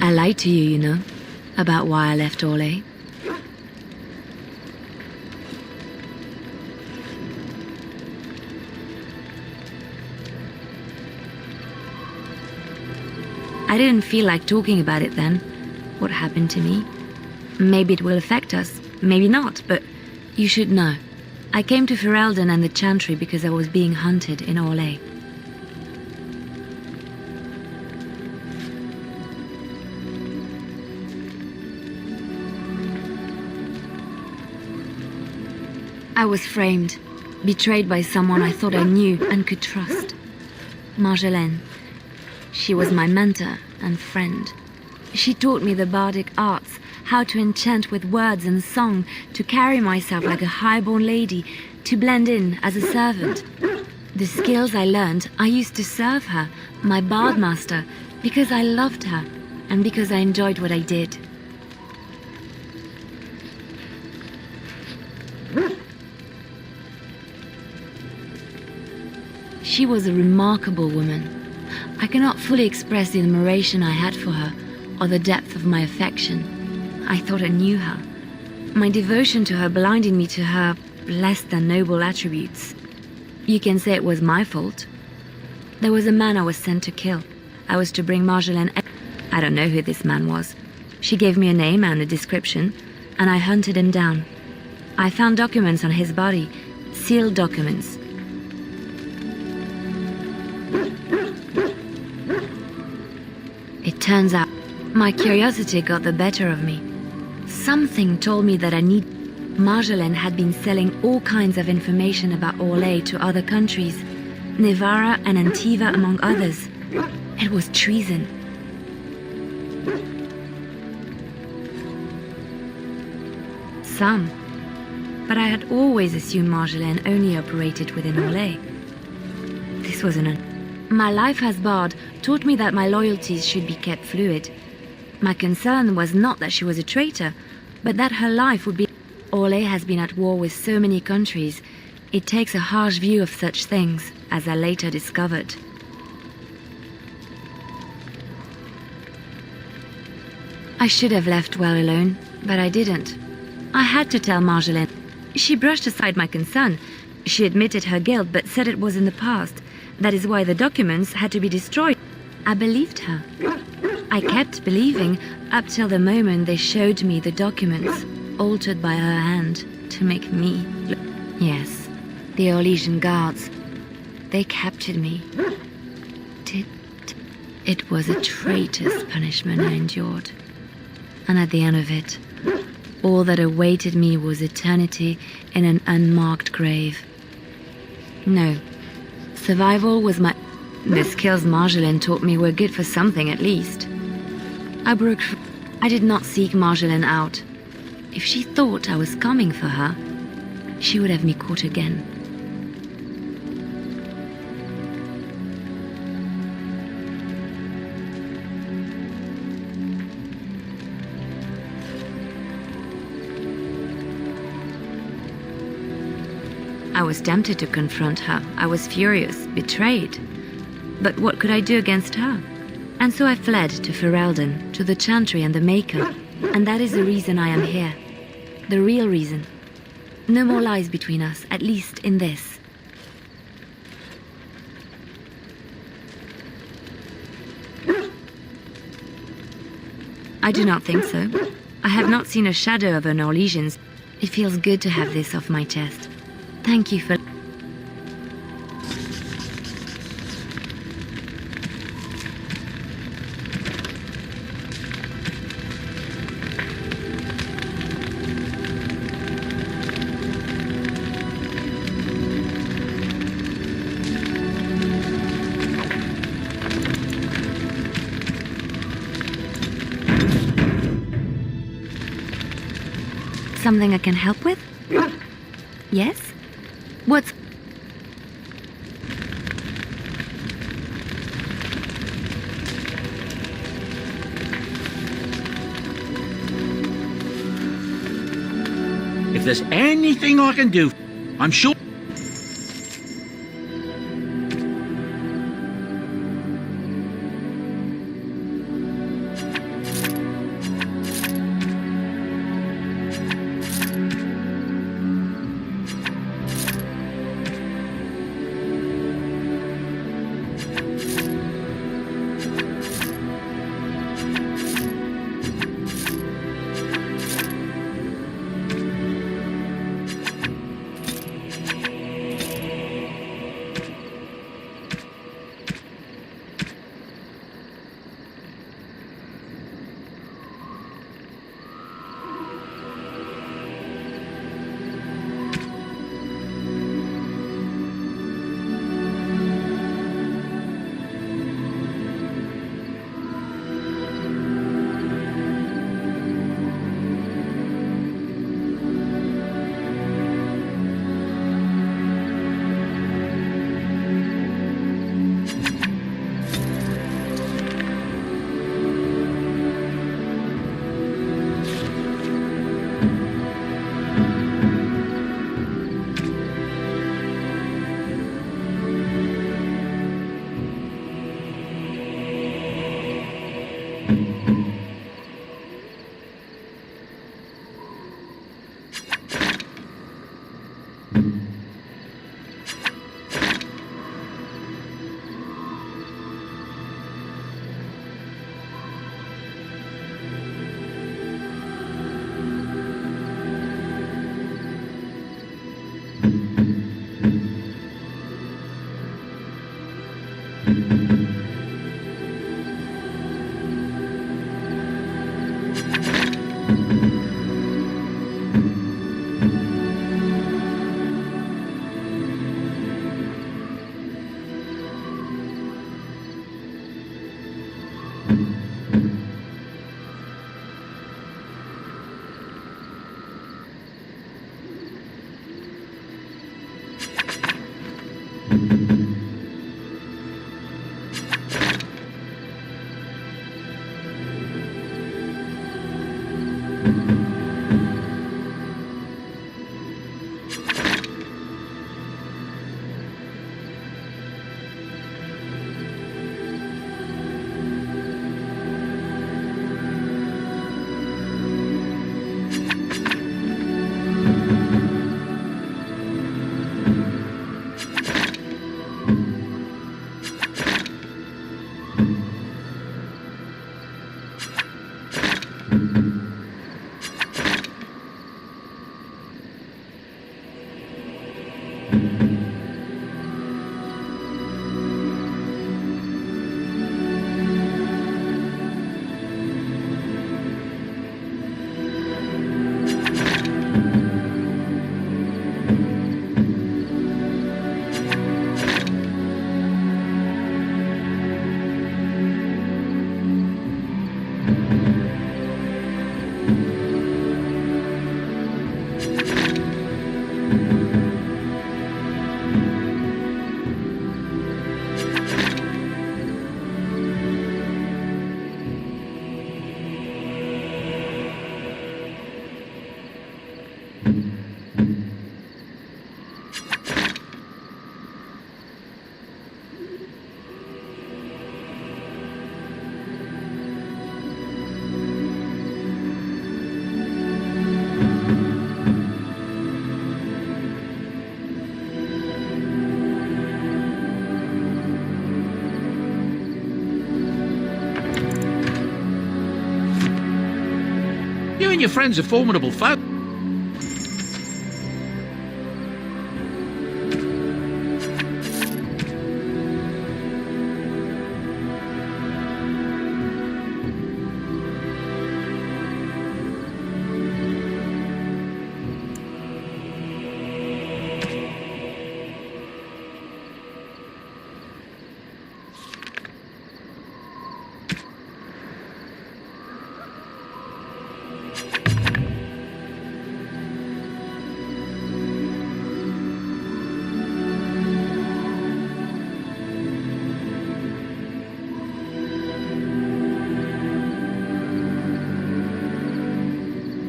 I lied to you, you know, about why I left Orlais. I didn't feel like talking about it then, what happened to me. Maybe it will affect us, maybe not, but you should know. I came to Ferelden and the Chantry because I was being hunted in Orlais. I was framed, betrayed by someone I thought I knew and could trust. Marjolaine. She was my mentor and friend. She taught me the bardic arts, how to enchant with words and song, to carry myself like a highborn lady, to blend in as a servant. The skills I learned, I used to serve her, my bard master, because I loved her and because I enjoyed what I did. She was a remarkable woman. I cannot fully express the admiration I had for her, or the depth of my affection. I thought I knew her. My devotion to her blinded me to her less than noble attributes. You can say it was my fault. There was a man I was sent to kill. I was to bring Marjolaine. I don't know who this man was. She gave me a name and a description, and I hunted him down. I found documents on his body, sealed documents. It turns out, my curiosity got the better of me. Something told me that Marjolaine had been selling all kinds of information about Orlais to other countries, Nevara and Antiva among others. It was treason. Some. But I had always assumed Marjolaine only operated within Orlais. This wasn't My life as bard taught me that my loyalties should be kept fluid. My concern was not that she was a traitor, but that her life would be... Orlais has been at war with so many countries. It takes a harsh view of such things, as I later discovered. I should have left well alone, but I didn't. I had to tell Marjolaine. She brushed aside my concern. She admitted her guilt, but said it was in the past. That is why the documents had to be destroyed. I believed her. I kept believing up till the moment they showed me the documents, altered by her hand to make me look. Yes, the Orlesian guards. They captured me. It was a traitor's punishment I endured. And at the end of it, all that awaited me was eternity in an unmarked grave. No. Survival was my... The skills Marjolaine taught me were good for something, at least. I broke free. I did not seek Marjolaine out. If she thought I was coming for her, she would have me caught again. I was tempted to confront her. I was furious, betrayed. But what could I do against her? And so I fled to Ferelden, to the Chantry and the Maker. And that is the reason I am here. The real reason. No more lies between us, at least in this. I do not think so. I have not seen a shadow of an Orlesians. It feels good to have this off my chest. Thank you for... Something I can help with? Yes? What's... If there's anything I can do, I'm sure... You and your friends are formidable folk.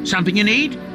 Something you need?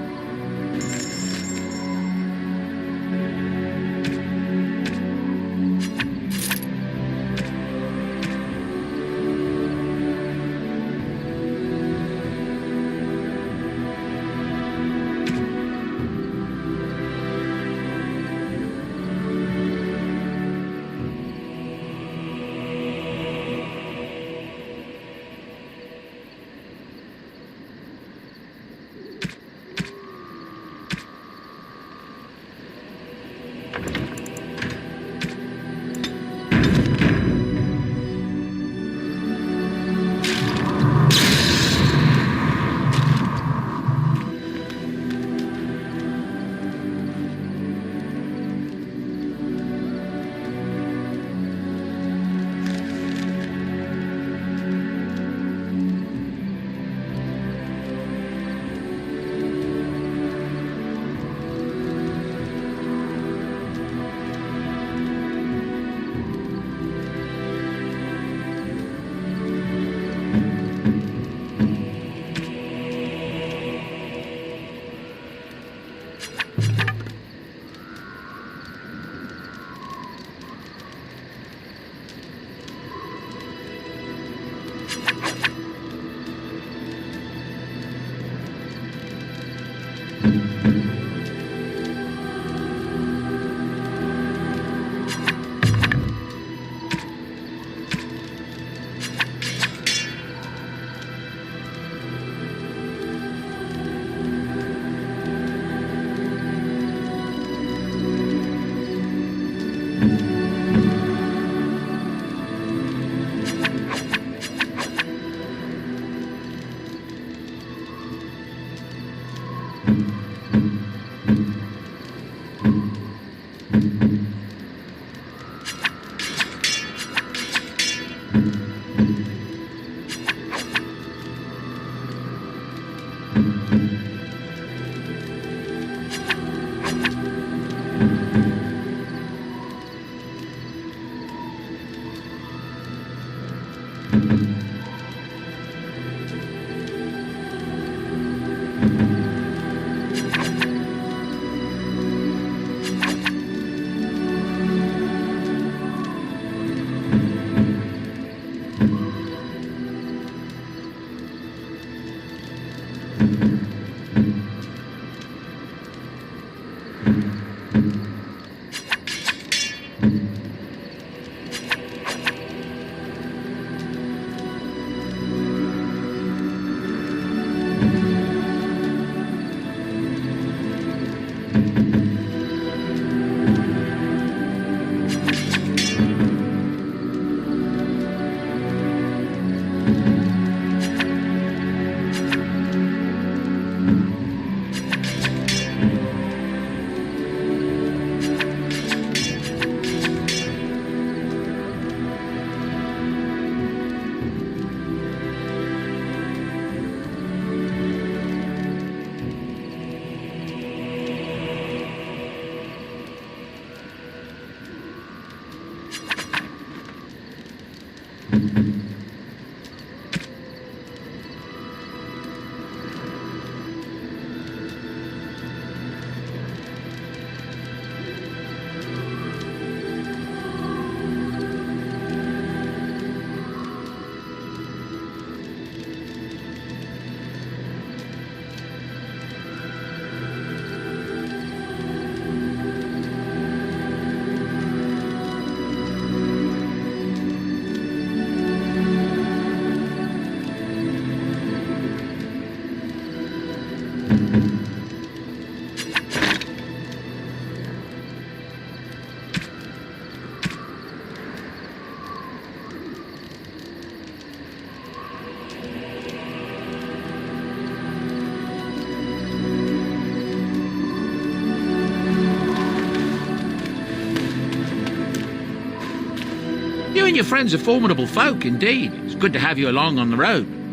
You and your friends are formidable folk, indeed. It's good to have you along on the road.